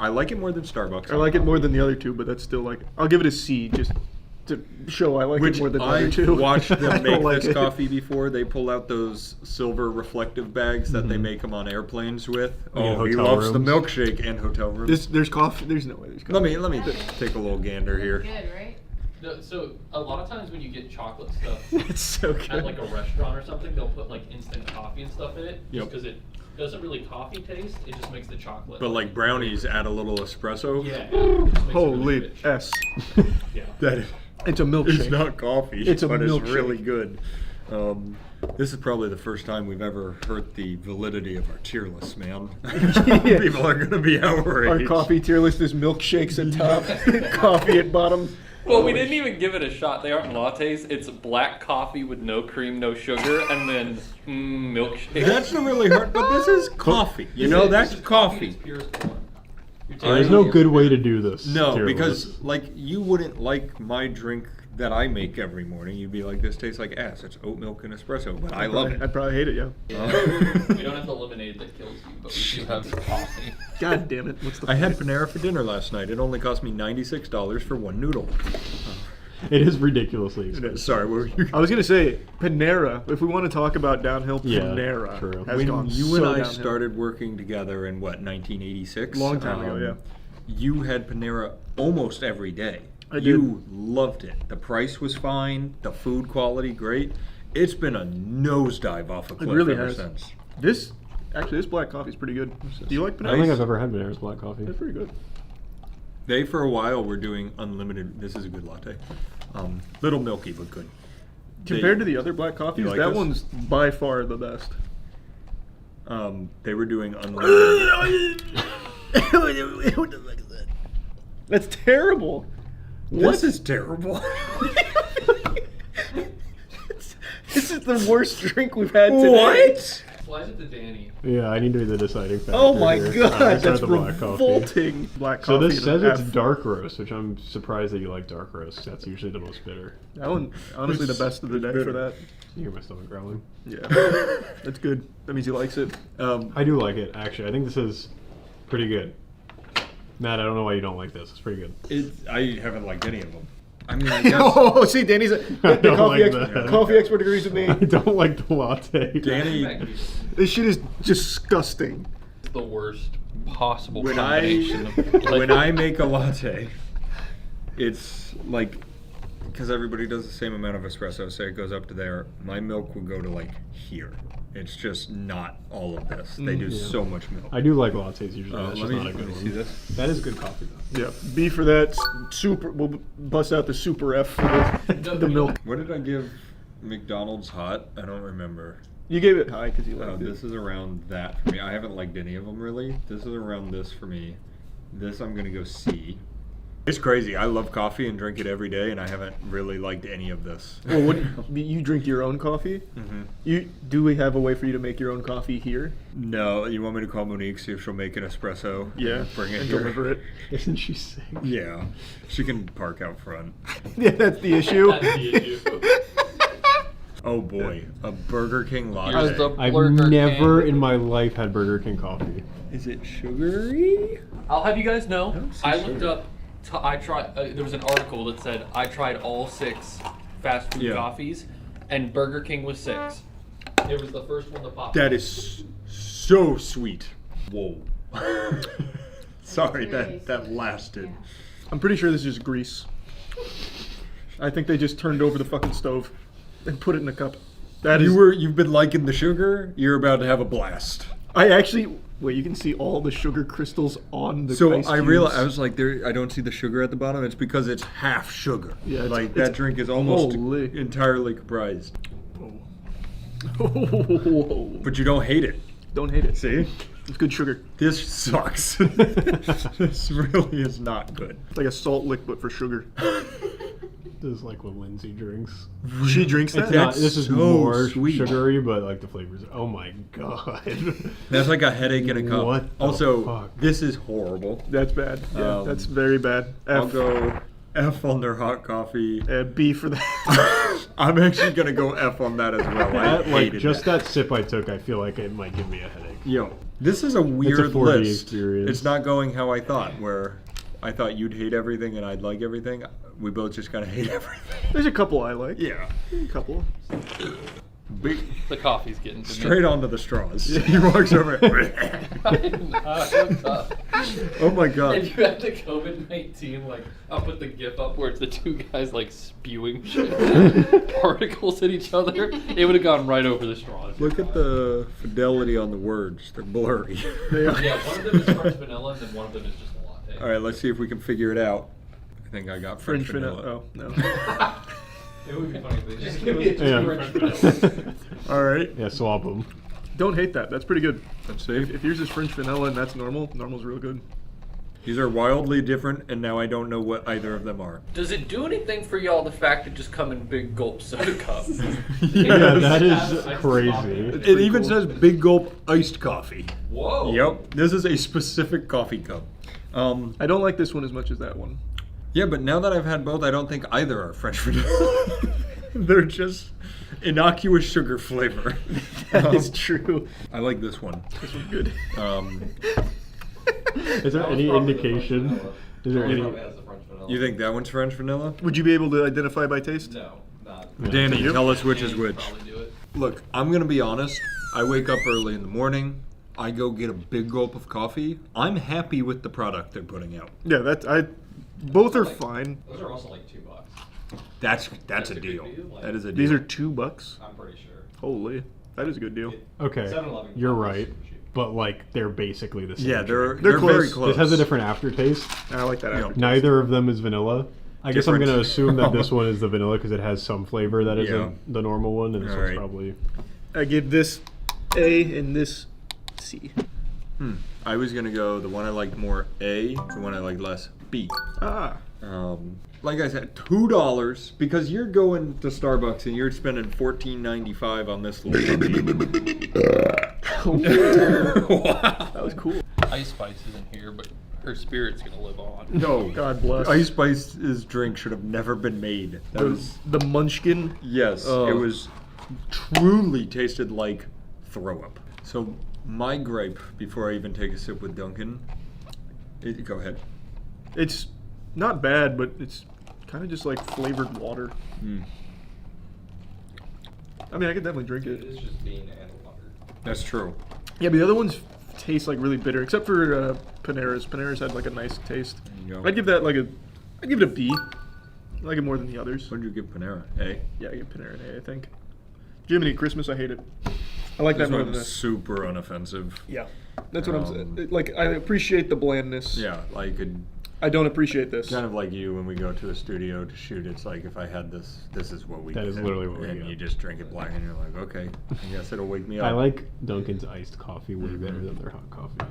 like it more than Starbucks. I like it more than the other two, but that's still like I'll give it a C just to show I like Which it more than the I other two. watched I them don't make like this it. coffee before. They pull out those silver reflective bags that they make them on airplanes with. Oh, he hotel loves the rooms. milkshake and hotel rooms. There's coffee. There's no way there's coffee. Let me take a little gander here. Good, right? No, so a lot of times when you get chocolate stuff It's so good. at like a restaurant or something, they'll put like instant coffee and stuff in it, just Yep. because it doesn't really coffee taste. It just makes the chocolate. But like brownies, add a little espresso. Yeah. it just makes it Holy really rich. S. Yeah. That It's a milkshake. It's not coffee. It's a but milkshake. It's really good. This is probably the first time we've ever heard the validity of our tier list, man. People are going to be outraged. Our coffee tier list is milkshakes at top, coffee at bottom. Well, we didn't even give it a shot. They aren't lattes. It's black coffee with no cream, no sugar, and then milkshake. That's the really hard, but this is coffee. You know, that's coffee. There's no good way to do this. No, tier because list. like you wouldn't like my drink that I make every morning. You'd be like, this tastes like ass. It's oat milk and espresso, but I love it. I'd probably hate it, yeah. We don't have the lemonade that kills you, but we do have coffee. God damn it! What's the? I had Panera for dinner last night. It only cost me $96 for one noodle. It is ridiculously expensive. Sorry, what were you? I was gonna say Panera. If we want to talk about downhill, Yeah, Panera true. has When gone you so and I downhill. started working together in what 1986, Long time ago, yeah. You had Panera almost every day. I You loved it. The price was fine. The food quality great. It's been a nosedive off a cliff really ever has. since. This black coffee is pretty good. Do you like I Panera? don't think I've ever had Panera's black coffee. They're pretty good. They for a while were doing unlimited. This is a good latte. Little milky but good. Compared to the other black coffees, like that this? one's by far the best. They were doing unlimited. That's terrible. This is terrible. This is the worst drink we've had today. What? Slide it to Danny. Yeah, I need to be the deciding factor. Oh my here. god, I start that's the black coffee. revolting. Black So coffee. this says and it's F. dark roast, which I'm surprised that you like dark roast. That's usually the most bitter. That one, honestly, the best of the day for that. You hear my stomach growling? Yeah, that's good. That means he likes it. I do like it, actually. I think this is pretty good. Matt, I don't know why you don't like this. It's pretty good. I haven't liked any of them. I mean, I guess. Oh, see, Danny's the don't coffee, like expert, that. coffee expert agrees with me. I don't like the latte. Danny, This shit is disgusting. It's the worst possible when combination of when I make a latte, it's like, because everybody does the same amount of espresso, say it goes up to there, my milk would go to like here. It's just not all of this. They do so much milk. I do like lattes usually. That's let just me- not a good let me one. see this. That is good coffee though. Yeah, B for that. Super. We'll bust out the super F for the milk. What did I give McDonald's hot? I don't remember. You gave it high because you liked it. This is around that for me. I haven't liked any of them really. This is around this for me. This I'm gonna go C. It's crazy. I love coffee and drink it every day, and I haven't really liked any of this. Well, what, you drink your own coffee? Mm-hmm. Do we have a way for you to make your own coffee here? No, you want me to call Monique, see if she'll make an espresso? Yeah, bring it and here. deliver it. Isn't she sick? Yeah, she can park out front. Yeah, that's the issue. That's the issue. Oh boy, a Burger King latte. Here's the I've Burger never King. in my life had Burger King coffee. Is it sugary? I'll have you guys know. I looked sugar. up. I tried. There was an article that said I tried all 6 fast food coffees, and Burger King was 6. It was the first one that popped. That is so sweet. Whoa. Sorry, that lasted. I'm pretty sure this is grease. I think they just turned over the fucking stove and put it in a cup. You've been liking the sugar. You're about to have a blast. I actually wait. You can see all the sugar crystals on the. So ice I cubes. realized I was like, I don't see the sugar at the bottom. It's because it's half sugar. Yeah, like it's- that drink is almost holy. entirely comprised. Whoa. But you don't hate it. Don't hate it. See, it's good sugar. this sucks. This really is not good. It's like a salt lick, but for sugar. This is like what Lindsay drinks. She drinks that. It's not, this is so more sweet. sugary, but like the flavors. Oh my god. That's like a headache in a cup. What the Also, fuck? this is horrible. That's bad. Yeah, that's very bad. I'll F. go F on their hot coffee. B for that. I'm actually gonna go F on that as well. I That, like hated just that. that sip I took, I feel like it might give me a headache. Yo, this is a weird 4D list. experience. It's not going how I thought. Where I thought you'd hate everything and I'd like everything. We both just kind of hate everything. There's a couple I like. Yeah. A couple. The coffee's getting to Straight me. onto the straws. He walks over. Oh my god. If you had the COVID-19, like, I'll put the gif up where it's the 2 guys like spewing particles at each other. It would have gone right over the straws. Look at the fidelity on the words. They're blurry. Yeah, one of them is French vanilla, and then one of them is just a latte. All right, let's see if we can figure it out. I think I got French vanilla. Oh no. It would be funny if they just give me a Yeah. French vanilla. All right. Yeah, swap them. Don't hate that. That's pretty good. Let's see. If yours is French vanilla and that's normal, normal's real good. These are wildly different, and now I don't know what either of them are. Does it do anything for y'all the fact it just come in big gulp soda cups? Yeah, that is crazy. It even says Big Gulp iced coffee. Whoa. Yep. This is a specific coffee cup. I don't like this one as much as that one. Yeah, but now that I've had both, I don't think either are French vanilla. They're just innocuous sugar flavor. That is true. I like this one. This one's good. Is there any indication? Is there any? You think that one's French vanilla? Would you be able to identify by taste? No, not. Danny, You? tell us which is which. Probably do it. Look, I'm gonna be honest. I wake up early in the morning. I go get a big gulp of coffee. I'm happy with the product they're putting out. Yeah, both are fine. Those are also like $2. That's That's a a good deal. deal, like- That is a deal. These are $2. I'm pretty sure. Holy, that is a good deal. Okay, 7-Eleven you're coffee's right, super cheap. but like they're basically the same. Yeah, they're drink. They're very close. close. This has a different aftertaste. I like that. Yeah. Aftertaste. Neither of them is vanilla. I guess I'm Different. going to assume that this one is the vanilla because it has some flavor that isn't Yeah. the normal one, and this All one's right. probably. I give this A and this C. I was gonna go the one I liked more A, the one I liked less B. Ah. Like I said, $2 because you're going to Starbucks and you're spending $14.95 on this little puppy. Wow. That was cool. Ice Spice isn't here, but her spirit's gonna live on. No. God bless. Ice Spice's drink should have never been made. That was the Munchkin. Yes, Oh. it was truly tasted like throw up. So my gripe before I even take a sip with Duncan. Go ahead. It's not bad, but it's kind of just like flavored water. I mean, I could definitely drink it. It's just bean and water. That's true. Yeah, but the other ones taste like really bitter, except for Panera's. Panera's had like a nice taste. There you go. I'd give that like I'd give it a B. I like it more than the others. What did you give Panera? A? Yeah, I give Panera an A, I think. Jiminy Christmas, I hate it. I like This that more than one's this. super unoffensive. Yeah, that's what I'm saying. Like, I appreciate the blandness. Yeah, like I don't appreciate this. kind of like you when we go to a studio to shoot. It's like if I had this, this is what we. That is get. literally what we And get. you just drink it black, and you're like, okay, I guess it'll wake me up. I like Dunkin's iced coffee way better than their hot coffee.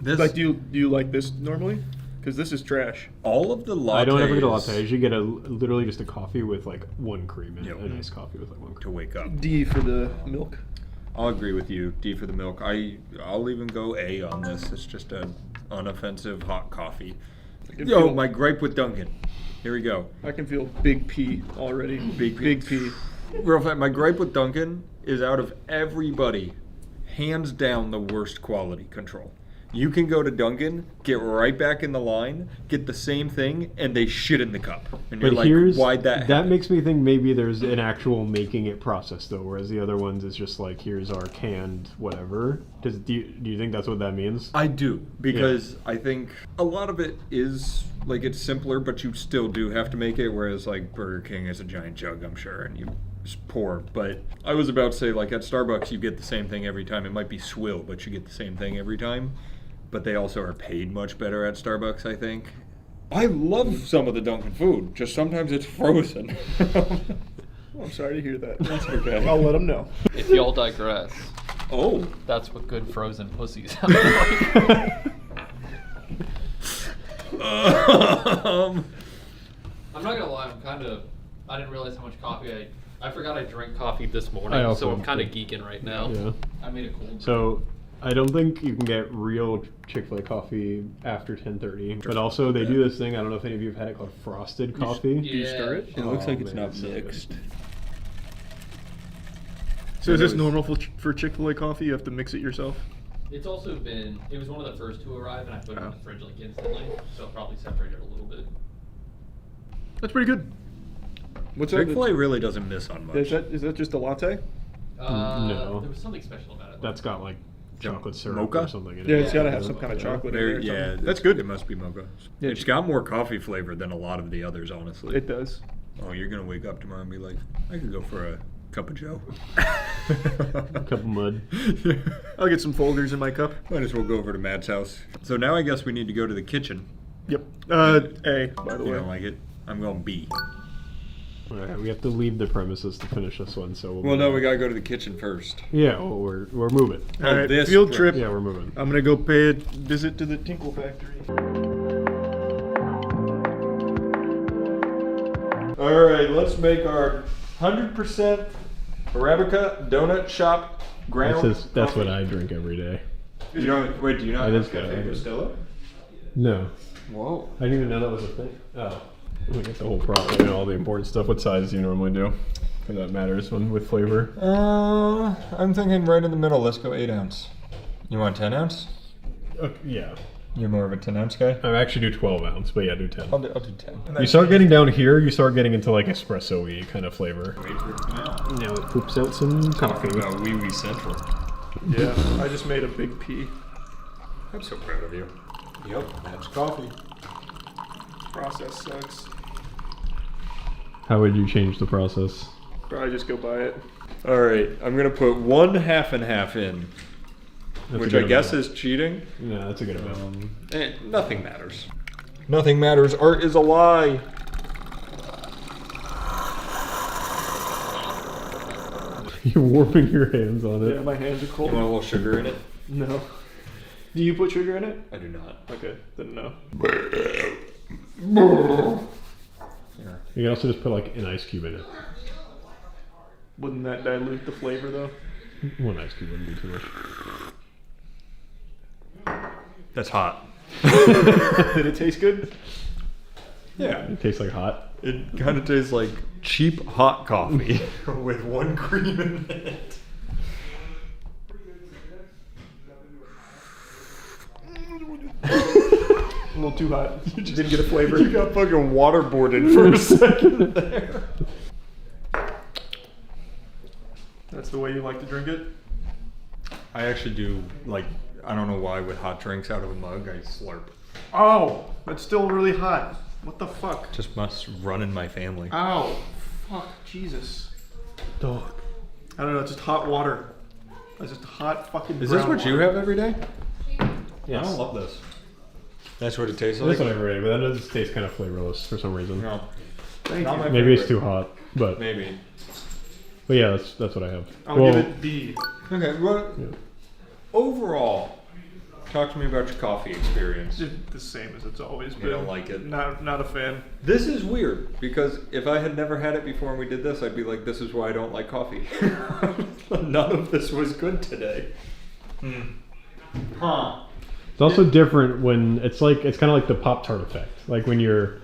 This Like, do you like this normally? Because this is trash. all of the lattes. I don't ever get a latte. I usually get literally just a coffee with like one cream in it. A nice coffee with like one cream. to wake up. D for the milk. I'll agree with you. D for the milk. I'll even go A on this. It's just an unoffensive hot coffee. can Yo, feel- my gripe with Dunkin'. Here we go. I can feel big P already. Big P. Real fast, my gripe with Dunkin' is out of everybody, hands down the worst quality control. You can go to Dunkin', get right back in the line, get the same thing, and they shit in the cup. And you're But like, here's why'd that happen? makes me think maybe there's an actual making it process though, whereas the other ones is just like here's our canned whatever. Do you think that's what that means? I do, because I think a lot of it is like it's simpler, but you still do have to make it. Whereas like Burger King is a giant jug, I'm sure, and you just pour. But I was about to say, like at Starbucks, you get the same thing every time. It might be swill, but you get the same thing every time. But they also are paid much better at Starbucks, I think. I love some of the Dunkin' food, just sometimes it's frozen. Well, I'm sorry to hear that. That's okay. I'll let them know. If y'all digress. Oh. That's what good frozen pussies sound like. I'm not gonna lie, I didn't realize how much coffee I forgot I drank coffee this morning, so I'm kind of geeking right now. Yeah. I made a cold. So I don't think you can get real Chick-fil-A coffee after 10:30. But also they do this thing, I don't know if any of you have had it, called frosted coffee. Do you stir it? It looks like it's man, not so good. mixed. So is this normal for Chick-fil-A coffee? You have to mix it yourself? It's also been, it was one of the first to arrive, and I put it in the fridge like instantly, so it probably separated a little bit. That's pretty good. What's that? Chick-fil-A really doesn't miss on much. Is that just a latte? No. There was something special about it. That's got like chocolate syrup Mocha? or something in it. Yeah, it's gotta have some kind of chocolate in there or Yeah, something. That's good. It must be mocha. Yeah. It's got more coffee flavor than a lot of the others, honestly. It does. Oh, you're gonna wake up tomorrow and be like, I could go for a cup of Joe. Cup of mud. I'll get some Folgers in my cup. Might as well go over to Matt's house. So now I guess we need to go to the kitchen. Yep. A, by the You way. don't like it? I'm going B. Alright, we have to leave the premises to finish this one, so Well, no, we gotta go to the kitchen first. Yeah, well, we're moving. All right, this field trip. trip. Yeah, we're moving. I'm gonna go pay a visit to the Tinkle Factory. All right, let's make our 100% Arabica donut shop ground. That's what I drink every day. You don't, wait, do you not That have is good. Cafe Bustelo? No. Whoa. I didn't even know that was a thing. Oh. We get the whole process and all the important stuff. What size do you normally do? Because that matters with flavor. I'm thinking right in the middle. Let's go 8 ounce. You want 10 ounce? Yeah. You're more of a 10 ounce guy? I actually do 12 ounce, but yeah, do 10. I'll do 10. You start getting down here, you start getting into like espresso-y kind of flavor. Wait for it to come out. Now it poops out some coffee. About Wee Wee Central. Yeah, I just made a big P. I'm so proud of you. Yep, that's coffee. Process sucks. How would you change the process? Probably just go buy it. All right, I'm gonna put 1 half and half in, That's which a I good guess amount. is cheating. Yeah, that's a good amount. Nothing matters. Nothing matters. Art is a lie. You're warming your hands on it. Yeah, my hands are cold. You want a little sugar in it? No. Do you put sugar in it? I do not. Okay, didn't know. You can also just put like an ice cube in it. Wouldn't that dilute the flavor though? One ice cube wouldn't be too much. That's hot. Did it taste good? Yeah. It tastes like hot. It kind of tastes like cheap hot coffee with 1 cream in it. A little too hot. You just didn't get a flavor. You got fucking waterboarded for a second there. That's the way you like to drink it? I actually do, like, I don't know why with hot drinks out of a mug, I slurp. Oh, that's still really hot. What the fuck? Just must run in my family. Ow. Fuck. Jesus. Dog. I don't know, it's just hot water. It's just hot fucking Is this brown what you water. have every day? Yes. I don't love this. That's what it tastes That's like? what every day, but that does taste kind of flavorless for some reason. No. Thank Not you. my Maybe it's favorite. too hot, but Maybe. But yeah, that's what I have. I'll give it B. Okay, well, Yeah. overall, talk to me about your coffee experience. It's the same as it's always been. You don't like it? Not a fan. This is weird, because if I had never had it before and we did this, I'd be like, this is why I don't like coffee. None of this was good today. Huh. It's also different when it's kind of like the Pop-Tart effect. Like when you're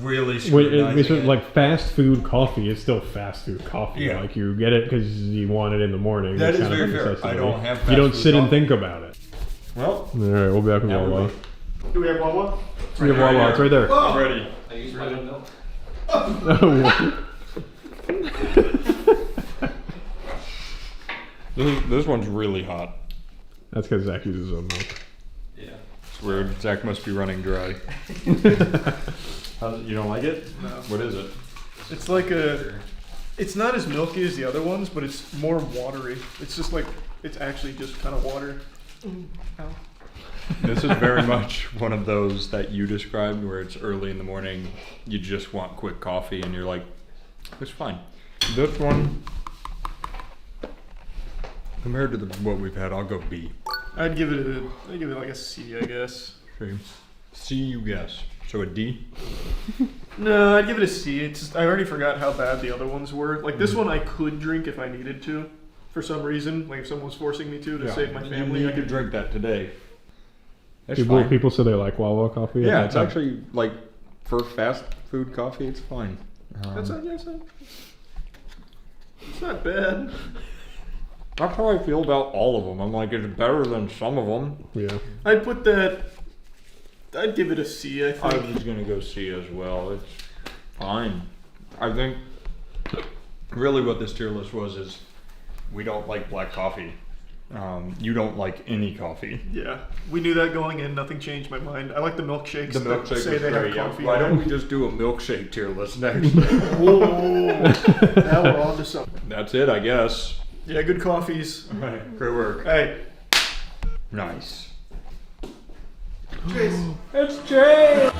really scrutinizing it. Like fast food coffee is still fast food coffee. Yeah. Like you get it because you want it in the morning. That It's is kind of very a fair. necessity. I don't have You fast don't food sit and coffee. think about it. Well, All right, we'll be back with now Wawa. Do we have Wawa? We have Wawa. It's right there. I'm ready. I use my own milk. This one's really hot. That's because Zach uses his own milk. Yeah. It's weird. Zach must be running dry. You don't like it? No. What is it? It's like it's not as milky as the other ones, but it's more watery. It's just like, it's actually just kind of water. Ow. This is very much one of those that you described where it's early in the morning, you just want quick coffee and you're like, it's fine. This one, compared to what we've had, I'll go B. I'd give it like a C, I guess. Okay. C, you guess. So a D? No, I'd give it a C. It's just, I already forgot how bad the other ones were. Like this one I could drink if I needed to, for some reason. Like if someone was forcing me to save my family. You could drink that today. That's People, fine. people say they like Wawa coffee. Yeah, it's actually like for fast food coffee, it's fine. It's not bad. That's how I feel about all of them. I'm like, it's better than some of them. Yeah. I'd give it a C, I think. I was gonna go C as well. It's fine. I think really what this tier list was is we don't like black coffee. You don't like any coffee. Yeah, we knew that going in. Nothing changed my mind. I like the milkshakes. The that milkshake say was they great. have coffee. Why don't we just do a milkshake tier list next? Whoa! Now we're on to something. That's it, I guess. Yeah, good coffees. All right, great work. Hey. Nice. Chase. It's Jay!